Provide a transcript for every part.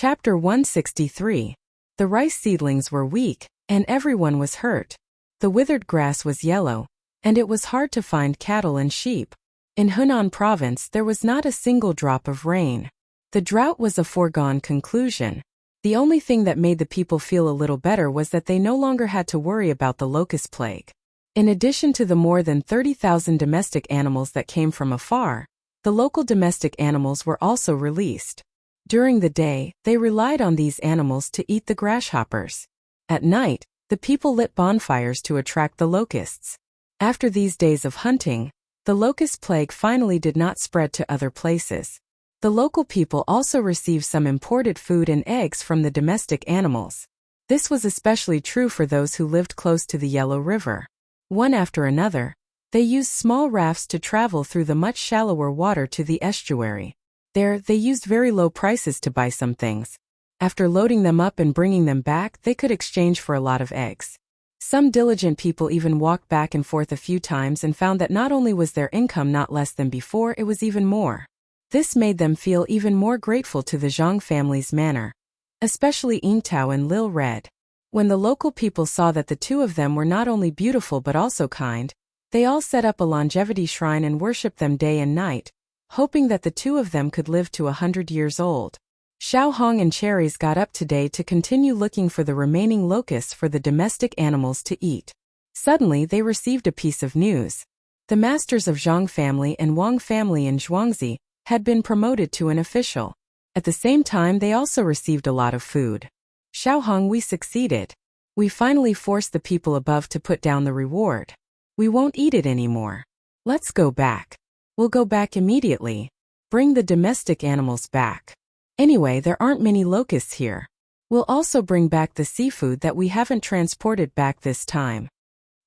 Chapter 163. The rice seedlings were weak, and everyone was hurt. The withered grass was yellow, and it was hard to find cattle and sheep. In Hunan province there was not a single drop of rain. The drought was a foregone conclusion. The only thing that made the people feel a little better was that they no longer had to worry about the locust plague. In addition to the more than 30,000 domestic animals that came from afar, the local domestic animals were also released. During the day, they relied on these animals to eat the grasshoppers. At night, the people lit bonfires to attract the locusts. After these days of hunting, the locust plague finally did not spread to other places. The local people also received some imported food and eggs from the domestic animals. This was especially true for those who lived close to the Yellow River. One after another, they used small rafts to travel through the much shallower water to the estuary. There, they used very low prices to buy some things. After loading them up and bringing them back, they could exchange for a lot of eggs. Some diligent people even walked back and forth a few times and found that not only was their income not less than before, it was even more. This made them feel even more grateful to the Zhang family's manner, especially Yingtao and Lil Red. When the local people saw that the two of them were not only beautiful but also kind, they all set up a longevity shrine and worshipped them day and night, hoping that the two of them could live to 100 years old. Xiao Hong and Cherries got up today to continue looking for the remaining locusts for the domestic animals to eat. Suddenly they received a piece of news. The masters of Zhang family and Wang family in Zhuangzi had been promoted to an official. At the same time they also received a lot of food. Xiao Hong, we succeeded. We finally forced the people above to put down the reward. We won't eat it anymore. Let's go back. We'll go back immediately. Bring the domestic animals back. Anyway, there aren't many locusts here. We'll also bring back the seafood that we haven't transported back this time.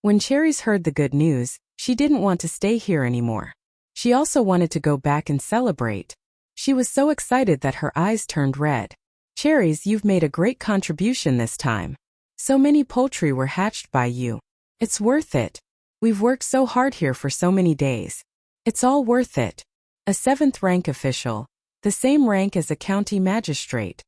When Cherries heard the good news, she didn't want to stay here anymore. She also wanted to go back and celebrate. She was so excited that her eyes turned red. Cherries, you've made a great contribution this time. So many poultry were hatched by you. It's worth it. We've worked so hard here for so many days. It's all worth it. A 7th rank official, the same rank as a county magistrate.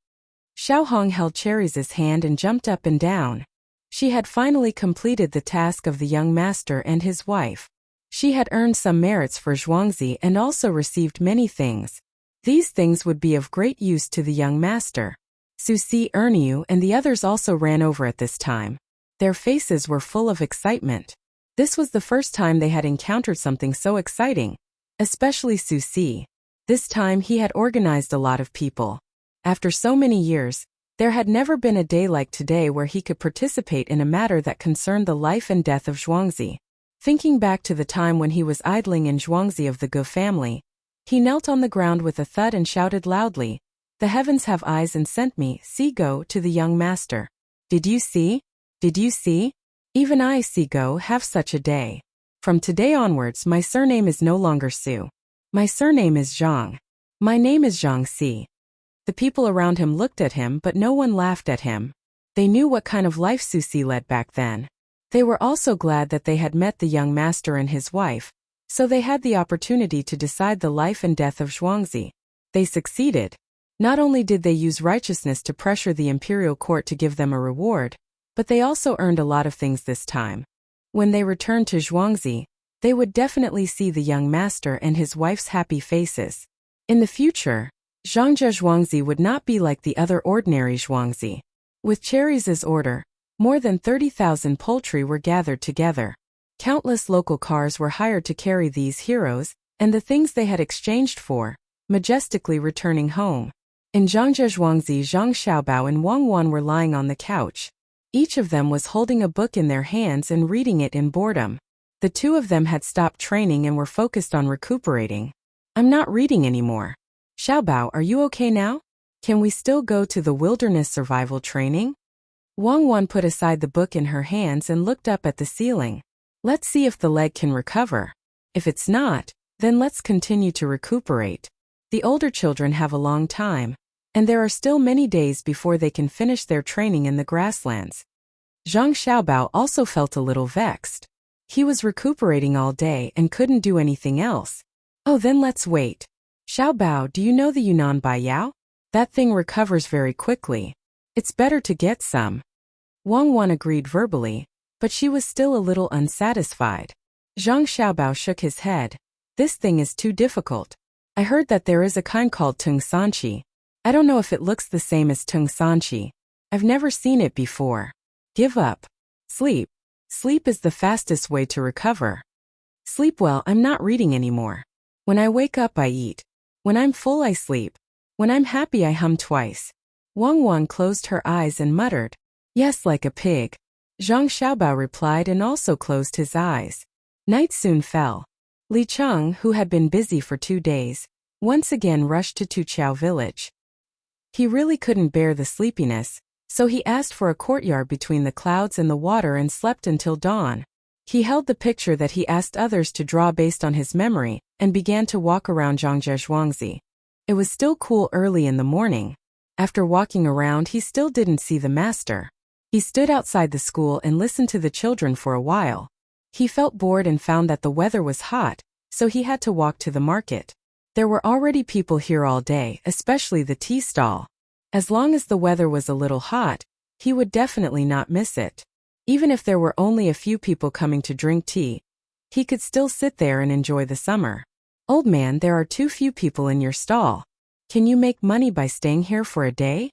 Xiao Hong held Cherries' hand and jumped up and down. She had finally completed the task of the young master and his wife. She had earned some merits for Zhuangzi and also received many things. These things would be of great use to the young master. Susi, Erniu, and the others also ran over at this time. Their faces were full of excitement. This was the first time they had encountered something so exciting, especially Susi. This time he had organized a lot of people. After so many years, there had never been a day like today where he could participate in a matter that concerned the life and death of Zhuangzi. Thinking back to the time when he was idling in Zhuangzi of the Gu family, he knelt on the ground with a thud and shouted loudly, "The heavens have eyes and sent me, see go," to the young master. Did you see? Did you see? Even I, see go, have such a day. From today onwards my surname is no longer Su. My surname is Zhang. My name is Zhang Si. The people around him looked at him but no one laughed at him. They knew what kind of life Susi led back then. They were also glad that they had met the young master and his wife, so they had the opportunity to decide the life and death of Zhuangzi. They succeeded. Not only did they use righteousness to pressure the imperial court to give them a reward, but they also earned a lot of things this time. When they returned to Zhuangzi, they would definitely see the young master and his wife's happy faces. In the future, Zhangzhe Zhuangzi would not be like the other ordinary Zhuangzi. With Cherries' order, more than 30,000 poultry were gathered together. Countless local cars were hired to carry these heroes, and the things they had exchanged for, majestically returning home. In Zhangzhe Zhuangzi, Zhang Xiaobao and Wang Wan were lying on the couch. Each of them was holding a book in their hands and reading it in boredom. The two of them had stopped training and were focused on recuperating. I'm not reading anymore. Xiaobao, are you okay now? Can we still go to the wilderness survival training? Wang Wan put aside the book in her hands and looked up at the ceiling. Let's see if the leg can recover. If it's not, then let's continue to recuperate. The older children have a long time, and there are still many days before they can finish their training in the grasslands. Zhang Xiaobao also felt a little vexed. He was recuperating all day and couldn't do anything else. Oh, then let's wait. Xiaobao, do you know the Yunnan Baiyao? That thing recovers very quickly. It's better to get some. Wang Wan agreed verbally, but she was still a little unsatisfied. Zhang Xiaobao shook his head. This thing is too difficult. I heard that there is a kind called Tung Sanqi. I don't know if it looks the same as Tung Sanqi. I've never seen it before. Give up. Sleep. Sleep is the fastest way to recover. Sleep well. I'm not reading anymore. When I wake up I eat. When I'm full I sleep. When I'm happy I hum twice. Wang Wan closed her eyes and muttered, "Yes, like a pig." Zhang Xiaobao replied and also closed his eyes. Night soon fell. Li Cheng, who had been busy for 2 days, once again rushed to Tuqiao village. He really couldn't bear the sleepiness, so he asked for a courtyard between the clouds and the water and slept until dawn. He held the picture that he asked others to draw based on his memory, and began to walk around Zhangzhe. It was still cool early in the morning. After walking around he still didn't see the master. He stood outside the school and listened to the children for a while. He felt bored and found that the weather was hot, so he had to walk to the market. There were already people here all day, especially the tea stall. As long as the weather was a little hot, he would definitely not miss it. Even if there were only a few people coming to drink tea, he could still sit there and enjoy the summer. "Old man, there are too few people in your stall. Can you make money by staying here for a day?"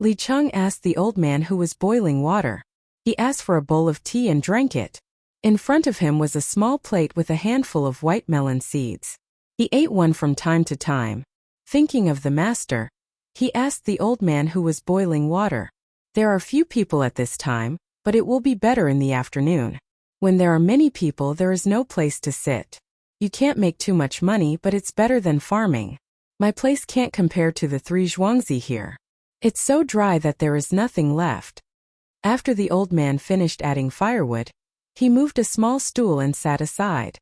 Li Cheng asked the old man who was boiling water. He asked for a bowl of tea and drank it. In front of him was a small plate with a handful of white melon seeds. He ate one from time to time. Thinking of the master, he asked the old man who was boiling water, "There are few people at this time, but it will be better in the afternoon. When there are many people there is no place to sit. You can't make too much money, but it's better than farming. My place can't compare to the 3 zhuangzi here. It's so dry that there is nothing left." After the old man finished adding firewood, he moved a small stool and sat aside.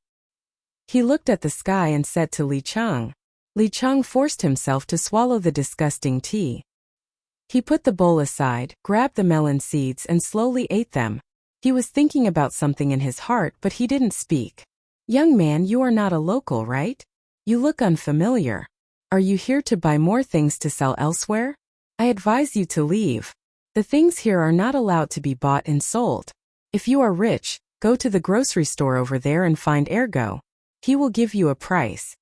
He looked at the sky and said to Li Cheng. Li Cheng forced himself to swallow the disgusting tea. He put the bowl aside, grabbed the melon seeds and slowly ate them. He was thinking about something in his heart, but he didn't speak. "Young man, you are not a local, right? You look unfamiliar. Are you here to buy more things to sell elsewhere? I advise you to leave. The things here are not allowed to be bought and sold. If you are rich, go to the grocery store over there and find Ergo. He will give you a price."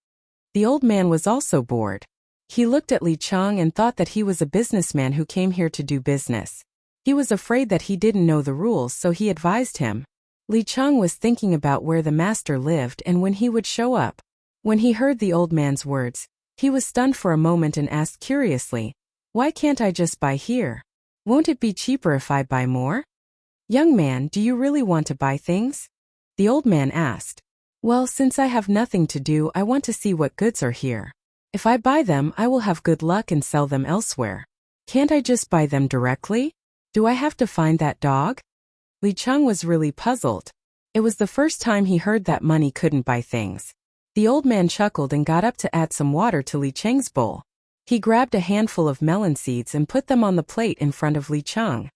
The old man was also bored. He looked at Li Cheng and thought that he was a businessman who came here to do business. He was afraid that he didn't know the rules, so he advised him. Li Cheng was thinking about where the master lived and when he would show up. When he heard the old man's words, he was stunned for a moment and asked curiously, "Why can't I just buy here? Won't it be cheaper if I buy more?" "Young man, do you really want to buy things?" the old man asked. "Well, since I have nothing to do, I want to see what goods are here. If I buy them, I will have good luck and sell them elsewhere. Can't I just buy them directly? Do I have to find that dog?" Li Cheng was really puzzled. It was the first time he heard that money couldn't buy things. The old man chuckled and got up to add some water to Li Cheng's bowl. He grabbed a handful of melon seeds and put them on the plate in front of Li Cheng.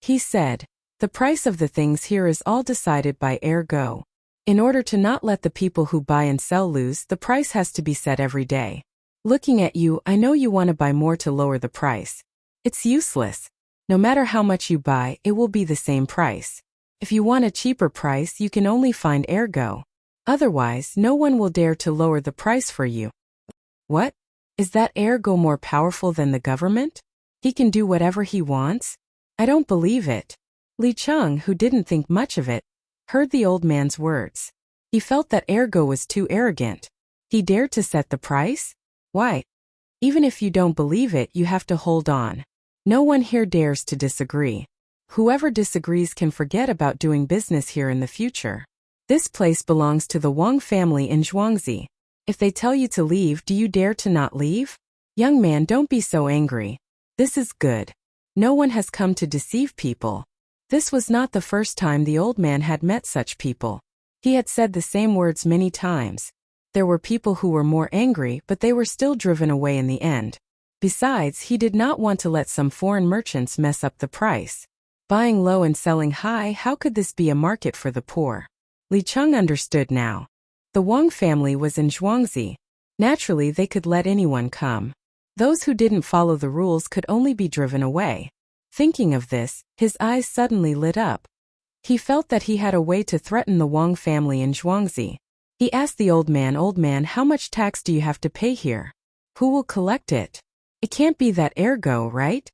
He said, "The price of the things here is all decided by Ergo. In order to not let the people who buy and sell lose, the price has to be set every day. Looking at you, I know you want to buy more to lower the price. It's useless. No matter how much you buy, it will be the same price. If you want a cheaper price, you can only find Ergo. Otherwise, no one will dare to lower the price for you." "What? Is that Ergo more powerful than the government? He can do whatever he wants? I don't believe it." Li Cheng, who didn't think much of it, heard the old man's words. He felt that Ergo was too arrogant. He dared to set the price? Why? Even if you don't believe it, you have to hold on. No one here dares to disagree. Whoever disagrees can forget about doing business here in the future. This place belongs to the Wang family in Zhuangzi. If they tell you to leave, do you dare to not leave? Young man, don't be so angry. This is good. No one has come to deceive people. This was not the first time the old man had met such people. He had said the same words many times. There were people who were more angry, but they were still driven away in the end. Besides, he did not want to let some foreign merchants mess up the price. Buying low and selling high, how could this be a market for the poor? Li Cheng understood now. The Wang family was in Zhuangzi. Naturally, they could let anyone come. Those who didn't follow the rules could only be driven away. Thinking of this, his eyes suddenly lit up. He felt that he had a way to threaten the Wang family in Zhuangzi. He asked the old man, how much tax do you have to pay here? Who will collect it? It can't be that ergo, right?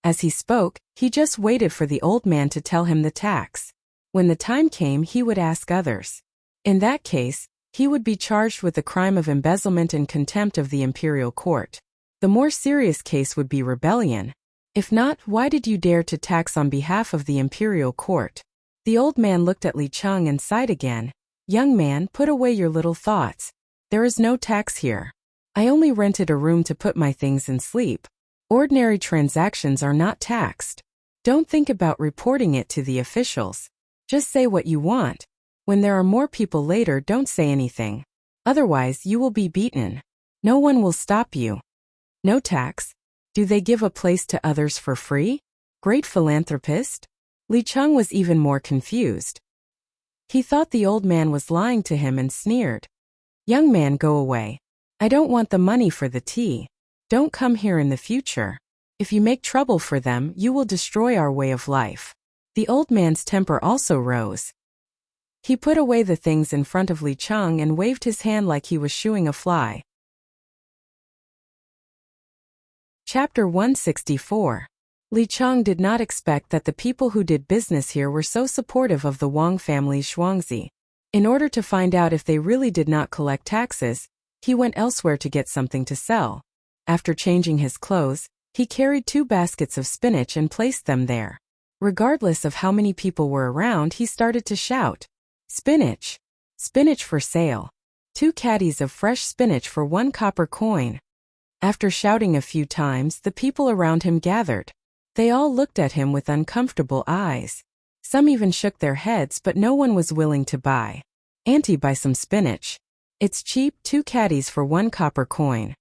As he spoke, he just waited for the old man to tell him the tax. When the time came, he would ask others. In that case, he would be charged with the crime of embezzlement and contempt of the imperial court. The more serious case would be rebellion. If not, why did you dare to tax on behalf of the imperial court? The old man looked at Li Cheng and sighed again. Young man, put away your little thoughts. There is no tax here. I only rented a room to put my things and sleep. Ordinary transactions are not taxed. Don't think about reporting it to the officials. Just say what you want. When there are more people later, don't say anything. Otherwise, you will be beaten. No one will stop you. No tax? Do they give a place to others for free? Great philanthropist? Li Cheng was even more confused. He thought the old man was lying to him and sneered. Young man, go away. I don't want the money for the tea. Don't come here in the future. If you make trouble for them, you will destroy our way of life. The old man's temper also rose. He put away the things in front of Li Cheng and waved his hand like he was shooing a fly. Chapter 164. Li Cheng did not expect that the people who did business here were so supportive of the Wang family's Zhuangzi. In order to find out if they really did not collect taxes, he went elsewhere to get something to sell. After changing his clothes, he carried 2 baskets of spinach and placed them there. Regardless of how many people were around, he started to shout, "Spinach! Spinach for sale! 2 caddies of fresh spinach for 1 copper coin." After shouting a few times, the people around him gathered. They all looked at him with uncomfortable eyes. Some even shook their heads, but no one was willing to buy. "Auntie, buy some spinach. It's cheap, 2 caddies for 1 copper coin."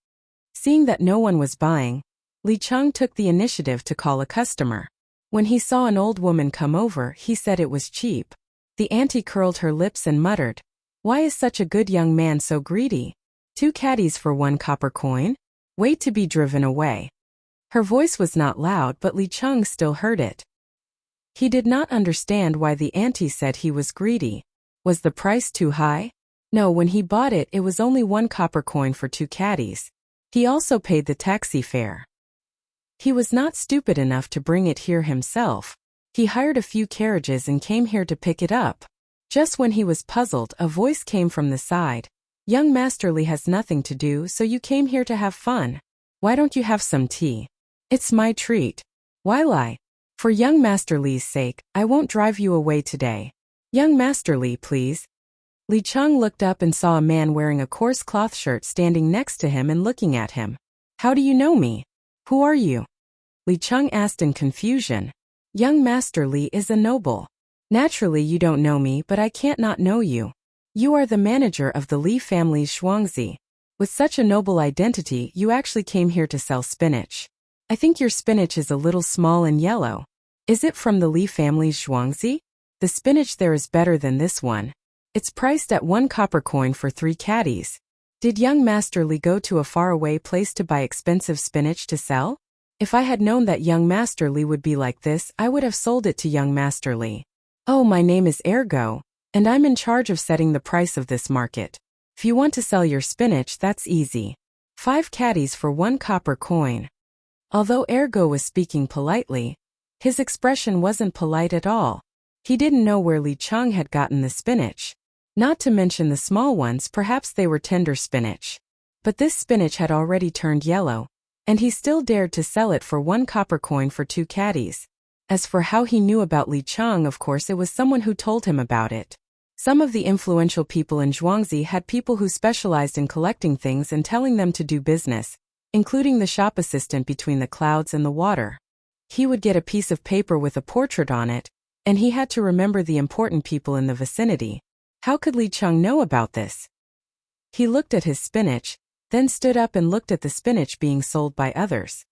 Seeing that no one was buying, Li Cheng took the initiative to call a customer. When he saw an old woman come over, he said it was cheap. The auntie curled her lips and muttered, "Why is such a good young man so greedy? 2 caddies for 1 copper coin? Wait to be driven away." Her voice was not loud, but Li Cheng still heard it. He did not understand why the auntie said he was greedy. Was the price too high? No, when he bought it, it was only 1 copper coin for 2 caddies. He also paid the taxi fare. He was not stupid enough to bring it here himself. He hired a few carriages and came here to pick it up. Just when he was puzzled, a voice came from the side. "Young Master Li has nothing to do, so you came here to have fun. Why don't you have some tea? It's my treat. Why lie? For young Master Li's sake, I won't drive you away today. Young Master Li, please." Li Cheng looked up and saw a man wearing a coarse cloth shirt standing next to him and looking at him. "How do you know me? Who are you?" Li Cheng asked in confusion. "Young Master Li is a noble. Naturally you don't know me, but I can't not know you. You are the manager of the Li family's Zhuangzi. With such a noble identity, you actually came here to sell spinach. I think your spinach is a little small and yellow. Is it from the Li family's Zhuangzi? The spinach there is better than this one. It's priced at 1 copper coin for 3 caddies. Did young Master Li go to a faraway place to buy expensive spinach to sell? If I had known that young Master Li would be like this, I would have sold it to young Master Li. Oh, my name is Ergo, and I'm in charge of setting the price of this market. If you want to sell your spinach, that's easy. 5 caddies for 1 copper coin." Although Ergo was speaking politely, his expression wasn't polite at all. He didn't know where Li Cheng had gotten the spinach. Not to mention the small ones, perhaps they were tender spinach. But this spinach had already turned yellow, and he still dared to sell it for 1 copper coin for 2 caddies. As for how he knew about Li Cheng, of course it was someone who told him about it. Some of the influential people in Zhuangzi had people who specialized in collecting things and telling them to do business, including the shop assistant between the clouds and the water. He would get a piece of paper with a portrait on it, and he had to remember the important people in the vicinity. How could Li Cheng know about this? He looked at his spinach, then stood up and looked at the spinach being sold by others.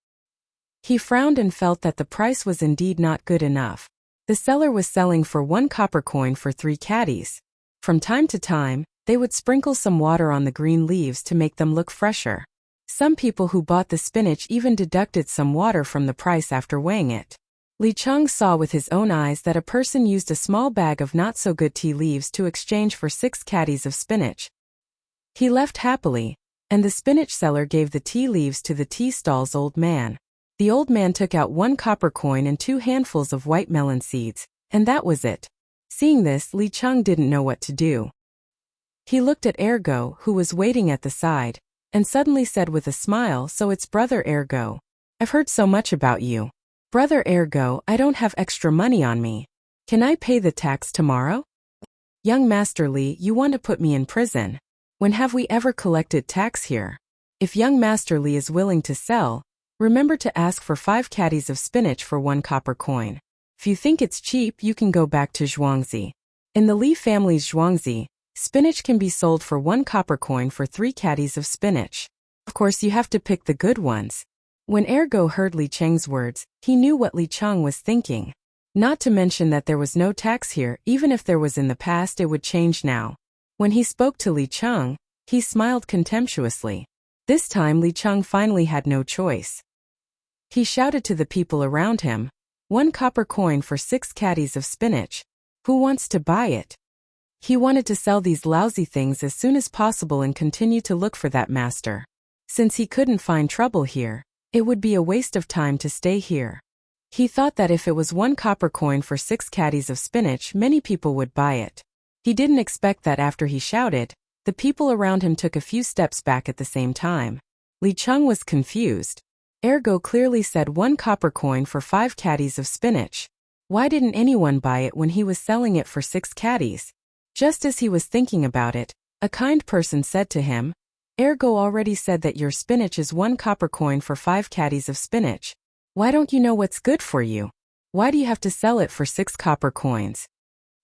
He frowned and felt that the price was indeed not good enough. The seller was selling for 1 copper coin for 3 caddies. From time to time, they would sprinkle some water on the green leaves to make them look fresher. Some people who bought the spinach even deducted some water from the price after weighing it. Li Cheng saw with his own eyes that a person used a small bag of not-so-good tea leaves to exchange for 6 caddies of spinach. He left happily, and the spinach seller gave the tea leaves to the tea stall's old man. The old man took out 1 copper coin and 2 handfuls of white melon seeds, and that was it. Seeing this, Li Cheng didn't know what to do. He looked at Ergo, who was waiting at the side, and suddenly said with a smile, "So it's Brother Ergo. I've heard so much about you. Brother Ergo, I don't have extra money on me. Can I pay the tax tomorrow?" "Young Master Li, you want to put me in prison. When have we ever collected tax here? If young Master Li is willing to sell, remember to ask for 5 caddies of spinach for 1 copper coin. If you think it's cheap, you can go back to Zhuangzi. In the Li family's Zhuangzi, spinach can be sold for 1 copper coin for 3 caddies of spinach. Of course, you have to pick the good ones." When Ergo heard Li Cheng's words, he knew what Li Cheng was thinking. Not to mention that there was no tax here. Even if there was in the past, it would change now. When he spoke to Li Cheng, he smiled contemptuously. This time Li Cheng finally had no choice. He shouted to the people around him, "1 copper coin for 6 caddies of spinach. Who wants to buy it?" He wanted to sell these lousy things as soon as possible and continue to look for that master. Since he couldn't find trouble here, it would be a waste of time to stay here. He thought that if it was 1 copper coin for 6 caddies of spinach, many people would buy it. He didn't expect that after he shouted, the people around him took a few steps back at the same time. Li Cheng was confused. Ergo clearly said 1 copper coin for 5 caddies of spinach. Why didn't anyone buy it when he was selling it for 6 caddies? Just as he was thinking about it, a kind person said to him, "Ergo already said that your spinach is 1 copper coin for 5 caddies of spinach. Why don't you know what's good for you? Why do you have to sell it for 6 copper coins?"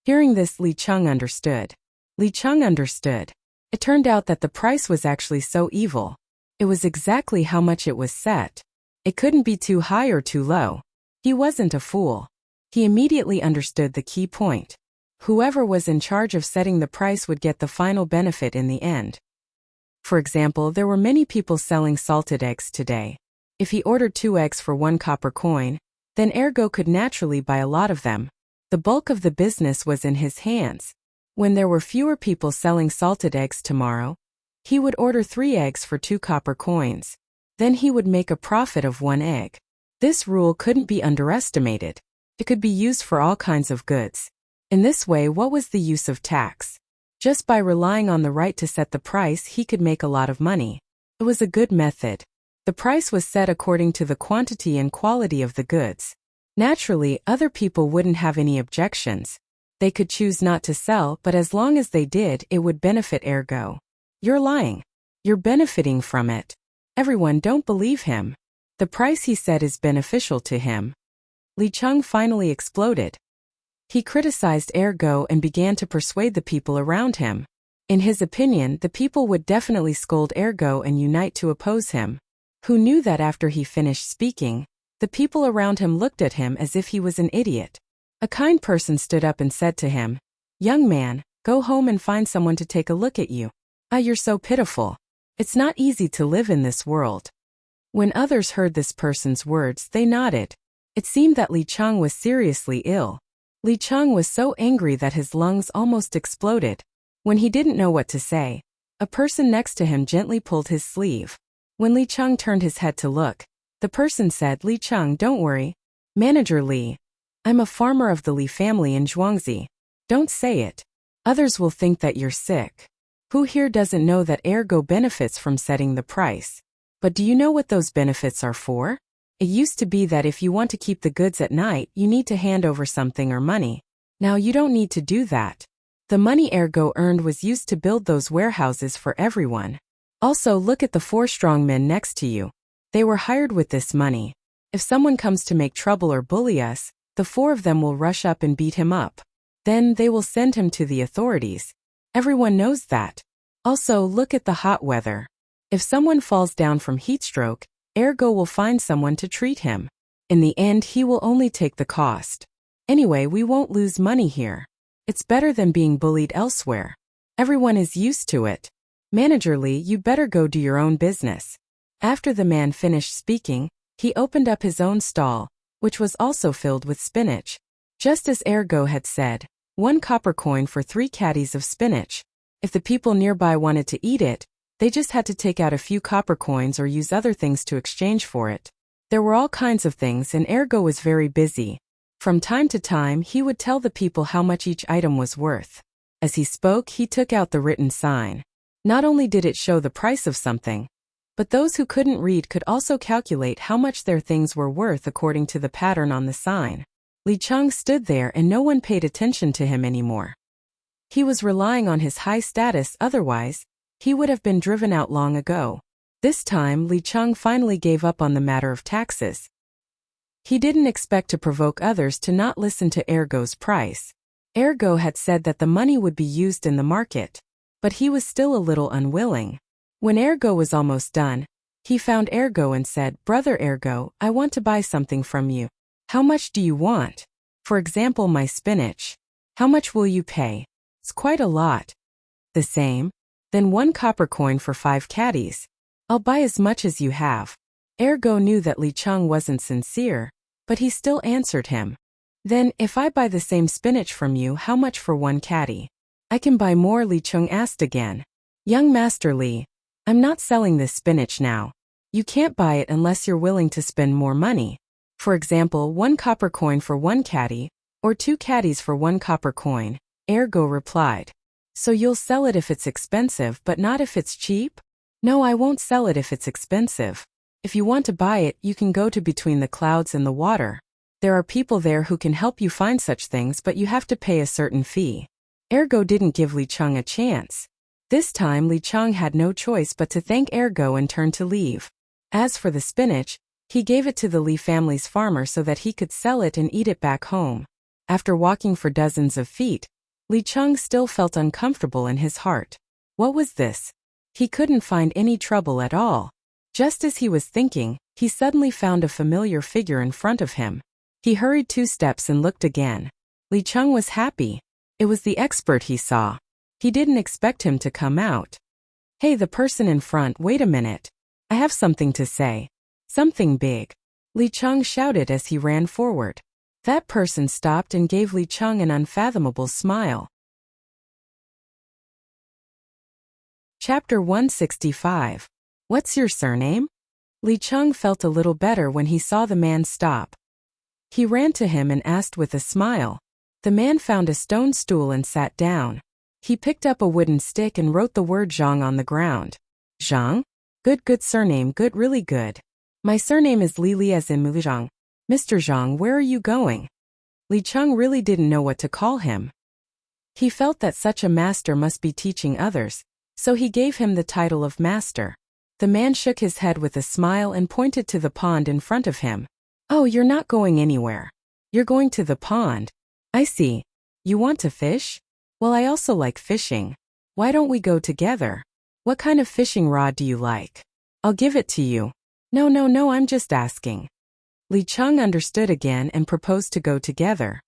Hearing this, Li Cheng understood. Li Cheng understood. It turned out that the price was actually so evil. It was exactly how much it was set. It couldn't be too high or too low. He wasn't a fool. He immediately understood the key point. Whoever was in charge of setting the price would get the final benefit in the end. For example, there were many people selling salted eggs today. If he ordered 2 eggs for 1 copper coin, then Ergo could naturally buy a lot of them. The bulk of the business was in his hands. When there were fewer people selling salted eggs tomorrow, he would order 3 eggs for 2 copper coins. Then he would make a profit of 1 egg. This rule couldn't be underestimated. It could be used for all kinds of goods. In this way, what was the use of tax? Just by relying on the right to set the price, he could make a lot of money. It was a good method. The price was set according to the quantity and quality of the goods. Naturally, other people wouldn't have any objections. They could choose not to sell, but as long as they did, it would benefit Ergo. "You're lying. You're benefiting from it. Everyone, don't believe him. The price he set is beneficial to him." Li Cheng finally exploded. He criticized Ergo and began to persuade the people around him. In his opinion, the people would definitely scold Ergo and unite to oppose him. Who knew that after he finished speaking, the people around him looked at him as if he was an idiot. A kind person stood up and said to him, "Young man, go home and find someone to take a look at you. You're so pitiful. It's not easy to live in this world." When others heard this person's words, they nodded. It seemed that Li Cheng was seriously ill. Li Cheng was so angry that his lungs almost exploded. When he didn't know what to say, a person next to him gently pulled his sleeve. When Li Cheng turned his head to look, the person said, "Li Cheng, don't worry. Manager Li. I'm a farmer of the Li family in Zhuangzi. Don't say it. Others will think that you're sick. Who here doesn't know that Ergo benefits from setting the price? But do you know what those benefits are for? It used to be that if you want to keep the goods at night, you need to hand over something or money. Now you don't need to do that. The money Ergo earned was used to build those warehouses for everyone. Also, look at the 4 strong men next to you. They were hired with this money. If someone comes to make trouble or bully us, the 4 of them will rush up and beat him up. Then they will send him to the authorities. Everyone knows that. Also, look at the hot weather. If someone falls down from heatstroke, Ergo will find someone to treat him. In the end, he will only take the cost. Anyway, we won't lose money here. It's better than being bullied elsewhere. Everyone is used to it. Manager Li, you better go do your own business. After the man finished speaking, he opened up his own stall, which was also filled with spinach. Just as Ergo had said, 1 copper coin for 3 caddies of spinach. If the people nearby wanted to eat it, they just had to take out a few copper coins or use other things to exchange for it. There were all kinds of things and Ergo was very busy. From time to time he would tell the people how much each item was worth. As he spoke, he took out the written sign. Not only did it show the price of something, but those who couldn't read could also calculate how much their things were worth according to the pattern on the sign. Li Cheng stood there and no one paid attention to him anymore. He was relying on his high status, otherwise, he would have been driven out long ago. This time, Li Cheng finally gave up on the matter of taxes. He didn't expect to provoke others to not listen to Ergo's price. Ergo had said that the money would be used in the market, but he was still a little unwilling. When Ergo was almost done, he found Ergo and said, "Brother Ergo, I want to buy something from you. How much do you want? For example, my spinach. How much will you pay?" "It's quite a lot." "The same? Then 1 copper coin for 5 caddies. I'll buy as much as you have." Ergo knew that Li Cheng wasn't sincere, but he still answered him. "Then, if I buy the same spinach from you, how much for 1 caddy?" "I can buy more," Li Cheng asked again. "Young Master Li, I'm not selling this spinach now. You can't buy it unless you're willing to spend more money. For example, 1 copper coin for 1 caddy, or 2 caddies for 1 copper coin." Ergo replied. "So you'll sell it if it's expensive but not if it's cheap?" "No, I won't sell it if it's expensive. If you want to buy it, you can go to between the clouds and the water. There are people there who can help you find such things, but you have to pay a certain fee." Ergo didn't give Li Cheng a chance. This time Li Cheng had no choice but to thank Ergo and turn to leave. As for the spinach, he gave it to the Li family's farmer so that he could sell it and eat it back home. After walking for dozens of feet, Li Cheng still felt uncomfortable in his heart. What was this? He couldn't find any trouble at all. Just as he was thinking, he suddenly found a familiar figure in front of him. He hurried 2 steps and looked again. Li Cheng was happy. It was the expert he saw. He didn't expect him to come out. "Hey, the person in front, wait a minute. I have something to say. Something big." Li Cheng shouted as he ran forward. That person stopped and gave Li Cheng an unfathomable smile. Chapter 165. What's your surname? Li Cheng felt a little better when he saw the man stop. He ran to him and asked with a smile. The man found a stone stool and sat down. He picked up a wooden stick and wrote the word Zhang on the ground. "Zhang? Good surname, good, really good. My surname is Li as in Zhang. Mr. Zhang, where are you going?" Li Cheng really didn't know what to call him. He felt that such a master must be teaching others, so he gave him the title of master. The man shook his head with a smile and pointed to the pond in front of him. "Oh, you're not going anywhere. You're going to the pond. I see. You want to fish? Well, I also like fishing. Why don't we go together? What kind of fishing rod do you like? I'll give it to you." No, I'm just asking." Li Cheng understood again and proposed to go together.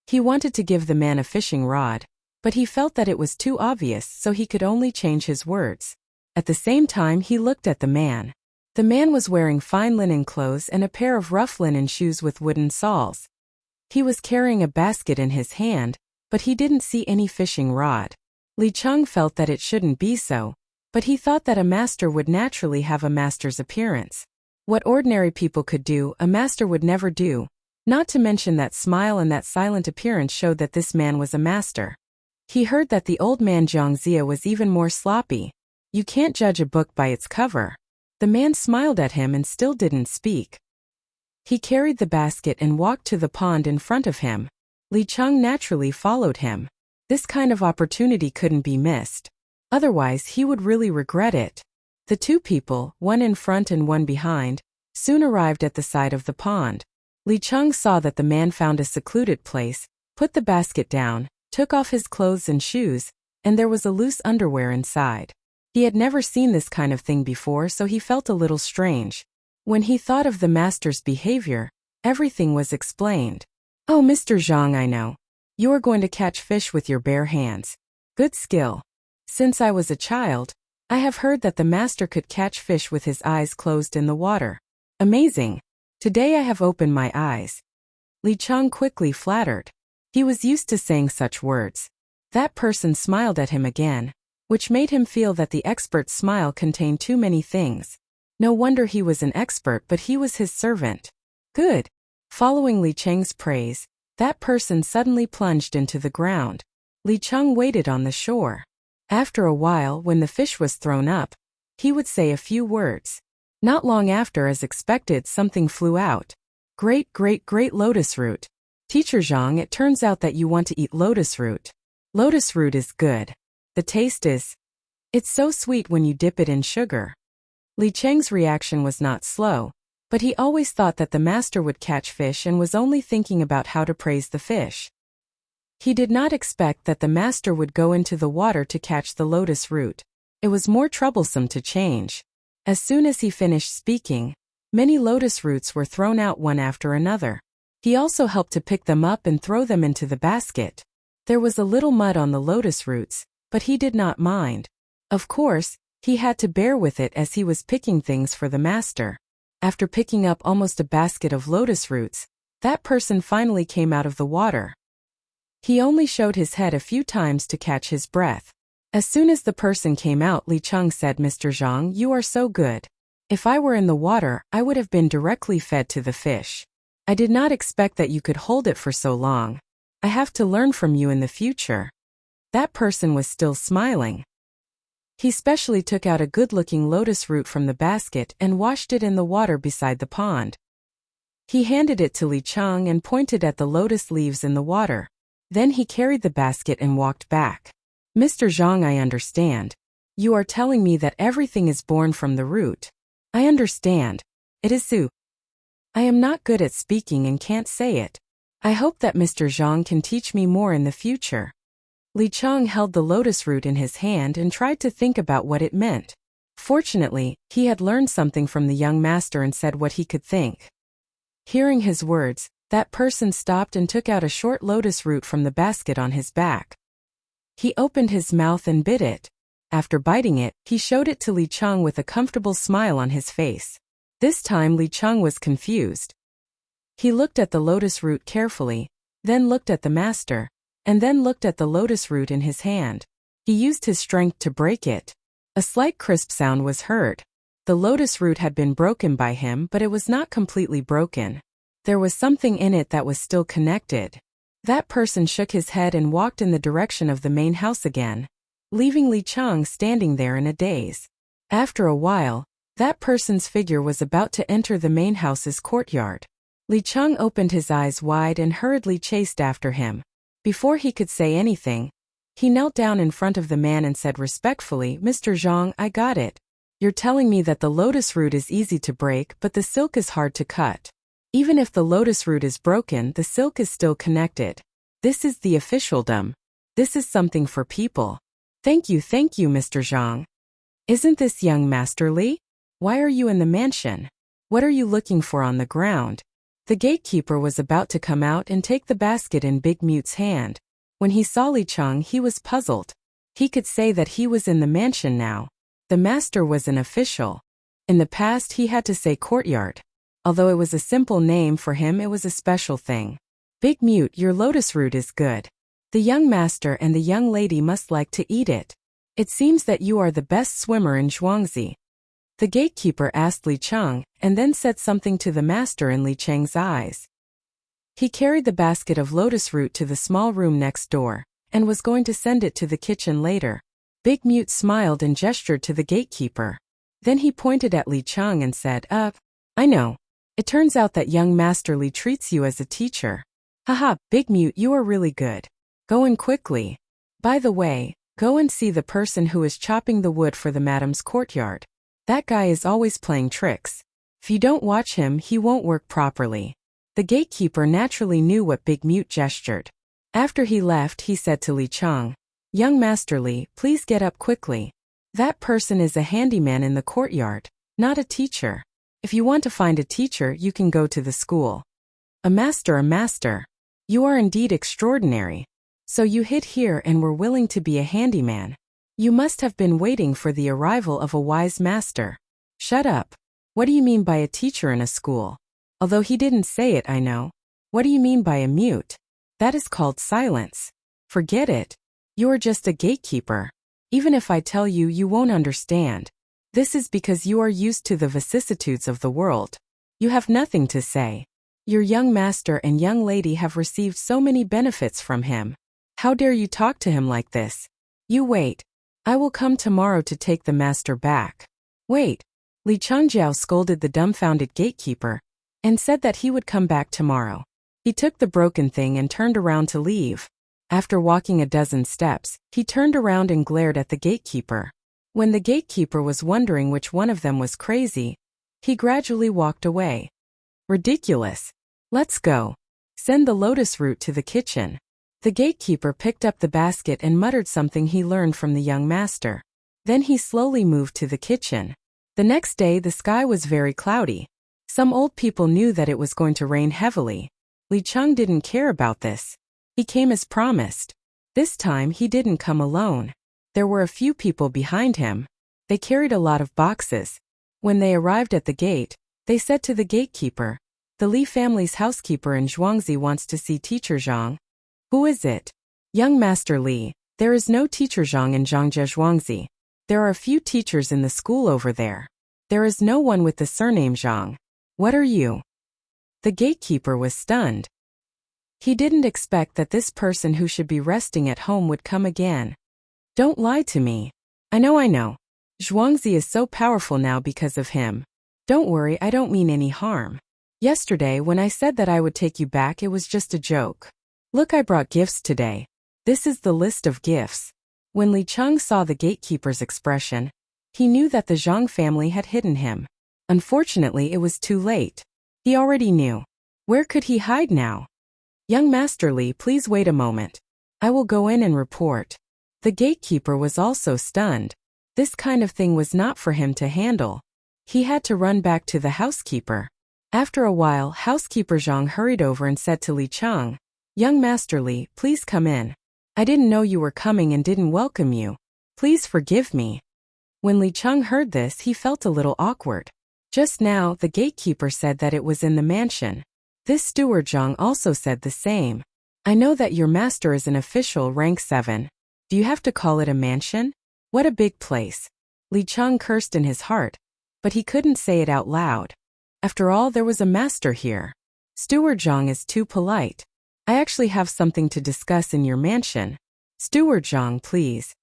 He wanted to give the man a fishing rod, but he felt that it was too obvious, so he could only change his words. At the same time, he looked at the man. The man was wearing fine linen clothes and a pair of rough linen shoes with wooden soles. He was carrying a basket in his hand, but he didn't see any fishing rod. Li Cheng felt that it shouldn't be so, but he thought that a master would naturally have a master's appearance. What ordinary people could do, a master would never do. Not to mention that smile and that silent appearance showed that this man was a master. He heard that the old man Jiangxia was even more sloppy. You can't judge a book by its cover. The man smiled at him and still didn't speak. He carried the basket and walked to the pond in front of him. Li Cheng naturally followed him. This kind of opportunity couldn't be missed. Otherwise, he would really regret it. The 2 people, one in front and one behind, soon arrived at the side of the pond. Li Cheng saw that the man found a secluded place, put the basket down, took off his clothes and shoes, and there was a loose underwear inside. He had never seen this kind of thing before, so he felt a little strange. When he thought of the master's behavior, everything was explained. "Oh, Mr. Zhang, I know. You are going to catch fish with your bare hands. Good skill. Since I was a child, I have heard that the master could catch fish with his eyes closed in the water. Amazing. Today I have opened my eyes. Li Cheng quickly flattered. He was used to saying such words. That person smiled at him again, which made him feel that the expert's smile contained too many things. No wonder he was an expert, but he was his servant. Good. Following Li Cheng's praise, that person suddenly plunged into the ground. Li Cheng waited on the shore. After a while, when the fish was thrown up, he would say a few words. Not long after, as expected, something flew out. Great lotus root. Teacher Zhang, it turns out that you want to eat lotus root. Lotus root is good. The taste is... It's so sweet when you dip it in sugar. Li Cheng's reaction was not slow, but he always thought that the master would catch fish and was only thinking about how to praise the fish. He did not expect that the master would go into the water to catch the lotus root. It was more troublesome to change. As soon as he finished speaking, many lotus roots were thrown out one after another. He also helped to pick them up and throw them into the basket. There was a little mud on the lotus roots, but he did not mind. Of course, he had to bear with it as he was picking things for the master. After picking up almost a basket of lotus roots, that person finally came out of the water. He only showed his head a few times to catch his breath. As soon as the person came out, Li Cheng said, Mr. Zhang, you are so good. If I were in the water, I would have been directly fed to the fish. I did not expect that you could hold it for so long. I have to learn from you in the future. That person was still smiling. He specially took out a good-looking lotus root from the basket and washed it in the water beside the pond. He handed it to Li Cheng and pointed at the lotus leaves in the water. Then he carried the basket and walked back. Mr. Zhang, I understand. You are telling me that everything is born from the root. I understand. It is so. I am not good at speaking and can't say it. I hope that Mr. Zhang can teach me more in the future. Li Cheng held the lotus root in his hand and tried to think about what it meant. Fortunately, he had learned something from the young master and said what he could think. Hearing his words, that person stopped and took out a short lotus root from the basket on his back. He opened his mouth and bit it. After biting it, he showed it to Li Cheng with a comfortable smile on his face. This time Li Cheng was confused. He looked at the lotus root carefully, then looked at the master, and then looked at the lotus root in his hand. He used his strength to break it. A slight crisp sound was heard. The lotus root had been broken by him, but it was not completely broken. There was something in it that was still connected. That person shook his head and walked in the direction of the main house again, leaving Li Cheng standing there in a daze. After a while, that person's figure was about to enter the main house's courtyard. Li Cheng opened his eyes wide and hurriedly chased after him. Before he could say anything, he knelt down in front of the man and said respectfully, Mr. Zhang, I got it. You're telling me that the lotus root is easy to break, but the silk is hard to cut. Even if the lotus root is broken, the silk is still connected. This is the officialdom. This is something for people. Thank you, Mr. Zhang. Isn't this young Master Li? Why are you in the mansion? What are you looking for on the ground? The gatekeeper was about to come out and take the basket in Big Mute's hand. When he saw Li Cheng, he was puzzled. He could say that he was in the mansion now. The master was an official. In the past, he had to say courtyard. Although it was a simple name for him, it was a special thing. Big Mute, your lotus root is good. The young master and the young lady must like to eat it. It seems that you are the best swimmer in Zhuangzi. The gatekeeper asked Li Cheng, and then said something to the master in Li Cheng's eyes. He carried the basket of lotus root to the small room next door, and was going to send it to the kitchen later. Big Mute smiled and gestured to the gatekeeper. Then he pointed at Li Cheng and said, I know. It turns out that young Master Li treats you as a teacher. Haha, Big Mute, you are really good. Go in quickly. By the way, go and see the person who is chopping the wood for the madam's courtyard. That guy is always playing tricks. If you don't watch him, he won't work properly. The gatekeeper naturally knew what Big Mute gestured. After he left, he said to Li Cheng, Young Master Li, please get up quickly. That person is a handyman in the courtyard, not a teacher. If you want to find a teacher, you can go to the school. A master. You are indeed extraordinary. So you hid here and were willing to be a handyman. You must have been waiting for the arrival of a wise master. Shut up. What do you mean by a teacher in a school? Although he didn't say it, I know. What do you mean by a mute? That is called silence. Forget it. You are just a gatekeeper. Even if I tell you, you won't understand. This is because you are used to the vicissitudes of the world. You have nothing to say. Your young master and young lady have received so many benefits from him. How dare you talk to him like this? You wait. I will come tomorrow to take the master back. Wait. Li Changjiao scolded the dumbfounded gatekeeper and said that he would come back tomorrow. He took the broken thing and turned around to leave. After walking a dozen steps, he turned around and glared at the gatekeeper. When the gatekeeper was wondering which one of them was crazy, he gradually walked away. Ridiculous. Let's go. Send the lotus root to the kitchen. The gatekeeper picked up the basket and muttered something he learned from the young master. Then he slowly moved to the kitchen. The next day the sky was very cloudy. Some old people knew that it was going to rain heavily. Li Cheng didn't care about this. He came as promised. This time he didn't come alone. There were a few people behind him. They carried a lot of boxes. When they arrived at the gate, they said to the gatekeeper, "The Li family's housekeeper in Zhuangzi wants to see Teacher Zhang." "Who is it?" "Young Master Li. There is no Teacher Zhang in Zhangjie Zhuangzi. There are a few teachers in the school over there. There is no one with the surname Zhang. What are you?" The gatekeeper was stunned. He didn't expect that this person who should be resting at home would come again. "Don't lie to me. I know. Zhuangzi is so powerful now because of him. Don't worry, I don't mean any harm. Yesterday when I said that I would take you back, it was just a joke. Look, I brought gifts today. This is the list of gifts." When Li Cheng saw the gatekeeper's expression, he knew that the Zhang family had hidden him. Unfortunately, it was too late. He already knew. Where could he hide now? "Young Master Li, please wait a moment. I will go in and report." The gatekeeper was also stunned. This kind of thing was not for him to handle. He had to run back to the housekeeper. After a while, housekeeper Zhang hurried over and said to Li Cheng, "Young Master Li, please come in. I didn't know you were coming and didn't welcome you. Please forgive me." When Li Cheng heard this, he felt a little awkward. Just now, the gatekeeper said that it was in the mansion. This steward Zhang also said the same. "I know that your master is an official rank 7. Do you have to call it a mansion? What a big place." Li Cheng cursed in his heart, but he couldn't say it out loud. After all, there was a master here. Steward Zhang is too polite. "I actually have something to discuss in your mansion. Steward Zhang, please."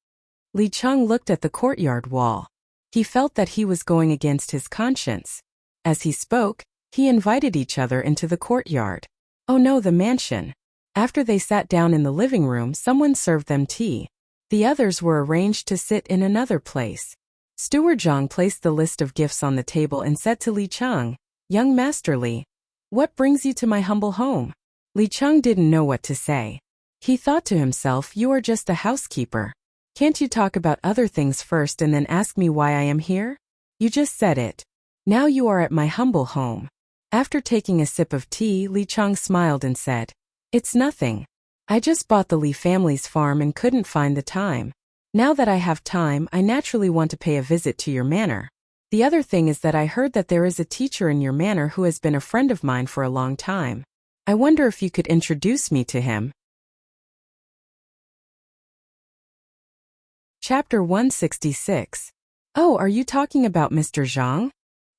Li Cheng looked at the courtyard wall. He felt that he was going against his conscience. As he spoke, he invited each other into the courtyard. Oh no, the mansion. After they sat down in the living room, someone served them tea. The others were arranged to sit in another place. Steward Zhang placed the list of gifts on the table and said to Li Cheng, "Young Master Li, what brings you to my humble home?" Li Cheng didn't know what to say. He thought to himself, "You are just a housekeeper. Can't you talk about other things first and then ask me why I am here? You just said it. Now you are at my humble home." After taking a sip of tea, Li Cheng smiled and said, "It's nothing. I just bought the Li family's farm and couldn't find the time. Now that I have time, I naturally want to pay a visit to your manor. The other thing is that I heard that there is a teacher in your manor who has been a friend of mine for a long time. I wonder if you could introduce me to him." Chapter 166. "Oh, are you talking about Mr. Zhang?"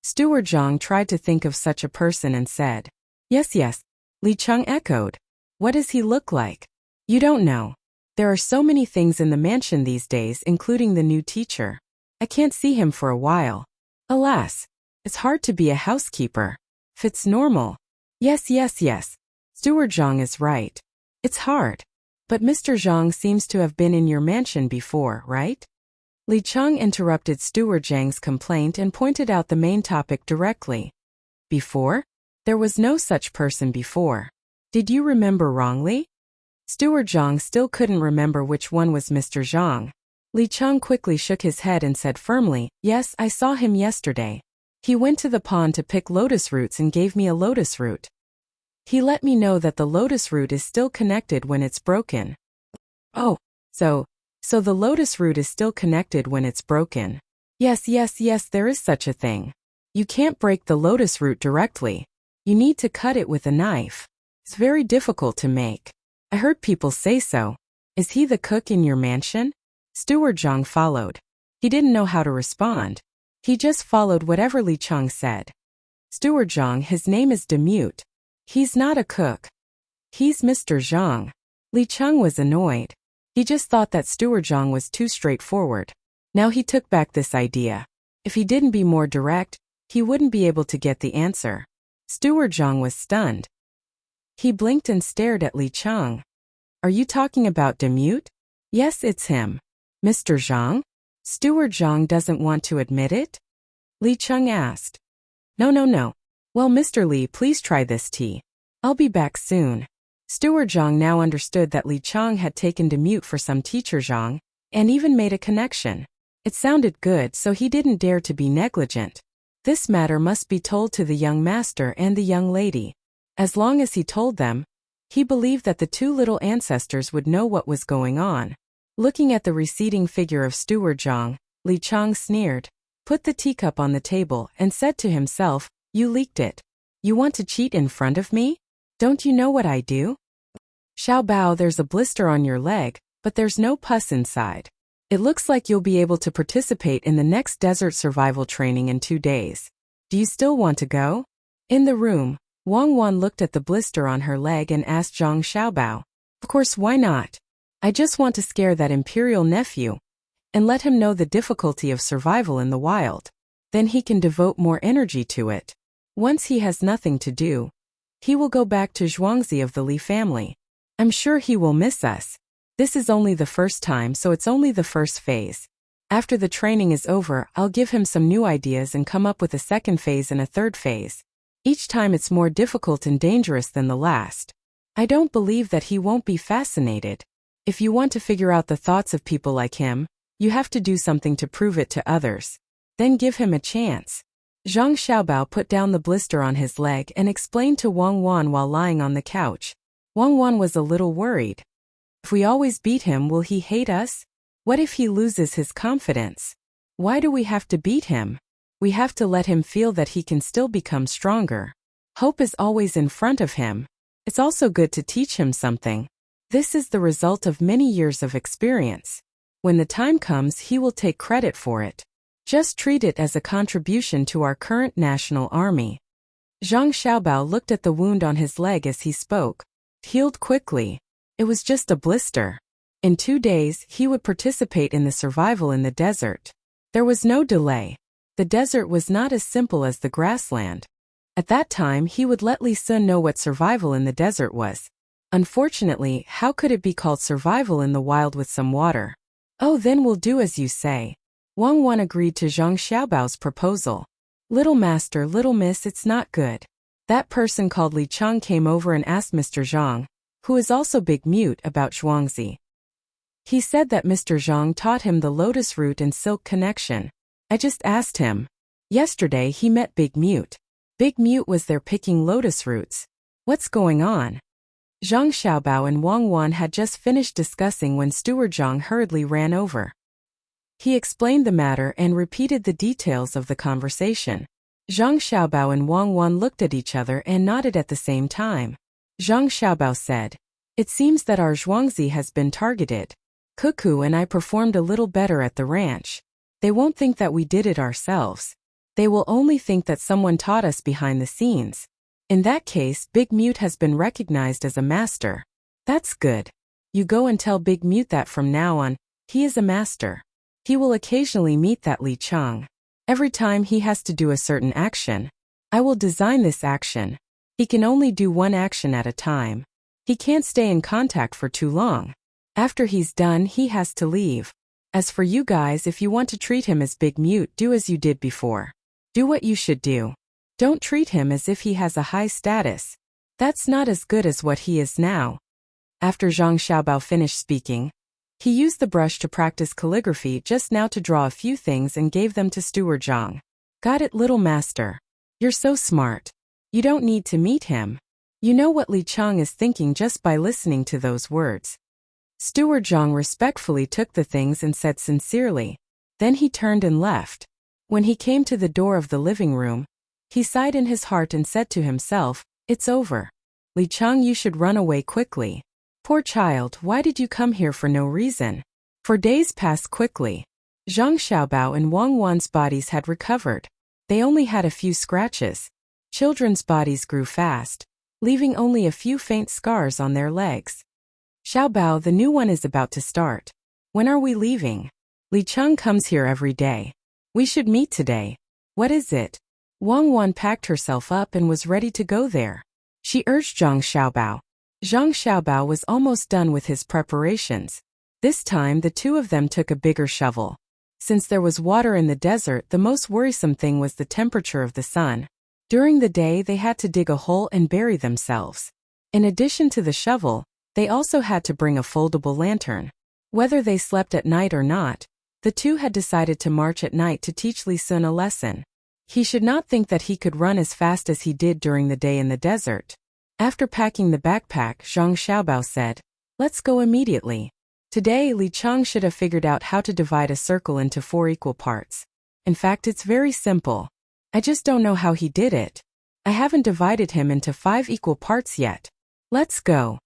Steward Zhang tried to think of such a person and said, Yes. Li Cheng echoed. "What does he look like?" "You don't know. There are so many things in the mansion these days, including the new teacher. I can't see him for a while. Alas, it's hard to be a housekeeper. Fits normal." Yes. Steward Zhang is right. It's hard. But Mr. Zhang seems to have been in your mansion before, right? Li Cheng interrupted Steward Zhang's complaint and pointed out the main topic directly. "Before? There was no such person before. Did you remember wrongly?" Steward Zhang still couldn't remember which one was Mr. Zhang. Li Cheng quickly shook his head and said firmly, "Yes, I saw him yesterday. He went to the pond to pick lotus roots and gave me a lotus root. He let me know that the lotus root is still connected when it's broken." "Oh, so So the lotus root is still connected when it's broken. Yes, yes, yes, there is such a thing. You can't break the lotus root directly. You need to cut it with a knife. It's very difficult to make. I heard people say so. Is he the cook in your mansion? Steward Zhang followed. He didn't know how to respond. He just followed whatever Li Chang said. Steward Zhang, his name is Demute. He's not a cook. He's Mr. Zhang. Li Chang was annoyed. He just thought that Steward Zhang was too straightforward. Now he took back this idea. If he didn't be more direct, he wouldn't be able to get the answer. Steward Zhang was stunned. He blinked and stared at Li Chang. Are you talking about Demute? Yes, it's him. Mr. Zhang? Steward Zhang doesn't want to admit it? Li Chang asked. No. Well, Mr. Li, please try this tea. I'll be back soon. Steward Zhang now understood that Li Chang had taken Demute for some teacher Zhang, and even made a connection. It sounded good, so he didn't dare to be negligent. This matter must be told to the young master and the young lady. As long as he told them, he believed that the two little ancestors would know what was going on. Looking at the receding figure of Steward Zhang, Li Chang sneered, put the teacup on the table, and said to himself, "You leaked it. You want to cheat in front of me? Don't you know what I do? Xiao Bao, there's a blister on your leg, but there's no pus inside. It looks like you'll be able to participate in the next desert survival training in 2 days. Do you still want to go?" In the room, Wang Wan looked at the blister on her leg and asked Zhang Xiaobao, "Of course, why not? I just want to scare that imperial nephew and let him know the difficulty of survival in the wild. Then he can devote more energy to it. Once he has nothing to do, he will go back to Zhuangzi of the Li family. I'm sure he will miss us. This is only the first time, so it's only the first phase. After the training is over, I'll give him some new ideas and come up with a second phase and a third phase. Each time it's more difficult and dangerous than the last. I don't believe that he won't be fascinated. If you want to figure out the thoughts of people like him, you have to do something to prove it to others. Then give him a chance." Zhang Xiaobao put down the blister on his leg and explained to Wang Wan while lying on the couch. Wang Wan was a little worried. If we always beat him, will he hate us? What if he loses his confidence? Why do we have to beat him? We have to let him feel that he can still become stronger. Hope is always in front of him. It's also good to teach him something. This is the result of many years of experience. When the time comes, he will take credit for it. Just treat it as a contribution to our current national army. Zhang Xiaobao looked at the wound on his leg as he spoke. It healed quickly. It was just a blister. In 2 days, he would participate in the survival in the desert. There was no delay. The desert was not as simple as the grassland. At that time, he would let Li Sun know what survival in the desert was. Unfortunately, how could it be called survival in the wild with some water? Oh, then we'll do as you say. Wang Wan agreed to Zhang Xiaobao's proposal. Little master, little miss, it's not good. That person called Li Chang came over and asked Mr. Zhang, who is also Big Mute, about Zhuangzi. He said that Mr. Zhang taught him the lotus root and silk connection. I just asked him. Yesterday he met Big Mute. Big Mute was there picking lotus roots. What's going on? Zhang Xiaobao and Wang Wan had just finished discussing when Steward Zhang hurriedly ran over. He explained the matter and repeated the details of the conversation. Zhang Xiaobao and Wang Wan looked at each other and nodded at the same time. Zhang Xiaobao said, "It seems that our Zhuangzi has been targeted. Cuckoo and I performed a little better at the ranch. They won't think that we did it ourselves. They will only think that someone taught us behind the scenes. In that case, Big Mute has been recognized as a master. That's good. You go and tell Big Mute that from now on, he is a master. He will occasionally meet that Li Chang. Every time he has to do a certain action, I will design this action. He can only do one action at a time. He can't stay in contact for too long. After he's done, he has to leave. As for you guys, if you want to treat him as Big Mute, do as you did before. Do what you should do. Don't treat him as if he has a high status. That's not as good as what he is now." After Zhang Xiaobao finished speaking, he used the brush to practice calligraphy just now to draw a few things and gave them to Steward Zhang. "Got it, little master. You're so smart. You don't need to meet him. You know what Li Chang is thinking just by listening to those words. Steward Zhang respectfully took the things and said sincerely. Then he turned and left. When he came to the door of the living room, he sighed in his heart and said to himself, "It's over. Li Chang, you should run away quickly. Poor child, why did you come here for no reason?" For days passed quickly. Zhang Xiaobao and Wang Wan's bodies had recovered. They only had a few scratches. Children's bodies grew fast, leaving only a few faint scars on their legs. "Xiaobao, the new one is about to start. When are we leaving? Li Chang comes here every day. We should meet today. What is it?" Wang Wan packed herself up and was ready to go there. She urged Zhang Xiaobao. Zhang Xiaobao was almost done with his preparations. This time the two of them took a bigger shovel. Since there was water in the desert, the most worrisome thing was the temperature of the sun. During the day they had to dig a hole and bury themselves. In addition to the shovel, they also had to bring a foldable lantern. Whether they slept at night or not, the two had decided to march at night to teach Li Sun a lesson. He should not think that he could run as fast as he did during the day in the desert. After packing the backpack, Zhang Xiaobao said, "Let's go immediately. Today Li Chang should have figured out how to divide a circle into 4 equal parts. In fact, it's very simple. I just don't know how he did it. I haven't divided him into 5 equal parts yet. Let's go."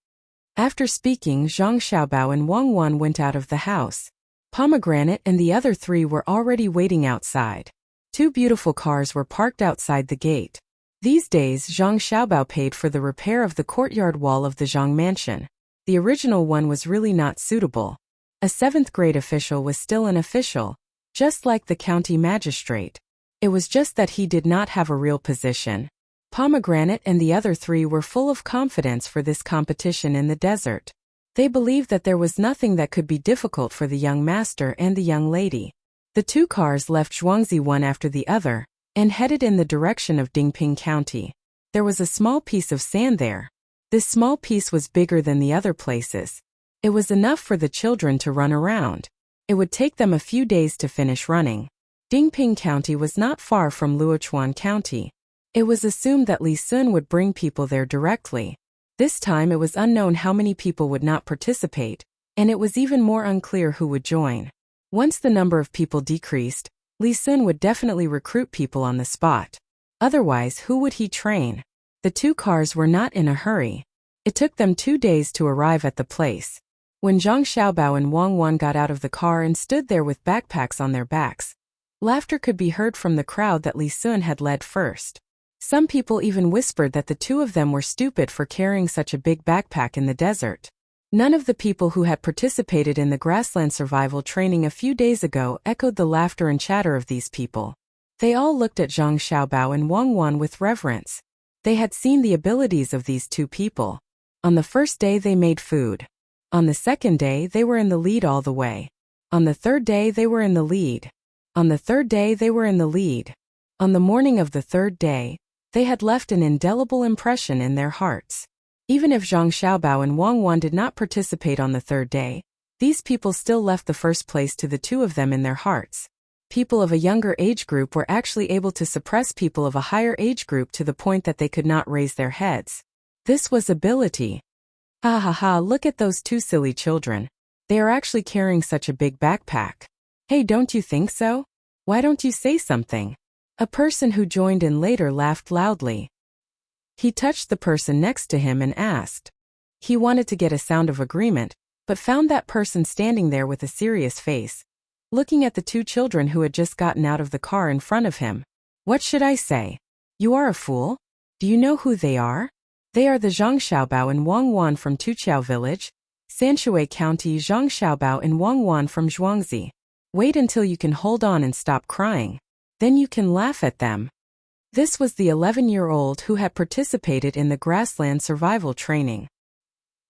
After speaking, Zhang Xiaobao and Wang Wan went out of the house. Pomegranate and the other 3 were already waiting outside. 2 beautiful cars were parked outside the gate. These days, Zhang Xiaobao paid for the repair of the courtyard wall of the Zhang mansion. The original one was really not suitable. A 7th-grade official was still an official, just like the county magistrate. It was just that he did not have a real position. Pomegranate and the other 3 were full of confidence for this competition in the desert. They believed that there was nothing that could be difficult for the young master and the young lady. The 2 cars left Zhuangzi one after the other and headed in the direction of Dingping County. There was a small piece of sand there. This small piece was bigger than the other places. It was enough for the children to run around. It would take them a few days to finish running. Dingping County was not far from Luochuan County. It was assumed that Li Sun would bring people there directly. This time it was unknown how many people would not participate, and it was even more unclear who would join. Once the number of people decreased, Li Sun would definitely recruit people on the spot. Otherwise, who would he train? The 2 cars were not in a hurry. It took them 2 days to arrive at the place. When Zhang Xiaobao and Wang Wan got out of the car and stood there with backpacks on their backs, laughter could be heard from the crowd that Li Sun had led first. Some people even whispered that the 2 of them were stupid for carrying such a big backpack in the desert. None of the people who had participated in the grassland survival training a few days ago echoed the laughter and chatter of these people. They all looked at Zhang Xiaobao and Wang Wan with reverence. They had seen the abilities of these 2 people. On the first day they made food. On the second day they were in the lead all the way. On the third day they were in the lead. On the third day they were in the lead. On the morning of the third day, they had left an indelible impression in their hearts. Even if Zhang Xiaobao and Wang Wan did not participate on the third day, these people still left the first place to the 2 of them in their hearts. People of a younger age group were actually able to suppress people of a higher age group to the point that they could not raise their heads. This was ability. Ha ha ha, look at those 2 silly children. They are actually carrying such a big backpack. Hey, don't you think so? Why don't you say something? A person who joined in later laughed loudly. He touched the person next to him and asked. He wanted to get a sound of agreement, but found that person standing there with a serious face, looking at the 2 children who had just gotten out of the car in front of him. What should I say? You are a fool? Do you know who they are? They are the Zhang Xiaobao and Wang Wan from Tuqiao village, Sanshui County. Zhang Xiaobao and Wang Wan from Zhuangzi. Wait until you can hold on and stop crying. Then you can laugh at them. This was the 11-year-old who had participated in the grassland survival training.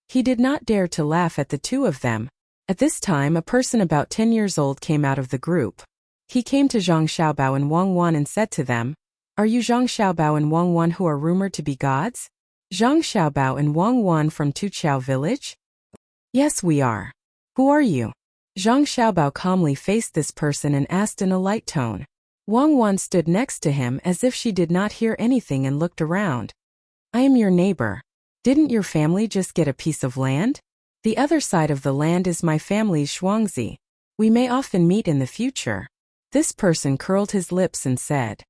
He did not dare to laugh at the 2 of them. At this time, a person about 10 years old came out of the group. He came to Zhang Xiaobao and Wang Wan and said to them, "Are you Zhang Xiaobao and Wang Wan who are rumored to be gods?" Zhang Xiaobao and Wang Wan from Tuqiao village? Yes, we are. Who are you? Zhang Xiaobao calmly faced this person and asked in a light tone. Wang Wan stood next to him as if she did not hear anything and looked around. I am your neighbor. Didn't your family just get a piece of land? The other side of the land is my family's Zhuangzi. We may often meet in the future. This person curled his lips and said.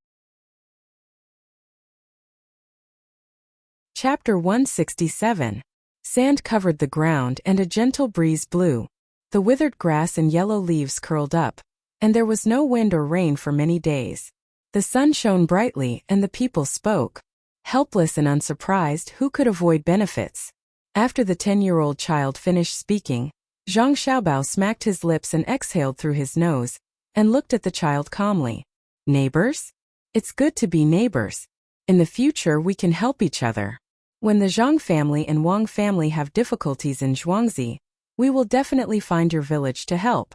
Chapter 167. Sand covered the ground and a gentle breeze blew. The withered grass and yellow leaves curled up, and there was no wind or rain for many days. The sun shone brightly and the people spoke. Helpless and unsurprised, who could avoid benefits? After the 10-year-old child finished speaking, Zhang Xiaobao smacked his lips and exhaled through his nose, and looked at the child calmly. Neighbors? It's good to be neighbors. In the future we can help each other. When the Zhang family and Wang family have difficulties in Zhuangzi, we will definitely find your village to help.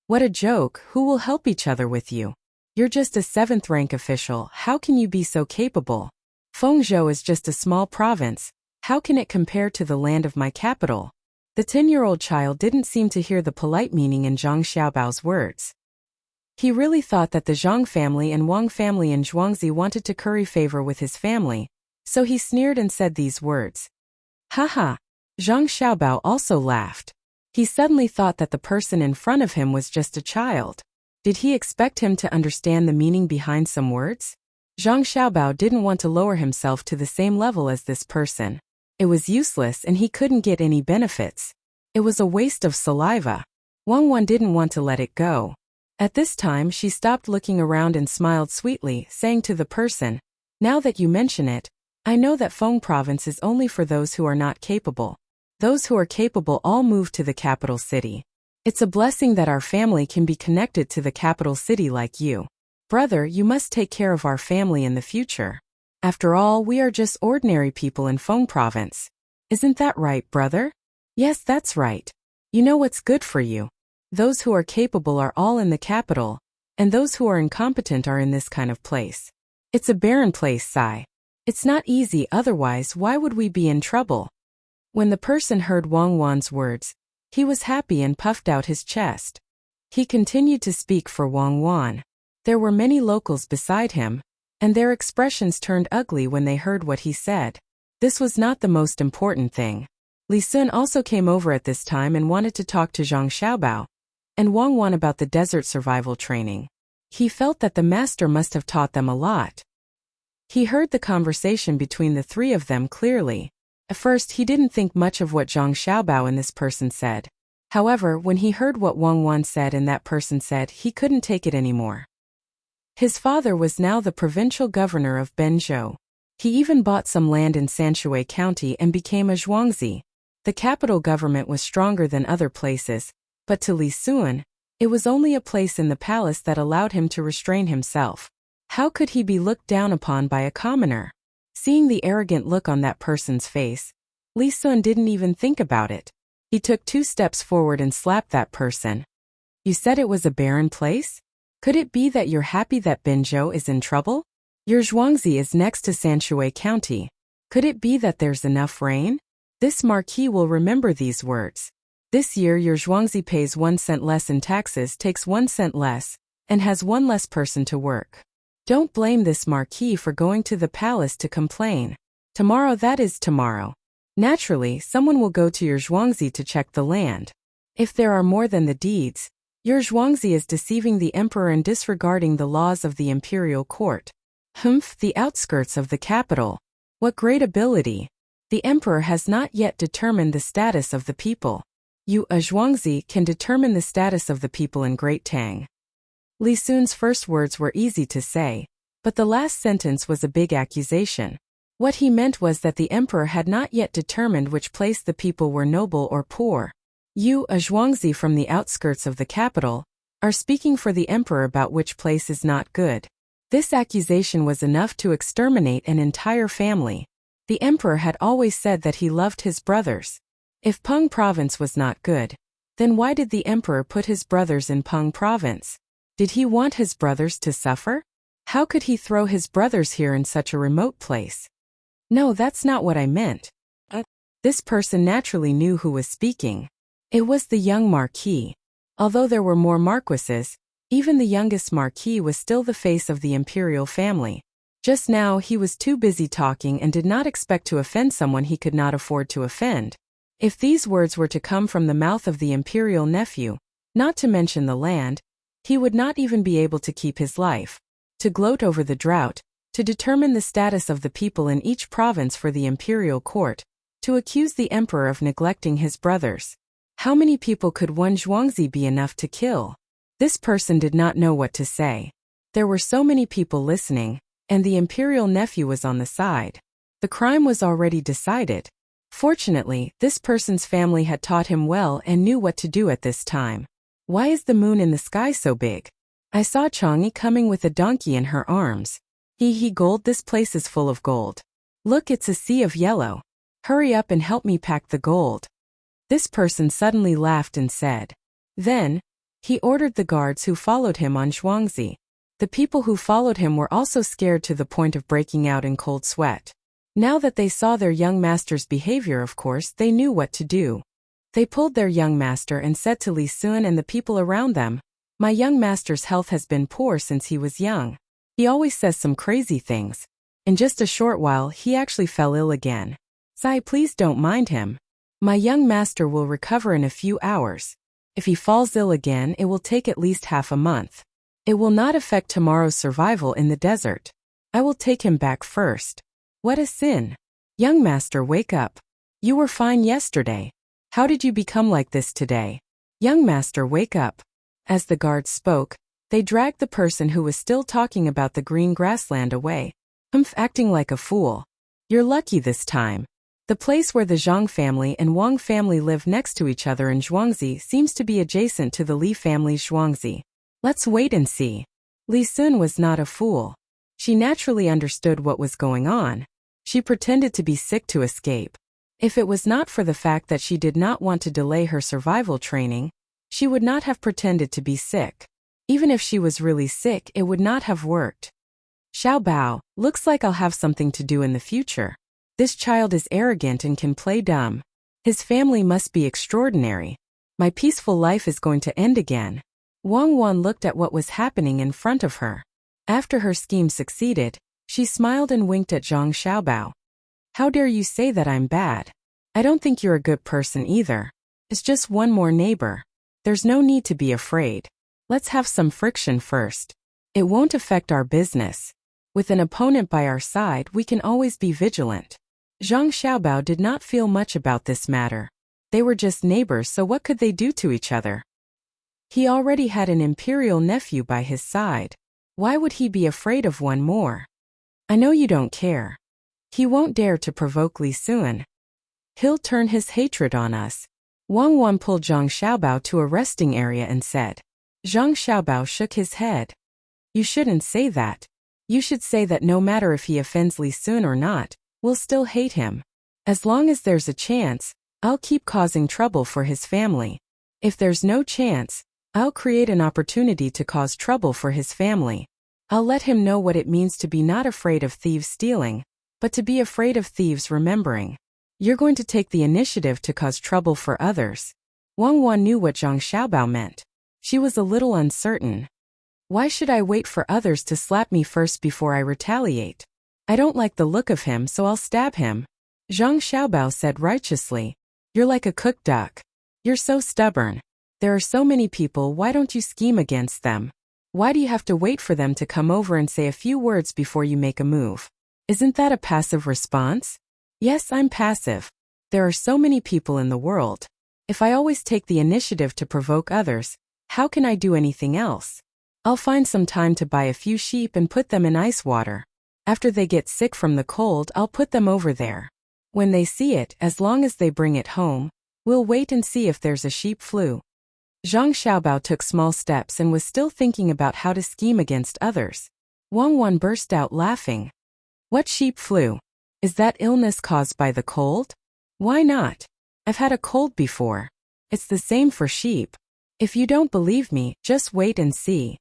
What a joke, who will help each other with you? You're just a 7th rank official, how can you be so capable? Fengzhou is just a small province, how can it compare to the land of my capital? The 10-year-old child didn't seem to hear the polite meaning in Zhang Xiaobao's words. He really thought that the Zhang family and Wang family in Zhuangzi wanted to curry favor with his family, so he sneered and said these words. Haha. Zhang Xiaobao also laughed. He suddenly thought that the person in front of him was just a child. Did he expect him to understand the meaning behind some words? Zhang Xiaobao didn't want to lower himself to the same level as this person. It was useless and he couldn't get any benefits. It was a waste of saliva. Wang didn't want to let it go. At this time she stopped looking around and smiled sweetly, saying to the person, now that you mention it, I know that Feng province is only for those who are not capable. Those who are capable all move to the capital city. It's a blessing that our family can be connected to the capital city like you. Brother, you must take care of our family in the future. After all, we are just ordinary people in Feng province. Isn't that right, brother? Yes, that's right. You know what's good for you. Those who are capable are all in the capital, and those who are incompetent are in this kind of place. It's a barren place, Sai. It's not easy, otherwise why would we be in trouble? When the person heard Wang Wan's words, he was happy and puffed out his chest. He continued to speak for Wang Wan. There were many locals beside him, and their expressions turned ugly when they heard what he said. This was not the most important thing. Li Sun also came over at this time and wanted to talk to Zhang Xiaobao and Wang Wan about the desert survival training. He felt that the master must have taught them a lot. He heard the conversation between the three of them clearly. At first he didn't think much of what Zhang Xiaobao and this person said. However, when he heard what Wang Wan said and that person said, he couldn't take it anymore. His father was now the provincial governor of Benzhou. He even bought some land in Sanshui County and became a Zhuangzi. The capital government was stronger than other places, but to Li Sun, it was only a place in the palace that allowed him to restrain himself. How could he be looked down upon by a commoner? Seeing the arrogant look on that person's face, Li Sun didn't even think about it. He took 2 steps forward and slapped that person. You said it was a barren place? Could it be that you're happy that Benzhou is in trouble? Your Zhuangzi is next to Sanshui County. Could it be that there's enough rain? This marquis will remember these words. This year your Zhuangzi pays 1 cent less in taxes, takes 1 cent less, and has 1 less person to work. Don't blame this marquis for going to the palace to complain. Tomorrow, that is tomorrow. Naturally, someone will go to your Zhuangzi to check the land. If there are more than the deeds, your Zhuangzi is deceiving the emperor and disregarding the laws of the imperial court. Humph, the outskirts of the capital. What great ability. The emperor has not yet determined the status of the people. You, a Zhuangzi, can determine the status of the people in Great Tang. Li Sun's first words were easy to say, but the last sentence was a big accusation. What he meant was that the emperor had not yet determined which place the people were noble or poor. You, a Zhuangzi from the outskirts of the capital, are speaking for the emperor about which place is not good. This accusation was enough to exterminate an entire family. The emperor had always said that he loved his brothers. If Peng province was not good, then why did the emperor put his brothers in Peng province? Did he want his brothers to suffer? How could he throw his brothers here in such a remote place? No, that's not what I meant. This person naturally knew who was speaking. It was the young marquis. Although there were more marquises, even the youngest marquis was still the face of the imperial family. Just now he was too busy talking and did not expect to offend someone he could not afford to offend. If these words were to come from the mouth of the imperial nephew, not to mention the land, he would not even be able to keep his life. To gloat over the drought, to determine the status of the people in each province for the imperial court, to accuse the emperor of neglecting his brothers. How many people could one Zhuangzi be enough to kill? This person did not know what to say. There were so many people listening, and the imperial nephew was on the side. The crime was already decided. Fortunately, this person's family had taught him well and knew what to do at this time. Why is the moon in the sky so big? I saw Chang'e coming with a donkey in her arms. Gold, this place is full of gold. Look, it's a sea of yellow. Hurry up and help me pack the gold. This person suddenly laughed and said. Then, he ordered the guards who followed him on Zhuangzi. The people who followed him were also scared to the point of breaking out in cold sweat. Now that they saw their young master's behavior, of course, they knew what to do. They pulled their young master and said to Li Sun and the people around them, "My young master's health has been poor since he was young. He always says some crazy things. In just a short while, he actually fell ill again. Sai, please don't mind him. My young master will recover in a few hours. If he falls ill again, it will take at least half a month. It will not affect tomorrow's survival in the desert. I will take him back first." What a sin. Young master, wake up. You were fine yesterday. How did you become like this today? Young master, wake up. As the guards spoke, they dragged the person who was still talking about the green grassland away. Acting like a fool. You're lucky this time. The place where the Zhang family and Wang family live next to each other in Zhuangzi seems to be adjacent to the Li family's Zhuangzi. Let's wait and see. Li Sun was not a fool. She naturally understood what was going on. She pretended to be sick to escape. If it was not for the fact that she did not want to delay her survival training, she would not have pretended to be sick. Even if she was really sick, it would not have worked. Xiao Bao, looks like I'll have something to do in the future. This child is arrogant and can play dumb. His family must be extraordinary. My peaceful life is going to end again. Wang Wan looked at what was happening in front of her. After her scheme succeeded, she smiled and winked at Zhang Xiaobao. How dare you say that I'm bad? I don't think you're a good person either. It's just one more neighbor. There's no need to be afraid. Let's have some friction first. It won't affect our business. With an opponent by our side, we can always be vigilant. Zhang Xiaobao did not feel much about this matter. They were just neighbors, so what could they do to each other? He already had an imperial nephew by his side. Why would he be afraid of one more? I know you don't care. He won't dare to provoke Li Sun. He'll turn his hatred on us. Wang Wan pulled Zhang Xiaobao to a resting area and said. Zhang Xiaobao shook his head. You shouldn't say that. You should say that no matter if he offends Li Sun or not, we'll still hate him. As long as there's a chance, I'll keep causing trouble for his family. If there's no chance, I'll create an opportunity to cause trouble for his family. I'll let him know what it means to be not afraid of thieves stealing, but to be afraid of thieves remembering. You're going to take the initiative to cause trouble for others. Wang Wan knew what Zhang Xiaobao meant. She was a little uncertain. Why should I wait for others to slap me first before I retaliate? I don't like the look of him, so I'll stab him. Zhang Xiaobao said righteously. You're like a cooked duck. You're so stubborn. There are so many people, why don't you scheme against them? Why do you have to wait for them to come over and say a few words before you make a move? Isn't that a passive response? Yes, I'm passive. There are so many people in the world. If I always take the initiative to provoke others, how can I do anything else? I'll find some time to buy a few sheep and put them in ice water. After they get sick from the cold, I'll put them over there. When they see it, as long as they bring it home, we'll wait and see if there's a sheep flu. Zhang Xiaobao took small steps and was still thinking about how to scheme against others. Wang Wan burst out laughing. What sheep flu? Is that illness caused by the cold? Why not? I've had a cold before. It's the same for sheep. If you don't believe me, just wait and see.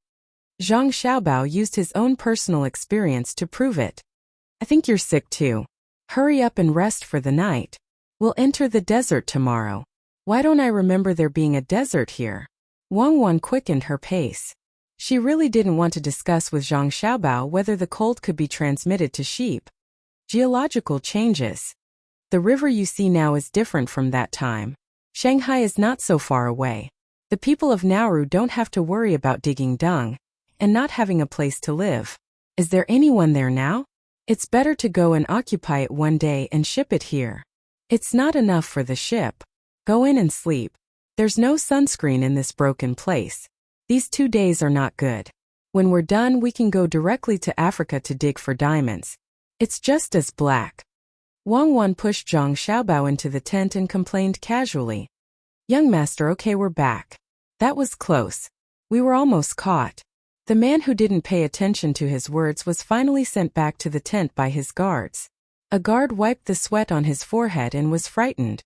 Zhang Xiaobao used his own personal experience to prove it. I think you're sick too. Hurry up and rest for the night. We'll enter the desert tomorrow. Why don't I remember there being a desert here? Wang Wan quickened her pace. She really didn't want to discuss with Zhang Xiaobao whether the cold could be transmitted to sheep. Geological changes. The river you see now is different from that time. Shanghai is not so far away. The people of Nauru don't have to worry about digging dung and not having a place to live. Is there anyone there now? It's better to go and occupy it one day and ship it here. It's not enough for the ship. Go in and sleep. There's no sunscreen in this broken place. These 2 days are not good. When we're done, we can go directly to Africa to dig for diamonds. It's just as black. Wang Wan pushed Zhang Xiaobao into the tent and complained casually. Young master, okay, we're back. That was close. We were almost caught. The man who didn't pay attention to his words was finally sent back to the tent by his guards. A guard wiped the sweat on his forehead and was frightened.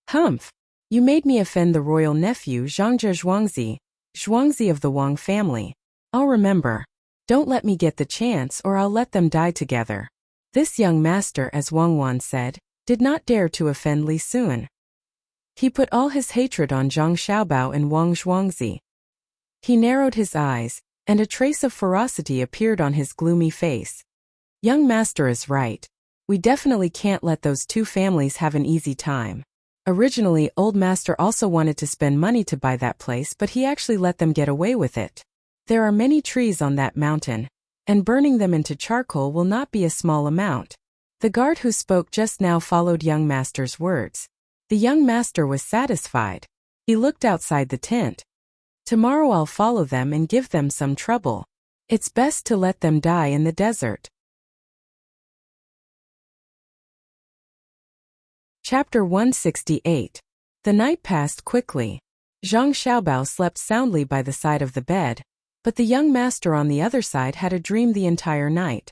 Humph! You made me offend the royal nephew Zhangzhe Zhuangzi of the Wang family. I'll remember. Don't let me get the chance or I'll let them die together. This young master, as Wang Wan said, did not dare to offend Li Sun. He put all his hatred on Zhang Xiaobao and Wang Zhuangzi. He narrowed his eyes, and a trace of ferocity appeared on his gloomy face. Young master is right. We definitely can't let those two families have an easy time. Originally, old master also wanted to spend money to buy that place, but he actually let them get away with it. There are many trees on that mountain, and burning them into charcoal will not be a small amount. The guard who spoke just now followed young master's words. The young master was satisfied. He looked outside the tent. Tomorrow I'll follow them and give them some trouble. It's best to let them die in the desert. Chapter 168. The night passed quickly. Zhang Xiaobao slept soundly by the side of the bed, but the young master on the other side had a dream the entire night.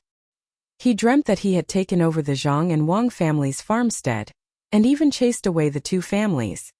He dreamt that he had taken over the Zhang and Wang families' farmstead, and even chased away the two families.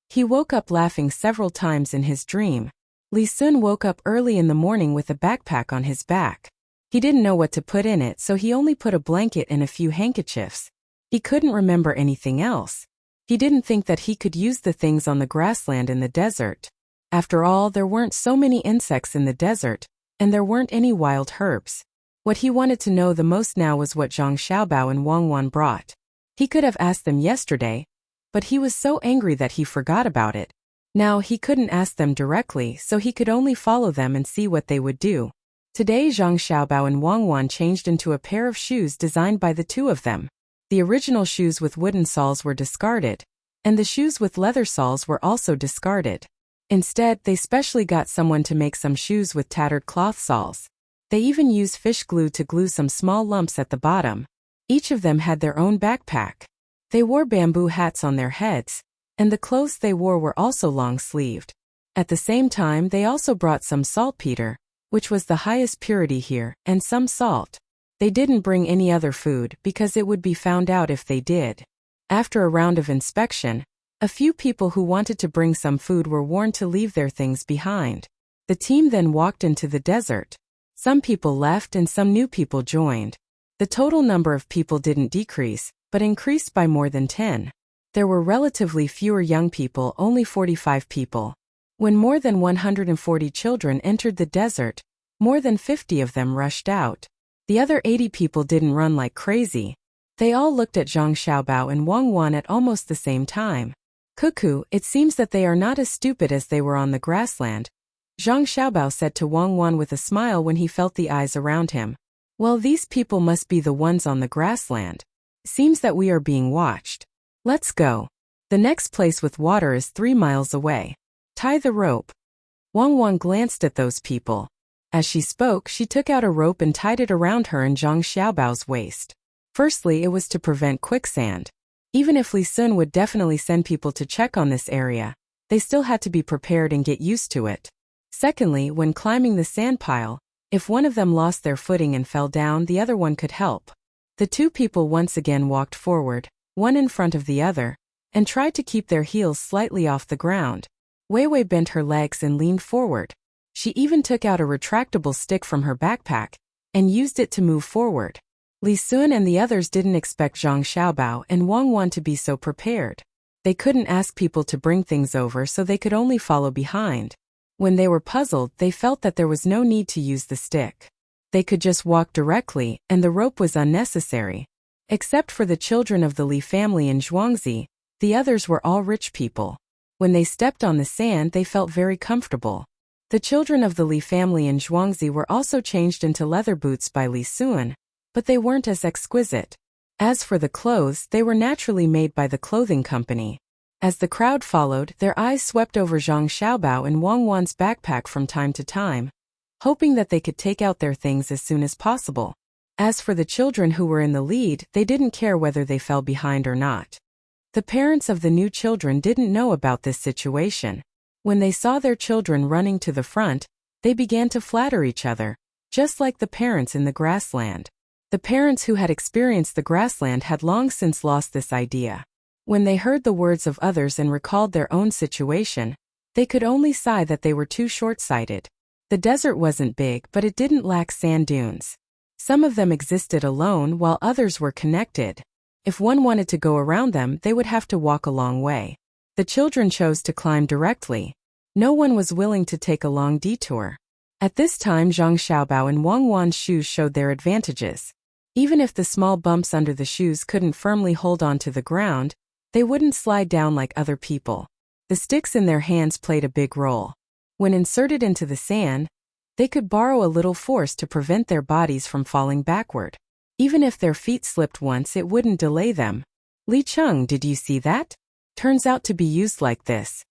He woke up laughing several times in his dream. Li Sun woke up early in the morning with a backpack on his back. He didn't know what to put in it, so he only put a blanket and a few handkerchiefs. He couldn't remember anything else. He didn't think that he could use the things on the grassland in the desert. After all, there weren't so many insects in the desert, and there weren't any wild herbs. What he wanted to know the most now was what Zhang Xiaobao and Wang Wan brought. He could have asked them yesterday, but he was so angry that he forgot about it. Now he couldn't ask them directly, so he could only follow them and see what they would do. Today Zhang Xiaobao and Wang Wan changed into a pair of shoes designed by the two of them. The original shoes with wooden soles were discarded, and the shoes with leather soles were also discarded. Instead, they specially got someone to make some shoes with tattered cloth soles. They even used fish glue to glue some small lumps at the bottom. Each of them had their own backpack. They wore bamboo hats on their heads, and the clothes they wore were also long-sleeved. At the same time, they also brought some saltpeter, which was the highest purity here, and some salt. They didn't bring any other food because it would be found out if they did. After a round of inspection, a few people who wanted to bring some food were warned to leave their things behind. The team then walked into the desert. Some people left and some new people joined. The total number of people didn't decrease, but increased by more than 10. There were relatively fewer young people, only 45 people. When more than 140 children entered the desert, more than 50 of them rushed out. The other 80 people didn't run like crazy. They all looked at Zhang Xiaobao and Wang Wan at almost the same time. Cuckoo, it seems that they are not as stupid as they were on the grassland, Zhang Xiaobao said to Wang Wan with a smile when he felt the eyes around him. Well, these people must be the ones on the grassland. Seems that we are being watched. Let's go. The next place with water is 3 miles away. Tie the rope. Wang Wan glanced at those people. As she spoke, she took out a rope and tied it around her and Zhang Xiaobao's waist. Firstly, it was to prevent quicksand. Even if Li Sun would definitely send people to check on this area, they still had to be prepared and get used to it. Secondly, when climbing the sand pile, if one of them lost their footing and fell down, the other one could help. The two people once again walked forward, one in front of the other, and tried to keep their heels slightly off the ground. Wei Wei bent her legs and leaned forward. She even took out a retractable stick from her backpack and used it to move forward. Li Sun and the others didn't expect Zhang Xiaobao and Wang Wan to be so prepared. They couldn't ask people to bring things over, so they could only follow behind. When they were puzzled, they felt that there was no need to use the stick. They could just walk directly, and the rope was unnecessary. Except for the children of the Li family in Zhuangzi, the others were all rich people. When they stepped on the sand, they felt very comfortable. The children of the Li family in Zhuangzi were also changed into leather boots by Li Sun, but they weren't as exquisite. As for the clothes, they were naturally made by the clothing company. As the crowd followed, their eyes swept over Zhang Xiaobao and Wang Wan's backpack from time to time, hoping that they could take out their things as soon as possible. As for the children who were in the lead, they didn't care whether they fell behind or not. The parents of the new children didn't know about this situation. When they saw their children running to the front, they began to flatter each other, just like the parents in the grassland. The parents who had experienced the grassland had long since lost this idea. When they heard the words of others and recalled their own situation, they could only sigh that they were too short-sighted. The desert wasn't big, but it didn't lack sand dunes. Some of them existed alone while others were connected. If one wanted to go around them, they would have to walk a long way. The children chose to climb directly. No one was willing to take a long detour. At this time, Zhang Xiaobao and Wang Wan's shoes showed their advantages. Even if the small bumps under the shoes couldn't firmly hold onto the ground, they wouldn't slide down like other people. The sticks in their hands played a big role. When inserted into the sand, they could borrow a little force to prevent their bodies from falling backward. Even if their feet slipped once, it wouldn't delay them. Li Cheng, did you see that? Turns out to be used like this.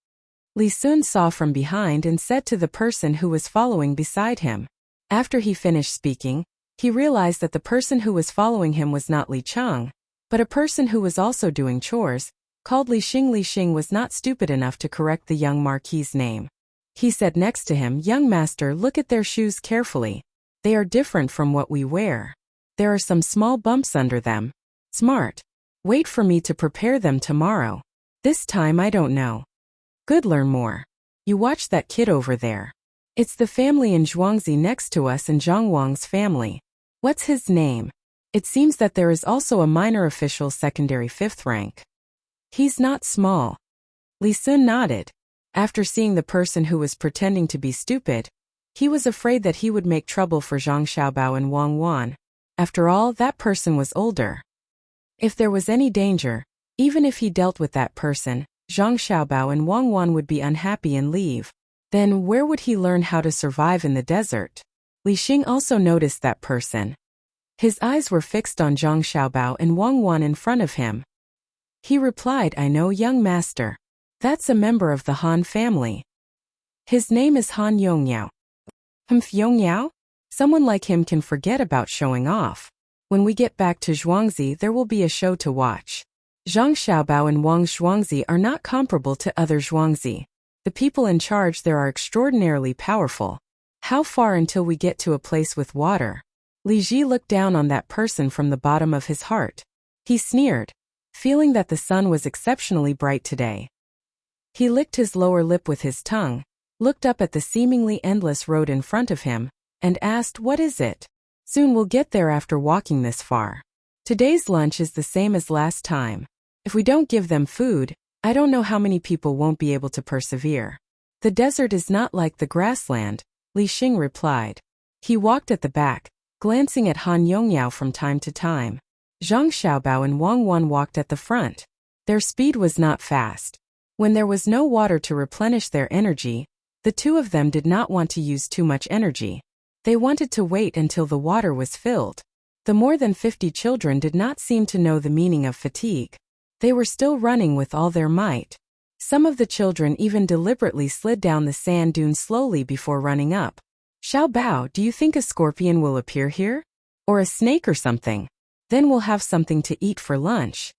Li Sun saw from behind and said to the person who was following beside him. After he finished speaking, he realized that the person who was following him was not Li Cheng, but a person who was also doing chores, called Li Xing. Li Xing was not stupid enough to correct the young marquis's name. He said next to him, "Young master, look at their shoes carefully. They are different from what we wear. There are some small bumps under them. Smart. Wait for me to prepare them tomorrow. This time I don't know. Good, learn more. You watch that kid over there. It's the family in Zhuangzi next to us and Zhang Wang's family. What's his name? It seems that there is also a minor official secondary 5th rank. He's not small." Li Sun nodded. After seeing the person who was pretending to be stupid, he was afraid that he would make trouble for Zhang Xiaobao and Wang Wan. After all, that person was older. If there was any danger, even if he dealt with that person, Zhang Xiaobao and Wang Wan would be unhappy and leave. Then where would he learn how to survive in the desert? Li Xing also noticed that person. His eyes were fixed on Zhang Xiaobao and Wang Wan in front of him. He replied, "I know, young master. That's a member of the Han family. His name is Han Yongyao." Yongyao? Someone like him can forget about showing off. When we get back to Zhuangzi, there will be a show to watch. Zhang Xiaobao and Wang Zhuangzi are not comparable to other Zhuangzi. The people in charge there are extraordinarily powerful. How far until we get to a place with water? Li Ji looked down on that person from the bottom of his heart. He sneered, feeling that the sun was exceptionally bright today. He licked his lower lip with his tongue, looked up at the seemingly endless road in front of him, and asked, "What is it?" "Soon we'll get there after walking this far. Today's lunch is the same as last time. If we don't give them food, I don't know how many people won't be able to persevere." "The desert is not like the grassland," Li Xing replied. He walked at the back, glancing at Han Yongyao from time to time. Zhang Xiaobao and Wang Wan walked at the front. Their speed was not fast. When there was no water to replenish their energy, the two of them did not want to use too much energy. They wanted to wait until the water was filled. The more than 50 children did not seem to know the meaning of fatigue. They were still running with all their might. Some of the children even deliberately slid down the sand dune slowly before running up. "Xiao Bao, do you think a scorpion will appear here? Or a snake or something? Then we'll have something to eat for lunch."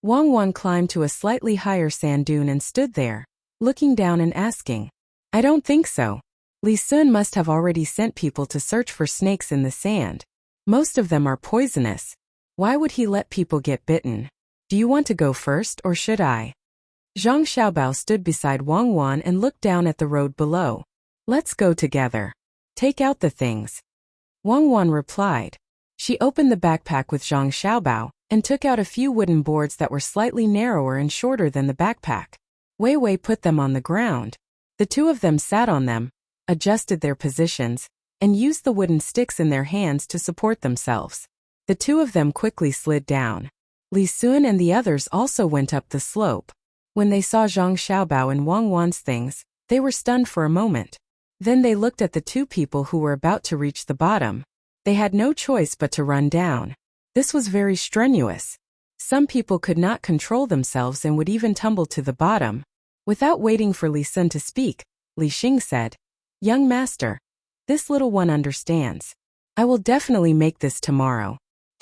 Wang Wan climbed to a slightly higher sand dune and stood there, looking down and asking, "I don't think so. Li Sun must have already sent people to search for snakes in the sand. Most of them are poisonous. Why would he let people get bitten? Do you want to go first or should I?" Zhang Xiaobao stood beside Wang Wan and looked down at the road below. "Let's go together. Take out the things." Wang Wan replied. She opened the backpack with Zhang Xiaobao and took out a few wooden boards that were slightly narrower and shorter than the backpack. Wei Wei put them on the ground. The two of them sat on them, adjusted their positions, and used the wooden sticks in their hands to support themselves. The two of them quickly slid down. Li Sun and the others also went up the slope. When they saw Zhang Xiaobao and Wang Wan's things, they were stunned for a moment. Then they looked at the two people who were about to reach the bottom. They had no choice but to run down. This was very strenuous. Some people could not control themselves and would even tumble to the bottom. Without waiting for Li Sun to speak, Li Xing said, "Young master, this little one understands. I will definitely make this tomorrow.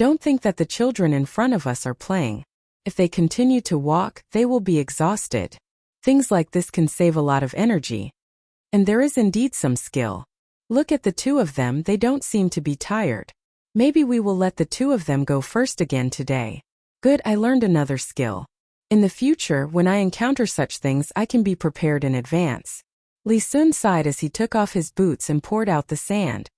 Don't think that the children in front of us are playing. If they continue to walk, they will be exhausted. Things like this can save a lot of energy. And there is indeed some skill. Look at the two of them, they don't seem to be tired. Maybe we will let the two of them go first again today. Good, I learned another skill. In the future, when I encounter such things, I can be prepared in advance." Li Sun sighed as he took off his boots and poured out the sand.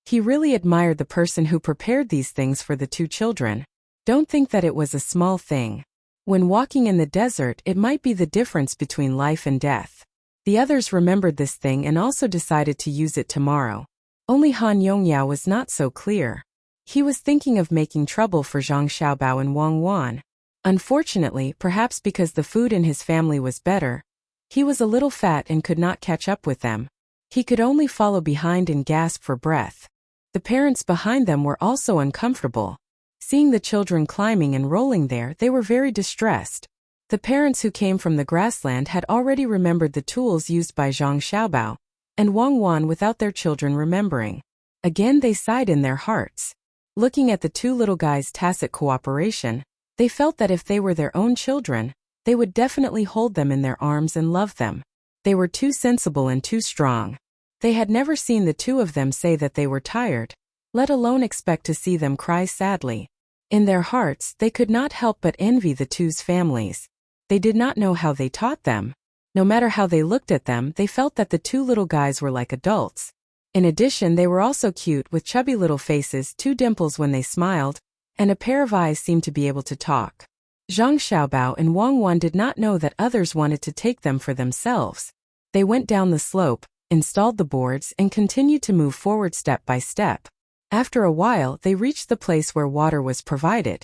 He really admired the person who prepared these things for the two children. Don't think that it was a small thing. When walking in the desert, it might be the difference between life and death. The others remembered this thing and also decided to use it tomorrow. Only Han Yongyao was not so clear. He was thinking of making trouble for Zhang Xiaobao and Wang Wan. Unfortunately, perhaps because the food in his family was better, he was a little fat and could not catch up with them. He could only follow behind and gasp for breath. The parents behind them were also uncomfortable. Seeing the children climbing and rolling there, they were very distressed. The parents who came from the grassland had already remembered the tools used by Zhang Xiaobao and Wang Wan without their children remembering. Again they sighed in their hearts. Looking at the two little guys' tacit cooperation, they felt that if they were their own children, they would definitely hold them in their arms and love them. They were too sensible and too strong. They had never seen the two of them say that they were tired, let alone expect to see them cry sadly. In their hearts, they could not help but envy the two's families. They did not know how they taught them. No matter how they looked at them, they felt that the two little guys were like adults. In addition, they were also cute with chubby little faces, two dimples when they smiled, and a pair of eyes seemed to be able to talk. Zhang Xiaobao and Wang Wan did not know that others wanted to take them for themselves. They went down the slope, installed the boards, and continued to move forward step by step. After a while, they reached the place where water was provided.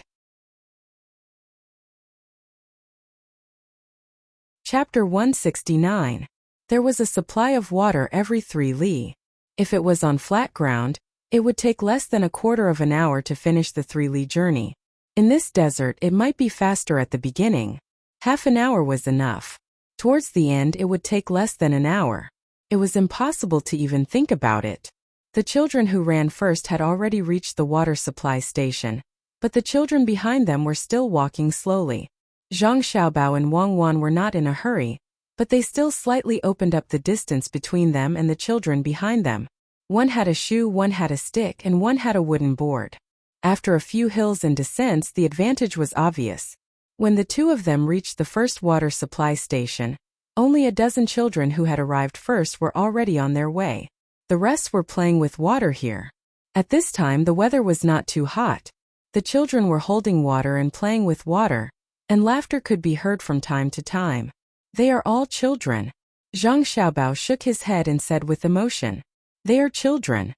Chapter 169. There was a supply of water every 3 li. If it was on flat ground, it would take less than a quarter of an hour to finish the 3 li journey. In this desert, it might be faster at the beginning. Half an hour was enough. Towards the end, it would take less than an hour. It was impossible to even think about it. The children who ran first had already reached the water supply station, but the children behind them were still walking slowly. Zhang Xiaobao and Wang Wan were not in a hurry, but they still slightly opened up the distance between them and the children behind them. One had a shoe, one had a stick, and one had a wooden board. After a few hills and descents, the advantage was obvious. When the two of them reached the first water supply station, only a dozen children who had arrived first were already on their way. The rest were playing with water here. At this time, the weather was not too hot. The children were holding water and playing with water, and laughter could be heard from time to time. They are all children. Zhang Xiaobao shook his head and said with emotion, "They are children.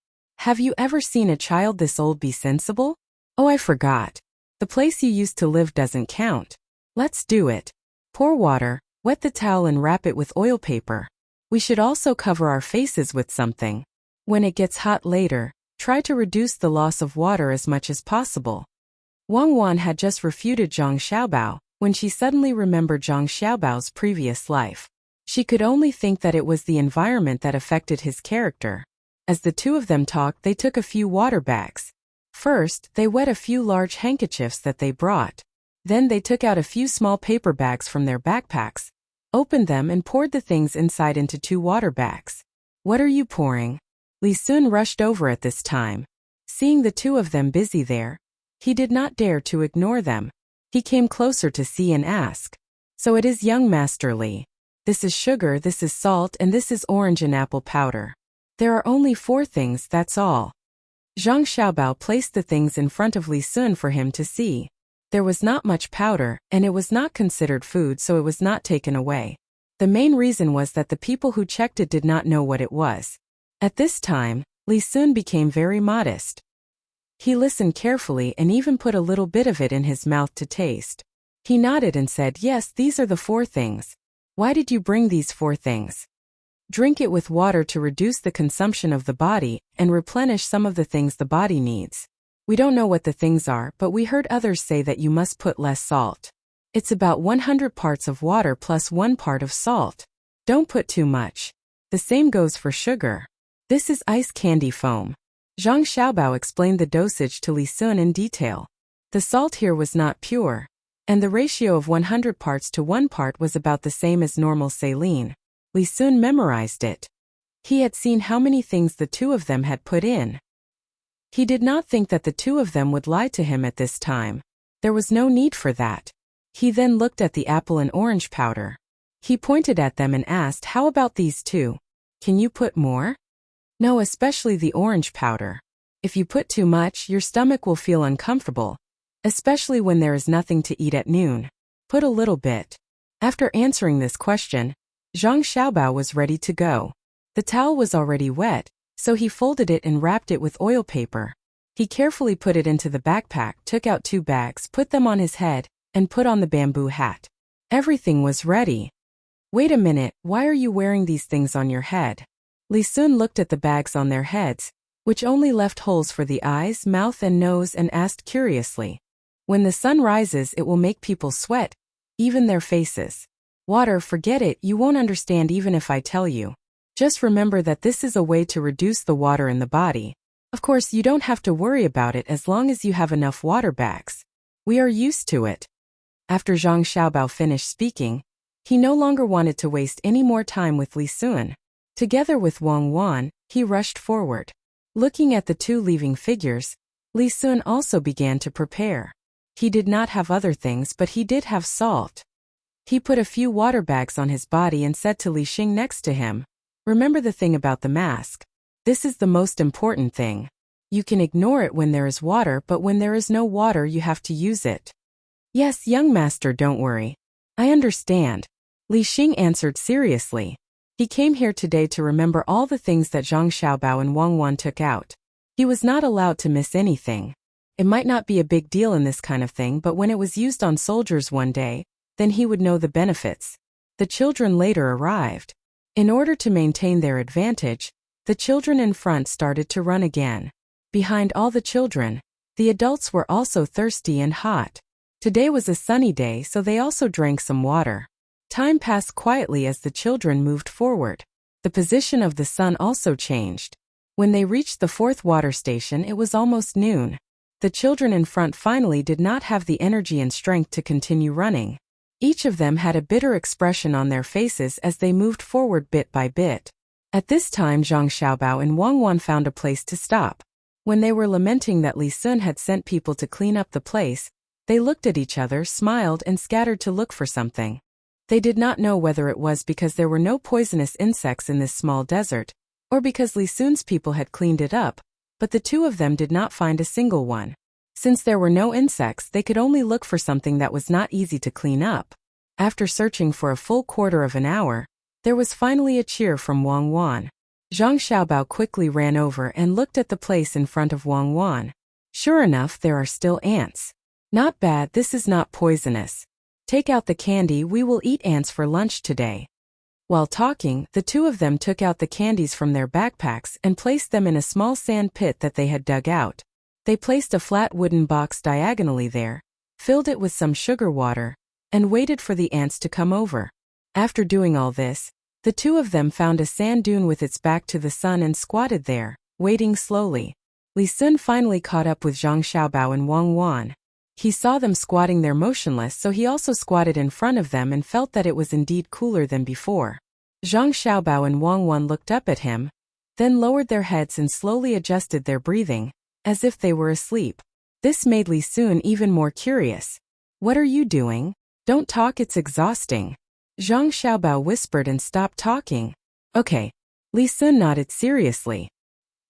Have you ever seen a child this old be sensible? Oh, I forgot. The place you used to live doesn't count. Let's do it. Pour water, wet the towel and wrap it with oil paper. We should also cover our faces with something. When it gets hot later, try to reduce the loss of water as much as possible." Wang Wan had just refuted Zhang Xiaobao when she suddenly remembered Zhang Xiaobao's previous life. She could only think that it was the environment that affected his character. As the two of them talked, they took a few water bags. First, they wet a few large handkerchiefs that they brought. Then they took out a few small paper bags from their backpacks, opened them and poured the things inside into 2 water bags. "What are you pouring?" Li Sun rushed over at this time. Seeing the two of them busy there, he did not dare to ignore them. He came closer to see and ask, "So it is, young Master Li. This is sugar, this is salt, and this is orange and apple powder. There are only 4 things, that's all." Zhang Xiaobao placed the things in front of Li Sun for him to see. There was not much powder, and it was not considered food, so it was not taken away. The main reason was that the people who checked it did not know what it was. At this time, Li Sun became very modest. He listened carefully and even put a little bit of it in his mouth to taste. He nodded and said, "Yes, these are the 4 things. Why did you bring these 4 things? Drink it with water to reduce the consumption of the body and replenish some of the things the body needs. We don't know what the things are, but we heard others say that you must put less salt. It's about 100 parts of water plus 1 part of salt. Don't put too much. The same goes for sugar. This is ice candy foam." Zhang Xiaobao explained the dosage to Li Sun in detail. The salt here was not pure, and the ratio of 100 parts to 1 part was about the same as normal saline. Li Sun memorized it. He had seen how many things the 2 of them had put in. He did not think that the 2 of them would lie to him at this time. There was no need for that. He then looked at the apple and orange powder. He pointed at them and asked, "How about these 2? Can you put more?" "No, especially the orange powder. If you put too much, your stomach will feel uncomfortable, especially when there is nothing to eat at noon. Put a little bit." After answering this question, Zhang Xiaobao was ready to go. The towel was already wet, so he folded it and wrapped it with oil paper. He carefully put it into the backpack, took out 2 bags, put them on his head, and put on the bamboo hat. Everything was ready. "Wait a minute, why are you wearing these things on your head?" Li Sun looked at the bags on their heads, which only left holes for the eyes, mouth and nose, and asked curiously. "When the sun rises, it will make people sweat, even their faces. Water, forget it, you won't understand even if I tell you. Just remember that this is a way to reduce the water in the body. Of course, you don't have to worry about it as long as you have enough water bags. We are used to it." After Zhang Xiaobao finished speaking, he no longer wanted to waste any more time with Li Sun. Together with Wang Wan, he rushed forward. Looking at the 2 leaving figures, Li Sun also began to prepare. He did not have other things, but he did have salt. He put a few water bags on his body and said to Li Xing next to him, "Remember the thing about the mask. This is the most important thing. You can ignore it when there is water, but when there is no water you have to use it." "Yes, young master, don't worry. I understand." Li Xing answered seriously. He came here today to remember all the things that Zhang Xiaobao and Wang Wan took out. He was not allowed to miss anything. It might not be a big deal in this kind of thing, but when it was used on soldiers one day, then he would know the benefits. The children later arrived. In order to maintain their advantage, the children in front started to run again. Behind all the children, the adults were also thirsty and hot. Today was a sunny day, so they also drank some water. Time passed quietly as the children moved forward. The position of the sun also changed. When they reached the 4th water station, it was almost noon. The children in front finally did not have the energy and strength to continue running. Each of them had a bitter expression on their faces as they moved forward bit by bit. At this time, Zhang Xiaobao and Wang Wan found a place to stop. When they were lamenting that Li Sun had sent people to clean up the place, they looked at each other, smiled, and scattered to look for something. They did not know whether it was because there were no poisonous insects in this small desert, or because Li Sun's people had cleaned it up, but the 2 of them did not find a single one. Since there were no insects, they could only look for something that was not easy to clean up. After searching for a full quarter of an hour, there was finally a cheer from Wang Wan. Zhang Xiaobao quickly ran over and looked at the place in front of Wang Wan. Sure enough, there are still ants. Not bad, this is not poisonous. Take out the candy, we will eat ants for lunch today. While talking, the 2 of them took out the candies from their backpacks and placed them in a small sand pit that they had dug out. They placed a flat wooden box diagonally there, filled it with some sugar water, and waited for the ants to come over. After doing all this, the 2 of them found a sand dune with its back to the sun and squatted there, waiting slowly. Li Sun finally caught up with Zhang Xiaobao and Wang Wan. He saw them squatting there motionless, so he also squatted in front of them and felt that it was indeed cooler than before. Zhang Xiaobao and Wang Wan looked up at him, then lowered their heads and slowly adjusted their breathing, as if they were asleep. This made Li Sun even more curious. "What are you doing? Don't talk, it's exhausting." Zhang Xiaobao whispered and stopped talking. "Okay." Li Sun nodded seriously.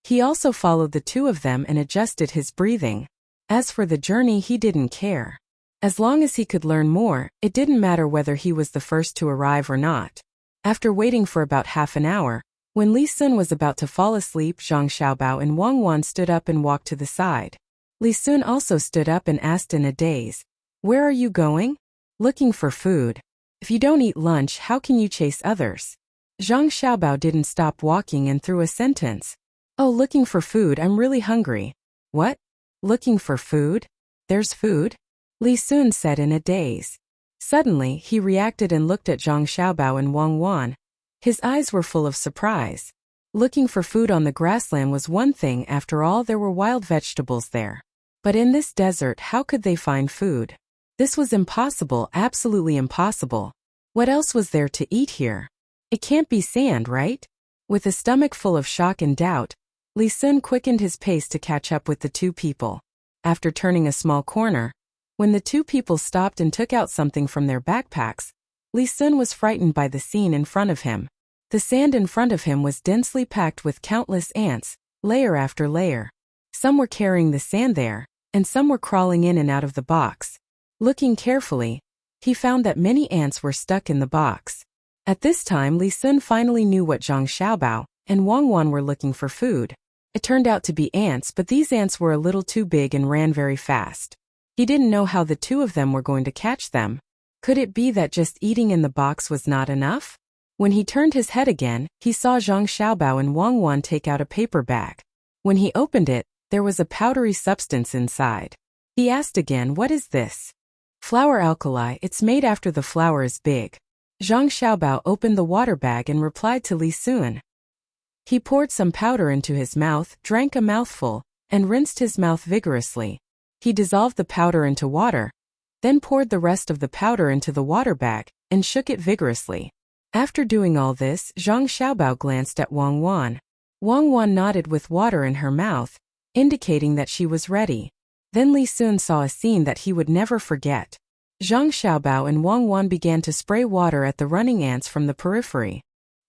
He also followed the 2 of them and adjusted his breathing. As for the journey, he didn't care. As long as he could learn more, it didn't matter whether he was the first to arrive or not. After waiting for about half an hour, when Li Sun was about to fall asleep, Zhang Xiaobao and Wang Wan stood up and walked to the side. Li Sun also stood up and asked in a daze, "Where are you going?" "Looking for food. If you don't eat lunch, how can you chase others?" Zhang Xiaobao didn't stop walking and threw a sentence. "Oh, looking for food, I'm really hungry." "What? Looking for food? There's food?" Li Sun said in a daze. Suddenly, he reacted and looked at Zhang Xiaobao and Wang Wan. His eyes were full of surprise. Looking for food on the grassland was one thing, after all there were wild vegetables there. But in this desert, how could they find food? This was impossible, absolutely impossible. What else was there to eat here? It can't be sand, right? With a stomach full of shock and doubt, Li Sun quickened his pace to catch up with the two people. After turning a small corner, when the two people stopped and took out something from their backpacks, Li Sun was frightened by the scene in front of him. The sand in front of him was densely packed with countless ants, layer after layer. Some were carrying the sand there, and some were crawling in and out of the box. Looking carefully, he found that many ants were stuck in the box. At this time, Li Sun finally knew what Zhang Xiaobao and Wang Wan were looking for food. It turned out to be ants, but these ants were a little too big and ran very fast. He didn't know how the two of them were going to catch them. Could it be that just eating in the box was not enough? When he turned his head again, he saw Zhang Xiaobao and Wang Wan take out a paper bag. When he opened it, there was a powdery substance inside. He asked again, "What is this?" "Flour alkali, it's made after the flour is big." Zhang Xiaobao opened the water bag and replied to Li Sun. He poured some powder into his mouth, drank a mouthful, and rinsed his mouth vigorously. He dissolved the powder into water, then poured the rest of the powder into the water bag, and shook it vigorously. After doing all this, Zhang Xiaobao glanced at Wang Wan. Wang Wan nodded with water in her mouth, indicating that she was ready. Then Li Sun saw a scene that he would never forget. Zhang Xiaobao and Wang Wan began to spray water at the running ants from the periphery.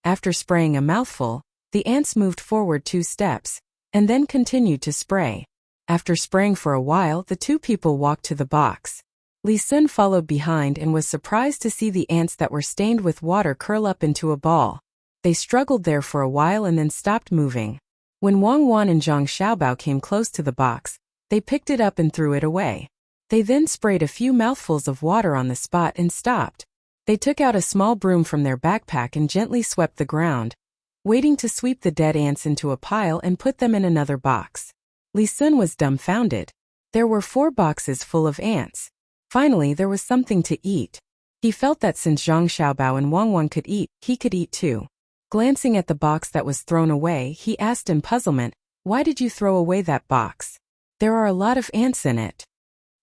After spraying a mouthful, the ants moved forward 2 steps, and then continued to spray. After spraying for a while, the two people walked to the box. Li Sun followed behind and was surprised to see the ants that were stained with water curl up into a ball. They struggled there for a while and then stopped moving. When Wang Wan and Zhang Xiaobao came close to the box, they picked it up and threw it away. They then sprayed a few mouthfuls of water on the spot and stopped. They took out a small broom from their backpack and gently swept the ground, waiting to sweep the dead ants into a pile and put them in another box. Li Sun was dumbfounded. There were 4 boxes full of ants. Finally, there was something to eat. He felt that since Zhang Xiaobao and Wang Wan could eat, he could eat too. Glancing at the box that was thrown away, he asked in puzzlement, "Why did you throw away that box?" "There are a lot of ants in it."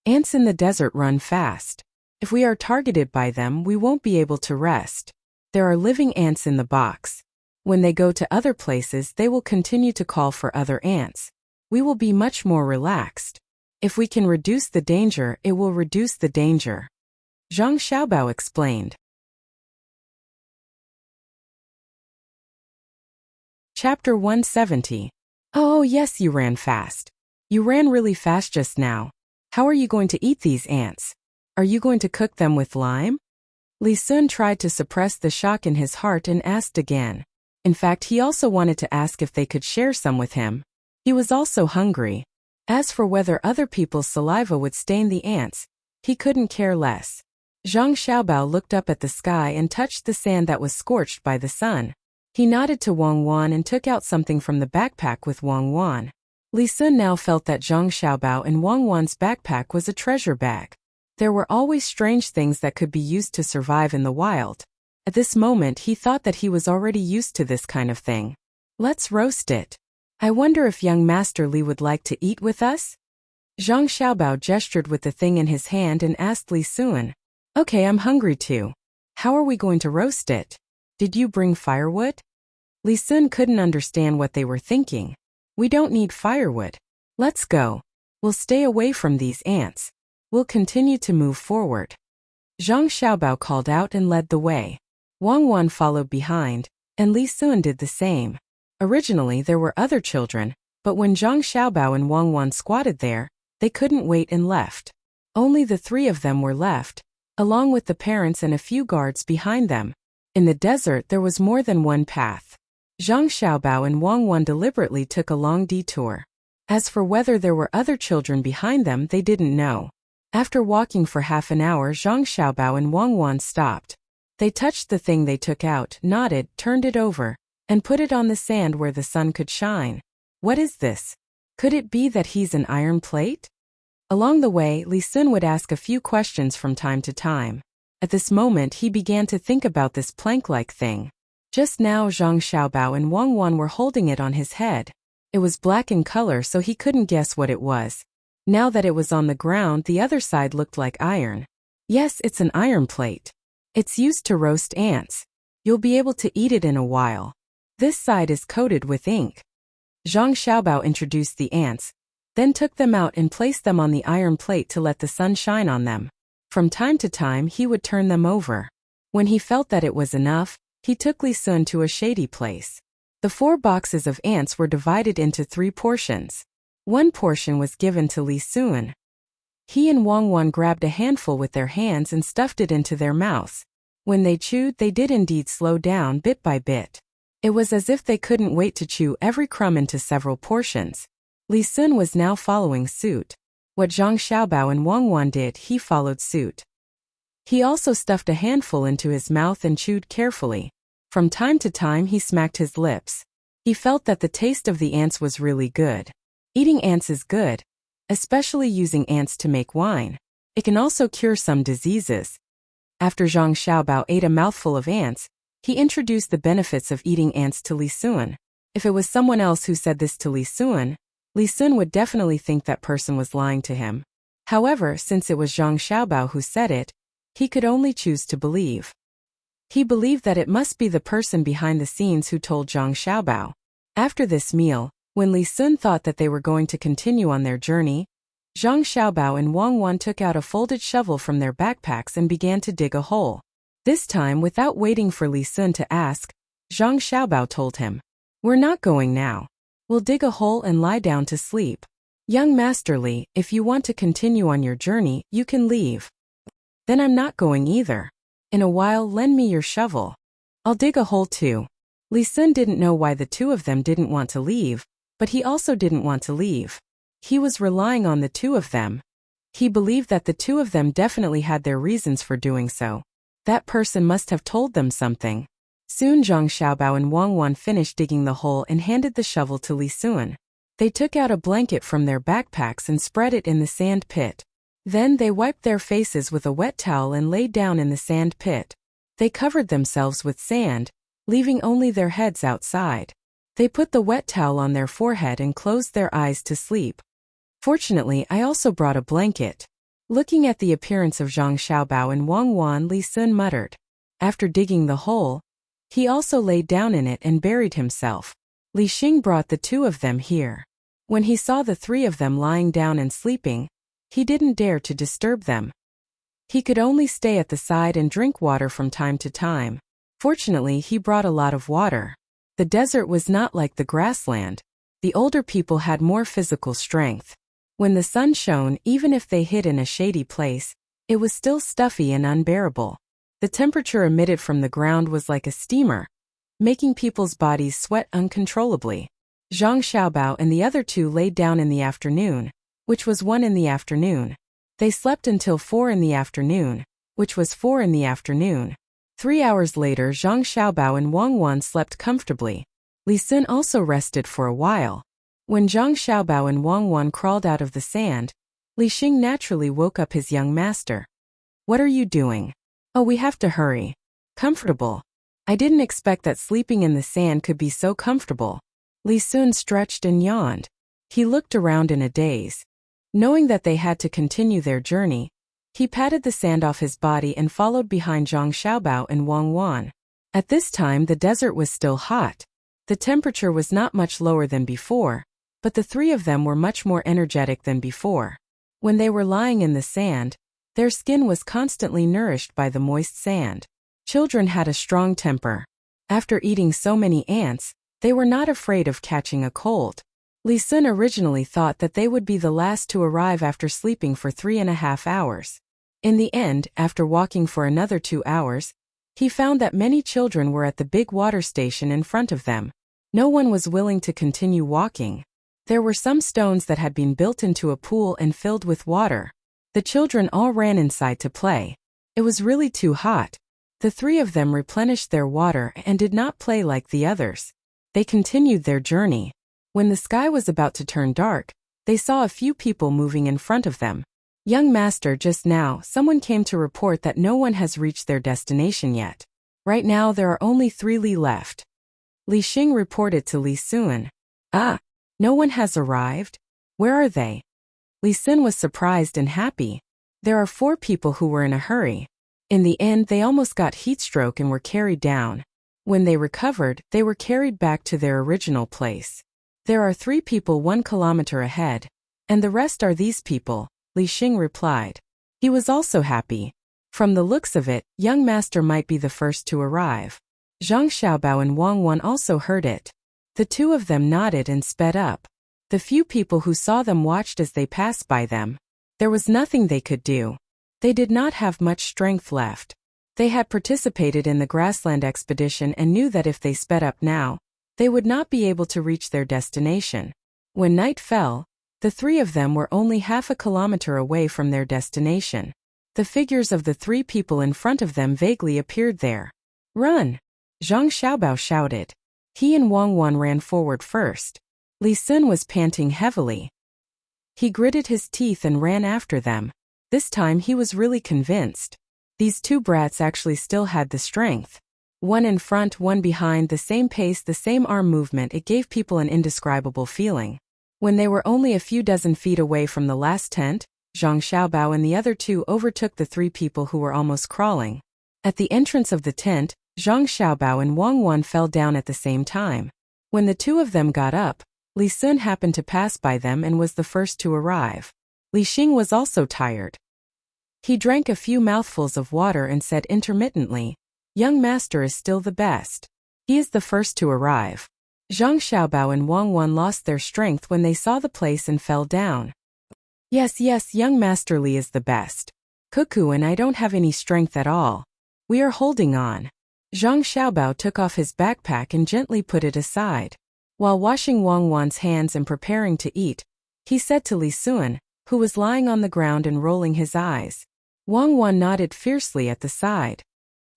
"Ants in the desert run fast. If we are targeted by them, we won't be able to rest. There are living ants in the box. When they go to other places, they will continue to call for other ants. We will be much more relaxed. If we can reduce the danger, it will reduce the danger." Zhang Xiaobao explained. Chapter 170. "Oh yes, you ran fast. You ran really fast just now. How are you going to eat these ants? Are you going to cook them with lime?" Li Sun tried to suppress the shock in his heart and asked again. In fact, he also wanted to ask if they could share some with him. He was also hungry. As for whether other people's saliva would stain the ants, he couldn't care less. Zhang Xiaobao looked up at the sky and touched the sand that was scorched by the sun. He nodded to Wang Wan and took out something from the backpack with Wang Wan. Li Sun now felt that Zhang Xiaobao and Wang Wan's backpack was a treasure bag. There were always strange things that could be used to survive in the wild. At this moment, he thought that he was already used to this kind of thing. "Let's roast it. I wonder if young Master Li would like to eat with us?" Zhang Xiaobao gestured with the thing in his hand and asked Li Sun. "Okay, I'm hungry too. How are we going to roast it? Did you bring firewood?" Li Sun couldn't understand what they were thinking. "We don't need firewood. Let's go. We'll stay away from these ants. We'll continue to move forward." Zhang Xiaobao called out and led the way. Wang Wan followed behind, and Li Sun did the same. Originally there were other children, but when Zhang Xiaobao and Wang Wan squatted there, they couldn't wait and left. Only the 3 of them were left, along with the parents and a few guards behind them. In the desert there was more than one path. Zhang Xiaobao and Wang Wan deliberately took a long detour. As for whether there were other children behind them, they didn't know. After walking for half an hour, Zhang Xiaobao and Wang Wan stopped. They touched the thing they took out, nodded, turned it over, and put it on the sand where the sun could shine. What is this? Could it be that he's an iron plate? Along the way, Li Sun would ask a few questions from time to time. At this moment, he began to think about this plank-like thing. Just now, Zhang Xiaobao and Wang Wan were holding it on his head. It was black in color, so he couldn't guess what it was. Now that it was on the ground, the other side looked like iron. Yes, it's an iron plate. It's used to roast ants. You'll be able to eat it in a while. This side is coated with ink. Zhang Xiaobao introduced the ants, then took them out and placed them on the iron plate to let the sun shine on them. From time to time, he would turn them over. When he felt that it was enough, he took Li Sun to a shady place. The 4 boxes of ants were divided into 3 portions. One portion was given to Li Sun. He and Wang Wan grabbed a handful with their hands and stuffed it into their mouths. When they chewed, they did indeed slow down bit by bit. It was as if they couldn't wait to chew every crumb into several portions. Li Sun was now following suit. What Zhang Xiaobao and Wang Wan did, he followed suit. He also stuffed a handful into his mouth and chewed carefully. From time to time, he smacked his lips. He felt that the taste of the ants was really good. Eating ants is good, especially using ants to make wine. It can also cure some diseases. After Zhang Xiaobao ate a mouthful of ants, he introduced the benefits of eating ants to Li Sun. If it was someone else who said this to Li Sun would definitely think that person was lying to him. However, since it was Zhang Xiaobao who said it, he could only choose to believe. He believed that it must be the person behind the scenes who told Zhang Xiaobao. After this meal, when Li Sun thought that they were going to continue on their journey, Zhang Xiaobao and Wang Wan took out a folded shovel from their backpacks and began to dig a hole. This time, without waiting for Li Sun to ask, Zhang Xiaobao told him, "We're not going now. We'll dig a hole and lie down to sleep. Young Master Li, if you want to continue on your journey, you can leave. Then I'm not going either. In a while, lend me your shovel. I'll dig a hole too." Li Sun didn't know why the two of them didn't want to leave, but he also didn't want to leave. He was relying on the two of them. He believed that the two of them definitely had their reasons for doing so. That person must have told them something. Soon Zhang Xiaobao and Wang Wan finished digging the hole and handed the shovel to Li Sun. They took out a blanket from their backpacks and spread it in the sand pit. Then they wiped their faces with a wet towel and lay down in the sand pit. They covered themselves with sand, leaving only their heads outside. They put the wet towel on their forehead and closed their eyes to sleep. Fortunately, I also brought a blanket. Looking at the appearance of Zhang Xiaobao and Wang Wan, Li Sun muttered. After digging the hole, he also laid down in it and buried himself. Li Xing brought the two of them here. When he saw the 3 of them lying down and sleeping, he didn't dare to disturb them. He could only stay at the side and drink water from time to time. Fortunately, he brought a lot of water. The desert was not like the grassland. The older people had more physical strength. When the sun shone, even if they hid in a shady place, it was still stuffy and unbearable. The temperature emitted from the ground was like a steamer, making people's bodies sweat uncontrollably. Zhang Xiaobao and the other 2 laid down in the afternoon, which was 1 in the afternoon. They slept until 4 in the afternoon, which was 4 in the afternoon. 3 hours later, Zhang Xiaobao and Wang Wan slept comfortably. Li Sun also rested for a while. When Zhang Xiaobao and Wang Wan crawled out of the sand, Li Xing naturally woke up his young master. "What are you doing?" "Oh, we have to hurry." "Comfortable? I didn't expect that sleeping in the sand could be so comfortable." Li Sun stretched and yawned. He looked around in a daze. Knowing that they had to continue their journey, he patted the sand off his body and followed behind Zhang Xiaobao and Wang Wan. At this time, the desert was still hot. The temperature was not much lower than before, but the 3 of them were much more energetic than before. When they were lying in the sand, their skin was constantly nourished by the moist sand. Children had a strong temper. After eating so many ants, they were not afraid of catching a cold. Li Sun originally thought that they would be the last to arrive after sleeping for 3.5 hours. In the end, after walking for another 2 hours, he found that many children were at the big water station in front of them. No one was willing to continue walking. There were some stones that had been built into a pool and filled with water. The children all ran inside to play. It was really too hot. The three of them replenished their water and did not play like the others. They continued their journey. When the sky was about to turn dark, they saw a few people moving in front of them. Young master, just now, someone came to report that no one has reached their destination yet. Right now there are only 3 li left. Li Xing reported to Li Sun. Ah, no one has arrived? Where are they? Li Sun was surprised and happy. There are 4 people who were in a hurry. In the end, they almost got heatstroke and were carried down. When they recovered, they were carried back to their original place. There are 3 people 1 kilometer ahead, and the rest are these people, Li Xing replied. He was also happy. From the looks of it, young master might be the first to arrive. Zhang Xiaobao and Wang Wan also heard it. The 2 of them nodded and sped up. The few people who saw them watched as they passed by them. There was nothing they could do. They did not have much strength left. They had participated in the grassland expedition and knew that if they sped up now, they would not be able to reach their destination. When night fell, the 3 of them were only half a kilometer away from their destination. The figures of the 3 people in front of them vaguely appeared there. Run! Zhang Xiaobao shouted. He and Wang Wan ran forward first. Li Sun was panting heavily. He gritted his teeth and ran after them. This time he was really convinced. These 2 brats actually still had the strength. One in front, one behind, the same pace, the same arm movement. It gave people an indescribable feeling. When they were only a few dozen feet away from the last tent, Zhang Xiaobao and the other 2 overtook the 3 people who were almost crawling. At the entrance of the tent, Zhang Xiaobao and Wang Wan fell down at the same time. When the 2 of them got up, Li Sun happened to pass by them and was the first to arrive. Li Xing was also tired. He drank a few mouthfuls of water and said intermittently, "Young master is still the best. He is the first to arrive." Zhang Xiaobao and Wang Wan lost their strength when they saw the place and fell down. Yes, young master Li is the best. Cuckoo and I don't have any strength at all. We are holding on. Zhang Xiaobao took off his backpack and gently put it aside. While washing Wang Wan's hands and preparing to eat, he said to Li Sun, who was lying on the ground and rolling his eyes. Wang Wan nodded fiercely at the side.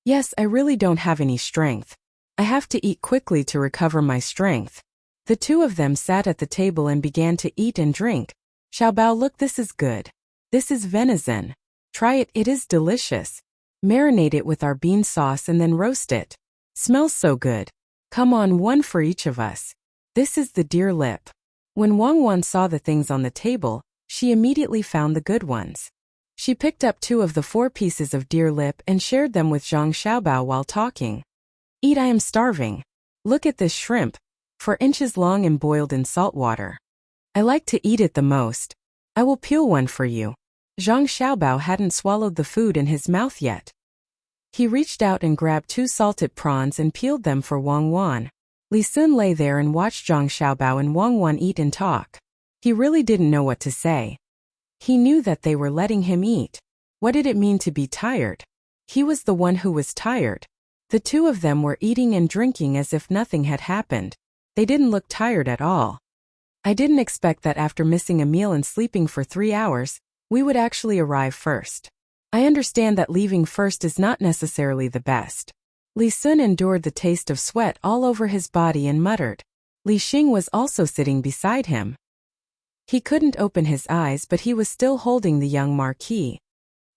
Yes, I really don't have any strength. I have to eat quickly to recover my strength. The 2 of them sat at the table and began to eat and drink. Xiaobao, look, this is good. This is venison. Try it, it is delicious. Marinate it with our bean sauce and then roast it. Smells so good. Come on, 1 for each of us. This is the deer lip. When Wang Wan saw the things on the table, she immediately found the good ones. She picked up 2 of the 4 pieces of deer lip and shared them with Zhang Xiaobao while talking. Eat, I am starving. Look at this shrimp, 4 inches long and boiled in salt water. I like to eat it the most. I will peel 1 for you. Zhang Xiaobao hadn't swallowed the food in his mouth yet. He reached out and grabbed 2 salted prawns and peeled them for Wang Wan. Li Sun lay there and watched Zhang Xiaobao and Wang Wan eat and talk. He really didn't know what to say. He knew that they were letting him eat. What did it mean to be tired? He was the one who was tired. The 2 of them were eating and drinking as if nothing had happened. They didn't look tired at all. I didn't expect that after missing a meal and sleeping for 3 hours, we would actually arrive first. I understand that leaving first is not necessarily the best. Li Sun endured the taste of sweat all over his body and muttered. Li Xing was also sitting beside him. He couldn't open his eyes, but he was still holding the young marquis.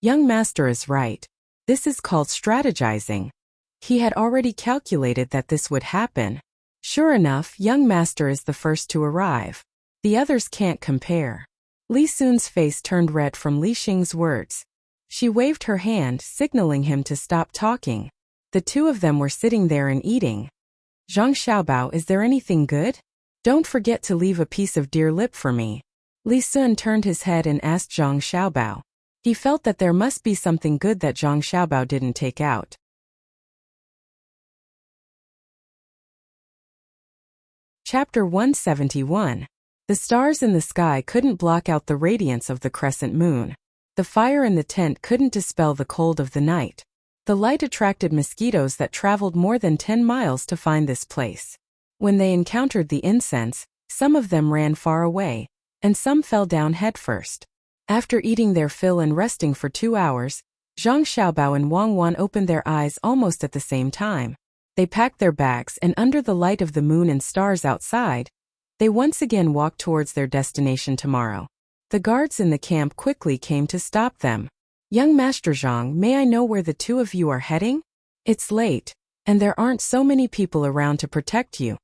Young master is right. This is called strategizing. He had already calculated that this would happen. Sure enough, young master is the first to arrive. The others can't compare. Li Sun's face turned red from Li Xing's words. She waved her hand, signaling him to stop talking. The 2 of them were sitting there and eating. Zhang Xiaobao, is there anything good? Don't forget to leave a piece of deer lip for me. Li Sun turned his head and asked Zhang Xiaobao. He felt that there must be something good that Zhang Xiaobao didn't take out. Chapter 171. The stars in the sky couldn't block out the radiance of the crescent moon. The fire in the tent couldn't dispel the cold of the night. The light attracted mosquitoes that traveled more than 10 miles to find this place. When they encountered the incense, Some of them ran far away, and some fell down headfirst. After eating their fill and resting for 2 hours, Zhang Xiaobao and Wang Wan opened their eyes almost at the same time. They packed their bags and under the light of the moon and stars outside, they once again walked towards their destination tomorrow. The guards in the camp quickly came to stop them. "Young Master Zhang, may I know where the two of you are heading? It's late, and there aren't so many people around to protect you.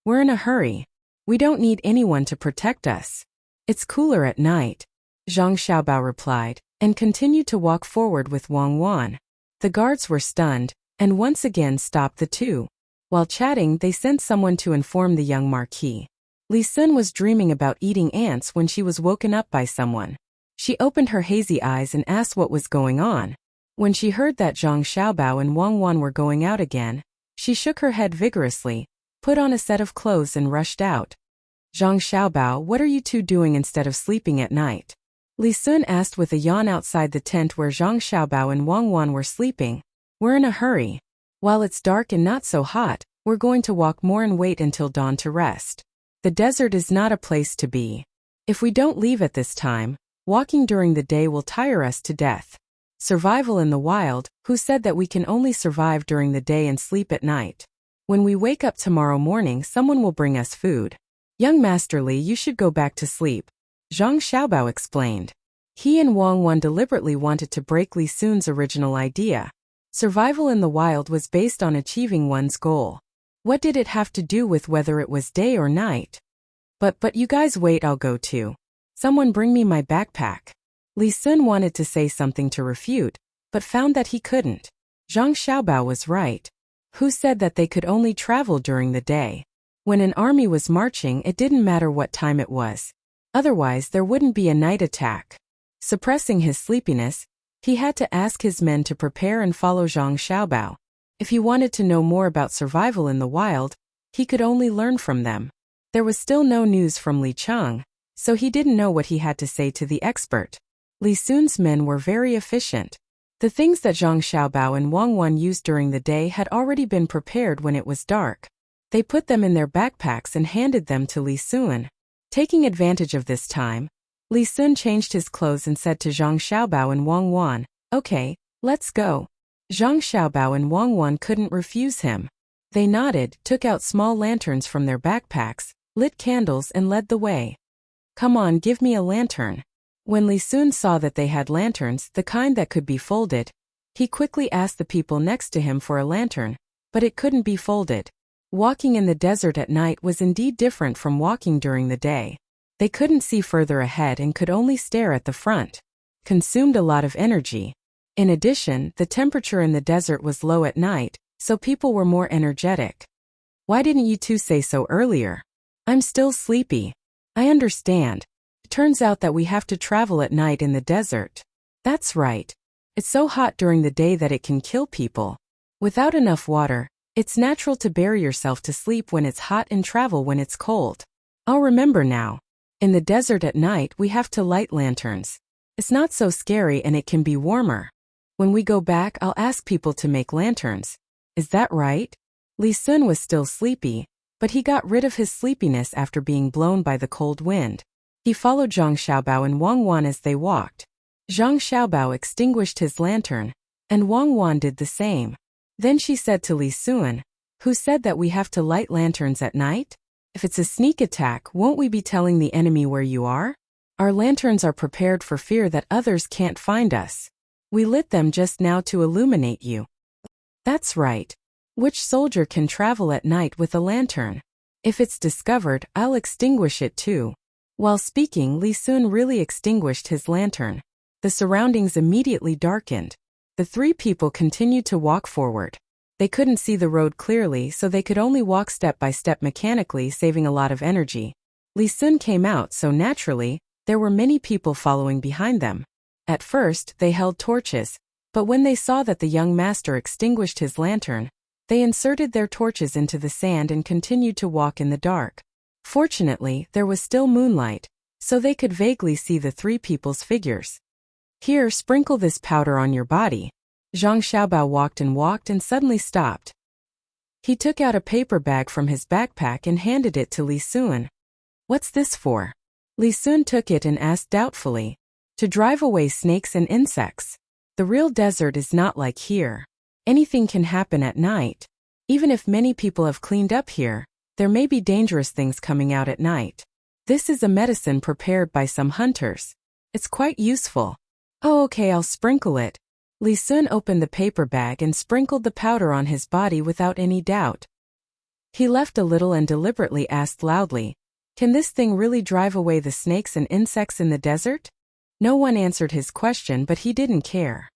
We're in a hurry. We don't need anyone to protect us. It's cooler at night," Zhang Xiaobao replied, and continued to walk forward with Wang Wan. The guards were stunned, and once again stopped the two. While chatting, they sent someone to inform the young marquis. Li Sun was dreaming about eating ants when she was woken up by someone. She opened her hazy eyes and asked what was going on. When she heard that Zhang Xiaobao and Wang Wan were going out again, she shook her head vigorously, put on a set of clothes and rushed out. "Zhang Xiaobao, what are you two doing instead of sleeping at night?" Li Sun asked with a yawn outside the tent where Zhang Xiaobao and Wang Wan were sleeping. "We're in a hurry. While it's dark and not so hot, we're going to walk more and wait until dawn to rest. The desert is not a place to be. If we don't leave at this time, walking during the day will tire us to death. Survival in the wild, who said that we can only survive during the day and sleep at night? When we wake up tomorrow morning, someone will bring us food. Young Master Li, you should go back to sleep," Zhang Xiaobao explained. He and Wang Wan deliberately wanted to break Li Sun's original idea. Survival in the wild was based on achieving one's goal. What did it have to do with whether it was day or night? But you guys wait, I'll go too. Someone bring me my backpack." Li Sun wanted to say something to refute, but found that he couldn't. Zhang Xiaobao was right. Who said that they could only travel during the day? When an army was marching, it didn't matter what time it was. Otherwise, there wouldn't be a night attack. Suppressing his sleepiness, he had to ask his men to prepare and follow Zhang Xiaobao. If he wanted to know more about survival in the wild, he could only learn from them. There was still no news from Li Cheng, so he didn't know what he had to say to the expert. Li Sun's men were very efficient. The things that Zhang Xiaobao and Wang Wan used during the day had already been prepared when it was dark. They put them in their backpacks and handed them to Li Sun. Taking advantage of this time, Li Sun changed his clothes and said to Zhang Xiaobao and Wang Wan, "Okay, let's go." Zhang Xiaobao and Wang Wan couldn't refuse him. They nodded, took out small lanterns from their backpacks, lit candles and led the way. "Come on, give me a lantern." When Li Sun saw that they had lanterns, the kind that could be folded, he quickly asked the people next to him for a lantern, but it couldn't be folded. Walking in the desert at night was indeed different from walking during the day. They couldn't see further ahead and could only stare at the front. Consumed a lot of energy. In addition, the temperature in the desert was low at night, so people were more energetic. "Why didn't you two say so earlier?" "I'm still sleepy." "I understand. It turns out that we have to travel at night in the desert." "That's right. It's so hot during the day that it can kill people. Without enough water, it's natural to bury yourself to sleep when it's hot and travel when it's cold." "I'll remember now. In the desert at night we have to light lanterns. It's not so scary and it can be warmer. When we go back, I'll ask people to make lanterns. Is that right?" Li Sun was still sleepy, but he got rid of his sleepiness after being blown by the cold wind. He followed Zhang Xiaobao and Wang Wan as they walked. Zhang Xiaobao extinguished his lantern, and Wang Wan did the same. Then she said to Li Sun, "Who said that we have to light lanterns at night? If it's a sneak attack, won't we be telling the enemy where you are? Our lanterns are prepared for fear that others can't find us. We lit them just now to illuminate you." "That's right. Which soldier can travel at night with a lantern? If it's discovered, I'll extinguish it too." While speaking, Li Sun really extinguished his lantern. The surroundings immediately darkened. The three people continued to walk forward. They couldn't see the road clearly, so they could only walk step by step mechanically, saving a lot of energy. Li Sun came out, so naturally, there were many people following behind them. At first, they held torches, but when they saw that the young master extinguished his lantern, they inserted their torches into the sand and continued to walk in the dark. Fortunately, there was still moonlight, so they could vaguely see the three people's figures. "Here, sprinkle this powder on your body." Zhang Xiaobao walked and suddenly stopped. He took out a paper bag from his backpack and handed it to Li Sun. What's this for? Li Sun took it and asked doubtfully. To drive away snakes and insects. The real desert is not like here. Anything can happen at night. Even if many people have cleaned up here, there may be dangerous things coming out at night. This is a medicine prepared by some hunters. It's quite useful. Oh, okay, I'll sprinkle it. Li Sun opened the paper bag and sprinkled the powder on his body without any doubt. He left a little and deliberately asked loudly, "Can this thing really drive away the snakes and insects in the desert?" No one answered his question, but he didn't care.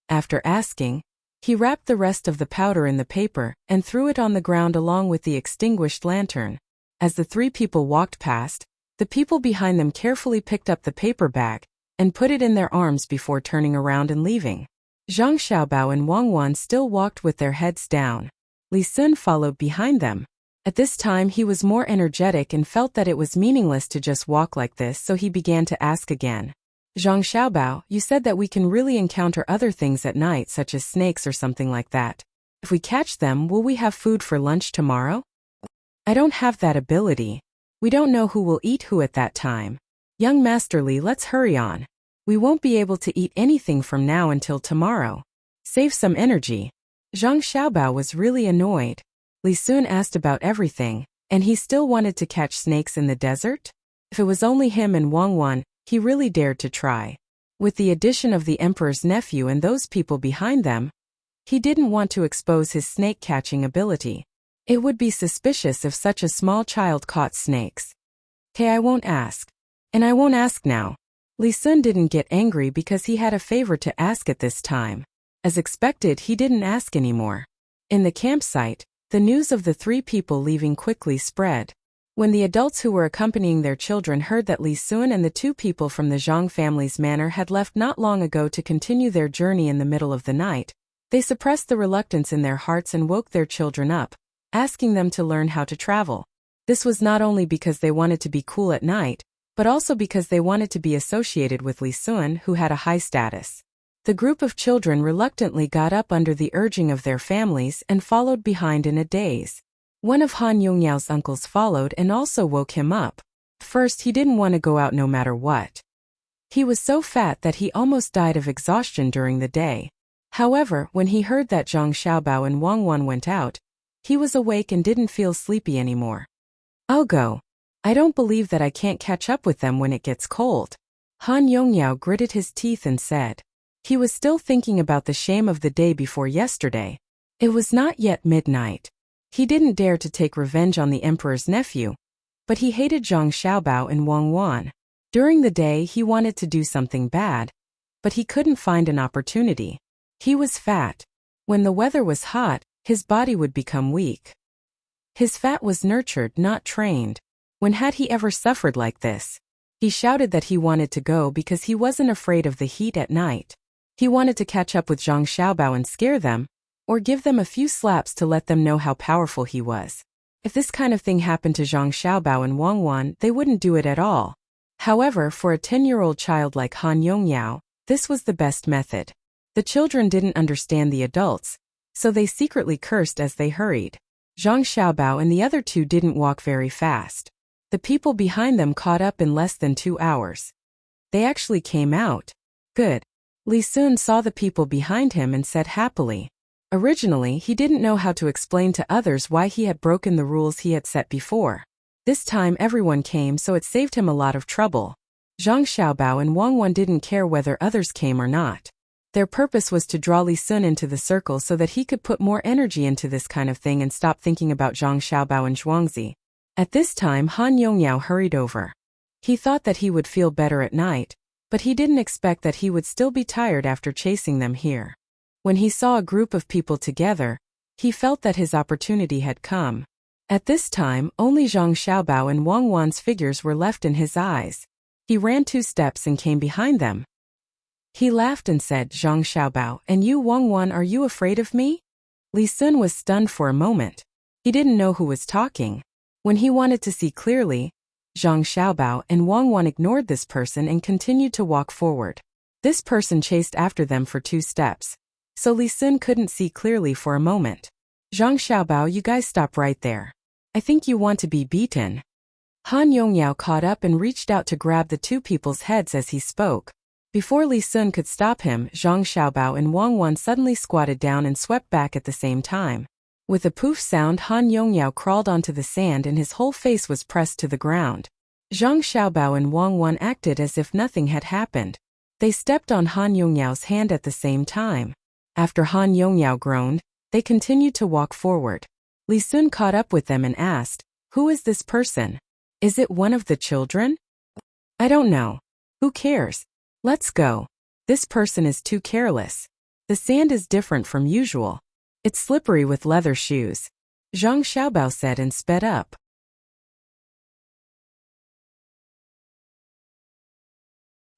After asking, he wrapped the rest of the powder in the paper and threw it on the ground along with the extinguished lantern. As the three people walked past, the people behind them carefully picked up the paper bag and put it in their arms before turning around and leaving. Zhang Xiaobao and Wang Wan still walked with their heads down. Li Sun followed behind them. At this time he was more energetic and felt that it was meaningless to just walk like this, so he began to ask again. Zhang Xiaobao, you said that we can really encounter other things at night such as snakes or something like that. If we catch them, will we have food for lunch tomorrow? I don't have that ability. We don't know who will eat who at that time. Young Master Li, let's hurry on. We won't be able to eat anything from now until tomorrow. Save some energy. Zhang Xiaobao was really annoyed. Li Sun asked about everything, and he still wanted to catch snakes in the desert? If it was only him and Wang Wan, he really dared to try. With the addition of the emperor's nephew and those people behind them, he didn't want to expose his snake-catching ability. It would be suspicious if such a small child caught snakes. Okay, I won't ask. And I won't ask now. Li Sun didn't get angry because he had a favor to ask at this time. As expected, he didn't ask anymore. In the campsite, the news of the three people leaving quickly spread. When the adults who were accompanying their children heard that Li Sun and the two people from the Zhang family's manor had left not long ago to continue their journey in the middle of the night, they suppressed the reluctance in their hearts and woke their children up, asking them to learn how to travel. This was not only because they wanted to be cool at night, but also because they wanted to be associated with Li Sun, who had a high status. The group of children reluctantly got up under the urging of their families and followed behind in a daze. One of Han Yongyao's uncles followed and also woke him up. First, he didn't want to go out no matter what. He was so fat that he almost died of exhaustion during the day. However, when he heard that Zhang Xiaobao and Wang Wan went out, he was awake and didn't feel sleepy anymore. I'll go. I don't believe that I can't catch up with them when it gets cold. Han Yongyao gritted his teeth and said. He was still thinking about the shame of the day before yesterday. It was not yet midnight. He didn't dare to take revenge on the emperor's nephew, but he hated Zhang Xiaobao and Wang Wan. During the day he wanted to do something bad, but he couldn't find an opportunity. He was fat. When the weather was hot, his body would become weak. His fat was nurtured, not trained. When had he ever suffered like this? He shouted that he wanted to go because he wasn't afraid of the heat at night. He wanted to catch up with Zhang Xiaobao and scare them, or give them a few slaps to let them know how powerful he was. If this kind of thing happened to Zhang Xiaobao and Wang Wan, they wouldn't do it at all. However, for a 10-year-old child like Han Yongyao, this was the best method. The children didn't understand the adults, so they secretly cursed as they hurried. Zhang Xiaobao and the other two didn't walk very fast. The people behind them caught up in less than 2 hours. They actually came out. Good. Li Sun saw the people behind him and said happily. Originally, he didn't know how to explain to others why he had broken the rules he had set before. This time everyone came, so it saved him a lot of trouble. Zhang Xiaobao and Wang Wan didn't care whether others came or not. Their purpose was to draw Li Sun into the circle so that he could put more energy into this kind of thing and stop thinking about Zhang Xiaobao and Zhuangzi. At this time Han Yongyao hurried over. He thought that he would feel better at night, but he didn't expect that he would still be tired after chasing them here. When he saw a group of people together, he felt that his opportunity had come. At this time, only Zhang Xiaobao and Wang Wan's figures were left in his eyes. He ran 2 steps and came behind them. He laughed and said, Zhang Xiaobao, and you Wang Wan, are you afraid of me? Li Sun was stunned for a moment. He didn't know who was talking. When he wanted to see clearly, Zhang Xiaobao and Wang Wan ignored this person and continued to walk forward. This person chased after them for 2 steps. So Li Sun couldn't see clearly for a moment. Zhang Xiaobao, you guys stop right there. I think you want to be beaten. Han Yongyao caught up and reached out to grab the two people's heads as he spoke. Before Li Sun could stop him, Zhang Xiaobao and Wang Wan suddenly squatted down and swept back at the same time. With a poof sound, Han Yongyao crawled onto the sand and his whole face was pressed to the ground. Zhang Xiaobao and Wang Wan acted as if nothing had happened. They stepped on Han Yongyao's hand at the same time. After Han Yongyao groaned, they continued to walk forward. Li Sun caught up with them and asked, "Who is this person? Is it one of the children?" "I don't know. Who cares? Let's go. This person is too careless. The sand is different from usual. It's slippery with leather shoes," Zhang Xiaobao said and sped up.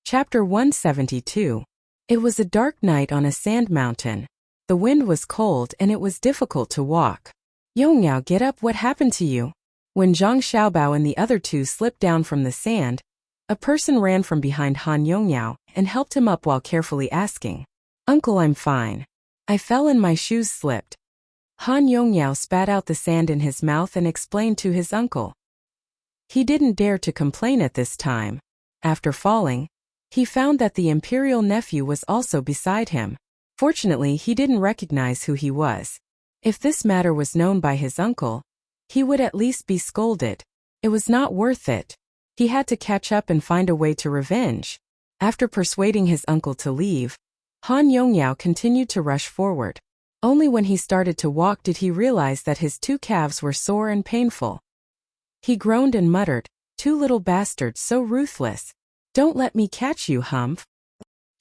Chapter 172. It was a dark night on a sand mountain. The wind was cold and it was difficult to walk. "Yongyao, get up, what happened to you?" When Zhang Xiaobao and the other two slipped down from the sand, a person ran from behind Han Yongyao and helped him up while carefully asking, "Uncle, I'm fine. I fell and my shoes slipped." Han Yongyao spat out the sand in his mouth and explained to his uncle. He didn't dare to complain at this time. After falling, he found that the imperial nephew was also beside him. Fortunately, he didn't recognize who he was. If this matter was known by his uncle, he would at least be scolded. It was not worth it. He had to catch up and find a way to revenge. After persuading his uncle to leave, Han Yongyao continued to rush forward. Only when he started to walk did he realize that his two calves were sore and painful. He groaned and muttered, "Two little bastards, so ruthless. Don't let me catch you, humph."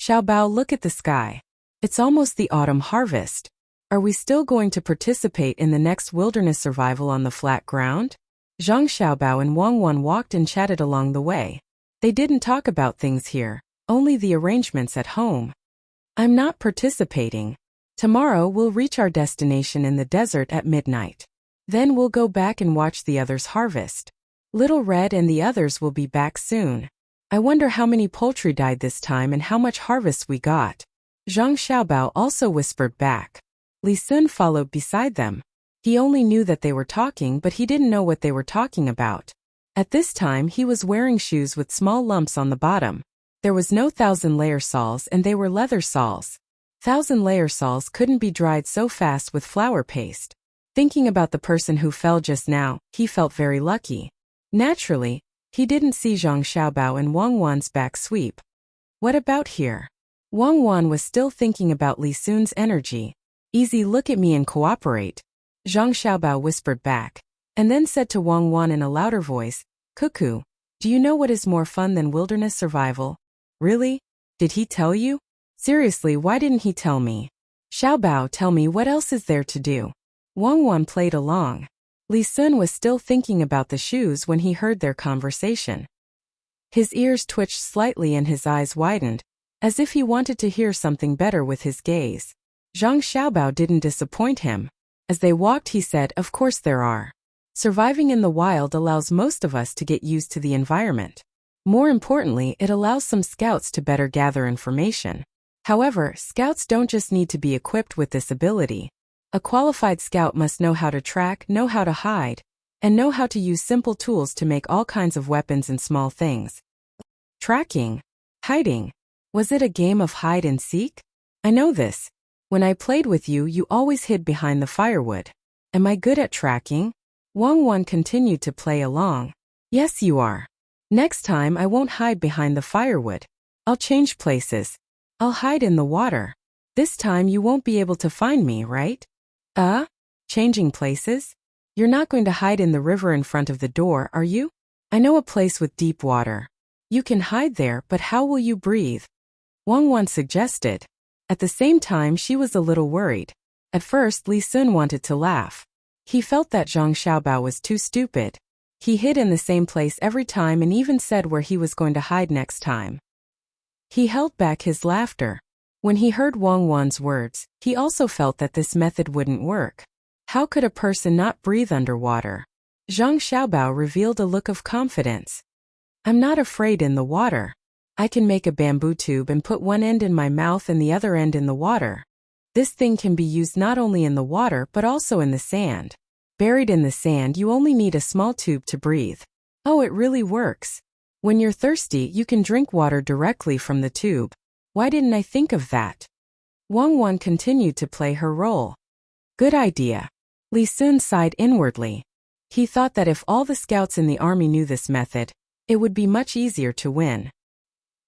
"Xiaobao, look at the sky. It's almost the autumn harvest. Are we still going to participate in the next wilderness survival on the flat ground?" Zhang Xiaobao and Wang Wan walked and chatted along the way. They didn't talk about things here, only the arrangements at home. "I'm not participating. Tomorrow we'll reach our destination in the desert at midnight. Then we'll go back and watch the others harvest. Little Red and the others will be back soon. I wonder how many poultry died this time and how much harvest we got." Zhang Xiaobao also whispered back. Li Sun followed beside them. He only knew that they were talking, but he didn't know what they were talking about. At this time he was wearing shoes with small lumps on the bottom. There was no 1,000-layer soles and they were leather soles. 1,000-layer soles couldn't be dried so fast with flour paste. Thinking about the person who fell just now, he felt very lucky. Naturally, he didn't see Zhang Xiaobao and Wang Wan's back sweep. What about here? Wang Wan was still thinking about Li Sun's energy. "Easy, look at me and cooperate," Zhang Xiaobao whispered back, and then said to Wang Wan in a louder voice, "Cuckoo, do you know what is more fun than wilderness survival?" "Really? Did he tell you? Seriously, why didn't he tell me?" "Xiaobao, tell me, what else is there to do?" Wang Wan played along. Li Sun was still thinking about the shoes when he heard their conversation. His ears twitched slightly and his eyes widened, as if he wanted to hear something better with his gaze. Zhang Xiaobao didn't disappoint him. As they walked, he said, "Of course there are. Surviving in the wild allows most of us to get used to the environment. More importantly, it allows some scouts to better gather information. However, scouts don't just need to be equipped with this ability. A qualified scout must know how to track, know how to hide, and know how to use simple tools to make all kinds of weapons and small things." Tracking. Hiding. Was it a game of hide and seek? "I know this. When I played with you, you always hid behind the firewood. Am I good at tracking?" Wang Wan continued to play along. "Yes, you are. Next time I won't hide behind the firewood. I'll change places. I'll hide in the water. This time you won't be able to find me, right?" Changing places? You're not going to hide in the river in front of the door, are you? "I know a place with deep water. You can hide there, but how will you breathe?" Wang Wan suggested. At the same time, she was a little worried. At first, Li Sun wanted to laugh. He felt that Zhang Xiaobao was too stupid. He hid in the same place every time and even said where he was going to hide next time. He held back his laughter. When he heard Wang Wan's words, he also felt that this method wouldn't work. How could a person not breathe underwater? Zhang Xiaobao revealed a look of confidence. "I'm not afraid in the water. I can make a bamboo tube and put one end in my mouth and the other end in the water. This thing can be used not only in the water but also in the sand. Buried in the sand, you only need a small tube to breathe." Oh, it really works. When you're thirsty, you can drink water directly from the tube. Why didn't I think of that? Wang Wan continued to play her role. Good idea. Li Sun sighed inwardly. He thought that if all the scouts in the army knew this method, it would be much easier to win.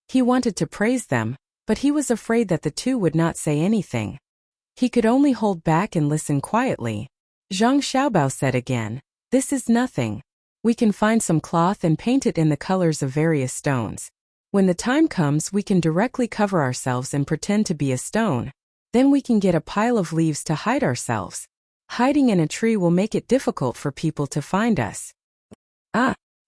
He wanted to praise them, but he was afraid that the two would not say anything. He could only hold back and listen quietly. Zhang Xiaobao said again, "This is nothing. We can find some cloth and paint it in the colors of various stones. When the time comes, we can directly cover ourselves and pretend to be a stone. Then we can get a pile of leaves to hide ourselves. Hiding in a tree will make it difficult for people to find us."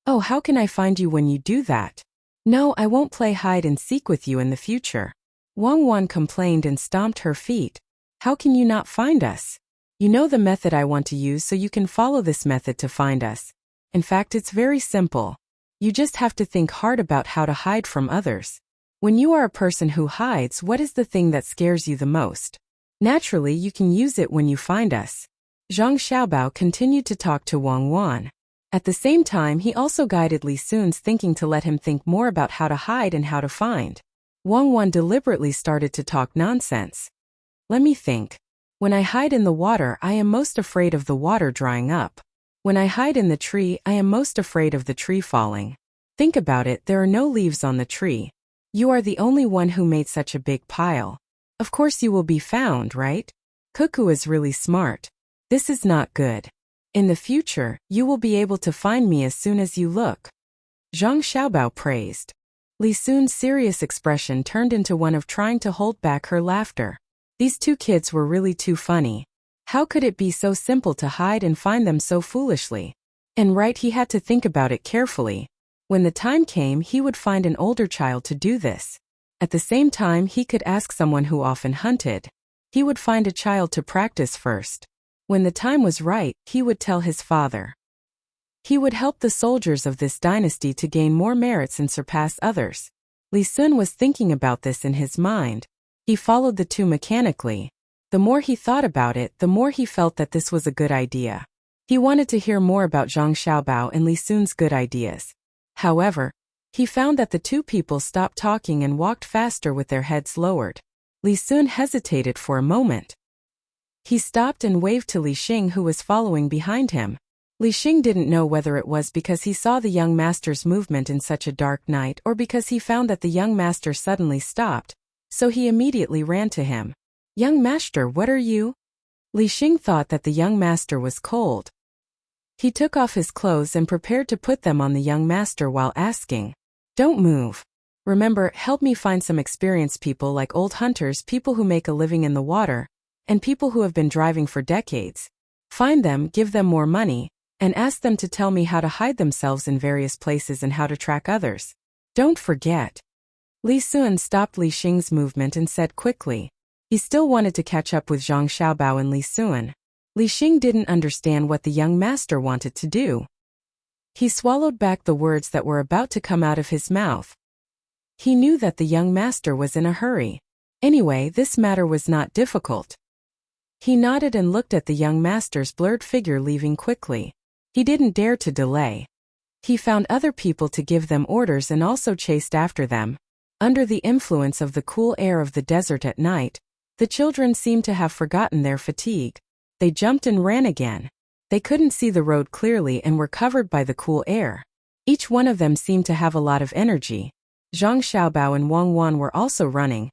Oh, how can I find you when you do that? No, I won't play hide and seek with you in the future. Wang Wan complained and stomped her feet. How can you not find us? You know the method I want to use, so you can follow this method to find us. In fact, it's very simple. You just have to think hard about how to hide from others. When you are a person who hides, what is the thing that scares you the most? Naturally, you can use it when you find us. Zhang Xiaobao continued to talk to Wang Wan. At the same time, he also guided Li Sun's thinking to let him think more about how to hide and how to find. Wang Wan deliberately started to talk nonsense. Let me think. When I hide in the water, I am most afraid of the water drying up. When I hide in the tree, I am most afraid of the tree falling. Think about it, there are no leaves on the tree. You are the only one who made such a big pile. Of course you will be found, right? Cuckoo is really smart. This is not good. In the future, you will be able to find me as soon as you look. Zhang Xiaobao praised. Li Sun's serious expression turned into one of trying to hold back her laughter. These two kids were really too funny. How could it be so simple to hide and find them so foolishly? And right, he had to think about it carefully. When the time came, he would find an older child to do this. At the same time, he could ask someone who often hunted. He would find a child to practice first. When the time was right, he would tell his father. He would help the soldiers of this dynasty to gain more merits and surpass others. Li Sun was thinking about this in his mind. He followed the two mechanically. The more he thought about it, the more he felt that this was a good idea. He wanted to hear more about Zhang Xiaobao and Li Sun's good ideas. However, he found that the two people stopped talking and walked faster with their heads lowered. Li Sun hesitated for a moment. He stopped and waved to Li Xing, who was following behind him. Li Xing didn't know whether it was because he saw the young master's movement in such a dark night or because he found that the young master suddenly stopped, so he immediately ran to him. "Young master, what are you?" Li Xing thought that the young master was cold. He took off his clothes and prepared to put them on the young master while asking, "Don't move. Remember, help me find some experienced people like old hunters, people who make a living in the water, and people who have been driving for decades. Find them, give them more money, and ask them to tell me how to hide themselves in various places and how to track others. Don't forget." Li Sun stopped Li Xing's movement and said quickly. He still wanted to catch up with Zhang Xiaobao and Li Sun. Li Xing didn't understand what the young master wanted to do. He swallowed back the words that were about to come out of his mouth. He knew that the young master was in a hurry. Anyway, this matter was not difficult. He nodded and looked at the young master's blurred figure leaving quickly. He didn't dare to delay. He found other people to give them orders and also chased after them. Under the influence of the cool air of the desert at night, the children seemed to have forgotten their fatigue. They jumped and ran again. They couldn't see the road clearly and were covered by the cool air. Each one of them seemed to have a lot of energy. Zhang Xiaobao and Wang Wan were also running,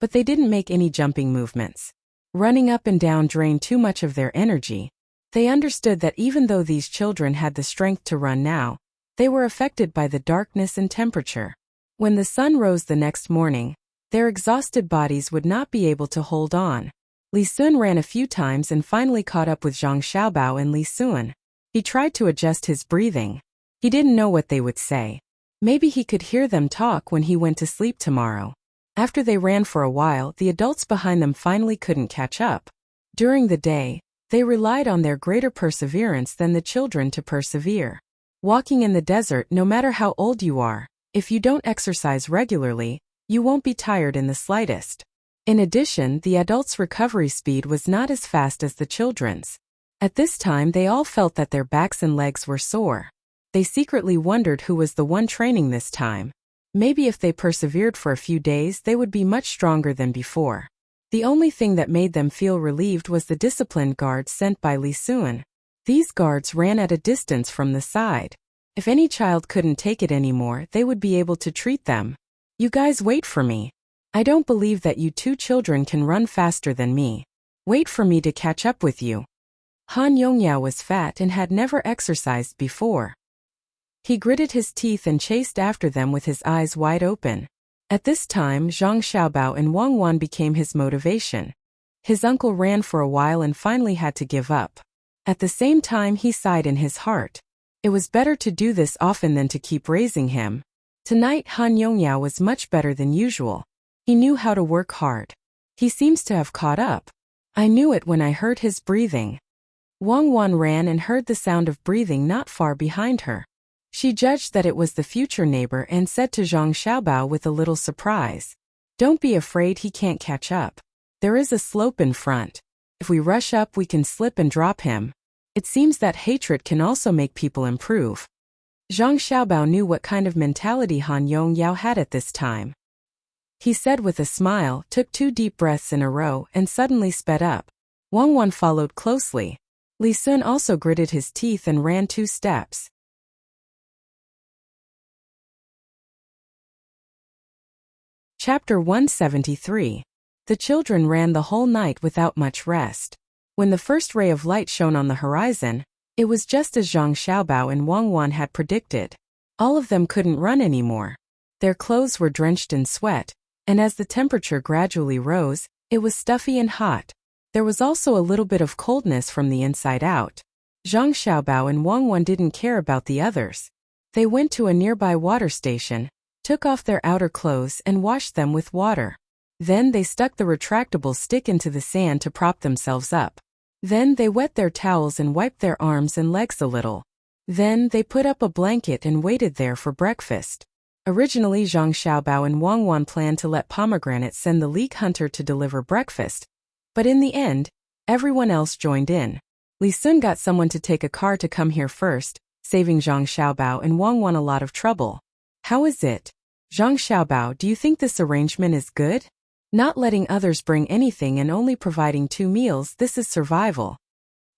but they didn't make any jumping movements. Running up and down drained too much of their energy. They understood that even though these children had the strength to run now, they were affected by the darkness and temperature. When the sun rose the next morning, their exhausted bodies would not be able to hold on. Li Sun ran a few times and finally caught up with Zhang Xiaobao and Li Sun. He tried to adjust his breathing. He didn't know what they would say. Maybe he could hear them talk when he went to sleep tomorrow. After they ran for a while, the adults behind them finally couldn't catch up. During the day, they relied on their greater perseverance than the children to persevere. Walking in the desert, no matter how old you are, if you don't exercise regularly, you won't be tired in the slightest. In addition, the adults' recovery speed was not as fast as the children's. At this time, they all felt that their backs and legs were sore. They secretly wondered who was the one training this time. Maybe if they persevered for a few days they would be much stronger than before. The only thing that made them feel relieved was the disciplined guards sent by Li Sun. These guards ran at a distance from the side. If any child couldn't take it anymore, they would be able to treat them. You guys wait for me. I don't believe that you two children can run faster than me. Wait for me to catch up with you. Han Yongyao was fat and had never exercised before. He gritted his teeth and chased after them with his eyes wide open. At this time, Zhang Xiaobao and Wang Wan became his motivation. His uncle ran for a while and finally had to give up. At the same time, he sighed in his heart. It was better to do this often than to keep raising him. Tonight, Han Yongyao was much better than usual. He knew how to work hard. He seems to have caught up. I knew it when I heard his breathing. Wang Wan ran and heard the sound of breathing not far behind her. She judged that it was the future neighbor and said to Zhang Xiaobao with a little surprise, "Don't be afraid, he can't catch up. There is a slope in front. If we rush up we can slip and drop him." It seems that hatred can also make people improve. Zhang Xiaobao knew what kind of mentality Han Yongyao had at this time. He said with a smile, took 2 deep breaths in a row, and suddenly sped up. Wang Wan followed closely. Li Sun also gritted his teeth and ran 2 steps. Chapter 173. The children ran the whole night without much rest. When the first ray of light shone on the horizon, it was just as Zhang Xiaobao and Wang Wan had predicted. All of them couldn't run anymore. Their clothes were drenched in sweat, and as the temperature gradually rose, it was stuffy and hot. There was also a little bit of coldness from the inside out. Zhang Xiaobao and Wang Wan didn't care about the others. They went to a nearby water station, took off their outer clothes and washed them with water. Then they stuck the retractable stick into the sand to prop themselves up. Then they wet their towels and wiped their arms and legs a little. Then they put up a blanket and waited there for breakfast. Originally Zhang Xiaobao and Wang Wan planned to let Pomegranate send the leek hunter to deliver breakfast. But in the end, everyone else joined in. Li Sun got someone to take a car to come here first, saving Zhang Xiaobao and Wang Wan a lot of trouble. How is it? Zhang Xiaobao, do you think this arrangement is good? Not letting others bring anything and only providing 2 meals, this is survival.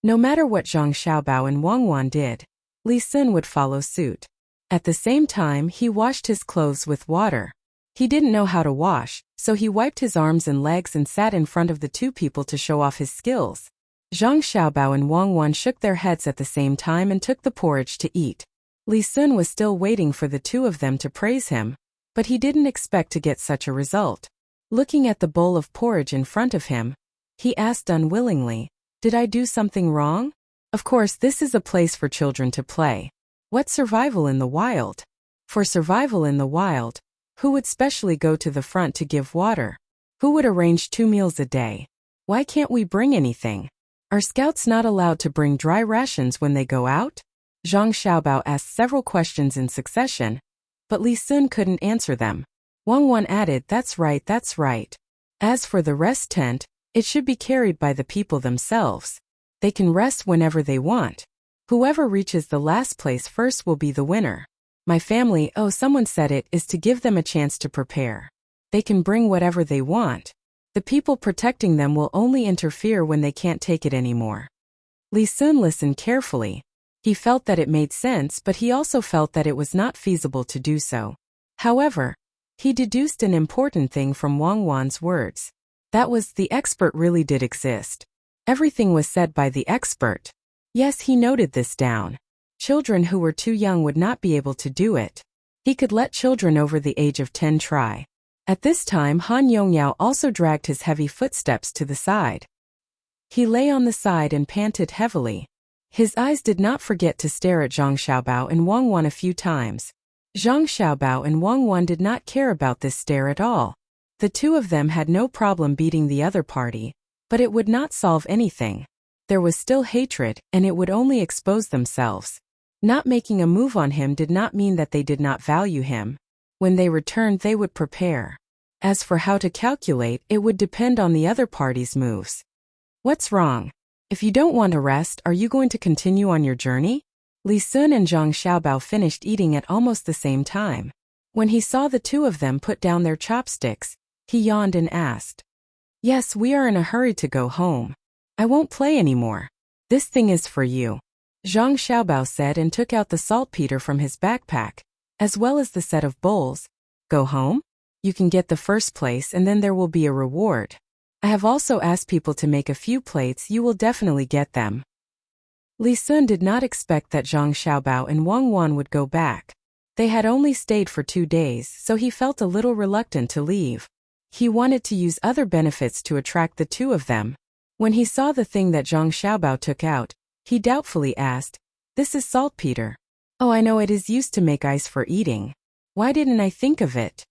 No matter what Zhang Xiaobao and Wang Wan did, Li Sun would follow suit. At the same time, he washed his clothes with water. He didn't know how to wash, so he wiped his arms and legs and sat in front of the 2 people to show off his skills. Zhang Xiaobao and Wang Wan shook their heads at the same time and took the porridge to eat. Li Sun was still waiting for the 2 of them to praise him, but he didn't expect to get such a result. Looking at the bowl of porridge in front of him, he asked unwillingly, "Did I do something wrong? Of course, this is a place for children to play. What survival in the wild? For survival in the wild, who would specially go to the front to give water? Who would arrange 2 meals a day? Why can't we bring anything? Are scouts not allowed to bring dry rations when they go out?" Zhang Xiaobao asked several questions in succession, but Li Sun couldn't answer them. Wang Wan added, that's right. As for the rest tent, it should be carried by the people themselves. They can rest whenever they want. Whoever reaches the last place first will be the winner. My family, someone said it, is to give them a chance to prepare. They can bring whatever they want. The people protecting them will only interfere when they can't take it anymore. Li Sun listened carefully. He felt that it made sense, but he also felt that it was not feasible to do so. However, he deduced an important thing from Wang Wan's words. That was, the expert really did exist. Everything was said by the expert. Yes, he noted this down. Children who were too young would not be able to do it. He could let children over the age of 10 try. At this time, Han Yongyao also dragged his heavy footsteps to the side. He lay on the side and panted heavily. His eyes did not forget to stare at Zhang Xiaobao and Wang Wan a few times. Zhang Xiaobao and Wang Wan did not care about this stare at all. The 2 of them had no problem beating the other party, but it would not solve anything. There was still hatred, and it would only expose themselves. Not making a move on him did not mean that they did not value him. When they returned, they would prepare. As for how to calculate, it would depend on the other party's moves. What's wrong? If you don't want to rest, are you going to continue on your journey? Li Sun and Zhang Xiaobao finished eating at almost the same time. When he saw the two of them put down their chopsticks, he yawned and asked, "Yes, we are in a hurry to go home. I won't play anymore. This thing is for you," Zhang Xiaobao said and took out the saltpeter from his backpack, as well as the set of bowls. "Go home? You can get the first place and then there will be a reward. I have also asked people to make a few plates, you will definitely get them." Li Sun did not expect that Zhang Xiaobao and Wang Wan would go back. They had only stayed for 2 days, so he felt a little reluctant to leave. He wanted to use other benefits to attract the two of them. When he saw the thing that Zhang Xiaobao took out, he doubtfully asked, "This is saltpeter." "Oh, I know, it is used to make ice for eating. Why didn't I think of it?"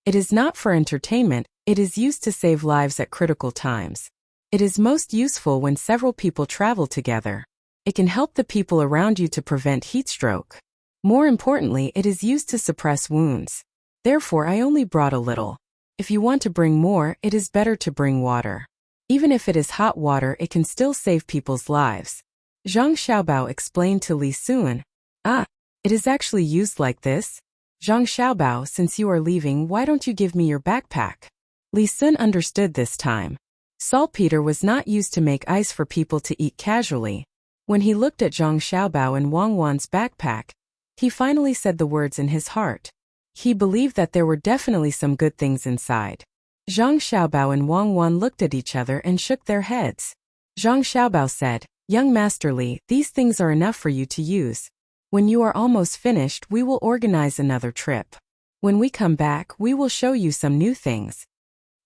"It is not for entertainment, it is used to save lives at critical times. It is most useful when several people travel together. It can help the people around you to prevent heatstroke. More importantly, it is used to suppress wounds. Therefore, I only brought a little. If you want to bring more, it is better to bring water. Even if it is hot water, it can still save people's lives," Zhang Xiaobao explained to Li Sun. "Ah, it is actually used like this? Zhang Xiaobao, since you are leaving, why don't you give me your backpack?" Li Sun understood this time. Saltpeter was not used to make ice for people to eat casually. When he looked at Zhang Xiaobao and Wang Wan's backpack, he finally said the words in his heart. He believed that there were definitely some good things inside. Zhang Xiaobao and Wang Wan looked at each other and shook their heads. Zhang Xiaobao said, "Young Master Li, these things are enough for you to use. When you are almost finished, we will organize another trip. When we come back, we will show you some new things."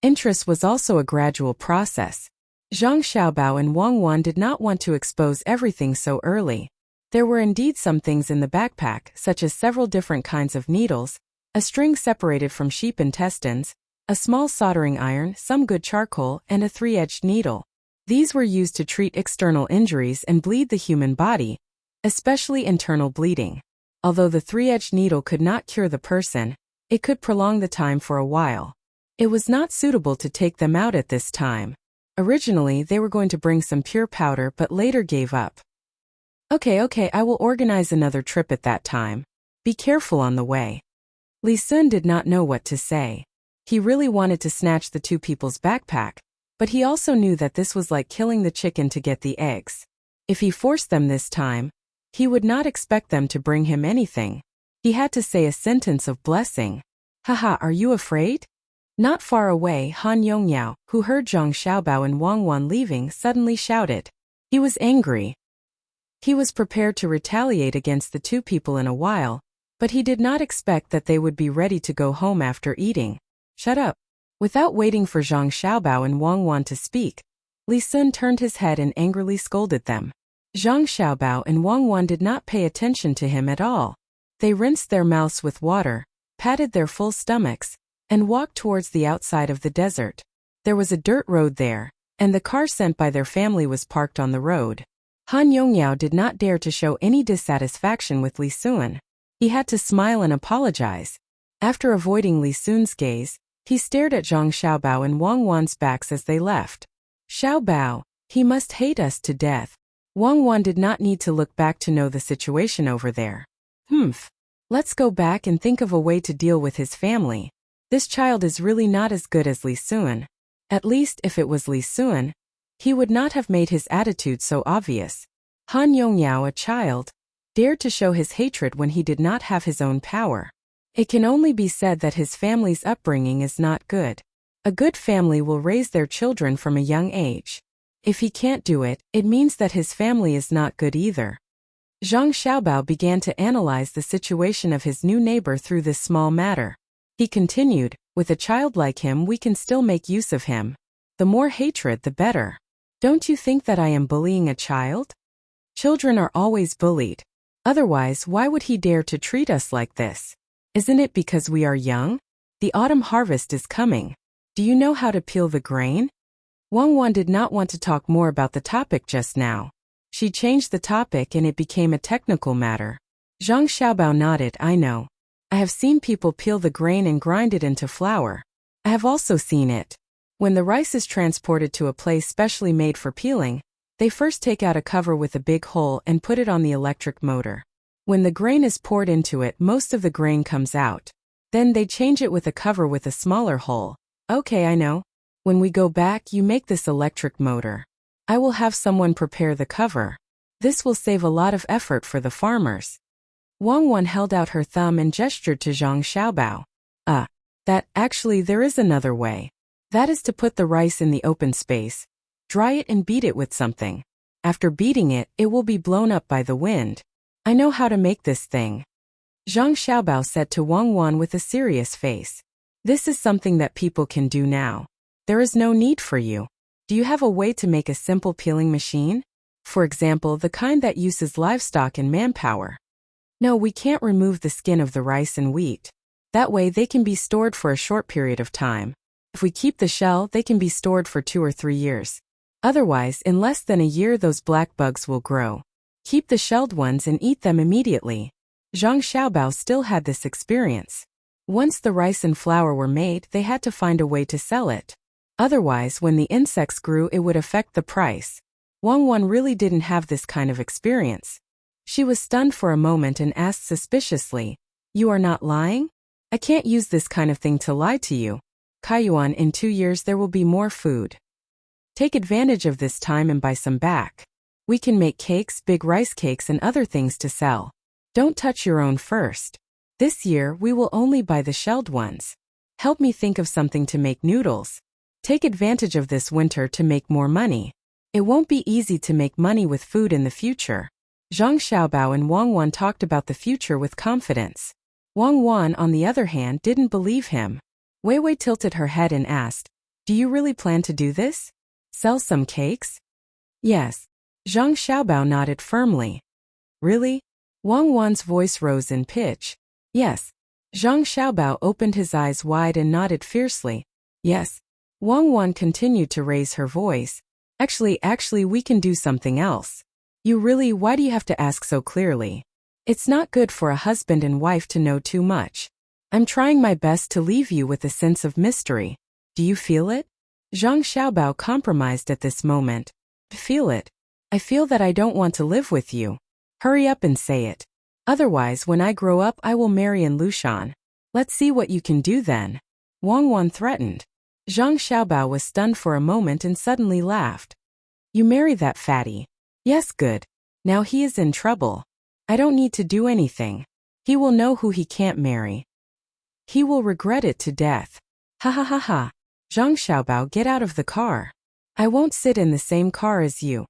Interest was also a gradual process. Zhang Xiaobao and Wang Wan did not want to expose everything so early. There were indeed some things in the backpack, such as several different kinds of needles, a string separated from sheep intestines, a small soldering iron, some good charcoal, and a 3-edged needle. These were used to treat external injuries and bleed the human body, especially internal bleeding. Although the 3-edged needle could not cure the person, it could prolong the time for a while. It was not suitable to take them out at this time. Originally, they were going to bring some pure powder but later gave up. Okay, I will organize another trip at that time. Be careful on the way." Li Sun did not know what to say. He really wanted to snatch the two people's backpack, but he also knew that this was like killing the chicken to get the eggs. If he forced them this time, he would not expect them to bring him anything. He had to say a sentence of blessing. "Haha, are you afraid?" Not far away, Han Yongyao, who heard Zhang Xiaobao and Wang Wan leaving, suddenly shouted. He was angry. He was prepared to retaliate against the two people in a while, but he did not expect that they would be ready to go home after eating. "Shut up." Without waiting for Zhang Xiaobao and Wang Wan to speak, Li Sun turned his head and angrily scolded them. Zhang Xiaobao and Wang Wan did not pay attention to him at all. They rinsed their mouths with water, patted their full stomachs, and walked towards the outside of the desert. There was a dirt road there, and the car sent by their family was parked on the road. Han Yongyao did not dare to show any dissatisfaction with Li Sun. He had to smile and apologize. After avoiding Li Sun's gaze, he stared at Zhang Xiaobao and Wang Wan's backs as they left. "Xiaobao, he must hate us to death." Wang Wan did not need to look back to know the situation over there. Let's go back and think of a way to deal with his family. This child is really not as good as Li Sun. At least if it was Li Sun, he would not have made his attitude so obvious. Han Yongyao, a child, dared to show his hatred when he did not have his own power. It can only be said that his family's upbringing is not good. A good family will raise their children from a young age. If he can't do it, it means that his family is not good either. Zhang Xiaobao began to analyze the situation of his new neighbor through this small matter. He continued, "With a child like him, we can still make use of him. The more hatred, the better. Don't you think that I am bullying a child? Children are always bullied. Otherwise, why would he dare to treat us like this? Isn't it because we are young? The autumn harvest is coming. Do you know how to peel the grain?" Wang Wan did not want to talk more about the topic just now. She changed the topic and it became a technical matter. Zhang Xiaobao nodded. "I know. I have seen people peel the grain and grind it into flour. I have also seen it. When the rice is transported to a place specially made for peeling, They first take out a cover with a big hole and put it on the electric motor. When the grain is poured into it, most of the grain comes out. Then they change it with a cover with a smaller hole. Okay, I know. When we go back, you make this electric motor. I will have someone prepare the cover. This will save a lot of effort for the farmers. Wang Wan held out her thumb and gestured to Zhang Xiaobao. Actually there is another way. That is to put the rice in the open space, dry it and beat it with something. After beating it, it will be blown up by the wind. I know how to make this thing. Zhang Xiaobao said to Wang Wan with a serious face. This is something that people can do now. There is no need for you. Do you have a way to make a simple peeling machine? For example, the kind that uses livestock and manpower. No, we can't remove the skin of the rice and wheat. That way they can be stored for a short period of time. If we keep the shell, they can be stored for 2 or 3 years. Otherwise, in less than a year those black bugs will grow. Keep the shelled ones and eat them immediately. Zhang Xiaobao still had this experience. Once the rice and flour were made, they had to find a way to sell it. Otherwise, when the insects grew, it would affect the price. Wang Wan really didn't have this kind of experience. She was stunned for a moment and asked suspiciously, "You are not lying? I can't use this kind of thing to lie to you. Kaiyuan, in 2 years there will be more food. Take advantage of this time and buy some back. We can make cakes, big rice cakes and other things to sell. Don't touch your own first. This year we will only buy the shelled ones. Help me think of something to make noodles. Take advantage of this winter to make more money. It won't be easy to make money with food in the future." Zhang Xiaobao and Wang Wan talked about the future with confidence. Wang Wan, on the other hand, didn't believe him. Wei Wei tilted her head and asked, "Do you really plan to do this? Sell some cakes?" "Yes." Zhang Xiaobao nodded firmly. "Really?" Wang Wan's voice rose in pitch. "Yes." Zhang Xiaobao opened his eyes wide and nodded fiercely. "Yes." Wang Wan continued to raise her voice. Actually, we can do something else." Why do you have to ask so clearly? It's not good for a husband and wife to know too much. I'm trying my best to leave you with a sense of mystery. Do you feel it?" Zhang Xiaobao compromised at this moment. "Feel it? I feel that I don't want to live with you. Hurry up and say it. Otherwise, when I grow up, I will marry in Lushan. Let's see what you can do then." Wang Wan threatened. Zhang Xiaobao was stunned for a moment and suddenly laughed. "You marry that fatty? Yes, good. Now he is in trouble. I don't need to do anything. He will know who he can't marry. He will regret it to death. Ha ha ha ha. Zhang Xiaobao, get out of the car. I won't sit in the same car as you."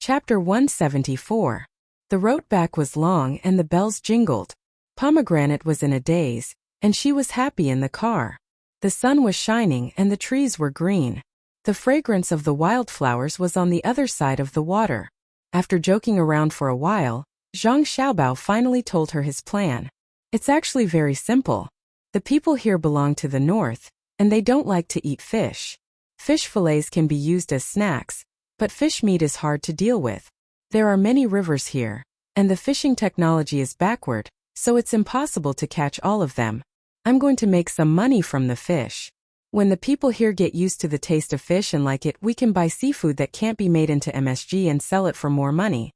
Chapter 174. The road back was long and the bells jingled. Pomegranate was in a daze, and she was happy in the car. The sun was shining and the trees were green. The fragrance of the wildflowers was on the other side of the water. After joking around for a while, Zhang Xiaobao finally told her his plan. "It's actually very simple. The people here belong to the north, and they don't like to eat fish. Fish fillets can be used as snacks, but fish meat is hard to deal with. There are many rivers here, and the fishing technology is backward, so it's impossible to catch all of them. I'm going to make some money from the fish. When the people here get used to the taste of fish and like it, we can buy seafood that can't be made into MSG and sell it for more money."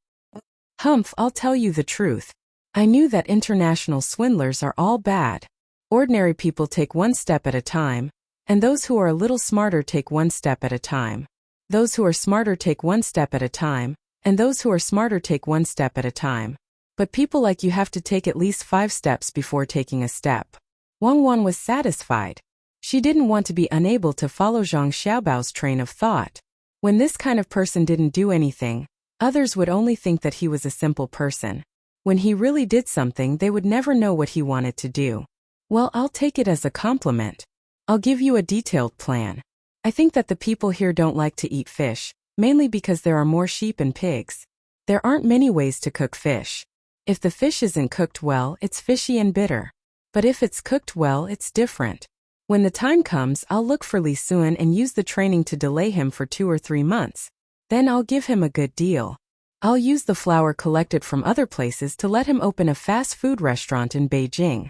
"Humph, I'll tell you the truth. I knew that international swindlers are all bad. Ordinary people take one step at a time, and those who are a little smarter take one step at a time. Those who are smarter take one step at a time, and those who are smarter take one step at a time. But people like you have to take at least 5 steps before taking a step." Wang Wan was satisfied. She didn't want to be unable to follow Zhang Xiaobao's train of thought. When this kind of person didn't do anything, others would only think that he was a simple person. When he really did something, they would never know what he wanted to do. "Well, I'll take it as a compliment. I'll give you a detailed plan. I think that the people here don't like to eat fish, mainly because there are more sheep and pigs. There aren't many ways to cook fish. If the fish isn't cooked well, it's fishy and bitter. But if it's cooked well, it's different. When the time comes, I'll look for Li Suan and use the training to delay him for 2 or 3 months. Then I'll give him a good deal. I'll use the flour collected from other places to let him open a fast food restaurant in Beijing.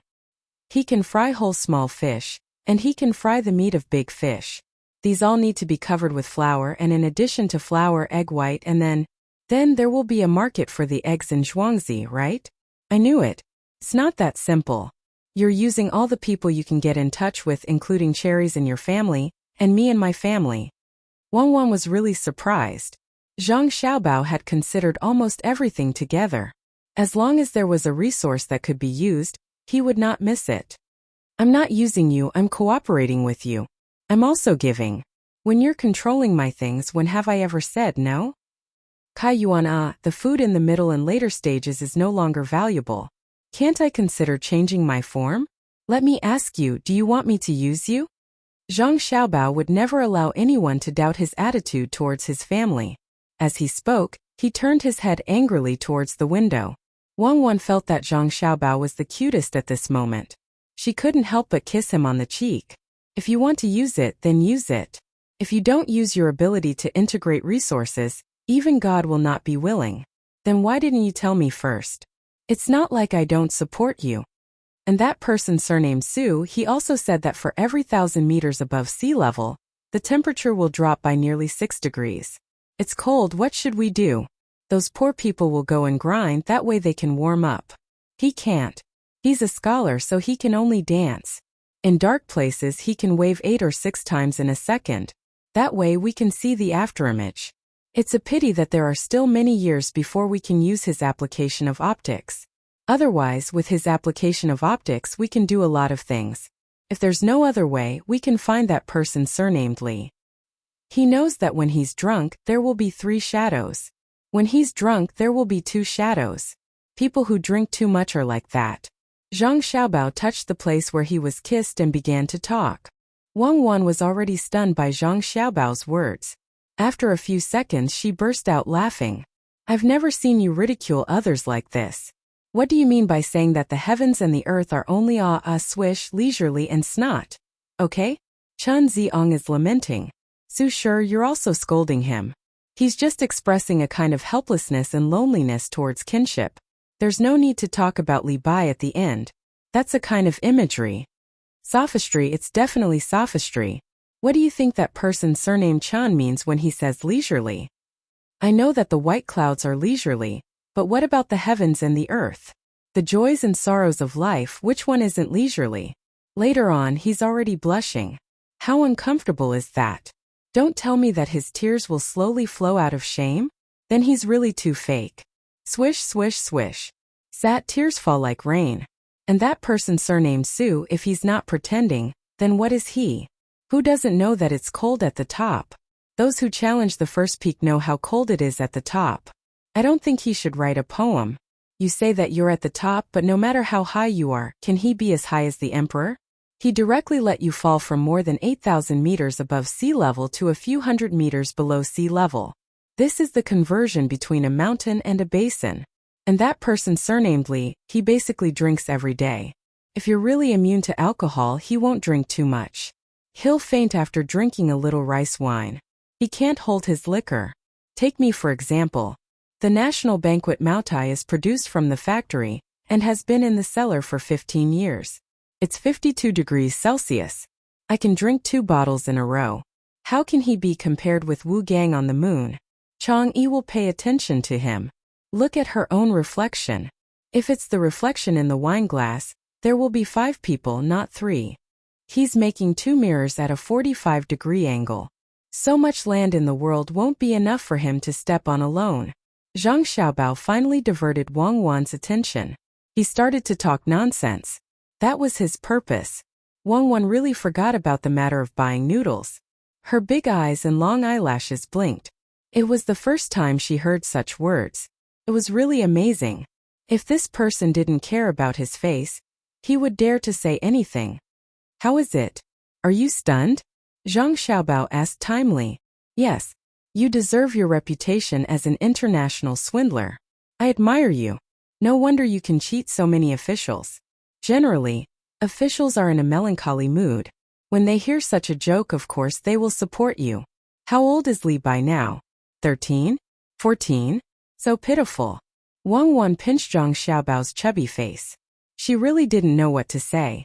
He can fry whole small fish, And he can fry the meat of big fish. These all need to be covered with flour, and in addition to flour, egg white, and then there will be a market for the eggs in Zhuangzi, right? I knew it. It's not that simple. You're using all the people you can get in touch with, including cherries in your family, and me and my family. Wang Wan was really surprised. Zhang Xiaobao had considered almost everything together. As long as there was a resource that could be used, he would not miss it. I'm not using you, I'm cooperating with you. I'm also giving. When you're controlling my things, when have I ever said no? Kai Yuan, the food in the middle and later stages is no longer valuable. Can't I consider changing my form? Let me ask you, do you want me to use you? Zhang Xiaobao would never allow anyone to doubt his attitude towards his family. As he spoke, he turned his head angrily towards the window. Wang Wan felt that Zhang Xiaobao was the cutest at this moment. She couldn't help but kiss him on the cheek. If you want to use it, then use it. If you don't use your ability to integrate resources, even God will not be willing. Then why didn't you tell me first? It's not like I don't support you. And that person surnamed Su, he also said that for every 1,000 meters above sea level, the temperature will drop by nearly 6 degrees. It's cold, what should we do? Those poor people will go and grind, that way they can warm up. He can't. He's a scholar, so he can only dance. In dark places he can wave 8 or 6 times in a second. That way we can see the afterimage. It's a pity that there are still many years before we can use his application of optics. Otherwise, with his application of optics we can do a lot of things. If there's no other way, we can find that person surnamed Li. He knows that when he's drunk, there will be 3 shadows. When he's drunk, there will be 2 shadows. People who drink too much are like that. Zhang Xiaobao touched the place where he was kissed and began to talk. Wang Wan was already stunned by Zhang Xiaobao's words. After a few seconds she burst out laughing. I've never seen you ridicule others like this. What do you mean by saying that the heavens and the earth are only swish, leisurely and snot? Okay? Chen Ziong is lamenting. Su Sure, you're also scolding him. He's just expressing a kind of helplessness and loneliness towards kinship. There's no need to talk about Li Bai at the end. That's a kind of imagery. Sophistry, it's definitely sophistry. What do you think that person surnamed Chan means when he says leisurely? I know that the white clouds are leisurely, but what about the heavens and the earth? The joys and sorrows of life, which one isn't leisurely? Later on, he's already blushing. How uncomfortable is that? Don't tell me that his tears will slowly flow out of shame? Then he's really too fake. Swish, swish, swish. Sat tears fall like rain. And that person surnamed Su, if he's not pretending, then what is he? Who doesn't know that it's cold at the top? Those who challenge the first peak know how cold it is at the top. I don't think he should write a poem. You say that you're at the top, but no matter how high you are, can he be as high as the emperor? He directly let you fall from more than 8,000 meters above sea level to a few hundred meters below sea level. This is the conversion between a mountain and a basin. And that person surnamed Li, he basically drinks every day. If you're really immune to alcohol, he won't drink too much. He'll faint after drinking a little rice wine. He can't hold his liquor. Take me for example. The national banquet Maotai is produced from the factory, and has been in the cellar for 15 years. It's 52 degrees Celsius. I can drink 2 bottles in a row. How can he be compared with Wu Gang on the moon? Chang Yi will pay attention to him. Look at her own reflection. If it's the reflection in the wine glass, there will be 5 people, not 3. He's making 2 mirrors at a 45-degree angle. So much land in the world won't be enough for him to step on alone. Zhang Xiaobao finally diverted Wang Wan's attention. He started to talk nonsense. That was his purpose. Wang Wan really forgot about the matter of buying noodles. Her big eyes and long eyelashes blinked. It was the first time she heard such words. It was really amazing. If this person didn't care about his face, he would dare to say anything. How is it? Are you stunned? Zhang Xiaobao asked timely. Yes. You deserve your reputation as an international swindler. I admire you. No wonder you can cheat so many officials. Generally, officials are in a melancholy mood. When they hear such a joke, of course they will support you. How old is Li Bai now? 13? 14? So pitiful. Wang Wan pinched Zhang Xiaobao's chubby face. She really didn't know what to say.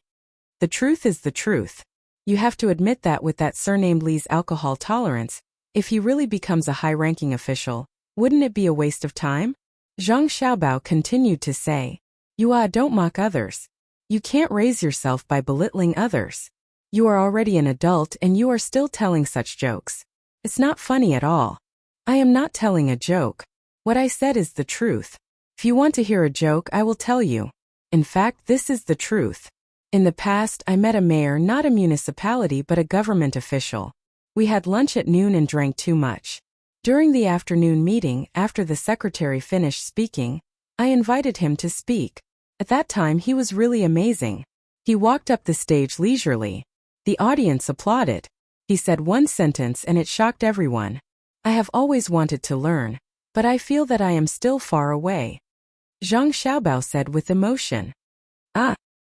The truth is the truth. You have to admit that with that surnamed Li's alcohol tolerance, if he really becomes a high-ranking official, wouldn't it be a waste of time? Zhang Xiaobao continued to say. Don't mock others. You can't raise yourself by belittling others. You are already an adult and you are still telling such jokes. It's not funny at all. I am not telling a joke. What I said is the truth. If you want to hear a joke, I will tell you. In fact, this is the truth. In the past, I met a mayor, not a municipality but a government official. We had lunch at noon and drank too much. During the afternoon meeting, after the secretary finished speaking, I invited him to speak. At that time he was really amazing. He walked up the stage leisurely. The audience applauded. He said one sentence and it shocked everyone. I have always wanted to learn, but I feel that I am still far away. Zhang Xiaobao said with emotion.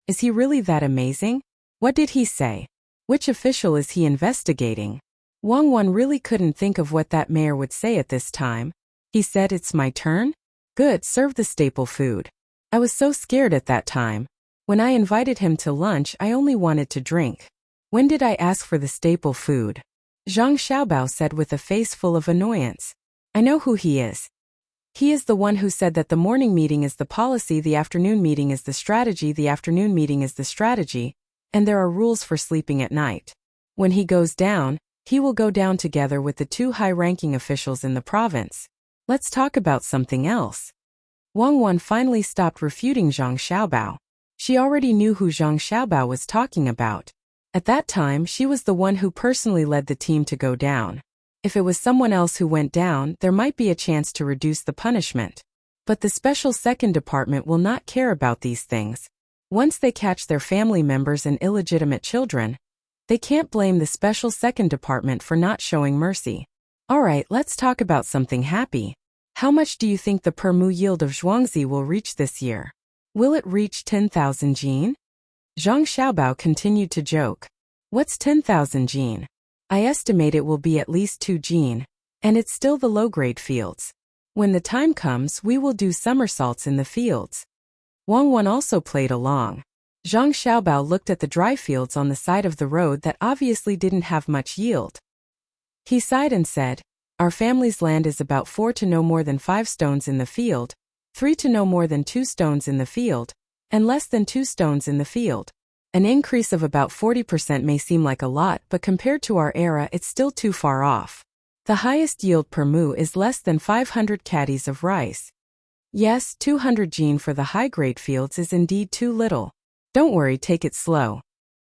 Is he really that amazing? What did he say? Which official is he investigating? Wang Wan really couldn't think of what that mayor would say at this time. He said, it's my turn? Good, serve the staple food. I was so scared at that time. When I invited him to lunch, I only wanted to drink. When did I ask for the staple food? Zhang Xiaobao said with a face full of annoyance. I know who he is. He is the one who said that the morning meeting is the policy, the afternoon meeting is the strategy, the afternoon meeting is the strategy, and there are rules for sleeping at night. When he goes down, he will go down together with the two high-ranking officials in the province. Let's talk about something else. Wang Wan finally stopped refuting Zhang Xiaobao. She already knew who Zhang Xiaobao was talking about. At that time, she was the one who personally led the team to go down. If it was someone else who went down, there might be a chance to reduce the punishment. But the Special Second Department will not care about these things. Once they catch their family members and illegitimate children, they can't blame the Special Second Department for not showing mercy. Alright, let's talk about something happy. How much do you think the per mu yield of Zhuangzi will reach this year? Will it reach 10,000 jin? Zhang Xiaobao continued to joke. What's 10,000 jin? I estimate it will be at least 2 jin, and it's still the low-grade fields. When the time comes, we will do somersaults in the fields. Wang Wan also played along. Zhang Xiaobao looked at the dry fields on the side of the road that obviously didn't have much yield. He sighed and said, our family's land is about 4 to no more than 5 stones in the field, 3 to no more than 2 stones in the field, and less than 2 stones in the field. An increase of about 40% may seem like a lot, but compared to our era it's still too far off. The highest yield per mu is less than 500 caddies of rice. Yes, 200 jin for the high-grade fields is indeed too little. Don't worry, take it slow.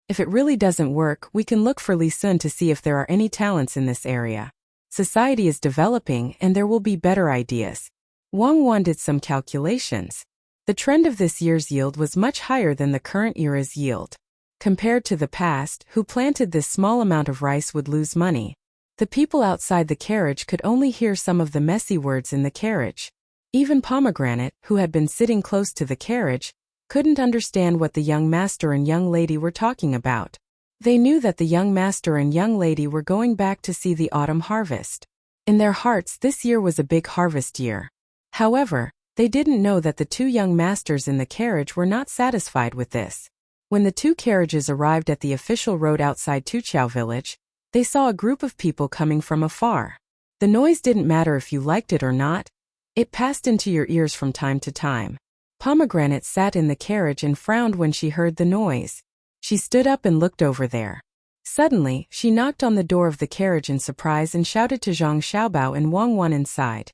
If it really doesn't work, we can look for Li Sun to see if there are any talents in this area. Society is developing and there will be better ideas. Wang Wan did some calculations. The trend of this year's yield was much higher than the current era's yield. Compared to the past, who planted this small amount of rice would lose money. The people outside the carriage could only hear some of the messy words in the carriage. Even Pomegranate, who had been sitting close to the carriage, couldn't understand what the young master and young lady were talking about. They knew that the young master and young lady were going back to see the autumn harvest. In their hearts, this year was a big harvest year. However, they didn't know that the two young masters in the carriage were not satisfied with this. When the two carriages arrived at the official road outside Tuqiao village, they saw a group of people coming from afar. The noise didn't matter if you liked it or not. It passed into your ears from time to time. Pomegranate sat in the carriage and frowned when she heard the noise. She stood up and looked over there. Suddenly, she knocked on the door of the carriage in surprise and shouted to Zhang Xiaobao and Wang Wan inside.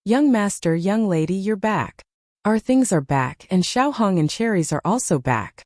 Young master, young lady, you're back. Our things are back and Xiaohong and cherries are also back.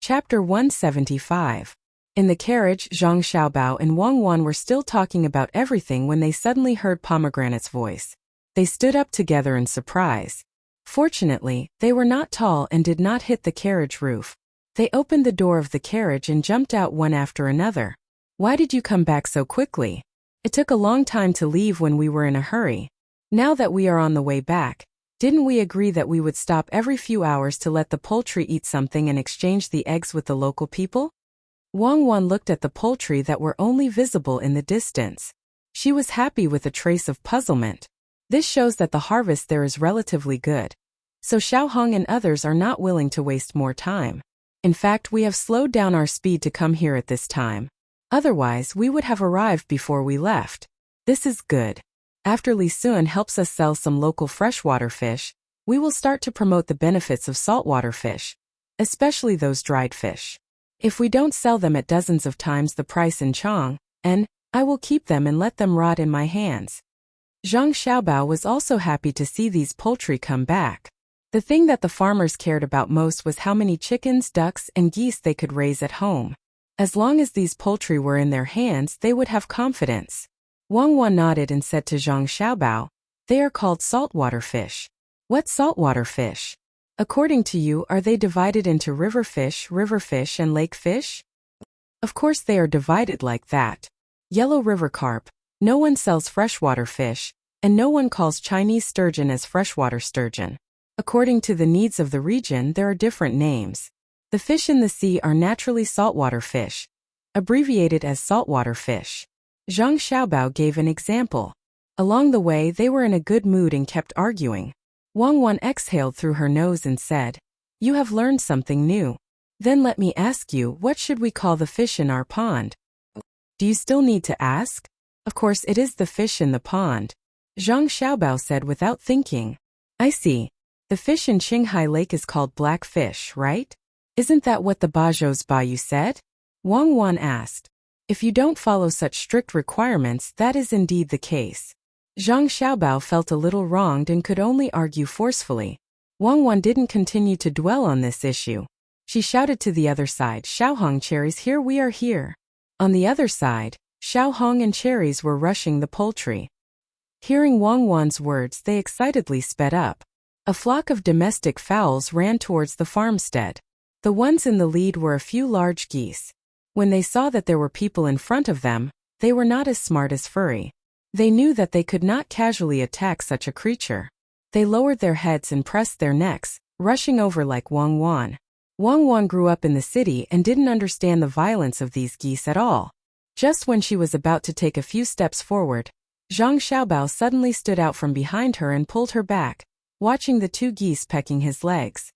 Chapter 175. In the carriage, Zhang Xiaobao and Wang Wan were still talking about everything when they suddenly heard Pomegranate's voice. They stood up together in surprise. Fortunately, they were not tall and did not hit the carriage roof. They opened the door of the carriage and jumped out one after another. Why did you come back so quickly? It took a long time to leave when we were in a hurry. Now that we are on the way back, didn't we agree that we would stop every few hours to let the poultry eat something and exchange the eggs with the local people? Wang Wan looked at the poultry that were only visible in the distance. She was happy with a trace of puzzlement. This shows that the harvest there is relatively good. So Xiaohong and others are not willing to waste more time. In fact, we have slowed down our speed to come here at this time. Otherwise, we would have arrived before we left. This is good. After Li Sun helps us sell some local freshwater fish, we will start to promote the benefits of saltwater fish, especially those dried fish. If we don't sell them at dozens of times the price in Chang, I will keep them and let them rot in my hands. Zhang Xiaobao was also happy to see these poultry come back. The thing that the farmers cared about most was how many chickens, ducks, and geese they could raise at home. As long as these poultry were in their hands, they would have confidence. Wang Wan nodded and said to Zhang Xiaobao, "They are called saltwater fish." "What saltwater fish? According to you, are they divided into river fish, and lake fish?" "Of course they are divided like that. Yellow river carp, no one sells freshwater fish, and no one calls Chinese sturgeon as freshwater sturgeon. According to the needs of the region, there are different names. The fish in the sea are naturally saltwater fish, abbreviated as saltwater fish." Zhang Xiaobao gave an example. Along the way, they were in a good mood and kept arguing. Wang Wan exhaled through her nose and said, "You have learned something new. Then let me ask you, what should we call the fish in our pond?" "Do you still need to ask? Of course it is the fish in the pond," Zhang Xiaobao said without thinking. "I see. The fish in Qinghai Lake is called black fish, right? Isn't that what the Bajos Bayou said?" Wang Wan asked. "If you don't follow such strict requirements, that is indeed the case." Zhang Xiaobao felt a little wronged and could only argue forcefully. Wang Wan didn't continue to dwell on this issue. She shouted to the other side, "Xiaohong cherries, here we are here." On the other side, Xiaohong and cherries were rushing the poultry. Hearing Wang Wan's words, they excitedly sped up. A flock of domestic fowls ran towards the farmstead. The ones in the lead were a few large geese. When they saw that there were people in front of them, they were not as smart as Furry. They knew that they could not casually attack such a creature. They lowered their heads and pressed their necks, rushing over like Wang Wan. Wang Wan grew up in the city and didn't understand the violence of these geese at all. Just when she was about to take a few steps forward, Zhang Xiaobao suddenly stood out from behind her and pulled her back, watching the two geese pecking his legs.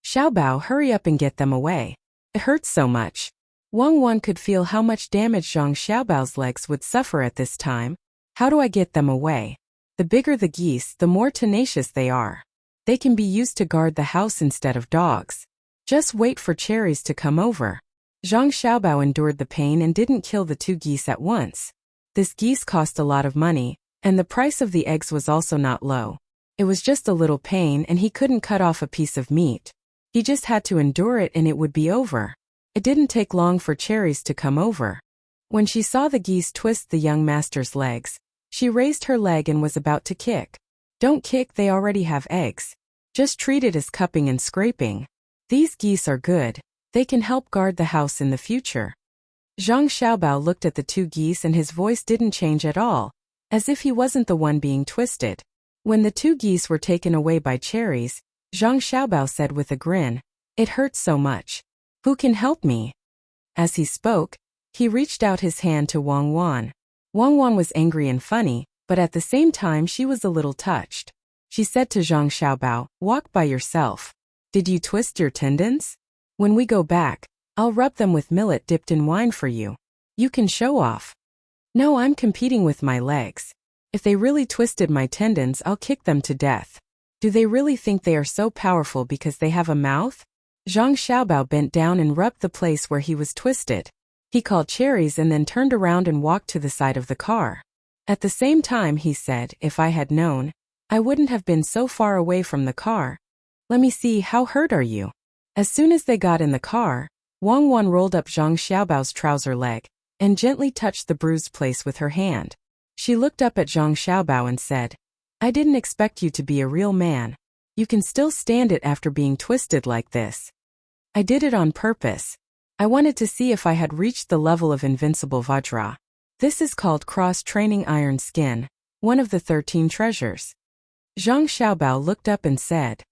"Xiaobao, hurry up and get them away. It hurts so much." Wang Wan could feel how much damage Zhang Xiaobao's legs would suffer at this time. "How do I get them away? The bigger the geese, the more tenacious they are. They can be used to guard the house instead of dogs. Just wait for cherries to come over." Zhang Xiaobao endured the pain and didn't kill the two geese at once. This geese cost a lot of money, and the price of the eggs was also not low. It was just a little pain and he couldn't cut off a piece of meat. He just had to endure it and it would be over. It didn't take long for cherries to come over. When she saw the geese twist the young master's legs, she raised her leg and was about to kick. "Don't kick, they already have eggs. Just treat it as cupping and scraping. These geese are good. They can help guard the house in the future." Zhang Xiaobao looked at the two geese and his voice didn't change at all, as if he wasn't the one being twisted. When the two geese were taken away by cherries, Zhang Xiaobao said with a grin, "It hurts so much. Who can help me?" As he spoke, he reached out his hand to Wang Wan. Wang Wan was angry and funny, but at the same time she was a little touched. She said to Zhang Xiaobao, "Walk by yourself. Did you twist your tendons? When we go back, I'll rub them with millet dipped in wine for you. You can show off." "No, I'm competing with my legs. If they really twisted my tendons, I'll kick them to death. Do they really think they are so powerful because they have a mouth?" Zhang Xiaobao bent down and rubbed the place where he was twisted. He called cherries and then turned around and walked to the side of the car. At the same time he said, "If I had known, I wouldn't have been so far away from the car. Let me see, how hurt are you?" As soon as they got in the car, Wang Wan rolled up Zhang Xiaobao's trouser leg and gently touched the bruised place with her hand. She looked up at Zhang Xiaobao and said, "I didn't expect you to be a real man. You can still stand it after being twisted like this." "I did it on purpose. I wanted to see if I had reached the level of invincible Vajra. This is called cross-training iron skin, one of the 13 treasures." Zhang Xiaobao looked up and said,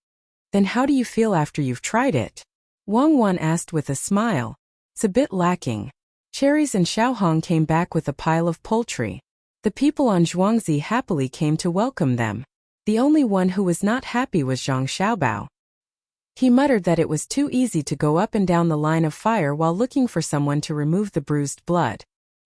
"Then how do you feel after you've tried it?" Wang Wan asked with a smile. "It's a bit lacking." Cherries and Xiaohong came back with a pile of poultry. The people on Zhuangzi happily came to welcome them. The only one who was not happy was Zhang Xiaobao. He muttered that it was too easy to go up and down the line of fire while looking for someone to remove the bruised blood.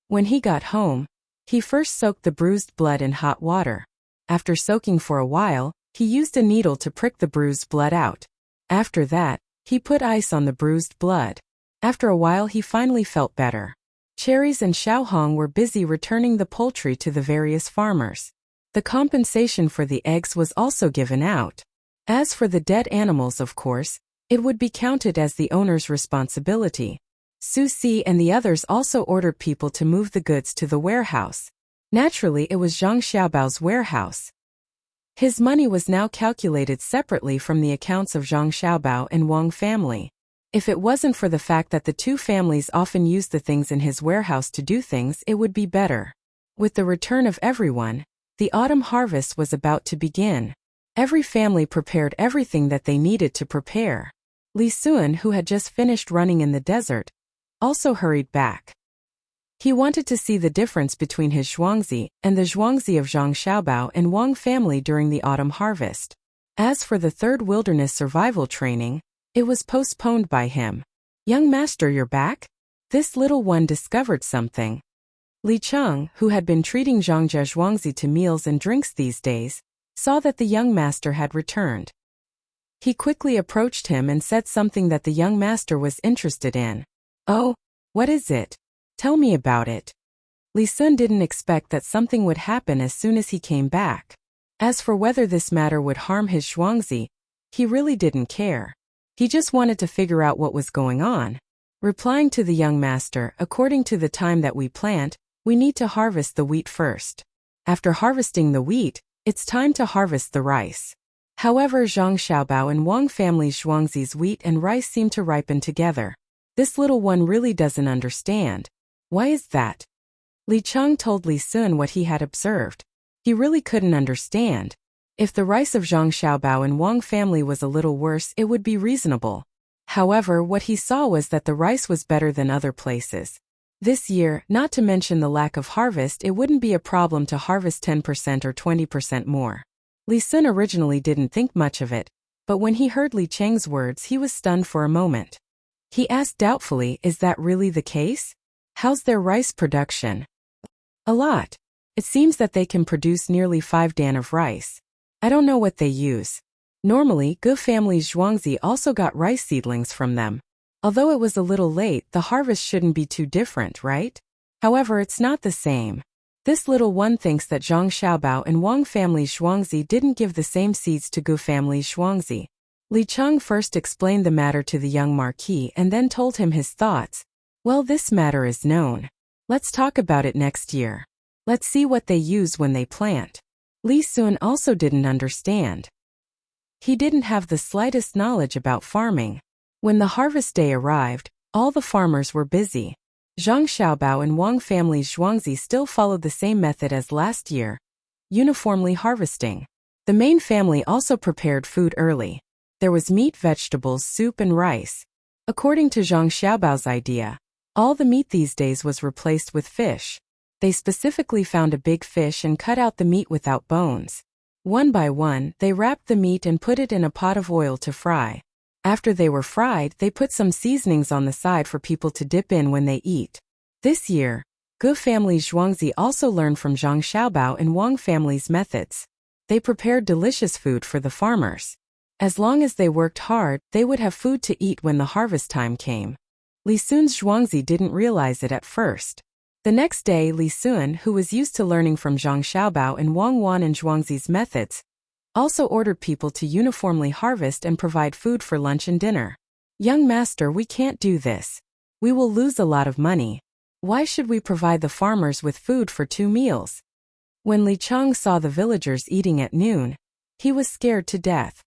When he got home, he first soaked the bruised blood in hot water. After soaking for a while, he used a needle to prick the bruised blood out. After that, he put ice on the bruised blood. After a while he finally felt better. Cherries and Xiaohong were busy returning the poultry to the various farmers. The compensation for the eggs was also given out. As for the dead animals, of course, it would be counted as the owner's responsibility. Su Si and the others also ordered people to move the goods to the warehouse. Naturally, it was Zhang Xiaobao's warehouse. His money was now calculated separately from the accounts of Zhang Xiaobao and Wang family. If it wasn't for the fact that the two families often used the things in his warehouse to do things, it would be better. With the return of everyone, the autumn harvest was about to begin. Every family prepared everything that they needed to prepare. Li Suan, who had just finished running in the desert, also hurried back. He wanted to see the difference between his zhuangzi and the zhuangzi of Zhang Xiaobao and Wang family during the autumn harvest. As for the third wilderness survival training, it was postponed by him. "Young master, you're back?" This little one discovered something. Li Cheng, who had been treating Zhang Jie zhuangzi to meals and drinks these days, saw that the young master had returned. He quickly approached him and said something that the young master was interested in. "Oh, what is it? Tell me about it." Li Sun didn't expect that something would happen as soon as he came back. As for whether this matter would harm his zhuangzi, he really didn't care. He just wanted to figure out what was going on. Replying to the young master, "According to the time that we plant, we need to harvest the wheat first. After harvesting the wheat, it's time to harvest the rice." However, Zhang Xiaobao and Wang family's zhuangzi's wheat and rice seem to ripen together. This little one really doesn't understand. Why is that? Li Cheng told Li Sun what he had observed. He really couldn't understand. If the rice of Zhang Xiaobao and Wang family was a little worse, it would be reasonable. However, what he saw was that the rice was better than other places. This year, not to mention the lack of harvest, it wouldn't be a problem to harvest 10% or 20% more. Li Sun originally didn't think much of it, but when he heard Li Cheng's words, he was stunned for a moment. He asked doubtfully, "Is that really the case? How's their rice production?" "A lot. It seems that they can produce nearly 5 dan of rice. I don't know what they use. Normally, Gu family's zhuangzi also got rice seedlings from them. Although it was a little late, the harvest shouldn't be too different, right? However, it's not the same. This little one thinks that Zhang Xiaobao and Wang family's zhuangzi didn't give the same seeds to Gu family's zhuangzi." Li Cheng first explained the matter to the young marquis and then told him his thoughts. "Well, this matter is known. Let's talk about it next year. Let's see what they use when they plant." Li Sun also didn't understand. He didn't have the slightest knowledge about farming. When the harvest day arrived, all the farmers were busy. Zhang Xiaobao and Wang family's zhuangzi still followed the same method as last year, uniformly harvesting. The main family also prepared food early. There was meat, vegetables, soup and rice. According to Zhang Xiaobao's idea, all the meat these days was replaced with fish. They specifically found a big fish and cut out the meat without bones. One by one, they wrapped the meat and put it in a pot of oil to fry. After they were fried, they put some seasonings on the side for people to dip in when they eat. This year, Gu family's zhuangzi also learned from Zhang Xiaobao and Wang family's methods. They prepared delicious food for the farmers. As long as they worked hard, they would have food to eat when the harvest time came. Li Sun's zhuangzi didn't realize it at first. The next day, Li Sun, who was used to learning from Zhang Xiaobao and Wang Wan and zhuangzi's methods, also ordered people to uniformly harvest and provide food for lunch and dinner. "Young master, we can't do this. We will lose a lot of money. Why should we provide the farmers with food for 2 meals? When Li Cheng saw the villagers eating at noon, he was scared to death.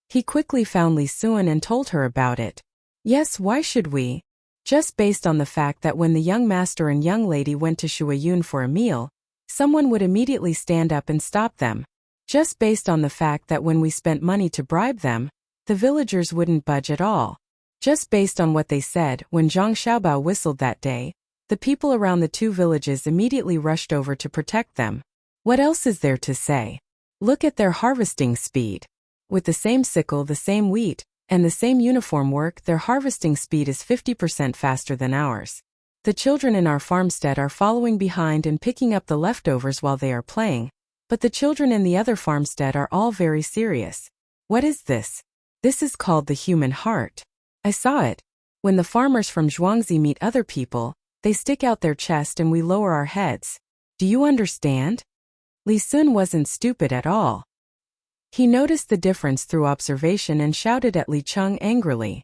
He quickly found Li Sun and told her about it. "Yes, why should we? Just based on the fact that when the young master and young lady went to Shuayun for a meal, someone would immediately stand up and stop them. Just based on the fact that when we spent money to bribe them, the villagers wouldn't budge at all. Just based on what they said, when Zhang Xiaobao whistled that day, the people around the 2 villages immediately rushed over to protect them. What else is there to say? Look at their harvesting speed. With the same sickle, the same wheat, and the same uniform work, their harvesting speed is 50% faster than ours. The children in our farmstead are following behind and picking up the leftovers while they are playing, but the children in the other farmstead are all very serious. What is this? This is called the human heart. I saw it. When the farmers from Zhuangzi meet other people, they stick out their chest and we lower our heads. Do you understand? Li Sun wasn't stupid at all. He noticed the difference through observation and shouted at Li Cheng angrily.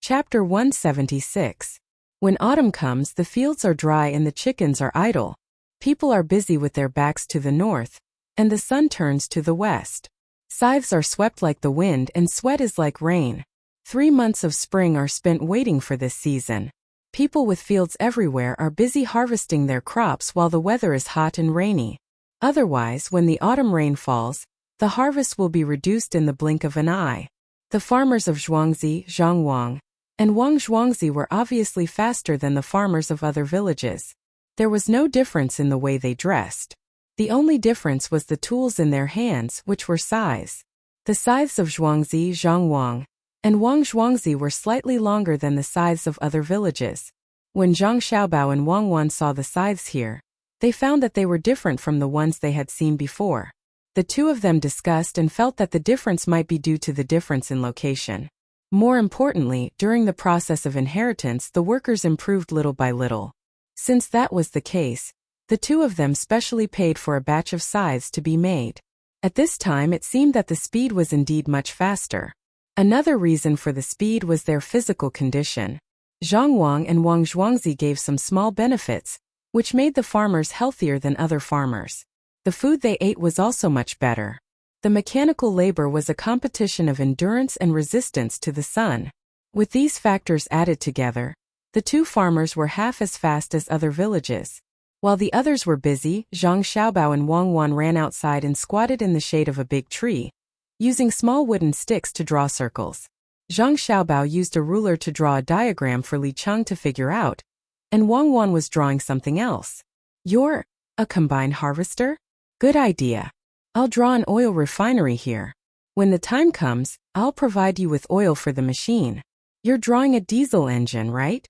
Chapter 176. When autumn comes, the fields are dry and the chickens are idle. People are busy with their backs to the north, and the sun turns to the west. Scythes are swept like the wind and sweat is like rain. 3 months of spring are spent waiting for this season. People with fields everywhere are busy harvesting their crops while the weather is hot and rainy. Otherwise, when the autumn rain falls, the harvest will be reduced in the blink of an eye. The farmers of Zhuangzi, Zhangwang, and Wang Zhuangzi were obviously faster than the farmers of other villages. There was no difference in the way they dressed. The only difference was the tools in their hands, which were scythes. The scythes of Zhuangzi, Zhangwang, and Wang Zhuangzi were slightly longer than the scythes of other villages. When Zhang Xiaobao and Wang Wan saw the scythes here, they found that they were different from the ones they had seen before. The two of them discussed and felt that the difference might be due to the difference in location. More importantly, during the process of inheritance, the workers improved little by little. Since that was the case, the two of them specially paid for a batch of scythes to be made. At this time it seemed that the speed was indeed much faster. Another reason for the speed was their physical condition. Zhang Wang and Wang Zhuangzi gave some small benefits, which made the farmers healthier than other farmers. The food they ate was also much better. The mechanical labor was a competition of endurance and resistance to the sun. With these factors added together, the two farmers were half as fast as other villages. While the others were busy, Zhang Xiaobao and Wang Wan ran outside and squatted in the shade of a big tree, using small wooden sticks to draw circles. Zhang Xiaobao used a ruler to draw a diagram for Li Cheng to figure out, and Wang Wan was drawing something else. You're a combine harvester? Good idea. I'll draw an oil refinery here. When the time comes, I'll provide you with oil for the machine. You're drawing a diesel engine, right?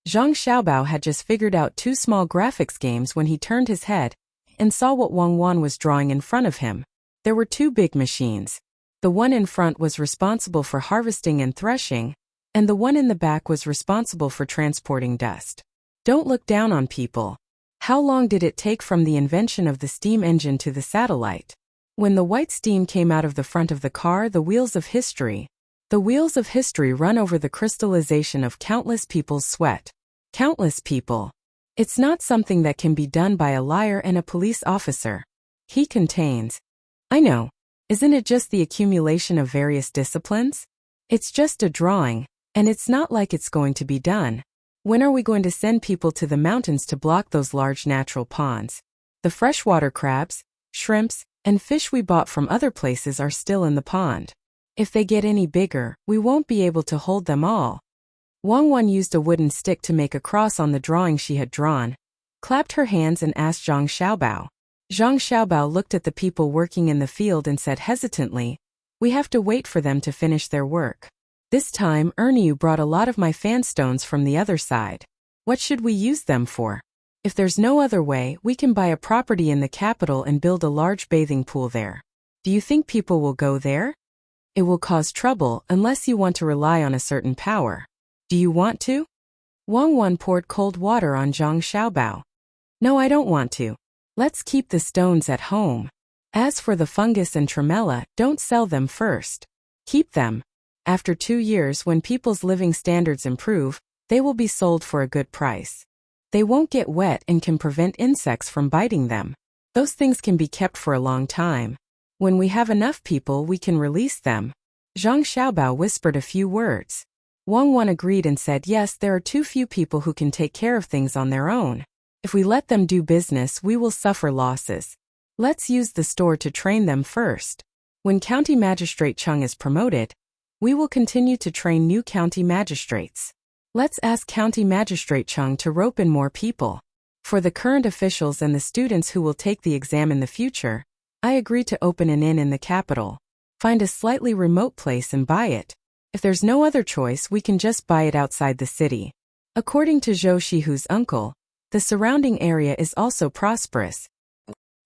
Zhang Xiaobao had just figured out 2 small graphics games when he turned his head and saw what Wang Wan was drawing in front of him. There were 2 big machines. The one in front was responsible for harvesting and threshing, and the one in the back was responsible for transporting dust. Don't look down on people. How long did it take from the invention of the steam engine to the satellite? When the white steam came out of the front of the car, the wheels of history run over the crystallization of countless people's sweat. Countless people. It's not something that can be done by a liar and a police officer. He contains. I know. Isn't it just the accumulation of various disciplines? It's just a drawing, and it's not like it's going to be done. When are we going to send people to the mountains to block those large natural ponds? The freshwater crabs, shrimps, and fish we bought from other places are still in the pond. If they get any bigger, we won't be able to hold them all. Wang Wan used a wooden stick to make a cross on the drawing she had drawn, clapped her hands and asked Zhang Xiaobao. Zhang Xiaobao looked at the people working in the field and said hesitantly, "We have to wait for them to finish their work. This time, Erniu brought a lot of my fan stones from the other side. What should we use them for? If there's no other way, we can buy a property in the capital and build a large bathing pool there. Do you think people will go there? It will cause trouble unless you want to rely on a certain power. Do you want to?" Wang Wan poured cold water on Zhang Xiaobao. "No, I don't want to. Let's keep the stones at home. As for the fungus and tremella, don't sell them first. Keep them. After 2 years, when people's living standards improve, they will be sold for a good price. They won't get wet and can prevent insects from biting them. Those things can be kept for a long time. When we have enough people, we can release them." Zhang Xiaobao whispered a few words. Wang Wan agreed and said, "Yes, there are too few people who can take care of things on their own. If we let them do business, we will suffer losses. Let's use the store to train them first. When County Magistrate Cheng is promoted, we will continue to train new county magistrates." Let's ask County Magistrate Chung to rope in more people. For the current officials and the students who will take the exam in the future, I agree to open an inn in the capital. Find a slightly remote place and buy it. If there's no other choice, we can just buy it outside the city. According to Zhou Shihu's uncle, the surrounding area is also prosperous.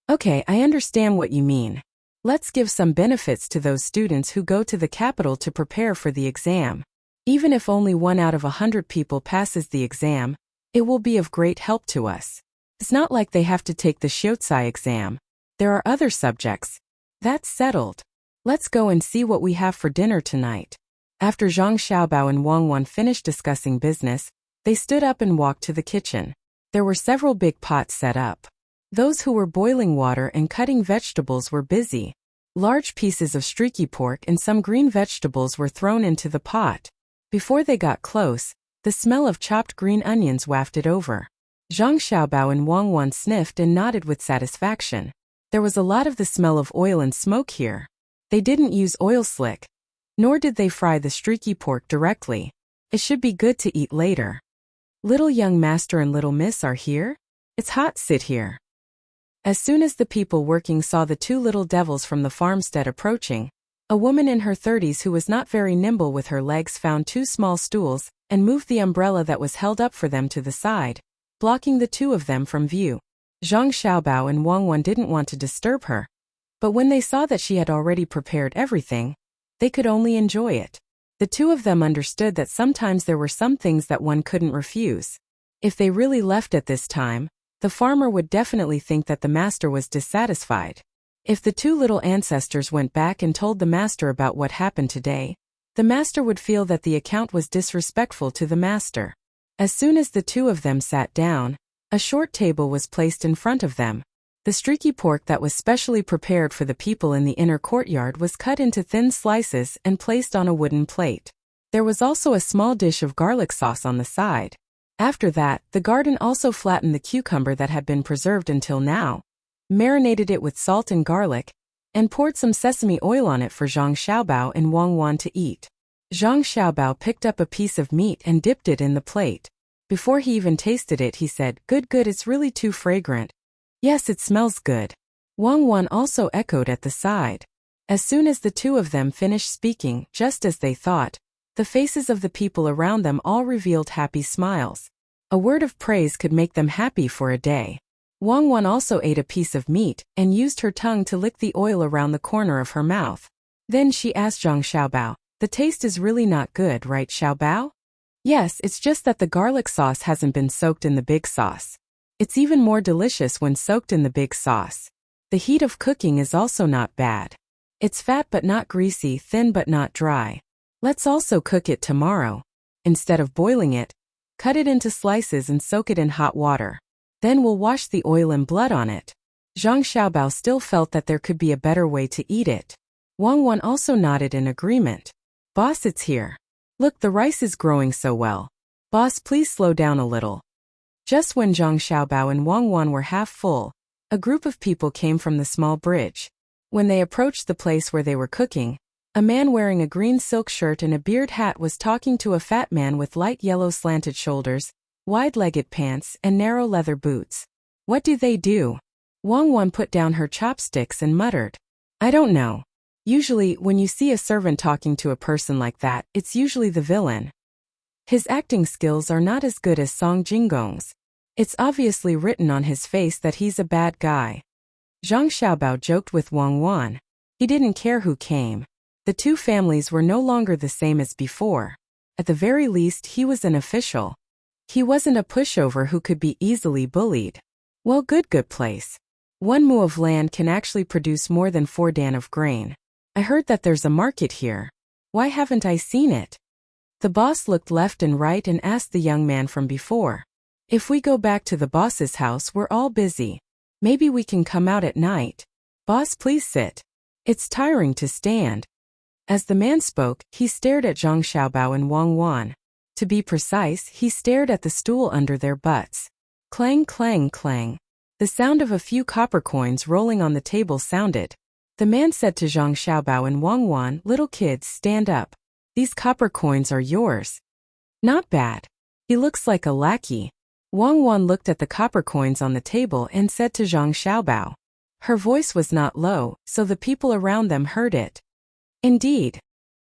Okay, I understand what you mean. Let's give some benefits to those students who go to the capital to prepare for the exam. Even if only 1 out of 100 people passes the exam, it will be of great help to us. It's not like they have to take the Xiuzai exam. There are other subjects. That's settled. Let's go and see what we have for dinner tonight. After Zhang Xiaobao and Wang Wan finished discussing business, they stood up and walked to the kitchen. There were several big pots set up. Those who were boiling water and cutting vegetables were busy. Large pieces of streaky pork and some green vegetables were thrown into the pot. Before they got close, the smell of chopped green onions wafted over. Zhang Xiaobao and Wang Wan sniffed and nodded with satisfaction. There was a lot of the smell of oil and smoke here. They didn't use oil slick, nor did they fry the streaky pork directly. It should be good to eat later. Little young master and little miss are here? It's hot, sit here. As soon as the people working saw the 2 little devils from the farmstead approaching, a woman in her 30s who was not very nimble with her legs found 2 small stools and moved the umbrella that was held up for them to the side, blocking the 2 of them from view. Zhang Xiaobao and Wang Wan didn't want to disturb her, but when they saw that she had already prepared everything, they could only enjoy it. The 2 of them understood that sometimes there were some things that one couldn't refuse. If they really left at this time, the farmer would definitely think that the master was dissatisfied. If the 2 little ancestors went back and told the master about what happened today, the master would feel that the account was disrespectful to the master. As soon as the 2 of them sat down, a short table was placed in front of them. The streaky pork that was specially prepared for the people in the inner courtyard was cut into thin slices and placed on a wooden plate. There was also a small dish of garlic sauce on the side. After that, the garden also flattened the cucumber that had been preserved until now, marinated it with salt and garlic, and poured some sesame oil on it for Zhang Xiaobao and Wang Wan to eat. Zhang Xiaobao picked up a piece of meat and dipped it in the plate. Before he even tasted it, he said, "Good, it's really too fragrant." "Yes, it smells good." Wang Wan also echoed at the side. As soon as the 2 of them finished speaking, just as they thought, the faces of the people around them all revealed happy smiles. A word of praise could make them happy for a day. Wang Wan also ate a piece of meat and used her tongue to lick the oil around the corner of her mouth. Then she asked Zhang Xiaobao, "The taste is really not good, right, Xiaobao?" "Yes, it's just that the garlic sauce hasn't been soaked in the big sauce. It's even more delicious when soaked in the big sauce. The heat of cooking is also not bad. It's fat but not greasy, thin but not dry. Let's also cook it tomorrow. Instead of boiling it, cut it into slices and soak it in hot water. Then we'll wash the oil and blood on it." Zhang Xiaobao still felt that there could be a better way to eat it. Wang Wan also nodded in agreement. "Boss, it's here. Look, the rice is growing so well. Boss, please slow down a little." Just when Zhang Xiaobao and Wang Wan were half full, a group of people came from the small bridge. When they approached the place where they were cooking, a man wearing a green silk shirt and a beard hat was talking to a fat man with light yellow slanted shoulders, wide-legged pants, and narrow leather boots. "What do they do?" Wang Wan put down her chopsticks and muttered, "I don't know. Usually, when you see a servant talking to a person like that, it's usually the villain. His acting skills are not as good as Song Jinggong's. It's obviously written on his face that he's a bad guy." Zhang Xiaobao joked with Wang Wan. He didn't care who came. The 2 families were no longer the same as before. At the very least, he was an official. He wasn't a pushover who could be easily bullied. Well, good place. 1 mu of land can actually produce more than 4 dan of grain. I heard that there's a market here. Why haven't I seen it? The boss looked left and right and asked the young man from before, "If we go back to the boss's house, we're all busy. Maybe we can come out at night. Boss, please sit. It's tiring to stand." As the man spoke, he stared at Zhang Xiaobao and Wang Wan. To be precise, he stared at the stool under their butts. Clang, clang, clang. The sound of a few copper coins rolling on the table sounded. The man said to Zhang Xiaobao and Wang Wan, "Little kids, stand up. These copper coins are yours." "Not bad. He looks like a lackey. Wang Wan looked at the copper coins on the table and said to Zhang Xiaobao. Her voice was not low, so the people around them heard it. Indeed.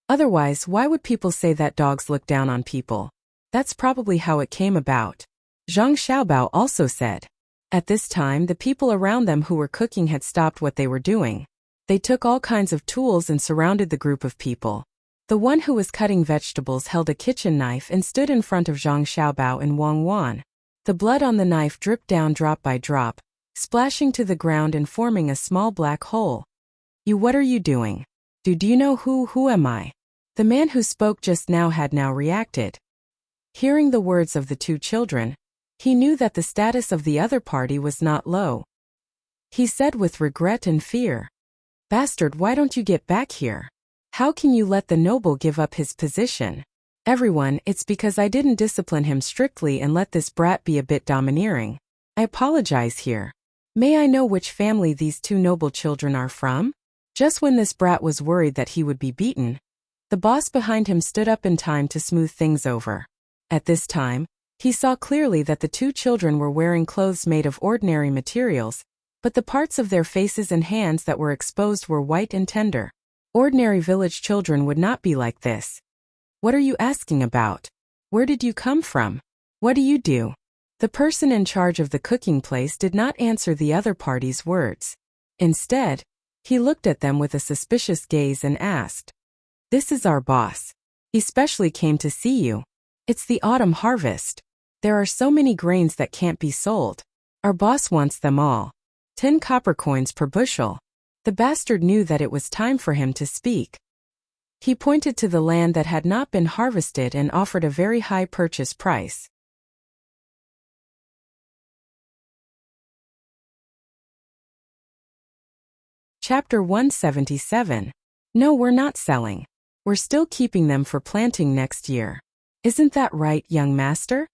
Otherwise, why would people say that dogs look down on people? That's probably how it came about. Zhang Xiaobao also said. At this time, the people around them who were cooking had stopped what they were doing. They took all kinds of tools and surrounded the group of people. The one who was cutting vegetables held a kitchen knife and stood in front of Zhang Xiaobao and Wang Wan. The blood on the knife dripped down drop by drop, splashing to the ground and forming a small black hole. What are you doing? Do you know who am I? The man who spoke just now had now reacted. Hearing the words of the two children, he knew that the status of the other party was not low. He said with regret and fear, Bastard, why don't you get back here? How can you let the noble give up his position? Everyone, it's because I didn't discipline him strictly and let this brat be a bit domineering. I apologize here. May I know which family these two noble children are from? Just when this brat was worried that he would be beaten, the boss behind him stood up in time to smooth things over. At this time, he saw clearly that the two children were wearing clothes made of ordinary materials, but the parts of their faces and hands that were exposed were white and tender. Ordinary village children would not be like this. What are you asking about? Where did you come from? What do you do? The person in charge of the cooking place did not answer the other party's words. Instead, he looked at them with a suspicious gaze and asked, This is our boss. He specially came to see you. It's the autumn harvest. There are so many grains that can't be sold. Our boss wants them all. 10 copper coins per bushel. The bastard knew that it was time for him to speak. He pointed to the land that had not been harvested and offered a very high purchase price. Chapter 177. No, we're not selling. We're still keeping them for planting next year. Isn't that right, young master?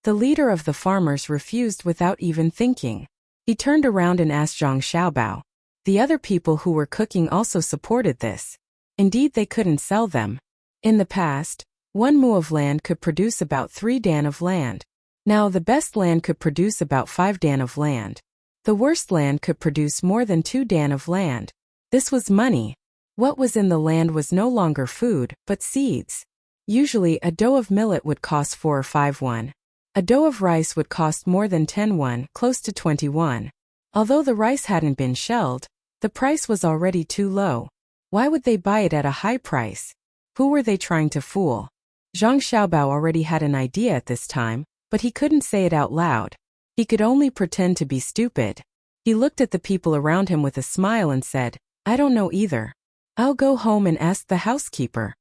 The leader of the farmers refused without even thinking. He turned around and asked Zhang Xiaobao. The other people who were cooking also supported this. Indeed, they couldn't sell them. In the past, 1 mu of land could produce about 3 dan of land. Now the best land could produce about 5 dan of land. The worst land could produce more than 2 dan of land. This was money. What was in the land was no longer food, but seeds. Usually a dough of millet would cost 4 or 5 won. A dough of rice would cost more than 10 won, close to 20 won. Although the rice hadn't been shelled, the price was already too low. Why would they buy it at a high price? Who were they trying to fool? Zhang Xiaobao already had an idea at this time, but he couldn't say it out loud. He could only pretend to be stupid. He looked at the people around him with a smile and said, I don't know either. I'll go home and ask the housekeeper.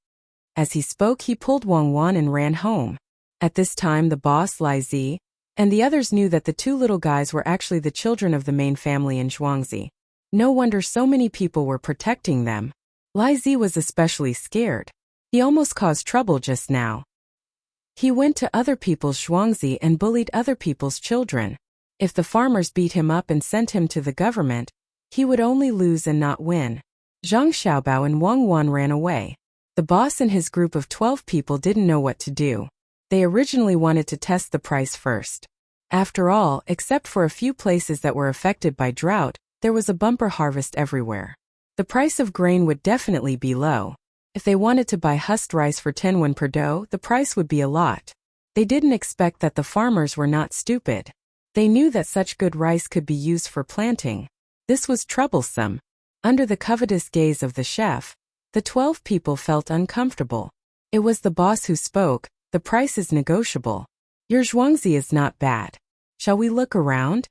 As he spoke, he pulled Wang Wan and ran home. At this time, the boss, Lai Zi, and the others knew that the two little guys were actually the children of the main family in Zhuangzi. No wonder so many people were protecting them. Lai Zi was especially scared. He almost caused trouble just now. He went to other people's Zhuangzi and bullied other people's children. If the farmers beat him up and sent him to the government, he would only lose and not win. Zhang Xiaobao and Wang Wan ran away. The boss and his group of 12 people didn't know what to do. They originally wanted to test the price first. After all, except for a few places that were affected by drought, there was a bumper harvest everywhere. The price of grain would definitely be low. If they wanted to buy husked rice for 10 won per dough, the price would be a lot. They didn't expect that the farmers were not stupid. They knew that such good rice could be used for planting. This was troublesome. Under the covetous gaze of the chef, the 12 people felt uncomfortable. It was the boss who spoke. The price is negotiable. Your zhuangzi is not bad. Shall we look around?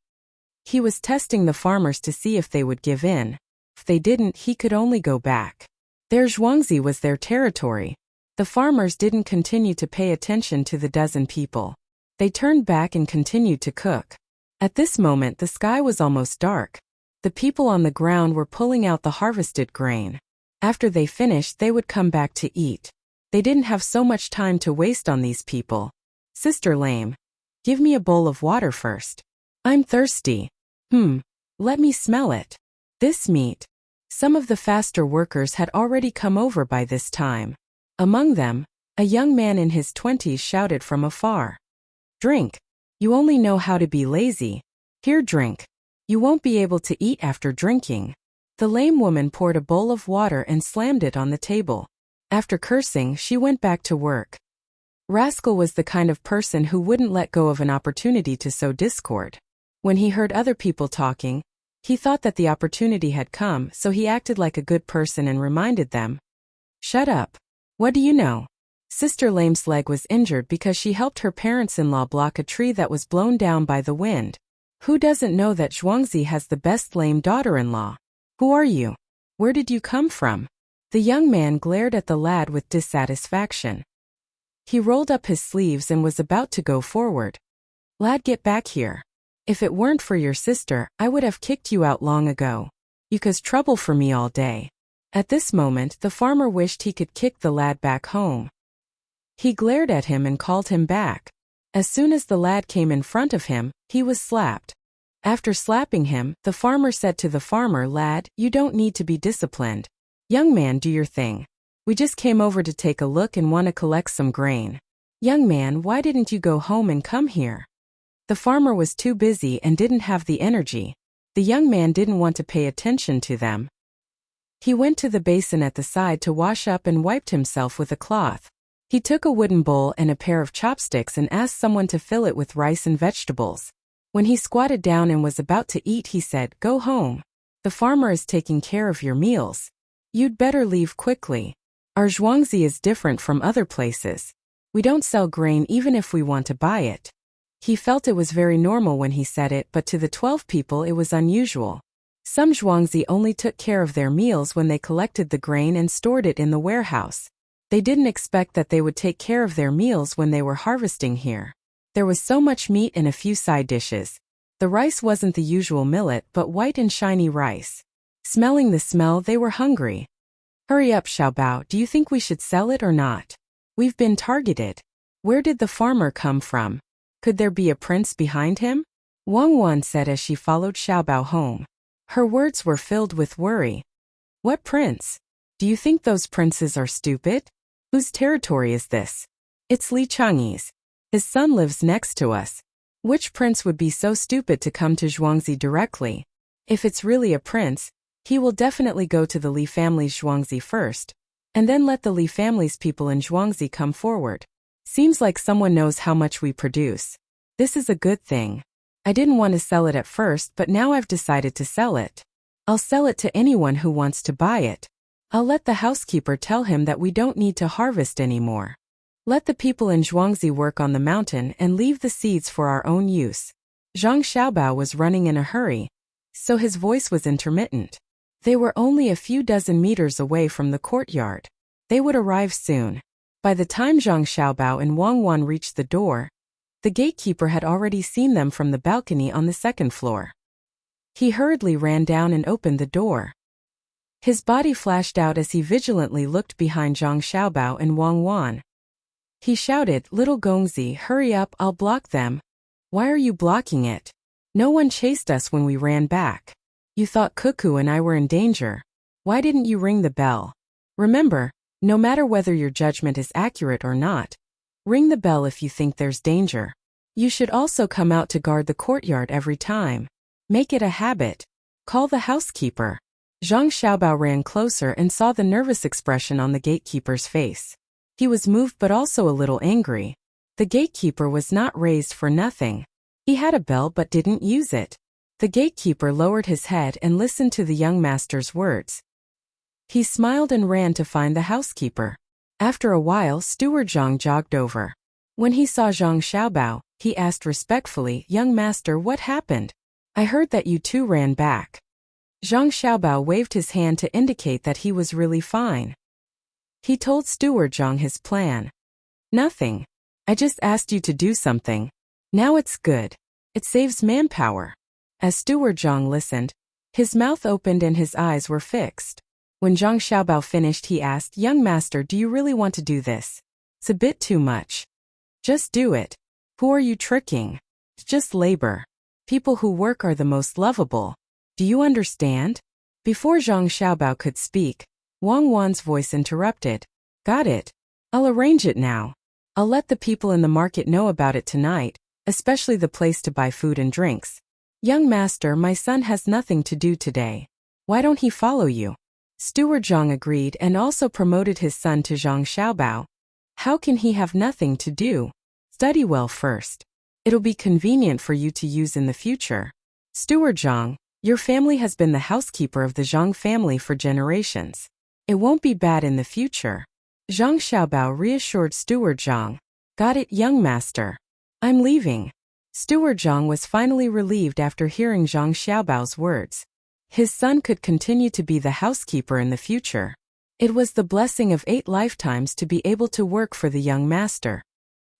He was testing the farmers to see if they would give in. If they didn't, he could only go back. Their zhuangzi was their territory. The farmers didn't continue to pay attention to the dozen people. They turned back and continued to cook. At this moment, the sky was almost dark. The people on the ground were pulling out the harvested grain. After they finished, they would come back to eat. They didn't have so much time to waste on these people. Sister Lame, give me a bowl of water first. I'm thirsty. Let me smell it. This meat. Some of the faster workers had already come over by this time. Among them, a young man in his 20s shouted from afar. Drink. You only know how to be lazy. Here, drink. You won't be able to eat after drinking. The lame woman poured a bowl of water and slammed it on the table. After cursing, she went back to work. Rascal was the kind of person who wouldn't let go of an opportunity to sow discord. When he heard other people talking, he thought that the opportunity had come, so he acted like a good person and reminded them. Shut up. What do you know? Sister Lame's leg was injured because she helped her parents-in-law block a tree that was blown down by the wind. Who doesn't know that Zhuangzi has the best lame daughter-in-law? Who are you? Where did you come from? The young man glared at the lad with dissatisfaction. He rolled up his sleeves and was about to go forward. Lad, get back here. If it weren't for your sister, I would have kicked you out long ago. You cause trouble for me all day. At this moment, the farmer wished he could kick the lad back home. He glared at him and called him back. As soon as the lad came in front of him, he was slapped. After slapping him, the farmer said to the farmer, Lad, you don't need to be disciplined. Young man, do your thing. We just came over to take a look and want to collect some grain. Young man, why didn't you go home and come here? The farmer was too busy and didn't have the energy. The young man didn't want to pay attention to them. He went to the basin at the side to wash up and wiped himself with a cloth. He took a wooden bowl and a pair of chopsticks and asked someone to fill it with rice and vegetables. When he squatted down and was about to eat, he said, Go home. The farmer is taking care of your meals. You'd better leave quickly. Our Zhuangzi is different from other places. We don't sell grain even if we want to buy it. He felt it was very normal when he said it, but to the 12 people it was unusual. Some Zhuangzi only took care of their meals when they collected the grain and stored it in the warehouse. They didn't expect that they would take care of their meals when they were harvesting here. There was so much meat and a few side dishes. The rice wasn't the usual millet but white and shiny rice. Smelling the smell, they were hungry. Hurry up, Xiaobao, do you think we should sell it or not? We've been targeted. Where did the farmer come from? Could there be a prince behind him? Wang Wan said as she followed Xiaobao home. Her words were filled with worry. What prince? Do you think those princes are stupid? Whose territory is this? It's Li Changyi's. His son lives next to us. Which prince would be so stupid to come to Zhuangzi directly? If it's really a prince, he will definitely go to the Li family's Zhuangzi first, and then let the Li family's people in Zhuangzi come forward. Seems like someone knows how much we produce. This is a good thing. I didn't want to sell it at first, but now I've decided to sell it. I'll sell it to anyone who wants to buy it. I'll let the housekeeper tell him that we don't need to harvest anymore. Let the people in Zhuangzi work on the mountain and leave the seeds for our own use. Zhang Xiaobao was running in a hurry, so his voice was intermittent. They were only a few dozen meters away from the courtyard. They would arrive soon. By the time Zhang Xiaobao and Wang Wan reached the door, the gatekeeper had already seen them from the balcony on the second floor. He hurriedly ran down and opened the door. His body flashed out as he vigilantly looked behind Zhang Xiaobao and Wang Wan. He shouted, Little Gongzi, hurry up, I'll block them. Why are you blocking it? No one chased us when we ran back. You thought Cuckoo and I were in danger. Why didn't you ring the bell? Remember, no matter whether your judgment is accurate or not, ring the bell if you think there's danger. You should also come out to guard the courtyard every time. Make it a habit. Call the housekeeper. Zhang Xiaobao ran closer and saw the nervous expression on the gatekeeper's face. He was moved but also a little angry. The gatekeeper was not raised for nothing. He had a bell but didn't use it. The gatekeeper lowered his head and listened to the young master's words. He smiled and ran to find the housekeeper. After a while, Steward Zhang jogged over. When he saw Zhang Xiaobao, he asked respectfully, Young master, what happened? I heard that you two ran back. Zhang Xiaobao waved his hand to indicate that he was really fine. He told Steward Zhang his plan. Nothing. I just asked you to do something. Now it's good. It saves manpower. As Steward Zhang listened, his mouth opened and his eyes were fixed. When Zhang Xiaobao finished, he asked, Young master, do you really want to do this? It's a bit too much. Just do it. Who are you tricking? It's just labor. People who work are the most lovable. Do you understand? Before Zhang Xiaobao could speak, Wang Wan's voice interrupted. Got it. I'll arrange it now. I'll let the people in the market know about it tonight, especially the place to buy food and drinks. Young master, my son has nothing to do today. Why don't he follow you? Steward Zhang agreed and also promoted his son to Zhang Xiaobao. How can he have nothing to do? Study well first. It'll be convenient for you to use in the future. Steward Zhang, your family has been the housekeeper of the Zhang family for generations. It won't be bad in the future. Zhang Xiaobao reassured Steward Zhang. Got it, young master. I'm leaving. Steward Zhang was finally relieved after hearing Zhang Xiaobao's words. His son could continue to be the housekeeper in the future. It was the blessing of 8 lifetimes to be able to work for the young master.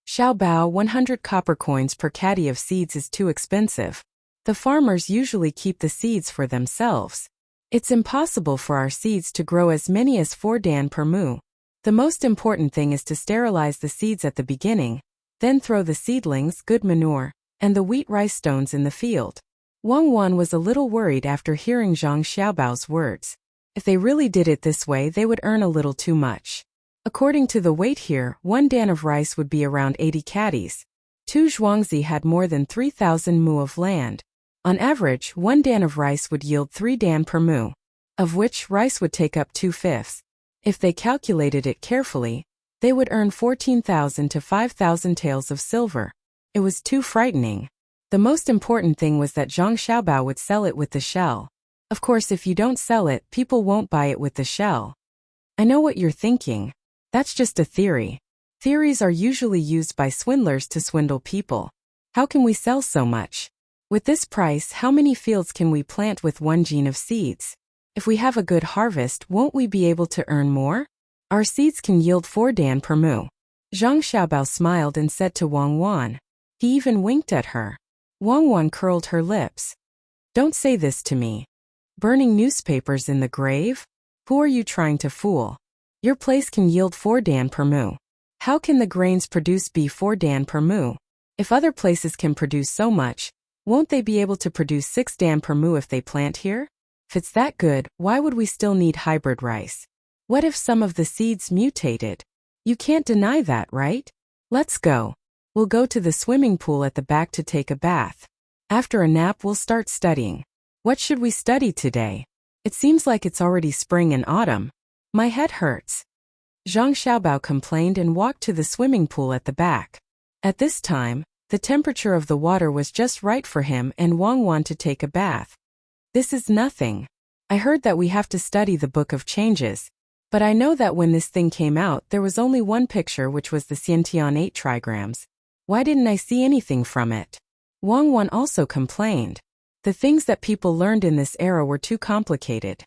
Xiaobao, 100 copper coins per caddy of seeds is too expensive. The farmers usually keep the seeds for themselves. It's impossible for our seeds to grow as many as 4 dan per mu. The most important thing is to sterilize the seeds at the beginning, then throw the seedlings, good manure, and the wheat rice stones in the field. Wang Wan was a little worried after hearing Zhang Xiaobao's words. If they really did it this way, they would earn a little too much. According to the weight here, 1 dan of rice would be around 80 caddies. 2 zhuangzi had more than 3,000 mu of land. On average, 1 dan of rice would yield 3 dan per mu, of which rice would take up 2/5. If they calculated it carefully, they would earn 14,000 to 5,000 taels of silver. It was too frightening. The most important thing was that Zhang Xiaobao would sell it with the shell. Of course, if you don't sell it, people won't buy it with the shell. I know what you're thinking. That's just a theory. Theories are usually used by swindlers to swindle people. How can we sell so much? With this price, how many fields can we plant with 1 gene of seeds? If we have a good harvest, won't we be able to earn more? Our seeds can yield 4 dan per mu. Zhang Xiaobao smiled and said to Wang Wan. He even winked at her. Wang Wan curled her lips. Don't say this to me. Burning newspapers in the grave? Who are you trying to fool? Your place can yield 4 dan per mu. How can the grains produce be 4 dan per mu? If other places can produce so much, won't they be able to produce 6 dan per mu if they plant here? If it's that good, why would we still need hybrid rice? What if some of the seeds mutated? You can't deny that, right? Let's go. We'll go to the swimming pool at the back to take a bath. After a nap, we'll start studying. What should we study today? It seems like it's already spring and autumn. My head hurts. Zhang Xiaobao complained and walked to the swimming pool at the back. At this time, the temperature of the water was just right for him and Wang Wan to take a bath. This is nothing. I heard that we have to study the Book of Changes, but I know that when this thing came out there was only one picture, which was the Xiantian 8 trigrams. Why didn't I see anything from it? Wang Wan also complained. The things that people learned in this era were too complicated.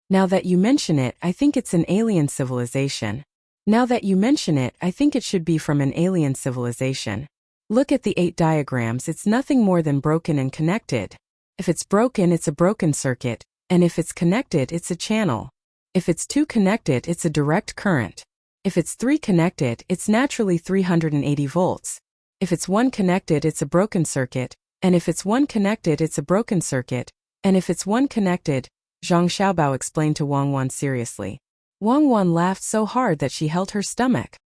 Now that you mention it, I think it's an alien civilization. Now that you mention it, I think it should be from an alien civilization. Look at the 8 diagrams, it's nothing more than broken and connected. If it's broken, it's a broken circuit, and if it's connected, it's a channel. If it's 2 connected, it's a direct current. If it's 3 connected, it's naturally 380 volts. If it's 1 connected, it's a broken circuit, and if it's 1 connected, it's a broken circuit, and if it's 1 connected, Zhang Xiaobao explained to Wang Wan seriously. Wang Wan laughed so hard that she held her stomach.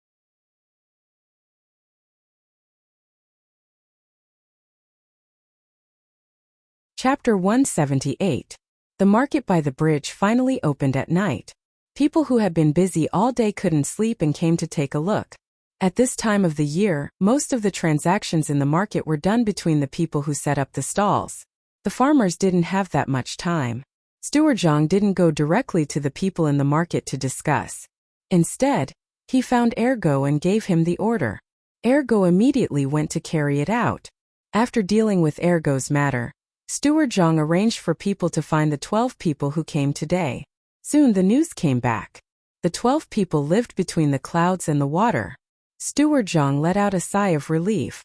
Chapter 178. The market by the bridge finally opened at night. People who had been busy all day couldn't sleep and came to take a look. At this time of the year, most of the transactions in the market were done between the people who set up the stalls. The farmers didn't have that much time. Steward Zhang didn't go directly to the people in the market to discuss. Instead, he found Ergo and gave him the order. Ergo immediately went to carry it out. After dealing with Ergo's matter, Steward Zhang arranged for people to find the 12 people who came today. Soon the news came back. The 12 people lived between the clouds and the water. Steward Zhang let out a sigh of relief.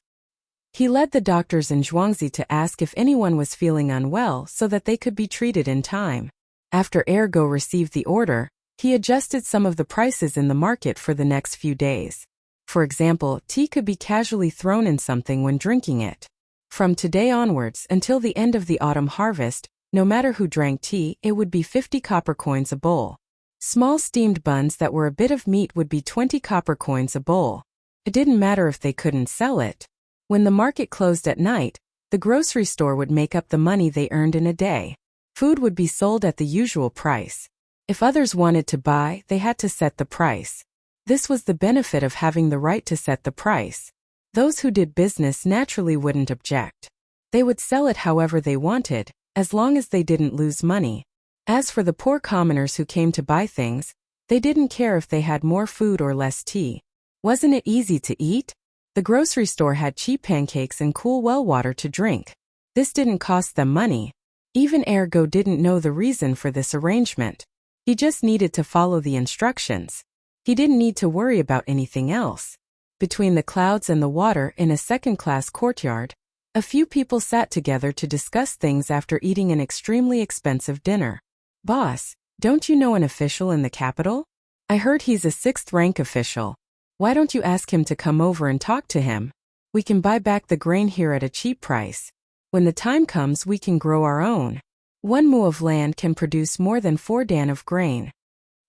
He led the doctors in Zhuangzi to ask if anyone was feeling unwell so that they could be treated in time. After Ergo received the order, he adjusted some of the prices in the market for the next few days. For example, tea could be casually thrown in something when drinking it. From today onwards until the end of the autumn harvest, no matter who drank tea, it would be 50 copper coins a bowl. Small steamed buns that were a bit of meat would be 20 copper coins a bowl. It didn't matter if they couldn't sell it. When the market closed at night, the grocery store would make up the money they earned in a day. Food would be sold at the usual price. If others wanted to buy, they had to set the price. This was the benefit of having the right to set the price. Those who did business naturally wouldn't object. They would sell it however they wanted, as long as they didn't lose money. As for the poor commoners who came to buy things, they didn't care if they had more food or less tea. Wasn't it easy to eat? The grocery store had cheap pancakes and cool well water to drink. This didn't cost them money. Even Ergo didn't know the reason for this arrangement. He just needed to follow the instructions. He didn't need to worry about anything else. Between the clouds and the water in a second-class courtyard, a few people sat together to discuss things after eating an extremely expensive dinner. Boss, don't you know an official in the capital? I heard he's a 6th-rank official. Why don't you ask him to come over and talk to him? We can buy back the grain here at a cheap price. When the time comes, we can grow our own. 1 mu of land can produce more than 4 dan of grain.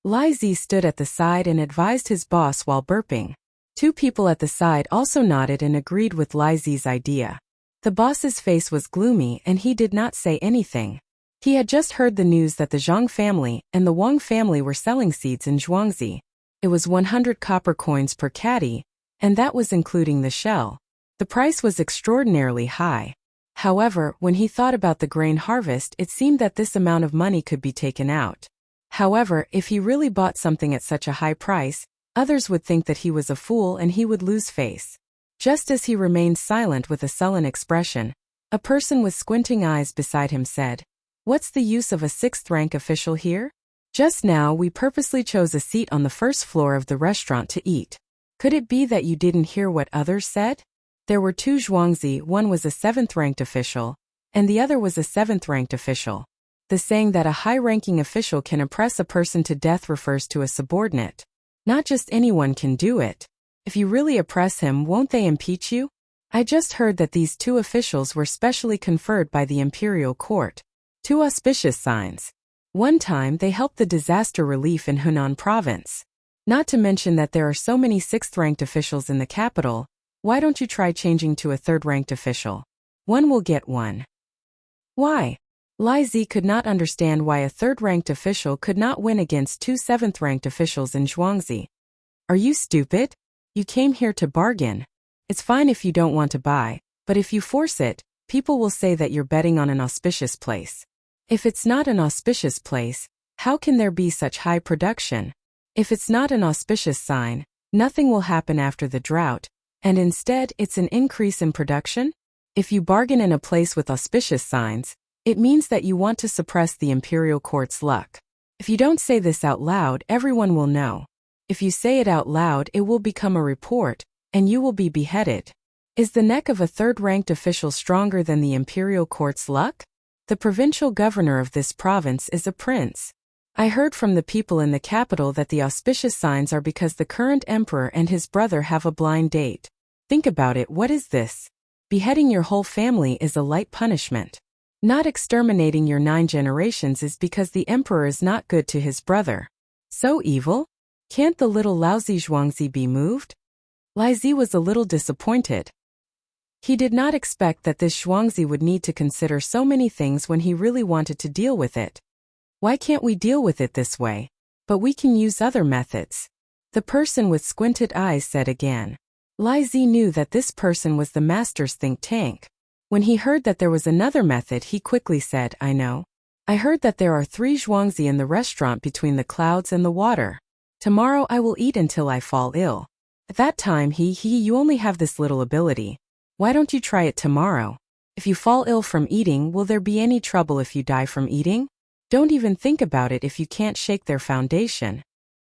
Lai Zi stood at the side and advised his boss while burping. 2 people at the side also nodded and agreed with Lai Zi's idea. The boss's face was gloomy and he did not say anything. He had just heard the news that the Zhang family and the Wang family were selling seeds in Zhuangzi. It was 100 copper coins per caddy, and that was including the shell. The price was extraordinarily high. However, when he thought about the grain harvest, it seemed that this amount of money could be taken out. However, if he really bought something at such a high price, others would think that he was a fool and he would lose face. Just as he remained silent with a sullen expression, a person with squinting eyes beside him said, "What's the use of a 6th-rank official here? Just now we purposely chose a seat on the first floor of the restaurant to eat. Could it be that you didn't hear what others said?" There were 2 Zhuangzi, one was a 7th-ranked official, and the other was a 7th-ranked official. The saying that a high-ranking official can oppress a person to death refers to a subordinate. Not just anyone can do it. If you really oppress him, won't they impeach you? I just heard that these 2 officials were specially conferred by the imperial court. 2 auspicious signs. One time they helped the disaster relief in Hunan province. Not to mention that there are so many 6th-ranked officials in the capital. Why don't you try changing to a 3rd-ranked official? One will get one. Why? Lai Zi could not understand why a 3rd-ranked official could not win against 2 7th-ranked officials in Zhuangzi. Are you stupid? You came here to bargain. It's fine if you don't want to buy, but if you force it, people will say that you're betting on an auspicious place. If it's not an auspicious place, how can there be such high production? If it's not an auspicious sign, nothing will happen after the drought, and instead it's an increase in production? If you bargain in a place with auspicious signs, it means that you want to suppress the imperial court's luck. If you don't say this out loud, everyone will know. If you say it out loud, it will become a report, and you will be beheaded. Is the neck of a 3rd-ranked official stronger than the imperial court's luck? The provincial governor of this province is a prince. I heard from the people in the capital that the auspicious signs are because the current emperor and his brother have a blind date. Think about it, what is this? Beheading your whole family is a light punishment. Not exterminating your 9 generations is because the emperor is not good to his brother. So evil? Can't the little lousy Zhuangzi be moved? Lai Zi was a little disappointed. He did not expect that this Zhuangzi would need to consider so many things when he really wanted to deal with it. Why can't we deal with it this way? But we can use other methods. The person with squinted eyes said again. Lai Zi knew that this person was the master's think tank. When he heard that there was another method, he quickly said, "I know. I heard that there are 3 Zhuangzi in the restaurant between the clouds and the water. Tomorrow I will eat until I fall ill. At that time you only have this little ability. Why don't you try it tomorrow? If you fall ill from eating, will there be any trouble if you die from eating? Don't even think about it if you can't shake their foundation."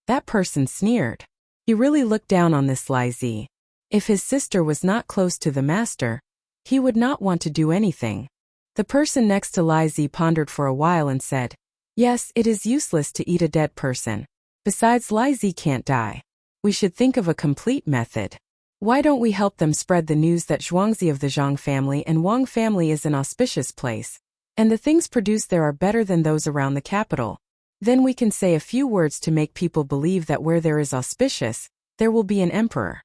That person sneered. He really looked down on this Lai Zi. If his sister was not close to the master, he would not want to do anything. The person next to Lai Zi pondered for a while and said, "Yes, it is useless to eat a dead person. Besides, Lai Zi can't die. We should think of a complete method. Why don't we help them spread the news that Zhuangzi of the Zhang family and Wang family is an auspicious place, and the things produced there are better than those around the capital? Then we can say a few words to make people believe that where there is auspicious, there will be an emperor."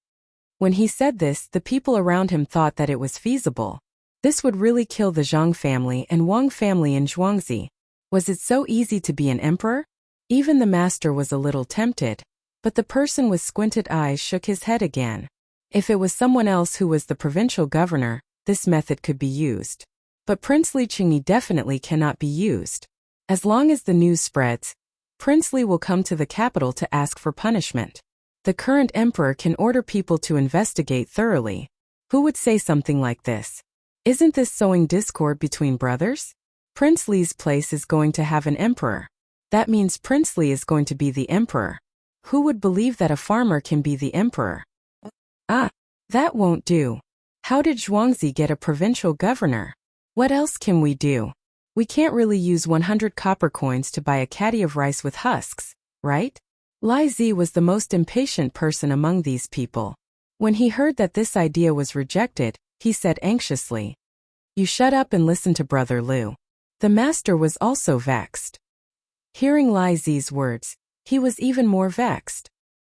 When he said this, the people around him thought that it was feasible. This would really kill the Zhang family and Wang family in Zhuangzi. Was it so easy to be an emperor? Even the master was a little tempted. But the person with squinted eyes shook his head again. If it was someone else who was the provincial governor, this method could be used. But Prince Li Qingyi definitely cannot be used. As long as the news spreads, Prince Li will come to the capital to ask for punishment. The current emperor can order people to investigate thoroughly. Who would say something like this? Isn't this sowing discord between brothers? Prince Li's place is going to have an emperor. That means Prince Li is going to be the emperor. Who would believe that a farmer can be the emperor? That won't do. How did Zhuangzi get a provincial governor? What else can we do? We can't really use 100 copper coins to buy a caddy of rice with husks, right? Lai Zi was the most impatient person among these people. When he heard that this idea was rejected, he said anxiously, "You shut up and listen to Brother Liu." The master was also vexed. Hearing Lai Zi's words, he was even more vexed.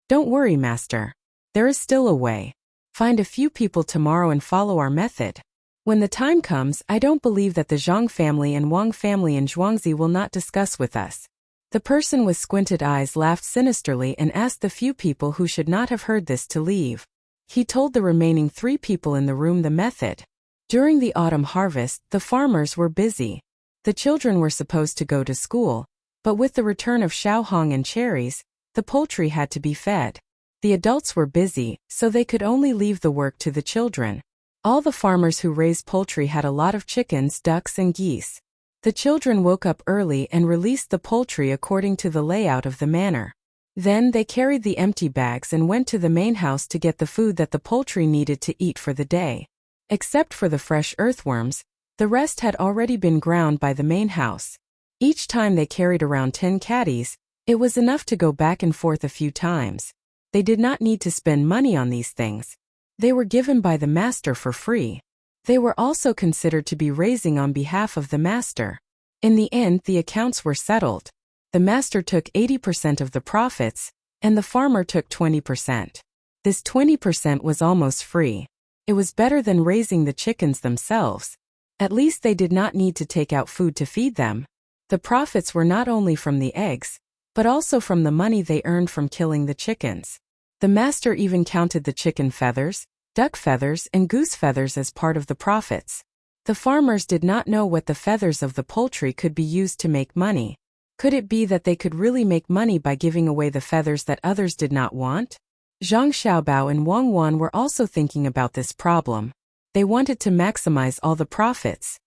"Don't worry, master. There is still a way. Find a few people tomorrow and follow our method. When the time comes, I don't believe that the Zhang family and Wang family in Zhuangzi will not discuss with us." The person with squinted eyes laughed sinisterly and asked the few people who should not have heard this to leave. He told the remaining 3 people in the room the method. During the autumn harvest, the farmers were busy. The children were supposed to go to school, but with the return of Xiaohong and cherries, the poultry had to be fed. The adults were busy, so they could only leave the work to the children. All the farmers who raised poultry had a lot of chickens, ducks, and geese. The children woke up early and released the poultry according to the layout of the manor. Then they carried the empty bags and went to the main house to get the food that the poultry needed to eat for the day. Except for the fresh earthworms, the rest had already been ground by the main house. Each time they carried around 10 caddies, it was enough to go back and forth a few times. They did not need to spend money on these things. They were given by the master for free. They were also considered to be raising on behalf of the master. In the end, the accounts were settled. The master took 80% of the profits, and the farmer took 20%. This 20% was almost free. It was better than raising the chickens themselves. At least they did not need to take out food to feed them. The profits were not only from the eggs, but also from the money they earned from killing the chickens. The master even counted the chicken feathers, duck feathers, and goose feathers as part of the profits. The farmers did not know what the feathers of the poultry could be used to make money. Could it be that they could really make money by giving away the feathers that others did not want? Zhang Xiaobao and Wang Wan were also thinking about this problem. They wanted to maximize all the profits.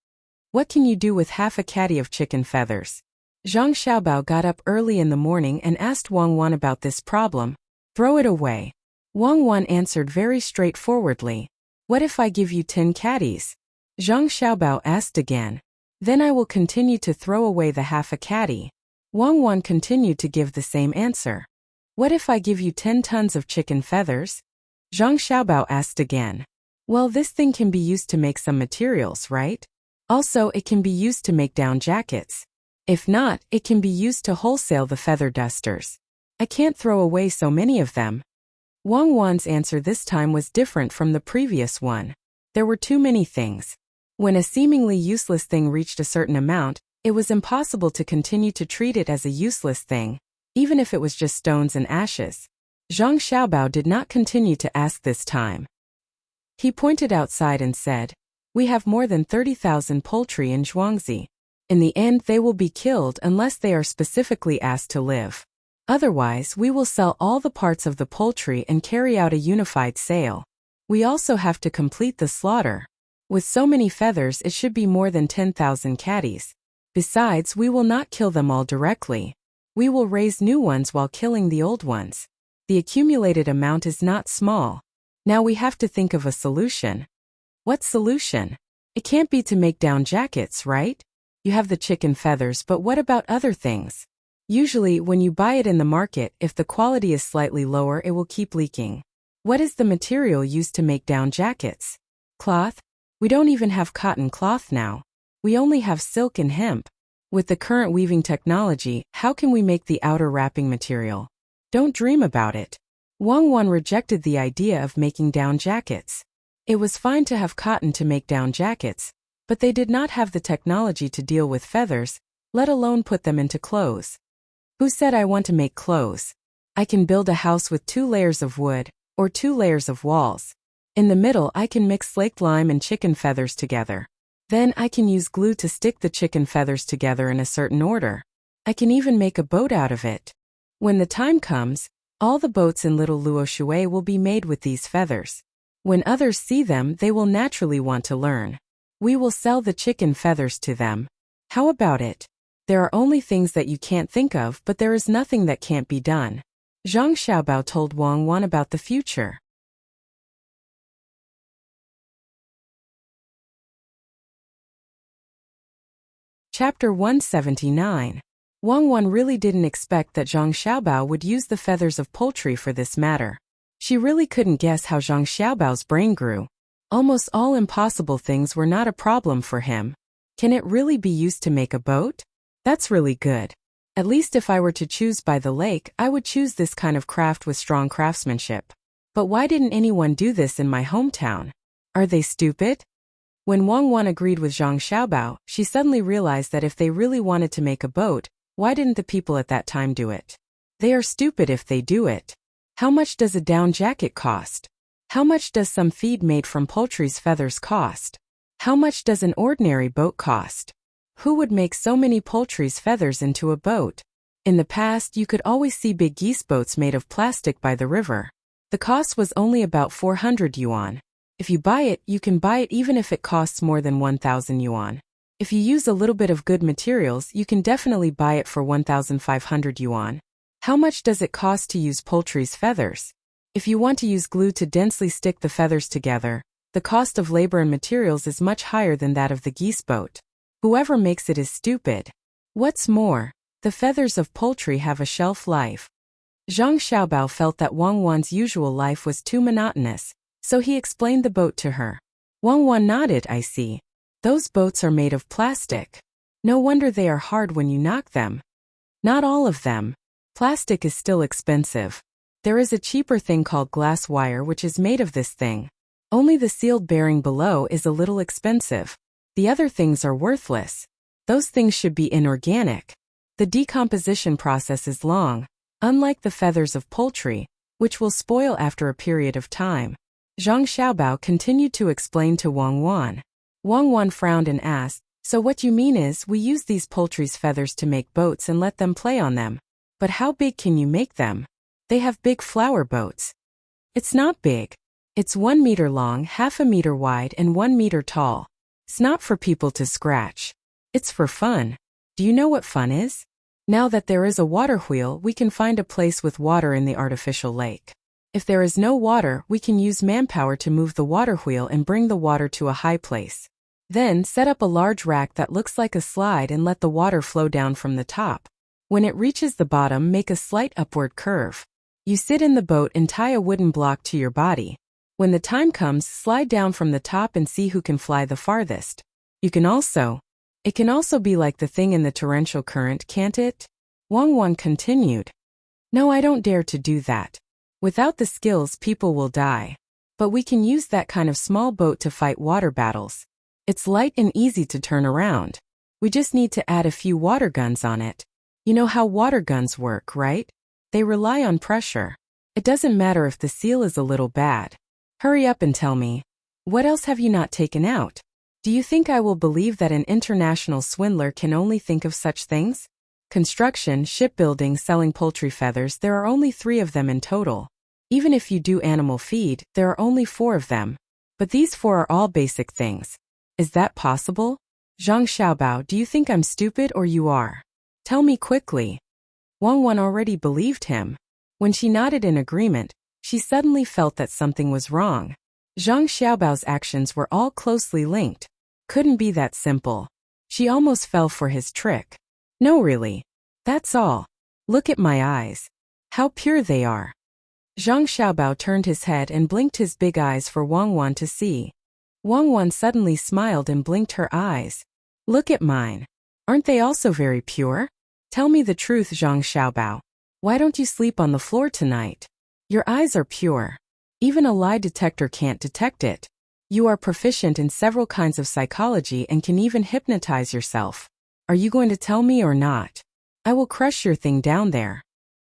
What can you do with half a caddy of chicken feathers? Zhang Xiaobao got up early in the morning and asked Wang Wan about this problem. Throw it away. Wang Wan answered very straightforwardly. What if I give you 10 caddies? Zhang Xiaobao asked again. Then I will continue to throw away the half a caddy. Wang Wan continued to give the same answer. What if I give you 10 tons of chicken feathers? Zhang Xiaobao asked again. Well, this thing can be used to make some materials, right? Also, it can be used to make down jackets. If not, it can be used to wholesale the feather dusters. I can't throw away so many of them. Wang Wan's answer this time was different from the previous one. There were too many things. When a seemingly useless thing reached a certain amount, it was impossible to continue to treat it as a useless thing, even if it was just stones and ashes. Zhang Xiaobao did not continue to ask this time. He pointed outside and said, We have more than 30,000 poultry in Zhuangzi. In the end, they will be killed unless they are specifically asked to live. Otherwise, we will sell all the parts of the poultry and carry out a unified sale. We also have to complete the slaughter. With so many feathers, it should be more than 10,000 caddies. Besides, we will not kill them all directly. We will raise new ones while killing the old ones. The accumulated amount is not small. Now we have to think of a solution. What solution? It can't be to make down jackets, right? You have the chicken feathers, but what about other things? Usually, when you buy it in the market, if the quality is slightly lower, it will keep leaking. What is the material used to make down jackets? Cloth? We don't even have cotton cloth now. We only have silk and hemp. With the current weaving technology, how can we make the outer wrapping material? Don't dream about it. Wang Wan rejected the idea of making down jackets. It was fine to have cotton to make down jackets, but they did not have the technology to deal with feathers, let alone put them into clothes. Who said I want to make clothes? I can build a house with 2 layers of wood, or 2 layers of walls. In the middle I can mix slaked lime and chicken feathers together. Then I can use glue to stick the chicken feathers together in a certain order. I can even make a boat out of it. When the time comes, all the boats in Little Luoshui will be made with these feathers. When others see them, they will naturally want to learn. We will sell the chicken feathers to them. How about it? There are only things that you can't think of, but there is nothing that can't be done. Zhang Xiaobao told Wang Wan about the future. Chapter 179. Wang Wan really didn't expect that Zhang Xiaobao would use the feathers of poultry for this matter. She really couldn't guess how Zhang Xiaobao's brain grew. Almost all impossible things were not a problem for him. Can it really be used to make a boat? That's really good. At least if I were to choose by the lake, I would choose this kind of craft with strong craftsmanship. But why didn't anyone do this in my hometown? Are they stupid? When Wang Wan agreed with Zhang Xiaobao, she suddenly realized that if they really wanted to make a boat, why didn't the people at that time do it? They are stupid if they do it. How much does a down jacket cost? How much does some feed made from poultry's feathers cost? How much does an ordinary boat cost? Who would make so many poultry's feathers into a boat? In the past, you could always see big geese boats made of plastic by the river. The cost was only about 400 yuan. If you buy it, you can buy it even if it costs more than 1,000 yuan. If you use a little bit of good materials, you can definitely buy it for 1,500 yuan. How much does it cost to use poultry's feathers? If you want to use glue to densely stick the feathers together, the cost of labor and materials is much higher than that of the geese boat. Whoever makes it is stupid. What's more, the feathers of poultry have a shelf life. Zhang Xiaobao felt that Wang Wan's usual life was too monotonous, so he explained the boat to her. Wang Wan nodded. I see. Those boats are made of plastic. No wonder they are hard when you knock them. Not all of them. Plastic is still expensive. There is a cheaper thing called glass wire which is made of this thing. Only the sealed bearing below is a little expensive. The other things are worthless. Those things should be inorganic. The decomposition process is long, unlike the feathers of poultry, which will spoil after a period of time. Zhang Xiaobao continued to explain to Wang Wan. Wang Wan frowned and asked, so what you mean is we use these poultry's feathers to make boats and let them play on them. But how big can you make them? They have big flower boats. It's not big. It's 1 meter long, half a meter wide, and 1 meter tall. It's not for people to scratch. It's for fun. Do you know what fun is? Now that there is a water wheel, we can find a place with water in the artificial lake. If there is no water, we can use manpower to move the water wheel and bring the water to a high place. Then set up a large rack that looks like a slide and let the water flow down from the top. When it reaches the bottom, make a slight upward curve. You sit in the boat and tie a wooden block to your body. When the time comes, slide down from the top and see who can fly the farthest. It can also be like the thing in the torrential current, can't it? Wang Wan continued. No, I don't dare to do that. Without the skills, people will die. But we can use that kind of small boat to fight water battles. It's light and easy to turn around. We just need to add a few water guns on it. You know how water guns work, right? They rely on pressure. It doesn't matter if the seal is a little bad. Hurry up and tell me. What else have you not taken out? Do you think I will believe that an international swindler can only think of such things? Construction, shipbuilding, selling poultry feathers, there are only 3 of them in total. Even if you do animal feed, there are only 4 of them. But these 4 are all basic things. Is that possible? Zhang Xiaobao, do you think I'm stupid or you are? Tell me quickly. Wang Wan already believed him. When she nodded in agreement, she suddenly felt that something was wrong. Zhang Xiaobao's actions were all closely linked. Couldn't be that simple. She almost fell for his trick. No, really. That's all. Look at my eyes. How pure they are. Zhang Xiaobao turned his head and blinked his big eyes for Wang Wan to see. Wang Wan suddenly smiled and blinked her eyes. Look at mine. Aren't they also very pure? Tell me the truth, Zhang Xiaobao. Why don't you sleep on the floor tonight? Your eyes are pure. Even a lie detector can't detect it. You are proficient in several kinds of psychology and can even hypnotize yourself. Are you going to tell me or not? I will crush your thing down there.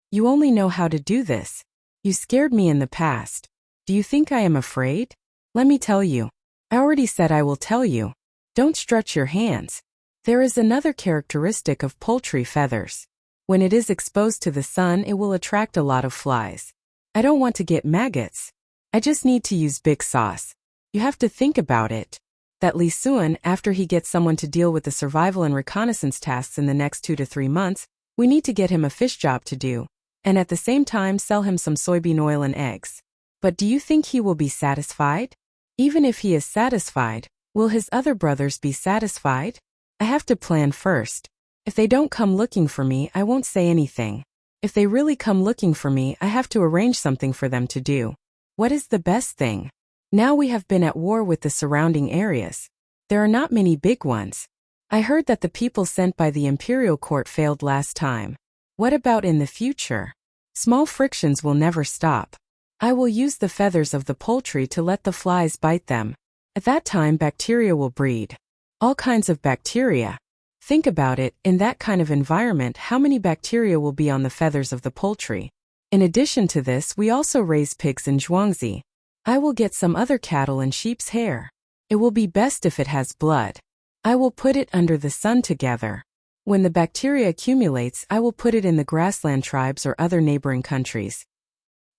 You only know how to do this. You scared me in the past. Do you think I am afraid? Let me tell you. I already said I will tell you. Don't stretch your hands. There is another characteristic of poultry feathers. When it is exposed to the sun, it will attract a lot of flies. I don't want to get maggots. I just need to use big sauce. You have to think about it. That Li Suan, after he gets someone to deal with the survival and reconnaissance tasks in the next 2 to 3 months, we need to get him a fish job to do, and at the same time sell him some soybean oil and eggs. But do you think he will be satisfied? Even if he is satisfied, will his other brothers be satisfied? I have to plan first. If they don't come looking for me, I won't say anything. If they really come looking for me, I have to arrange something for them to do. What is the best thing? Now we have been at war with the surrounding areas. There are not many big ones. I heard that the people sent by the imperial court failed last time. What about in the future? Small frictions will never stop. I will use the feathers of the poultry to let the flies bite them. At that time, bacteria will breed. All kinds of bacteria. Think about it, in that kind of environment, how many bacteria will be on the feathers of the poultry? In addition to this, we also raise pigs in Zhuangzi. I will get some other cattle and sheep's hair. It will be best if it has blood. I will put it under the sun together. When the bacteria accumulates, I will put it in the grassland tribes or other neighboring countries.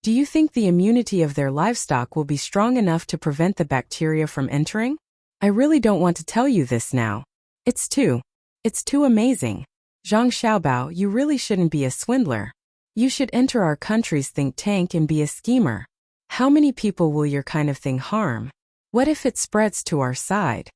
Do you think the immunity of their livestock will be strong enough to prevent the bacteria from entering? I really don't want to tell you this now. It's too amazing. Zhang Xiaobao, you really shouldn't be a swindler. You should enter our country's think tank and be a schemer. How many people will your kind of thing harm? What if it spreads to our side?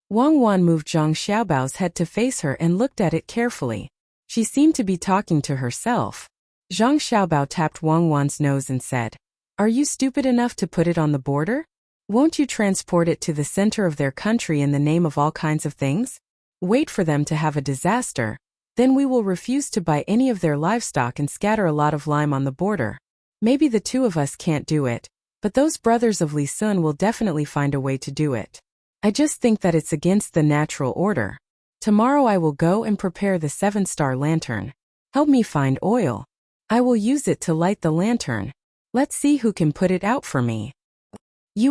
Wang Wan moved Zhang Xiaobao's head to face her and looked at it carefully. She seemed to be talking to herself. Zhang Xiaobao tapped Wang Wan's nose and said, "Are you stupid enough to put it on the border? Won't you transport it to the center of their country in the name of all kinds of things? Wait for them to have a disaster. Then we will refuse to buy any of their livestock and scatter a lot of lime on the border. Maybe the two of us can't do it, but those brothers of Li Sun will definitely find a way to do it. I just think that it's against the natural order. Tomorrow I will go and prepare the 7-star lantern. Help me find oil. I will use it to light the lantern. Let's see who can put it out for me."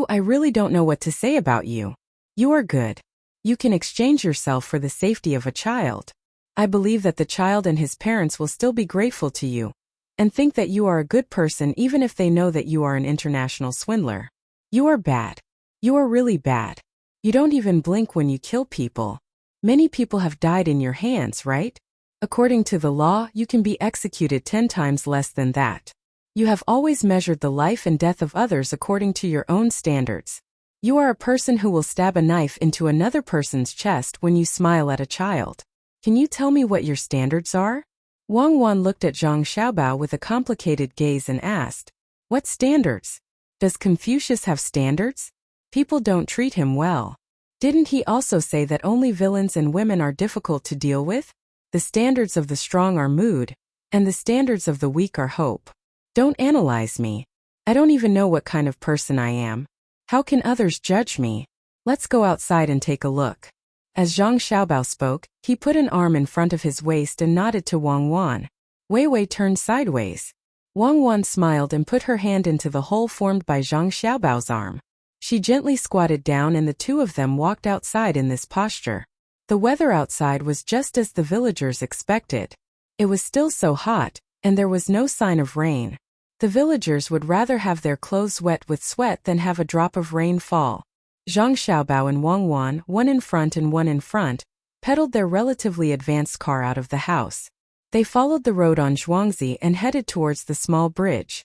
I really don't know what to say about you. You are good. You can exchange yourself for the safety of a child. I believe that the child and his parents will still be grateful to you and think that you are a good person even if they know that you are an international swindler. You are bad. You are really bad. You don't even blink when you kill people. Many people have died in your hands, right? According to the law, you can be executed 10 times less than that. You have always measured the life and death of others according to your own standards. You are a person who will stab a knife into another person's chest when you smile at a child. Can you tell me what your standards are? Wang Wan looked at Zhang Xiaobao with a complicated gaze and asked, "What standards? Does Confucius have standards? People don't treat him well. Didn't he also say that only villains and women are difficult to deal with? The standards of the strong are mood, and the standards of the weak are hope. Don't analyze me. I don't even know what kind of person I am. How can others judge me? Let's go outside and take a look." As Zhang Xiaobao spoke, he put an arm in front of his waist and nodded to Wang Wan. Wei Wei turned sideways. Wang Wan smiled and put her hand into the hole formed by Zhang Xiaobao's arm. She gently squatted down and the two of them walked outside in this posture. The weather outside was just as the villagers expected. It was still so hot, and there was no sign of rain. The villagers would rather have their clothes wet with sweat than have a drop of rain fall. Zhang Xiaobao and Wang Wan, one in front, pedaled their relatively advanced car out of the house. They followed the road on Zhuangzi and headed towards the small bridge.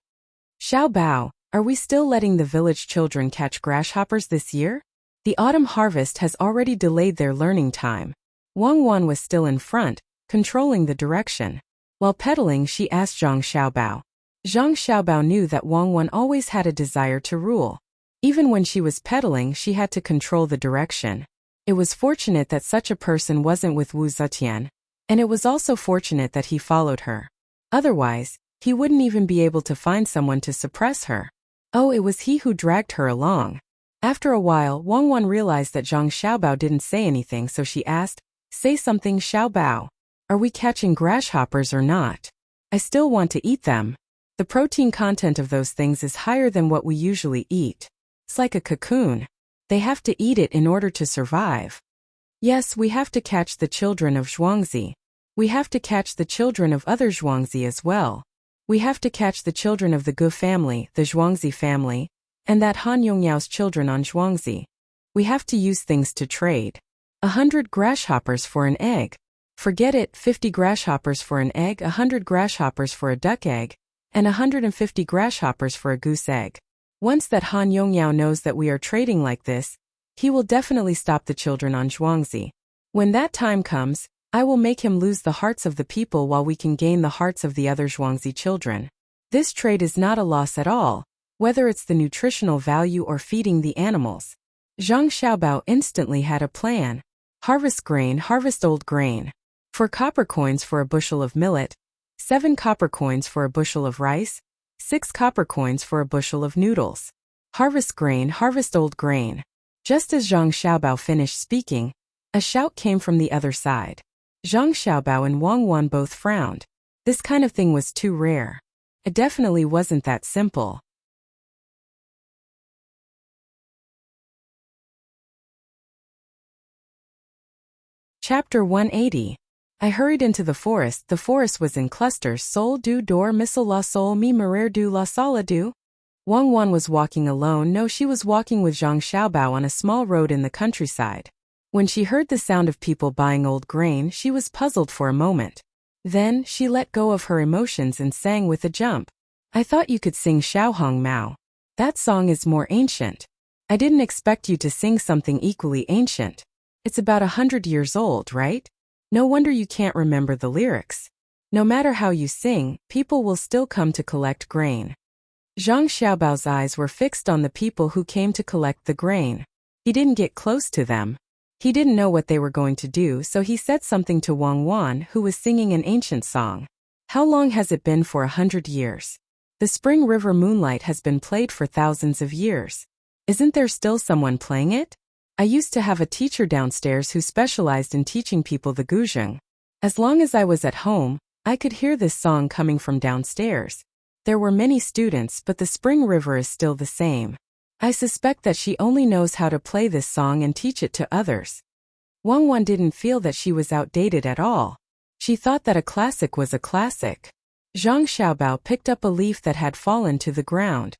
"Xiaobao, are we still letting the village children catch grasshoppers this year? The autumn harvest has already delayed their learning time." Wang Wan was still in front, controlling the direction. While pedaling, she asked Zhang Xiaobao. Zhang Xiaobao knew that Wang Wan always had a desire to rule. Even when she was pedaling, she had to control the direction. It was fortunate that such a person wasn't with Wu Zetian, and it was also fortunate that he followed her. Otherwise, He wouldn't even be able to find someone to suppress her. Oh, it was he who dragged her along. After a while, Wang Wan realized that Zhang Xiaobao didn't say anything, so she asked, "Say something, Xiaobao. Are we catching grasshoppers or not? I still want to eat them. The protein content of those things is higher than what we usually eat. It's like a cocoon. They have to eat it in order to survive." "Yes, we have to catch the children of Zhuangzi. We have to catch the children of other Zhuangzi as well. We have to catch the children of the Gu family, the Zhuangzi family, and that Han Yongyao's children on Zhuangzi. We have to use things to trade. 100 grasshoppers for an egg. Forget it, 50 grasshoppers for an egg, 100 grasshoppers for a duck egg, and 150 grasshoppers for a goose egg. Once that Han Yongyao knows that we are trading like this, he will definitely stop the children on Zhuangzi. When that time comes, I will make him lose the hearts of the people while we can gain the hearts of the other Zhuangzi children. This trade is not a loss at all, whether it's the nutritional value or feeding the animals." Zhang Xiaobao instantly had a plan. Harvest grain, harvest old grain. 4 copper coins for a bushel of millet, 7 copper coins for a bushel of rice, 6 copper coins for a bushel of noodles. Harvest grain, harvest old grain. Just as Zhang Xiaobao finished speaking, a shout came from the other side. Zhang Xiaobao and Wang Wan both frowned. This kind of thing was too rare. It definitely wasn't that simple. Chapter 180. I hurried into the forest. The forest was in clusters. Sol du dor missile la sol mi marer du la sala du. Wang Wan was walking alone. No, she was walking with Zhang Xiaobao on a small road in the countryside. When she heard the sound of people buying old grain, she was puzzled for a moment. Then, she let go of her emotions and sang with a jump. "I thought you could sing Xiaohong Mao. That song is more ancient. I didn't expect you to sing something equally ancient. It's about 100 years old, right? No wonder you can't remember the lyrics. No matter how you sing, people will still come to collect grain." Zhang Xiaobao's eyes were fixed on the people who came to collect the grain. He didn't get close to them. He didn't know what they were going to do, so he said something to Wang Wan, who was singing an ancient song. "How long has it been for 100 years? The Spring River Moonlight has been played for thousands of years. Isn't there still someone playing it? I used to have a teacher downstairs who specialized in teaching people the guzheng. As long as I was at home, I could hear this song coming from downstairs. There were many students, but the Spring River is still the same. I suspect that she only knows how to play this song and teach it to others." Wang Wan didn't feel that she was outdated at all. She thought that a classic was a classic. Zhang Xiaobao picked up a leaf that had fallen to the ground.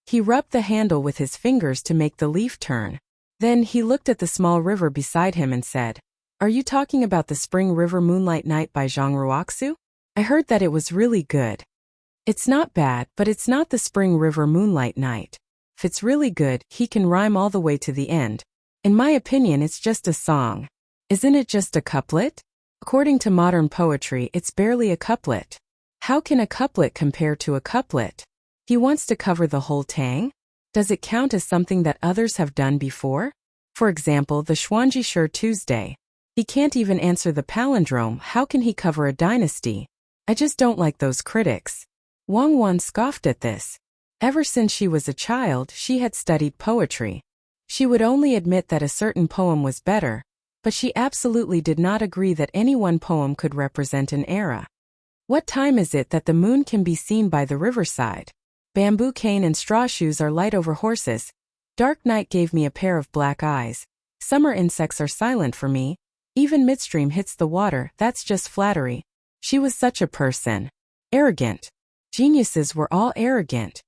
He rubbed the handle with his fingers to make the leaf turn. Then he looked at the small river beside him and said, "Are you talking about the Spring River Moonlight Night by Zhang Ruoxu? I heard that it was really good." "It's not bad, but it's not the Spring River Moonlight Night. If it's really good, he can rhyme all the way to the end. In my opinion, it's just a song. Isn't it just a couplet? According to modern poetry, it's barely a couplet. How can a couplet compare to a couplet? He wants to cover the whole Tang? Does it count as something that others have done before? For example, the Xuanji Shi Tuesday. He can't even answer the palindrome. How can he cover a dynasty? I just don't like those critics." Wang Wan scoffed at this. Ever since she was a child, she had studied poetry. She would only admit that a certain poem was better, but she absolutely did not agree that any one poem could represent an era. "What time is it that the moon can be seen by the riverside? Bamboo cane and straw shoes are light over horses. Dark night gave me a pair of black eyes. Summer insects are silent for me. Even midstream hits the water, that's just flattery." She was such a person. Arrogant. Geniuses were all arrogant.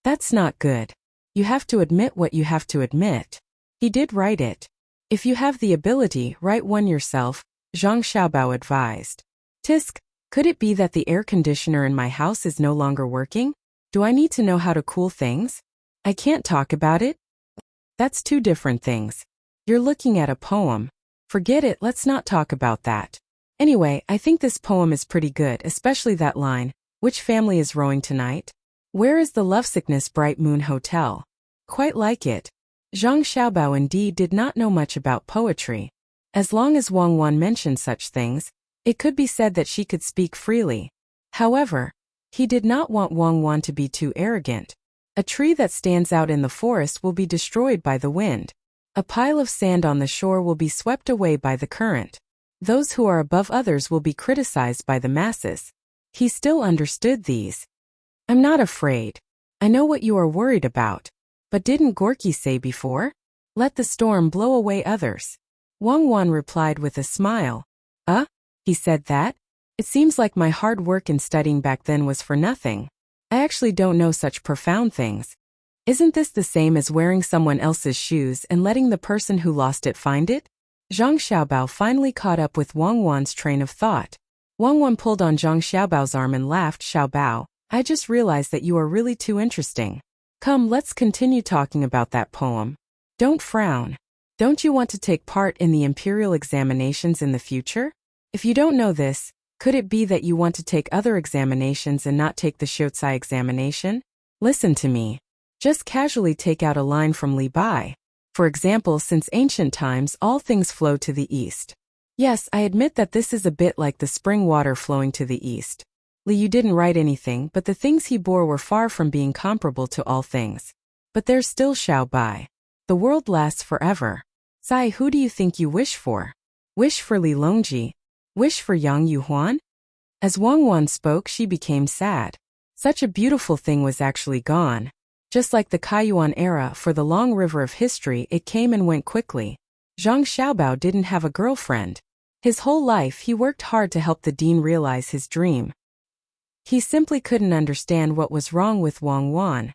That's not good. You have to admit what you have to admit. He did write it. "If you have the ability, write one yourself," Zhang Xiaobao advised. "Tisk, could it be that the air conditioner in my house is no longer working? Do I need to know how to cool things? I can't talk about it?" That's two different things. You're looking at a poem. Forget it, let's not talk about that. Anyway, I think this poem is pretty good, especially that line, "Which family is rowing tonight? Where is the lovesickness Bright Moon Hotel?" Quite like it. Zhang Xiaobao indeed did not know much about poetry. As long as Wang Wan mentioned such things, it could be said that she could speak freely. However, He did not want Wang Wan to be too arrogant. A tree that stands out in the forest will be destroyed by the wind. A pile of sand on the shore will be swept away by the current. Those who are above others will be criticized by the masses. He still understood these. I'm not afraid. I know what you are worried about. But didn't Gorky say before? Let the storm blow away others. Wang Wan replied with a smile. He said that? It seems like my hard work in studying back then was for nothing. I actually don't know such profound things. Isn't this the same as wearing someone else's shoes and letting the person who lost it find it? Zhang Xiaobao finally caught up with Wang Wan's train of thought. Wang Wan pulled on Zhang Xiaobao's arm and laughed. Xiaobao, I just realized that you are really too interesting. Come, let's continue talking about that poem. Don't frown. Don't you want to take part in the imperial examinations in the future? If you don't know this, could it be that you want to take other examinations and not take the Shotsai examination? Listen to me. Just casually take out a line from Li Bai. For example, since ancient times all things flow to the east. Yes, I admit that this is a bit like the spring water flowing to the east. Li Yu didn't write anything, but the things he bore were far from being comparable to all things. But there's still Xiao Bai. The world lasts forever. Sai, who do you think you wish for? Wish for Li Longji. Wish for Yang Yuhuan? As Wang Wan spoke, she became sad. Such a beautiful thing was actually gone. Just like the Kaiyuan era, for the long river of history, it came and went quickly. Zhang Xiaobao didn't have a girlfriend. His whole life he worked hard to help the dean realize his dream. He simply couldn't understand what was wrong with Wang Wan.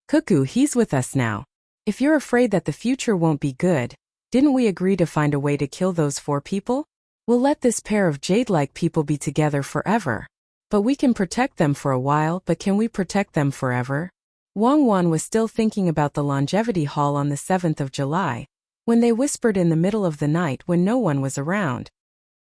Cuckoo, he's with us now. If you're afraid that the future won't be good, didn't we agree to find a way to kill those 4 people? We'll let this pair of jade-like people be together forever. But we can protect them for a while, but can we protect them forever? Wang Wan was still thinking about the longevity hall on the 7th of July, when they whispered in the middle of the night when no one was around.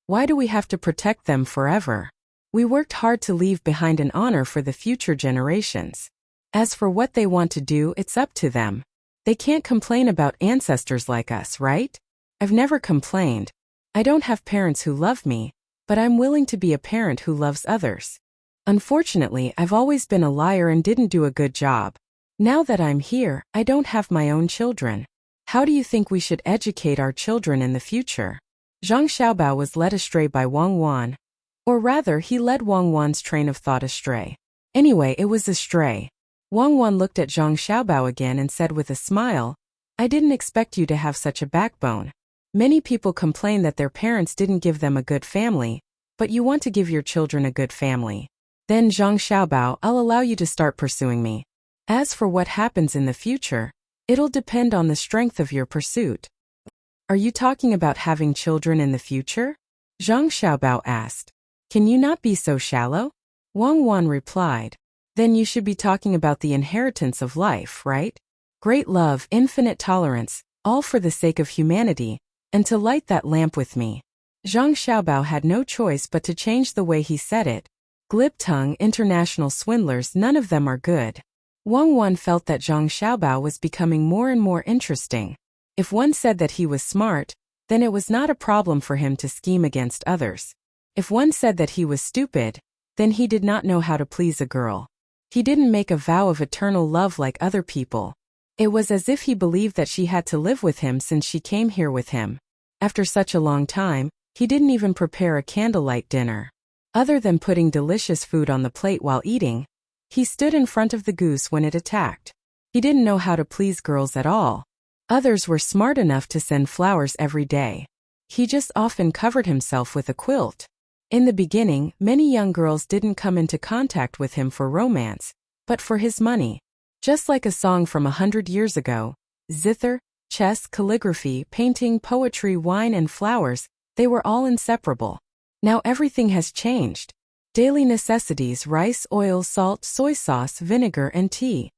Why do we have to protect them forever? We worked hard to leave behind an honor for the future generations. As for what they want to do, it's up to them. They can't complain about ancestors like us, right? I've never complained. I don't have parents who love me, but I'm willing to be a parent who loves others. Unfortunately, I've always been a liar and didn't do a good job. Now that I'm here, I don't have my own children. How do you think we should educate our children in the future? Zhang Xiaobao was led astray by Wang Wan. Or rather, he led Wang Wan's train of thought astray. Anyway, it was astray. Wang Wan looked at Zhang Xiaobao again and said with a smile, I didn't expect you to have such a backbone. Many people complain that their parents didn't give them a good family, but you want to give your children a good family. Then Zhang Xiaobao, I'll allow you to start pursuing me. As for what happens in the future, it'll depend on the strength of your pursuit. Are you talking about having children in the future? Zhang Xiaobao asked. Can you not be so shallow? Wang Wan replied. Then you should be talking about the inheritance of life, right? Great love, infinite tolerance, all for the sake of humanity, and to light that lamp with me. Zhang Xiaobao had no choice but to change the way he said it. Glib tongue, international swindlers, none of them are good. Wang Wan felt that Zhang Xiaobao was becoming more and more interesting. If one said that he was smart, then it was not a problem for him to scheme against others. If one said that he was stupid, then he did not know how to please a girl. He didn't make a vow of eternal love like other people. It was as if he believed that she had to live with him since she came here with him. After such a long time, he didn't even prepare a candlelight dinner. Other than putting delicious food on the plate while eating, he stood in front of the goose when it attacked. He didn't know how to please girls at all. Others were smart enough to send flowers every day. He just often covered himself with a quilt. In the beginning, many young girls didn't come into contact with him for romance, but for his money. Just like a song from 100 years ago, zither, chess, calligraphy, painting, poetry, wine and flowers, they were all inseparable. Now everything has changed. Daily necessities: rice, oil, salt, soy sauce, vinegar, and tea.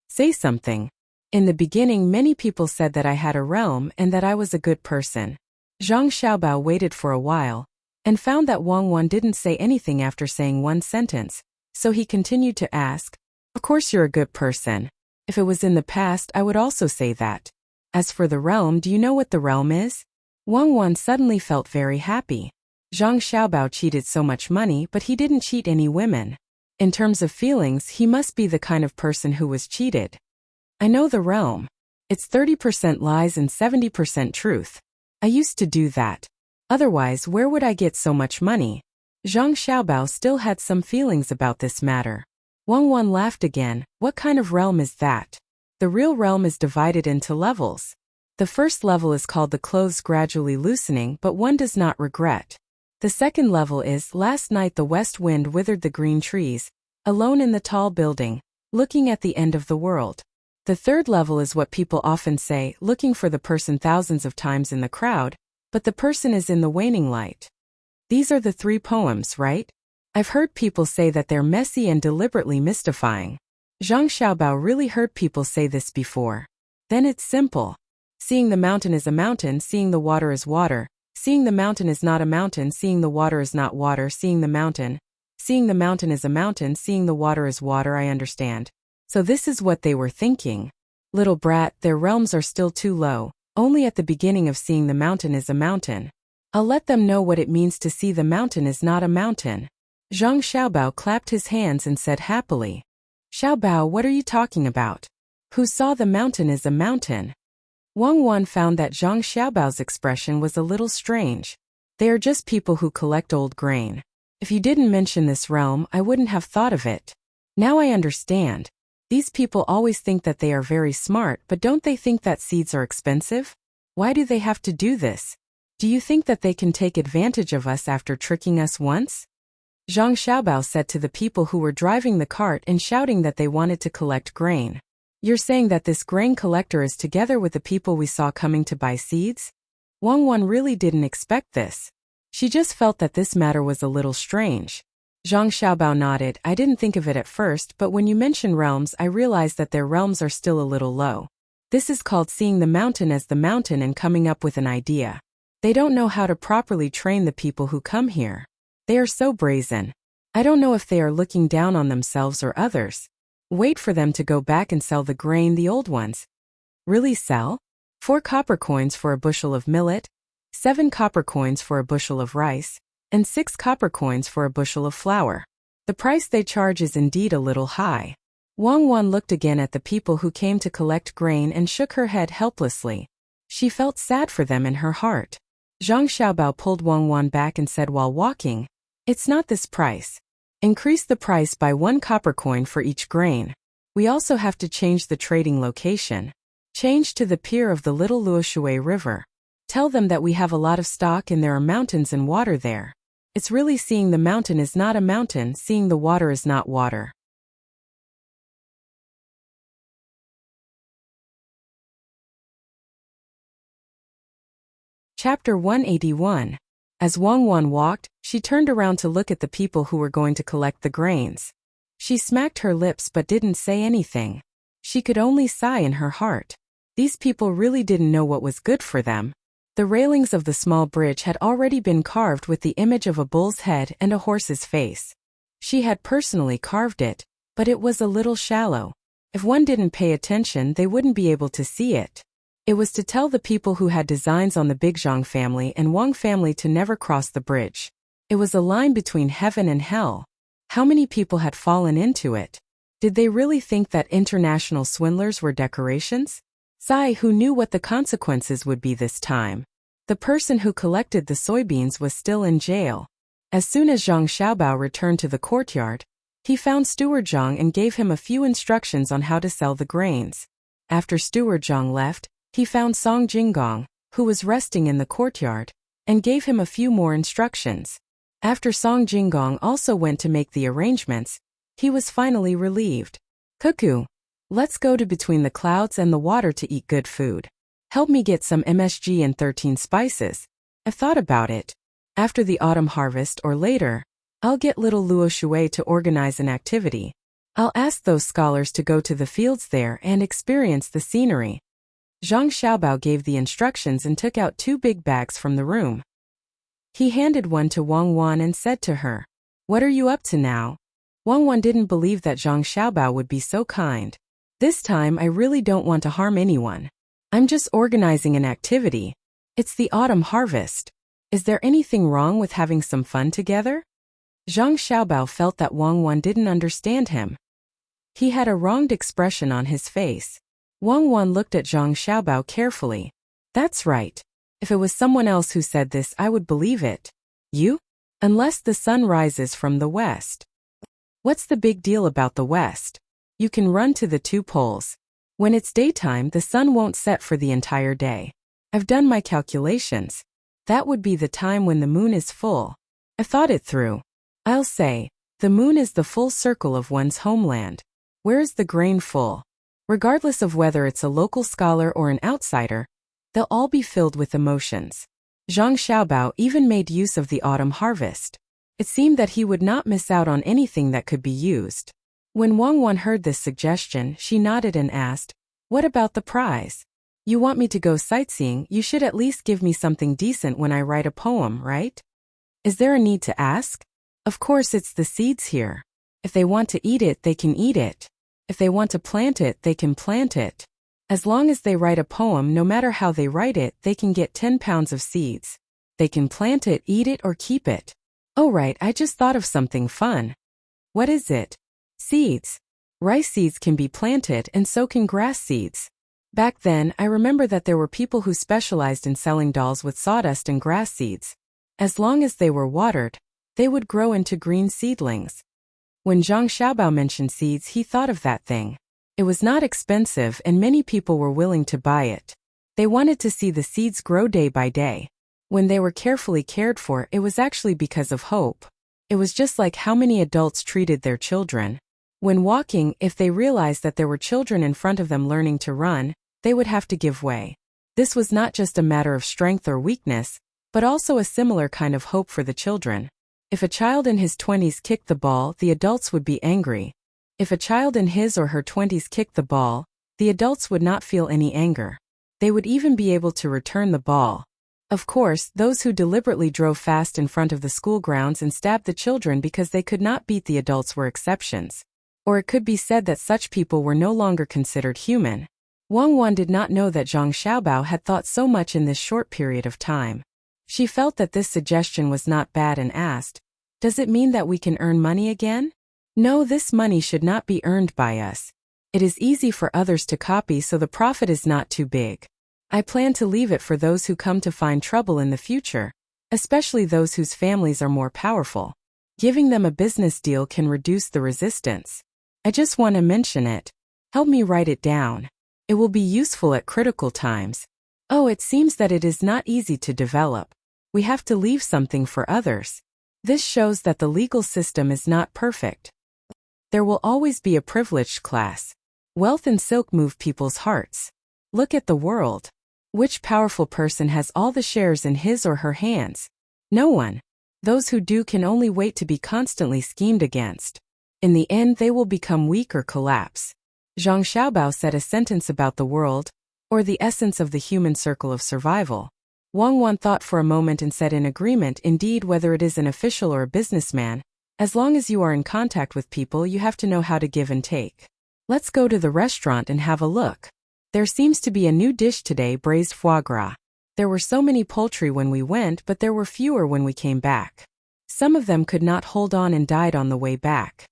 Say something. In the beginning, many people said that I had a realm and that I was a good person. Zhang Xiaobao waited for a while and found that Wang Wan didn't say anything after saying one sentence, so he continued to ask, Of course you're a good person. If it was in the past, I would also say that. As for the realm, do you know what the realm is? Wang Wan suddenly felt very happy. Zhang Xiaobao cheated so much money, but he didn't cheat any women. In terms of feelings, he must be the kind of person who was cheated. I know the realm. It's 30% lies and 70% truth. I used to do that. Otherwise, where would I get so much money? Zhang Xiaobao still had some feelings about this matter. Wang Wan laughed again. What kind of realm is that? The real realm is divided into levels. The first level is called the clothes gradually loosening, but one does not regret. The second level is, last night the west wind withered the green trees, alone in the tall building, looking at the end of the world. The third level is what people often say, looking for the person thousands of times in the crowd, but the person is in the waning light. These are the 3 poems, right? I've heard people say that they're messy and deliberately mystifying. Zhang Xiaobao really heard people say this before. Then it's simple. Seeing the mountain is a mountain, seeing the water is water. Seeing the mountain is not a mountain, seeing the water is not water, seeing the mountain is a mountain, seeing the water is water. I understand. So this is what they were thinking. Little brat, their realms are still too low. Only at the beginning of seeing the mountain is a mountain. I'll let them know what it means to see the mountain is not a mountain. Zhang Xiaobao clapped his hands and said happily. Xiaobao, what are you talking about? Who saw the mountain is a mountain? Wang Wan found that Zhang Xiaobao's expression was a little strange. They are just people who collect old grain. If you didn't mention this realm, I wouldn't have thought of it. Now I understand. These people always think that they are very smart, but don't they think that seeds are expensive? Why do they have to do this? Do you think that they can take advantage of us after tricking us once? Zhang Xiaobao said to the people who were driving the cart and shouting that they wanted to collect grain. You're saying that this grain collector is together with the people we saw coming to buy seeds? Wang Wan really didn't expect this. She just felt that this matter was a little strange. Zhang Xiaobao nodded. I didn't think of it at first, but when you mention realms, I realized that their realms are still a little low. This is called seeing the mountain as the mountain and coming up with an idea. They don't know how to properly train the people who come here. They are so brazen. I don't know if they are looking down on themselves or others. Wait for them to go back and sell the grain, the old ones. Really sell? 4 copper coins for a bushel of millet, 7 copper coins for a bushel of rice, and 6 copper coins for a bushel of flour. The price they charge is indeed a little high. Wang Wan looked again at the people who came to collect grain and shook her head helplessly. She felt sad for them in her heart. Zhang Xiaobao pulled Wang Wan back and said while walking, "It's not this price. Increase the price by 1 copper coin for each grain. We also have to change the trading location. Change to the pier of the little Luoshui River. Tell them that we have a lot of stock and there are mountains and water there. It's really seeing the mountain is not a mountain, seeing the water is not water." Chapter 181. As Wang Wan walked, she turned around to look at the people who were going to collect the grains. She smacked her lips but didn't say anything. She could only sigh in her heart. These people really didn't know what was good for them. The railings of the small bridge had already been carved with the image of a bull's head and a horse's face. She had personally carved it, but it was a little shallow. If one didn't pay attention, they wouldn't be able to see it. It was to tell the people who had designs on the Big Zhang family and Wang family to never cross the bridge. It was a line between heaven and hell. How many people had fallen into it? Did they really think that international swindlers were decorations? Sai, who knew what the consequences would be this time. The person who collected the soybeans was still in jail. As soon as Zhang Xiaobao returned to the courtyard, he found Steward Zhang and gave him a few instructions on how to sell the grains. After Steward Zhang left, he found Song Jinggong, who was resting in the courtyard, and gave him a few more instructions. After Song Jinggong also went to make the arrangements, he was finally relieved. "Cuckoo, let's go to between the clouds and the water to eat good food. Help me get some MSG and 13 spices. I've thought about it. After the autumn harvest or later, I'll get little Luo Shui to organize an activity. I'll ask those scholars to go to the fields there and experience the scenery." Zhang Xiaobao gave the instructions and took out 2 big bags from the room. He handed one to Wang Wan and said to her, "What are you up to now?" Wang Wan didn't believe that Zhang Xiaobao would be so kind. "This time I really don't want to harm anyone. I'm just organizing an activity. It's the autumn harvest. Is there anything wrong with having some fun together?" Zhang Xiaobao felt that Wang Wan didn't understand him. He had a wronged expression on his face. Wang Wan looked at Zhang Xiaobao carefully. That's right. If it was someone else who said this, I would believe it. You? Unless the sun rises from the west. What's the big deal about the west? You can run to the 2 poles. When it's daytime, the sun won't set for the entire day. I've done my calculations. That would be the time when the moon is full. I thought it through. I'll say, the moon is the full circle of one's homeland. Where's the grain full? Regardless of whether it's a local scholar or an outsider, they'll all be filled with emotions. Zhang Xiaobao even made use of the autumn harvest. It seemed that he would not miss out on anything that could be used. When Wang Wan heard this suggestion, she nodded and asked, what about the prize? You want me to go sightseeing, you should at least give me something decent when I write a poem, right? Is there a need to ask? Of course it's the seeds here. If they want to eat it, they can eat it. If they want to plant it, they can plant it. As long as they write a poem, no matter how they write it, they can get 10 pounds of seeds. They can plant it, eat it, or keep it. Oh right, I just thought of something fun. What is it? Seeds. Rice seeds can be planted and so can grass seeds. Back then, I remember that there were people who specialized in selling dolls with sawdust and grass seeds. As long as they were watered, they would grow into green seedlings. When Zhang Xiaobao mentioned seeds, he thought of that thing. It was not expensive and many people were willing to buy it. They wanted to see the seeds grow day by day. When they were carefully cared for, it was actually because of hope. It was just like how many adults treated their children. When walking, if they realized that there were children in front of them learning to run, they would have to give way. This was not just a matter of strength or weakness, but also a similar kind of hope for the children. If a child in his 20s kicked the ball, the adults would be angry. If a child in his or her 20s kicked the ball, the adults would not feel any anger. They would even be able to return the ball. Of course, those who deliberately drove fast in front of the school grounds and stabbed the children because they could not beat the adults were exceptions. Or it could be said that such people were no longer considered human. Wang Wan did not know that Zhang Xiaobao had thought so much in this short period of time. She felt that this suggestion was not bad and asked, does it mean that we can earn money again? No, this money should not be earned by us. It is easy for others to copy, so the profit is not too big. I plan to leave it for those who come to find trouble in the future, especially those whose families are more powerful. Giving them a business deal can reduce the resistance. I just want to mention it. Help me write it down. It will be useful at critical times. Oh, it seems that it is not easy to develop. We have to leave something for others. This shows that the legal system is not perfect. There will always be a privileged class. Wealth and silk move people's hearts. Look at the world. Which powerful person has all the shares in his or her hands? No one. Those who do can only wait to be constantly schemed against. In the end, they will become weak or collapse. Zhang Xiaobao said a sentence about the world, or the essence of the human circle of survival. Wang Wan thought for a moment and said in agreement, indeed, whether it is an official or a businessman, as long as you are in contact with people, you have to know how to give and take. Let's go to the restaurant and have a look. There seems to be a new dish today, braised foie gras. There were so many poultry when we went, but there were fewer when we came back. Some of them could not hold on and died on the way back.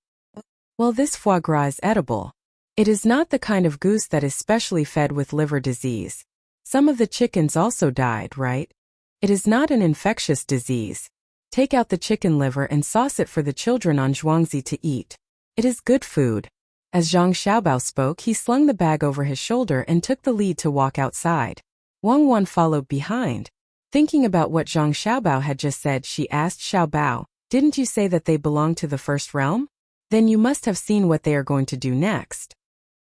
Well, this foie gras is edible. It is not the kind of goose that is specially fed with liver disease. Some of the chickens also died, right? It is not an infectious disease. Take out the chicken liver and sauce it for the children on Zhuangzi to eat. It is good food. As Zhang Xiaobao spoke, he slung the bag over his shoulder and took the lead to walk outside. Wang Wan followed behind. Thinking about what Zhang Xiaobao had just said, she asked Xiaobao, didn't you say that they belong to the first realm? Then you must have seen what they are going to do next.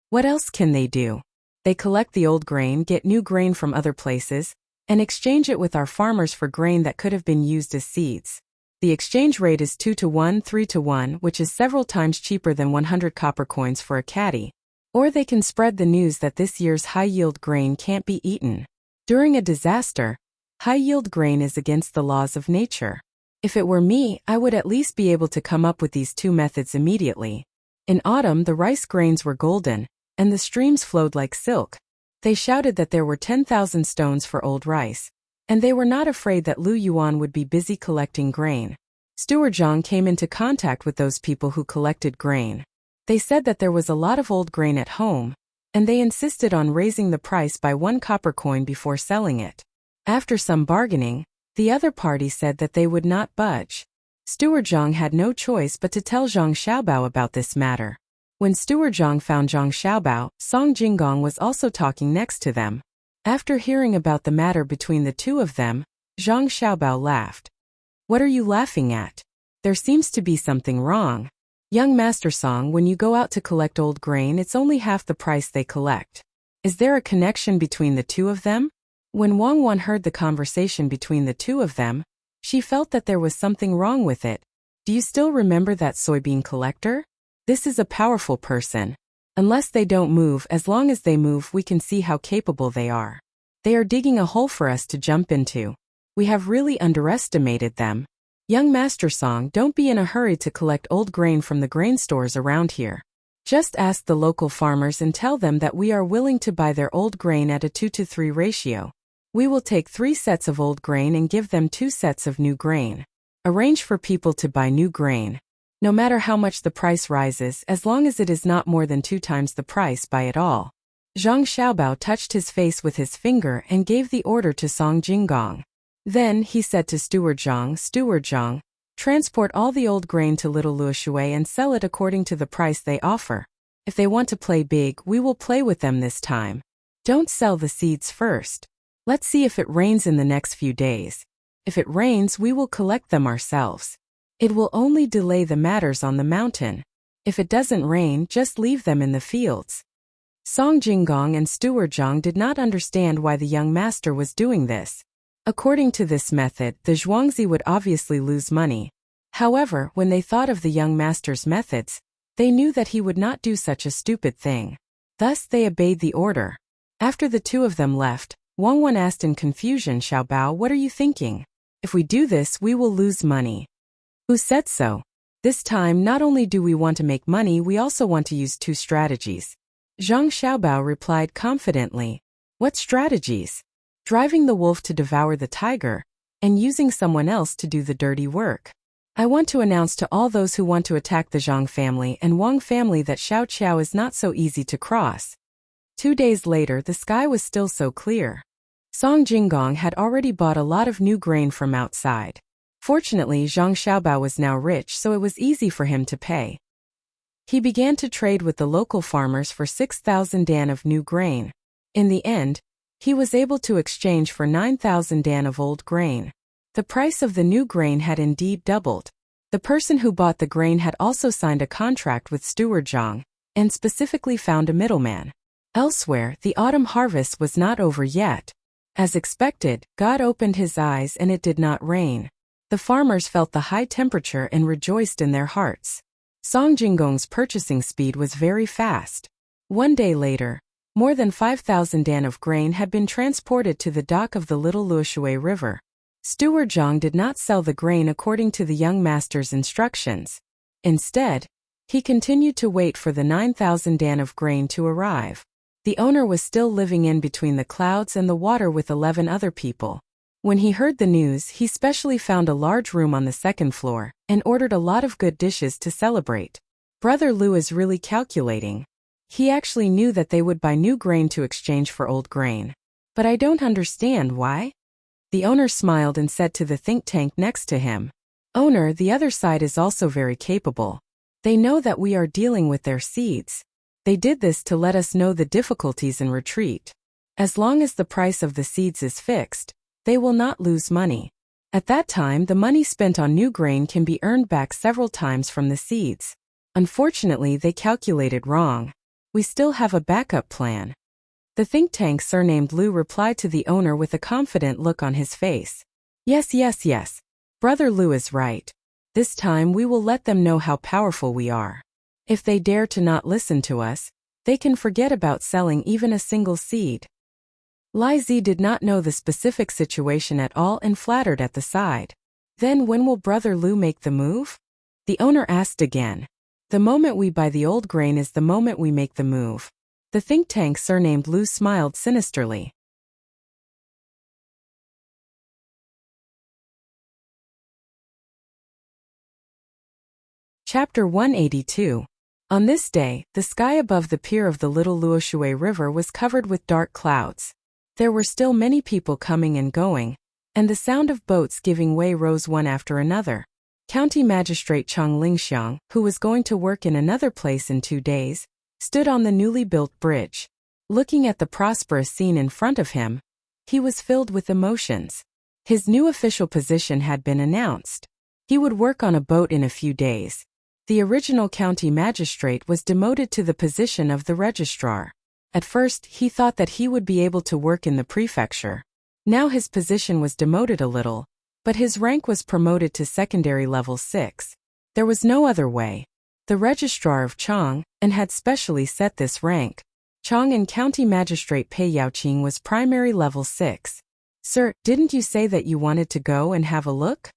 What else can they do? They collect the old grain, get new grain from other places, and exchange it with our farmers for grain that could have been used as seeds. The exchange rate is 2 to 1, 3 to 1, which is several times cheaper than 100 copper coins for a caddy. Or they can spread the news that this year's high-yield grain can't be eaten. During a disaster, high-yield grain is against the laws of nature. If it were me, I would at least be able to come up with these two methods immediately. In autumn, the rice grains were golden, and the streams flowed like silk. They shouted that there were 10,000 stones for old rice, and they were not afraid that Lu Yuan would be busy collecting grain. Steward Zhang came into contact with those people who collected grain. They said that there was a lot of old grain at home, and they insisted on raising the price by 1 copper coin before selling it. After some bargaining, the other party said that they would not budge. Steward Zhang had no choice but to tell Zhang Xiaobao about this matter. When Steward Zhang found Zhang Xiaobao, Song Jinggong was also talking next to them. After hearing about the matter between the two of them, Zhang Xiaobao laughed. "What are you laughing at? There seems to be something wrong. Young Master Song, when you go out to collect old grain, it's only half the price they collect. Is there a connection between the two of them?" When Wang Wan heard the conversation between the two of them, she felt that there was something wrong with it. "Do you still remember that soybean collector? This is a powerful person. Unless they don't move, as long as they move, we can see how capable they are. They are digging a hole for us to jump into. We have really underestimated them. Young Master Song, don't be in a hurry to collect old grain from the grain stores around here. Just ask the local farmers and tell them that we are willing to buy their old grain at a 2-to-3 ratio. We will take 3 sets of old grain and give them 2 sets of new grain. Arrange for people to buy new grain. No matter how much the price rises, as long as it is not more than 2 times the price, buy it all." Zhang Xiaobao touched his face with his finger and gave the order to Song Jinggong. Then he said to Steward Zhang, "Transport all the old grain to Little Luoshui and sell it according to the price they offer. If they want to play big, we will play with them this time. Don't sell the seeds first. Let's see if it rains in the next few days. If it rains, we will collect them ourselves. It will only delay the matters on the mountain. If it doesn't rain, just leave them in the fields." Song Jinggong and Steward Zhang did not understand why the young master was doing this. According to this method, the Zhuangzi would obviously lose money. However, when they thought of the young master's methods, they knew that he would not do such a stupid thing. Thus they obeyed the order. After the two of them left, Wang Wan asked in confusion, "Xiaobao, what are you thinking? If we do this, we will lose money." "Who said so? This time, not only do we want to make money, we also want to use 2 strategies. Zhang Xiaobao replied confidently. "What strategies?" "Driving the wolf to devour the tiger, and using someone else to do the dirty work. I want to announce to all those who want to attack the Zhang family and Wang family that Xiao Qiao is not so easy to cross." 2 days later, the sky was still so clear. Song Jinggong had already bought a lot of new grain from outside. Fortunately, Zhang Xiaobao was now rich, so it was easy for him to pay. He began to trade with the local farmers for 6,000 dan of new grain. In the end, he was able to exchange for 9,000 dan of old grain. The price of the new grain had indeed doubled. The person who bought the grain had also signed a contract with Steward Zhang, and specifically found a middleman. Elsewhere, the autumn harvest was not over yet. As expected, God opened his eyes and it did not rain. The farmers felt the high temperature and rejoiced in their hearts. Song Jinggong's purchasing speed was very fast. 1 day later, more than 5,000 dan of grain had been transported to the dock of the Little Luoshui River. Steward Zhang did not sell the grain according to the young master's instructions. Instead, he continued to wait for the 9,000 dan of grain to arrive. The owner was still living in between the clouds and the water with 11 other people. When he heard the news, he specially found a large room on the 2nd floor and ordered a lot of good dishes to celebrate. Brother Lu is really calculating. He actually knew that they would buy new grain to exchange for old grain. But I don't understand why. The owner smiled and said to the think tank next to him, "Owner, the other side is also very capable. They know that we are dealing with their seeds. They did this to let us know the difficulties in retreat. As long as the price of the seeds is fixed, they will not lose money. At that time, the money spent on new grain can be earned back several times from the seeds. Unfortunately, they calculated wrong. We still have a backup plan." The think tank surnamed Lu replied to the owner with a confident look on his face. Yes. Brother Lu is right. This time we will let them know how powerful we are. If they dare to not listen to us, they can forget about selling even a single seed." Lai Zi did not know the specific situation at all and flattered at the side. "Then when will Brother Lu make the move?" The owner asked again. "The moment we buy the old grain is the moment we make the move." The think tank surnamed Lu smiled sinisterly. Chapter 182. On this day, the sky above the pier of the little Luoshui River was covered with dark clouds. There were still many people coming and going, and the sound of boats giving way rose one after another. County Magistrate Chang Lingxiang, who was going to work in another place in 2 days, stood on the newly built bridge. Looking at the prosperous scene in front of him, he was filled with emotions. His new official position had been announced. He would work on a boat in a few days. The original county magistrate was demoted to the position of the registrar. At first, he thought that he would be able to work in the prefecture. Now his position was demoted a little, but his rank was promoted to secondary level 6. There was no other way. The registrar of Chang, and had specially set this rank. Chang and county magistrate Pei Yaoqing was primary level 6. Sir, didn't you say that you wanted to go and have a look?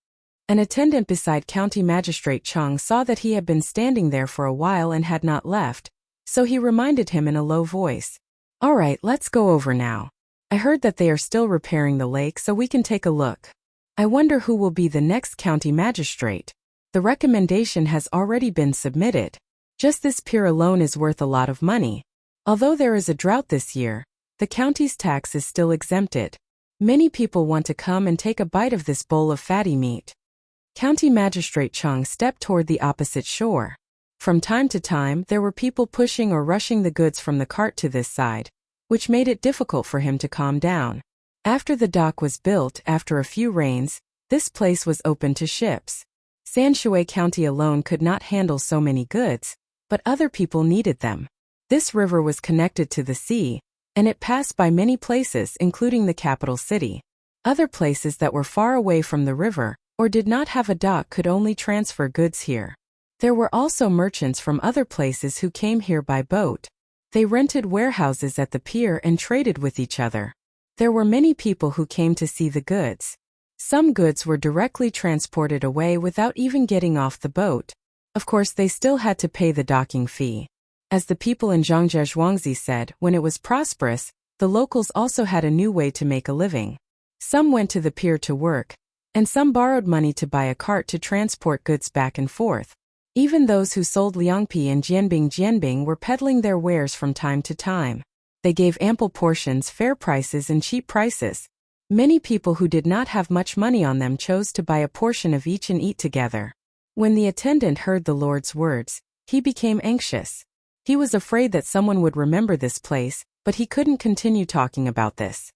An attendant beside County Magistrate Chang saw that he had been standing there for a while and had not left, so he reminded him in a low voice. All right, let's go over now. I heard that they are still repairing the lake, so we can take a look. I wonder who will be the next county magistrate. The recommendation has already been submitted. Just this pier alone is worth a lot of money. Although there is a drought this year, the county's tax is still exempted. Many people want to come and take a bite of this bowl of fatty meat. County Magistrate Chang stepped toward the opposite shore. From time to time, there were people pushing or rushing the goods from the cart to this side, which made it difficult for him to calm down. After the dock was built, after a few rains, this place was open to ships. Sanshui County alone could not handle so many goods, but other people needed them. This river was connected to the sea, and it passed by many places including the capital city. Other places that were far away from the river, or did not have a dock could only transfer goods here. There were also merchants from other places who came here by boat. They rented warehouses at the pier and traded with each other. There were many people who came to see the goods. Some goods were directly transported away without even getting off the boat. Of course, they still had to pay the docking fee. As the people in Zhangzhe Zhuangzi said, when it was prosperous, the locals also had a new way to make a living. Some went to the pier to work, and some borrowed money to buy a cart to transport goods back and forth. Even those who sold liangpi and jianbing were peddling their wares from time to time. They gave ample portions, fair prices and cheap prices. Many people who did not have much money on them chose to buy a portion of each and eat together. When the attendant heard the Lord's words, he became anxious. He was afraid that someone would remember this place, but he couldn't continue talking about this.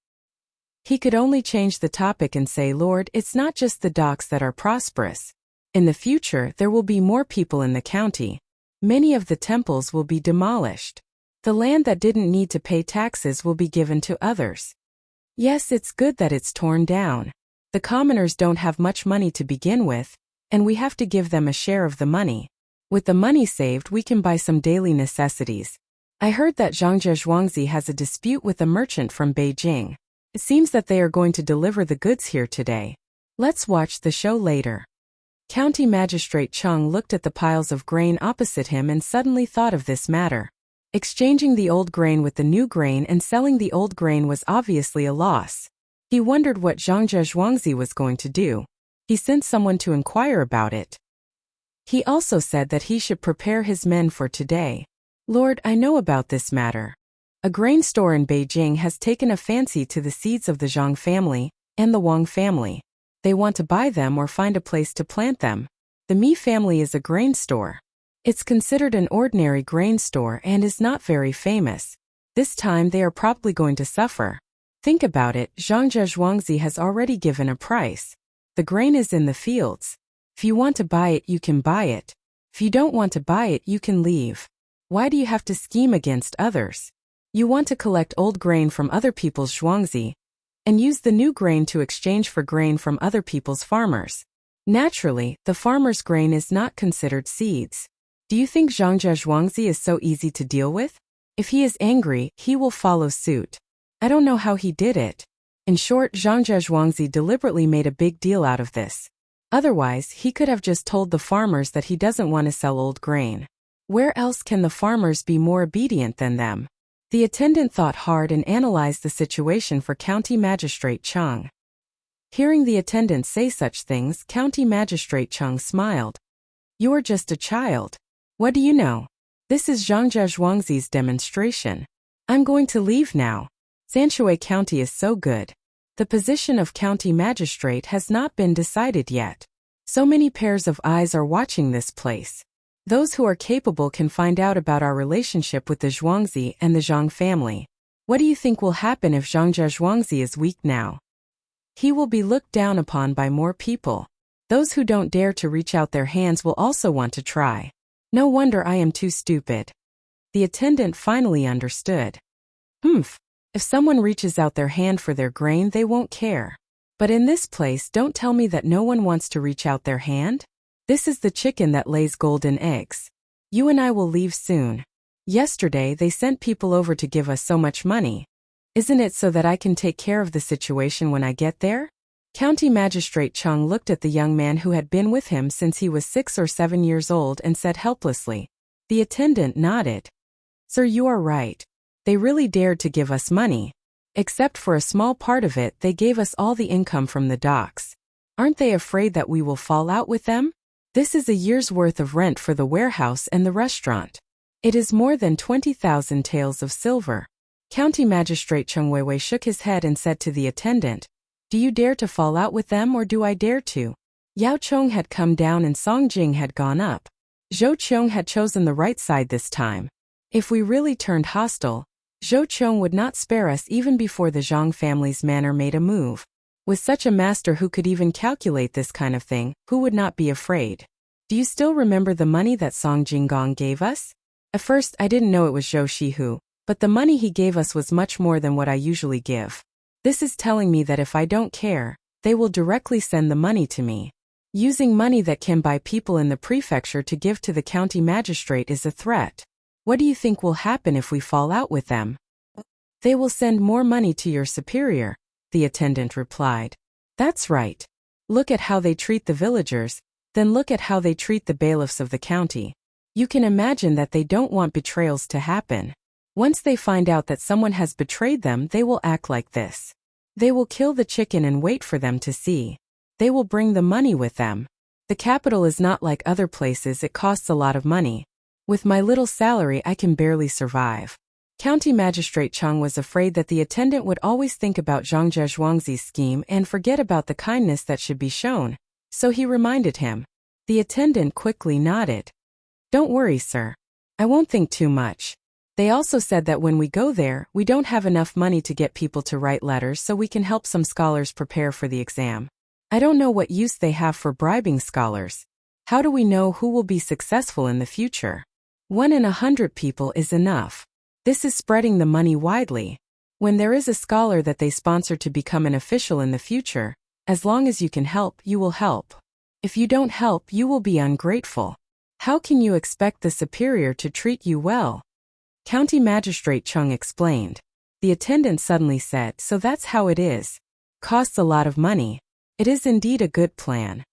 He could only change the topic and say, Lord, it's not just the docks that are prosperous. In the future, there will be more people in the county. Many of the temples will be demolished. The land that didn't need to pay taxes will be given to others. Yes, it's good that it's torn down. The commoners don't have much money to begin with, and we have to give them a share of the money. With the money saved, we can buy some daily necessities. I heard that Zhangzhe Zhuangzi has a dispute with a merchant from Beijing. It seems that they are going to deliver the goods here today. Let's watch the show later. County Magistrate Chang looked at the piles of grain opposite him and suddenly thought of this matter. Exchanging the old grain with the new grain and selling the old grain was obviously a loss. He wondered what Zhangzhe Zhuangzi was going to do. He sent someone to inquire about it. He also said that he should prepare his men for today. Lord, I know about this matter. A grain store in Beijing has taken a fancy to the seeds of the Zhang family and the Wang family. They want to buy them or find a place to plant them. The Mi family is a grain store. It's considered an ordinary grain store and is not very famous. This time they are probably going to suffer. Think about it, Zhangzhe Zhuangzi has already given a price. The grain is in the fields. If you want to buy it, you can buy it. If you don't want to buy it, you can leave. Why do you have to scheme against others? You want to collect old grain from other people's Zhuangzi and use the new grain to exchange for grain from other people's farmers. Naturally, the farmer's grain is not considered seeds. Do you think Zhangzhe Zhuangzi is so easy to deal with? If he is angry, he will follow suit. I don't know how he did it. In short, Zhangzhe Zhuangzi deliberately made a big deal out of this. Otherwise, he could have just told the farmers that he doesn't want to sell old grain. Where else can the farmers be more obedient than them? The attendant thought hard and analyzed the situation for County Magistrate Chang. Hearing the attendant say such things, County Magistrate Chang smiled. You are just a child. What do you know? This is Zhangzhe Zhuangzi's demonstration. I'm going to leave now. Sanshui County is so good. The position of county magistrate has not been decided yet. So many pairs of eyes are watching this place. Those who are capable can find out about our relationship with the Zhuangzi and the Zhang family. What do you think will happen if Zhangzhe Zhuangzi is weak now? He will be looked down upon by more people. Those who don't dare to reach out their hands will also want to try. No wonder I am too stupid. The attendant finally understood. If someone reaches out their hand for their grain, they won't care. But in this place, don't tell me that no one wants to reach out their hand? This is the chicken that lays golden eggs. You and I will leave soon. Yesterday they sent people over to give us so much money. Isn't it so that I can take care of the situation when I get there? County Magistrate Chung looked at the young man who had been with him since he was 6 or 7 years old and said helplessly. The attendant nodded. Sir, you are right. They really dared to give us money. Except for a small part of it, they gave us all the income from the docks. Aren't they afraid that we will fall out with them? This is a year's worth of rent for the warehouse and the restaurant. It is more than 20,000 taels of silver. County Magistrate Chung Weiwei shook his head and said to the attendant, Do you dare to fall out with them, or do I dare to? Yao Chong had come down and Song Jing had gone up. Zhou Qiong had chosen the right side this time. If we really turned hostile, Zhou Qiong would not spare us even before the Zhang family's manor made a move. With such a master who could even calculate this kind of thing, who would not be afraid? Do you still remember the money that Song Jinggong gave us? At first I didn't know it was Zhou Shihu, but the money he gave us was much more than what I usually give. This is telling me that if I don't care, they will directly send the money to me. Using money that can buy people in the prefecture to give to the county magistrate is a threat. What do you think will happen if we fall out with them? They will send more money to your superior, the attendant replied. That's right. Look at how they treat the villagers, then look at how they treat the bailiffs of the county. You can imagine that they don't want betrayals to happen. Once they find out that someone has betrayed them, they will act like this. They will kill the chicken and wait for them to see. They will bring the money with them. The capital is not like other places, it costs a lot of money. With my little salary I can barely survive. County Magistrate Chung was afraid that the attendant would always think about Zhangzhe Zhuangzi's scheme and forget about the kindness that should be shown, so he reminded him. The attendant quickly nodded. Don't worry, sir. I won't think too much. They also said that when we go there, we don't have enough money to get people to write letters, so we can help some scholars prepare for the exam. I don't know what use they have for bribing scholars. How do we know who will be successful in the future? 1 in 100 people is enough. This is spreading the money widely. When there is a scholar that they sponsor to become an official in the future, as long as you can help, you will help. If you don't help, you will be ungrateful. How can you expect the superior to treat you well? County Magistrate Chung explained. The attendant suddenly said, So that's how it is. Costs a lot of money. It is indeed a good plan.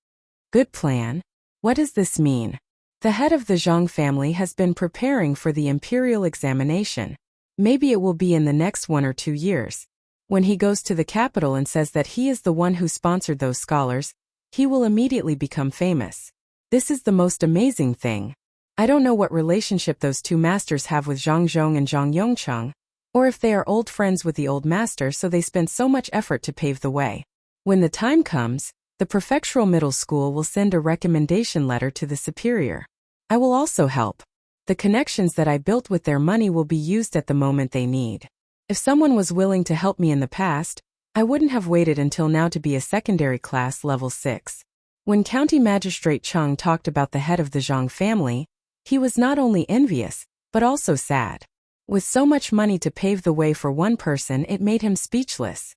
Good plan? What does this mean? The head of the Zhang family has been preparing for the imperial examination. Maybe it will be in the next 1 or 2 years. When he goes to the capital and says that he is the one who sponsored those scholars, he will immediately become famous. This is the most amazing thing. I don't know what relationship those 2 masters have with Zhang Zhong and Zhang Yongcheng, or if they are old friends with the old master, so they spend so much effort to pave the way. When the time comes, the prefectural middle school will send a recommendation letter to the superior. I will also help. The connections that I built with their money will be used at the moment they need. If someone was willing to help me in the past, I wouldn't have waited until now to be a secondary class level 6. When County Magistrate Chung talked about the head of the Zhang family, he was not only envious, but also sad. With so much money to pave the way for one person, it made him speechless.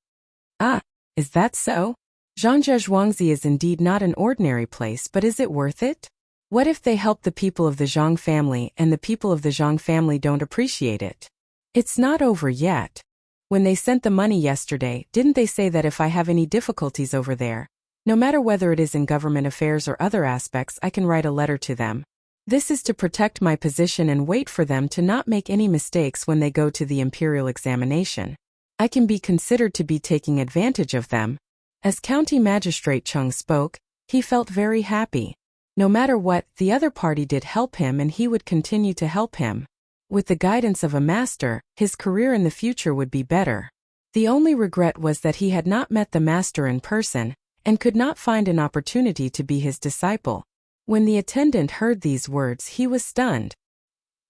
Ah, is that so? Zhangzhe Zhuangzi is indeed not an ordinary place, but is it worth it? What if they help the people of the Zhang family and the people of the Zhang family don't appreciate it? It's not over yet. When they sent the money yesterday, didn't they say that if I have any difficulties over there, no matter whether it is in government affairs or other aspects, I can write a letter to them? This is to protect my position and wait for them to not make any mistakes when they go to the imperial examination. I can be considered to be taking advantage of them. As County Magistrate Chung spoke, he felt very happy. No matter what, the other party did help him and he would continue to help him. With the guidance of a master, his career in the future would be better. The only regret was that he had not met the master in person, and could not find an opportunity to be his disciple. When the attendant heard these words, he was stunned.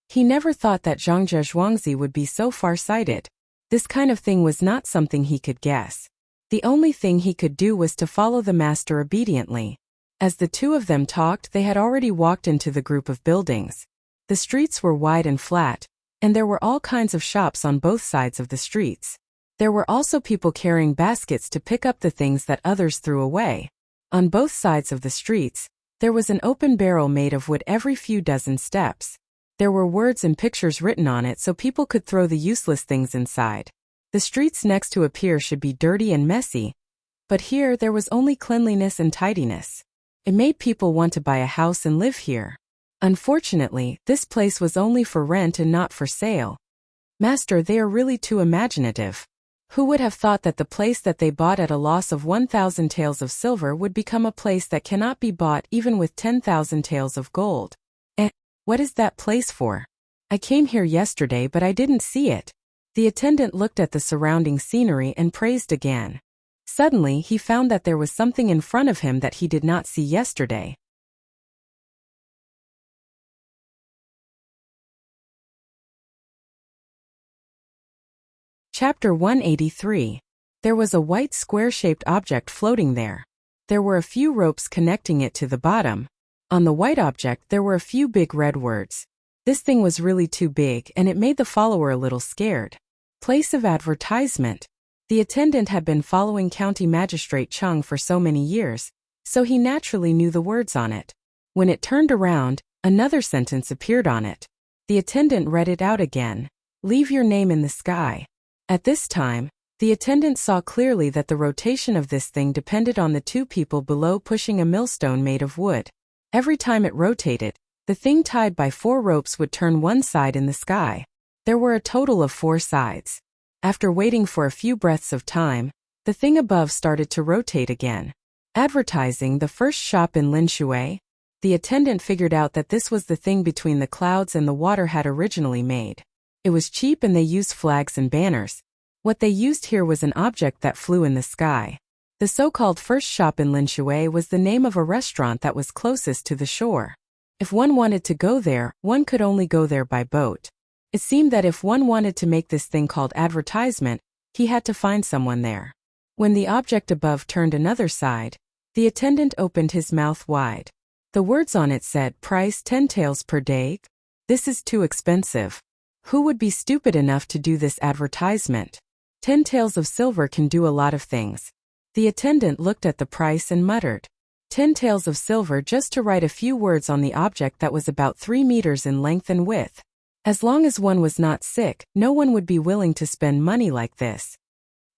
He never thought that Zhangzhe Zhuangzi would be so far-sighted. This kind of thing was not something he could guess. The only thing he could do was to follow the master obediently. As the two of them talked, they had already walked into the group of buildings. The streets were wide and flat, and there were all kinds of shops on both sides of the streets. There were also people carrying baskets to pick up the things that others threw away. On both sides of the streets, there was an open barrel made of wood every few dozen steps. There were words and pictures written on it so people could throw the useless things inside. The streets next to a pier should be dirty and messy, but here there was only cleanliness and tidiness. It made people want to buy a house and live here. Unfortunately, this place was only for rent and not for sale. Master, they are really too imaginative. Who would have thought that the place that they bought at a loss of 1,000 taels of silver would become a place that cannot be bought even with 10,000 taels of gold? What is that place for? I came here yesterday but I didn't see it. The attendant looked at the surrounding scenery and praised again. Suddenly he found that there was something in front of him that he did not see yesterday. Chapter 183. There was a white square-shaped object floating there. There were a few ropes connecting it to the bottom. On the white object there were a few big red words. This thing was really too big and it made the follower a little scared. Place of advertisement. The attendant had been following County Magistrate Chung for so many years, so he naturally knew the words on it. When it turned around, another sentence appeared on it. The attendant read it out again. Leave your name in the sky. At this time, the attendant saw clearly that the rotation of this thing depended on the two people below pushing a millstone made of wood. Every time it rotated, the thing tied by 4 ropes would turn one side in the sky. There were a total of 4 sides. After waiting for a few breaths of time, the thing above started to rotate again. Advertising the first shop in Linshui. The attendant figured out that this was the thing between the clouds and the water had originally made. It was cheap and they used flags and banners. What they used here was an object that flew in the sky. The so-called first shop in Linshui was the name of a restaurant that was closest to the shore. If one wanted to go there, one could only go there by boat. It seemed that if one wanted to make this thing called advertisement, he had to find someone there. When the object above turned another side, the attendant opened his mouth wide. The words on it said, price 10 taels per day. This is too expensive. Who would be stupid enough to do this advertisement? 10 taels of silver can do a lot of things. The attendant looked at the price and muttered. 10 taels of silver just to write a few words on the object that was about 3 meters in length and width. As long as one was not sick, no one would be willing to spend money like this.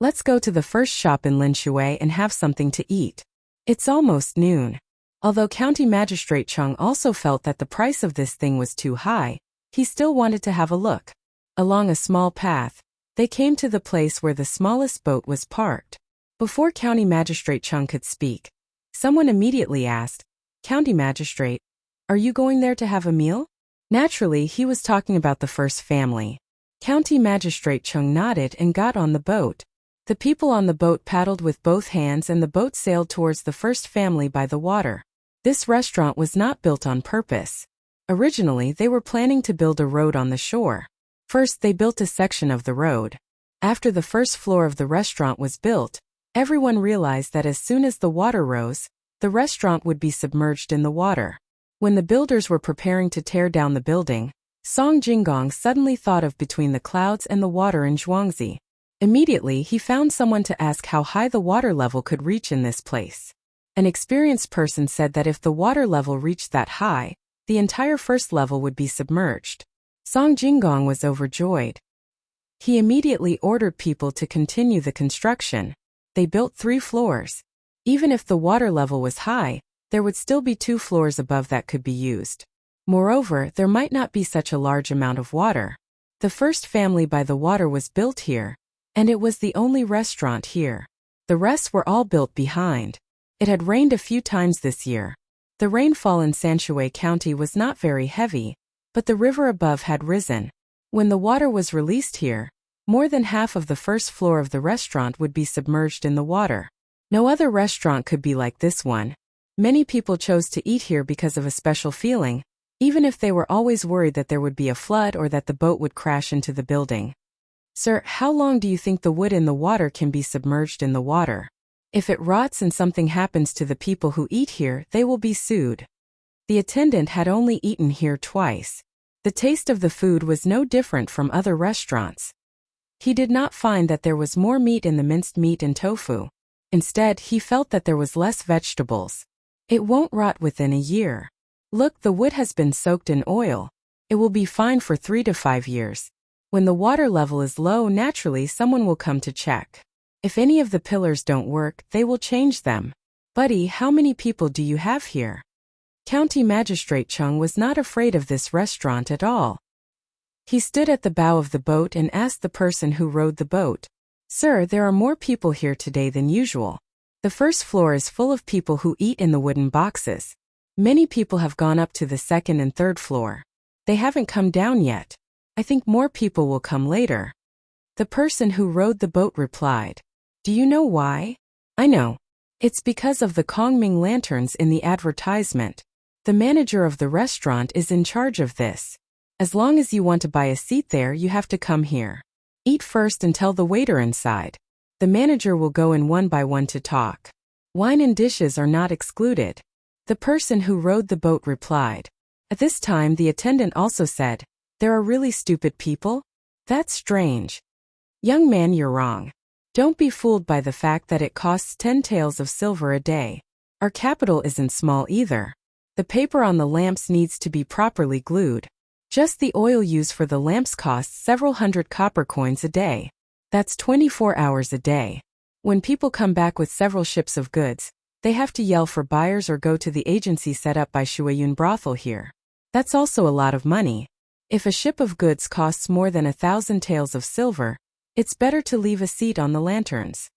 Let's go to the first shop in Linshui and have something to eat. It's almost noon. Although County Magistrate Chung also felt that the price of this thing was too high, he still wanted to have a look. Along a small path, they came to the place where the smallest boat was parked. Before County Magistrate Chung could speak, someone immediately asked, County Magistrate, are you going there to have a meal? Naturally, he was talking about the first family. County Magistrate Chung nodded and got on the boat. The people on the boat paddled with both hands and the boat sailed towards the first family by the water. This restaurant was not built on purpose. Originally, they were planning to build a road on the shore. First, they built a section of the road. After the first floor of the restaurant was built, everyone realized that as soon as the water rose, the restaurant would be submerged in the water. When the builders were preparing to tear down the building, Song Jinggong suddenly thought of between the clouds and the water in Zhuangzi. Immediately, he found someone to ask how high the water level could reach in this place. An experienced person said that if the water level reached that high, the entire first level would be submerged. Song Jinggong was overjoyed. He immediately ordered people to continue the construction. They built 3 floors. Even if the water level was high, there would still be 2 floors above that could be used. Moreover, there might not be such a large amount of water. The first family by the water was built here, and it was the only restaurant here. The rest were all built behind. It had rained a few times this year. The rainfall in Sanshui County was not very heavy, but the river above had risen. When the water was released here, more than half of the first floor of the restaurant would be submerged in the water. No other restaurant could be like this one. Many people chose to eat here because of a special feeling, even if they were always worried that there would be a flood or that the boat would crash into the building. Sir, how long do you think the wood in the water can be submerged in the water? If it rots and something happens to the people who eat here, they will be sued. The attendant had only eaten here twice. The taste of the food was no different from other restaurants. He did not find that there was more meat in the minced meat and tofu. Instead, he felt that there was less vegetables. It won't rot within a year. Look, the wood has been soaked in oil. It will be fine for 3 to 5 years. When the water level is low, naturally someone will come to check. If any of the pillars don't work, they will change them. Buddy, how many people do you have here? County Magistrate Chung was not afraid of this restaurant at all. He stood at the bow of the boat and asked the person who rowed the boat, "Sir, there are more people here today than usual. The first floor is full of people who eat in the wooden boxes. Many people have gone up to the second and third floor. They haven't come down yet. I think more people will come later." The person who rowed the boat replied, "Do you know why?" "I know. It's because of the Kongming lanterns in the advertisement. The manager of the restaurant is in charge of this. As long as you want to buy a seat there, you have to come here. Eat first and tell the waiter inside. The manager will go in one by one to talk. Wine and dishes are not excluded." The person who rowed the boat replied. At this time, the attendant also said, "There are really stupid people? That's strange." "Young man, you're wrong. Don't be fooled by the fact that it costs 10 taels of silver a day. Our capital isn't small either. The paper on the lamps needs to be properly glued. Just the oil used for the lamps costs several hundred copper coins a day. That's 24 hours a day. When people come back with several ships of goods, they have to yell for buyers or go to the agency set up by Shuayun brothel here. That's also a lot of money. If a ship of goods costs more than 1,000 taels of silver, it's better to leave a seat on the lanterns.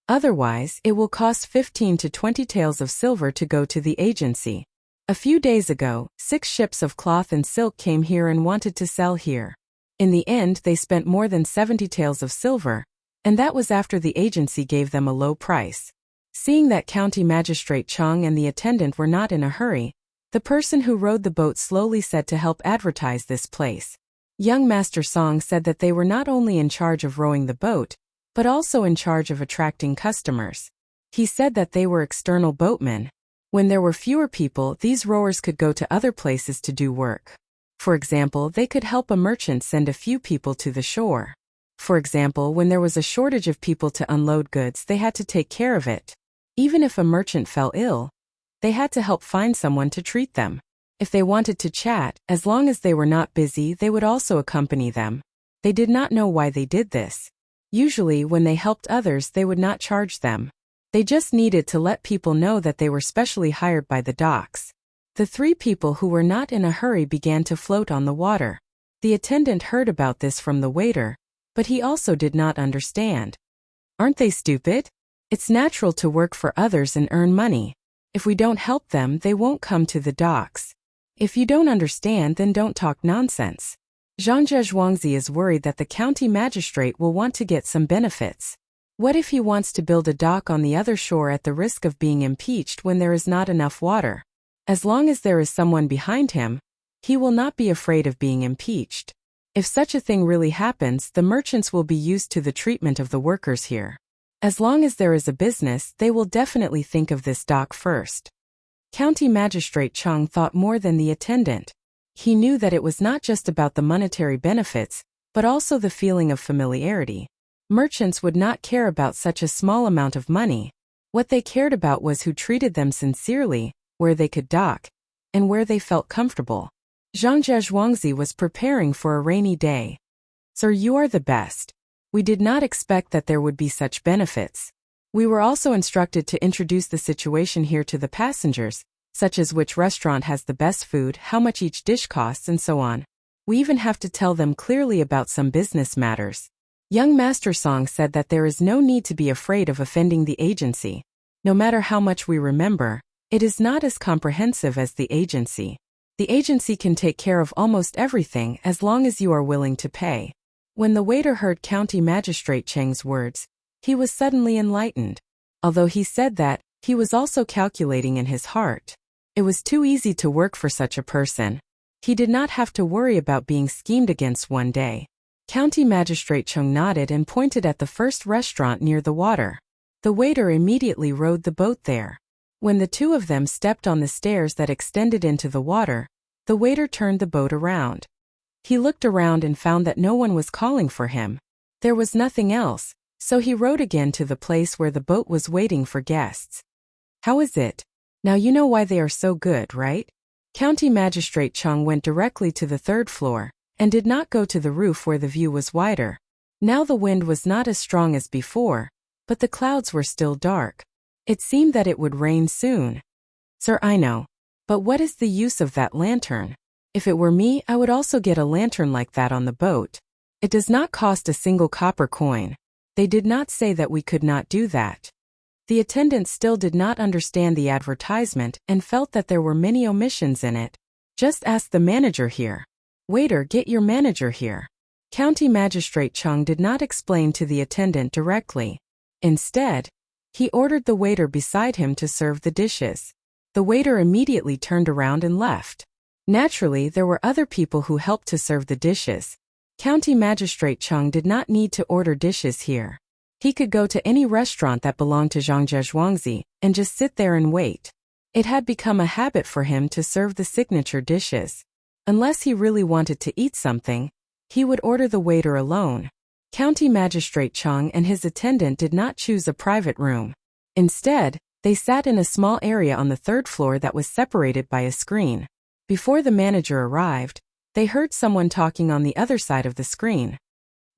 Otherwise, it will cost 15 to 20 taels of silver to go to the agency. A few days ago, 6 ships of cloth and silk came here and wanted to sell here. In the end, they spent more than 70 taels of silver, and that was after the agency gave them a low price. Seeing that County Magistrate Chung and the attendant were not in a hurry, the person who rowed the boat slowly said to help advertise this place. Young Master Song said that they were not only in charge of rowing the boat, but also in charge of attracting customers. He said that they were external boatmen. When there were fewer people, these rowers could go to other places to do work. For example, they could help a merchant send a few people to the shore. For example, when there was a shortage of people to unload goods, they had to take care of it. Even if a merchant fell ill, they had to help find someone to treat them. If they wanted to chat, as long as they were not busy, they would also accompany them. They did not know why they did this. Usually, when they helped others, they would not charge them. They just needed to let people know that they were specially hired by the docks. The 3 people who were not in a hurry began to float on the water. The attendant heard about this from the waiter, but he also did not understand. Aren't they stupid? It's natural to work for others and earn money. If we don't help them, they won't come to the docks. If you don't understand, then don't talk nonsense. Zhang Zhuangzi is worried that the county magistrate will want to get some benefits. What if he wants to build a dock on the other shore at the risk of being impeached when there is not enough water? As long as there is someone behind him, he will not be afraid of being impeached. If such a thing really happens, the merchants will be used to the treatment of the workers here. As long as there is a business, they will definitely think of this dock first. County Magistrate Chung thought more than the attendant. He knew that it was not just about the monetary benefits, but also the feeling of familiarity. Merchants would not care about such a small amount of money. What they cared about was who treated them sincerely, where they could dock, and where they felt comfortable. Zhang Zhuangzi was preparing for a rainy day. "Sir, you are the best. We did not expect that there would be such benefits. We were also instructed to introduce the situation here to the passengers, such as which restaurant has the best food, how much each dish costs, and so on. We even have to tell them clearly about some business matters." Young Master Song said that there is no need to be afraid of offending the agency. No matter how much we remember, It is not as comprehensive as the agency. The agency can take care of almost everything as long as you are willing to pay. When the waiter heard County Magistrate Cheng's words, he was suddenly enlightened. Although he said that, he was also calculating in his heart. It was too easy to work for such a person. He did not have to worry about being schemed against one day. County Magistrate Cheng nodded and pointed at the first restaurant near the water. The waiter immediately rowed the boat there. When the two of them stepped on the stairs that extended into the water, the waiter turned the boat around. He looked around and found that no one was calling for him. There was nothing else, so he rowed again to the place where the boat was waiting for guests. How is it? Now you know why they are so good, right? County Magistrate Cheng went directly to the third floor, and did not go to the roof where the view was wider. Now the wind was not as strong as before, but the clouds were still dark. It seemed that it would rain soon. Sir, I know. But what is the use of that lantern? If it were me, I would also get a lantern like that on the boat. It does not cost a single copper coin. They did not say that we could not do that. The attendant still did not understand the advertisement and felt that there were many omissions in it. Just ask the manager here. Waiter, get your manager here. County Magistrate Cheng did not explain to the attendant directly. Instead, he ordered the waiter beside him to serve the dishes. The waiter immediately turned around and left. Naturally, there were other people who helped to serve the dishes. County Magistrate Cheng did not need to order dishes here. He could go to any restaurant that belonged to Zhangzhe Zhuangzi and just sit there and wait. It had become a habit for him to serve the signature dishes. Unless he really wanted to eat something, he would order the waiter alone. County Magistrate Cheng and his attendant did not choose a private room. Instead, they sat in a small area on the third floor that was separated by a screen. Before the manager arrived, they heard someone talking on the other side of the screen.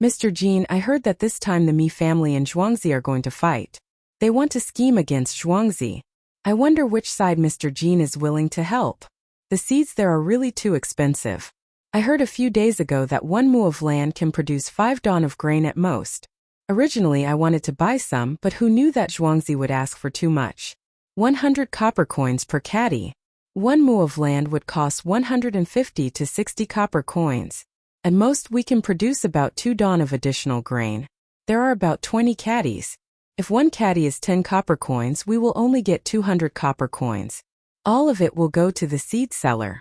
Mr. Jean, I heard that this time the Mi family and Zhuangzi are going to fight. They want to scheme against Zhuangzi. I wonder which side Mr. Jean is willing to help. The seeds there are really too expensive. I heard a few days ago that 1 mu of land can produce 5 dawn of grain at most. Originally I wanted to buy some, but who knew that Zhuangzi would ask for too much? 100 copper coins per caddy. 1 mu of land would cost 150 to 60 copper coins. At most we can produce about 2 dawn of additional grain. There are about 20 caddies. If 1 caddy is 10 copper coins, we will only get 200 copper coins. All of it will go to the seed seller.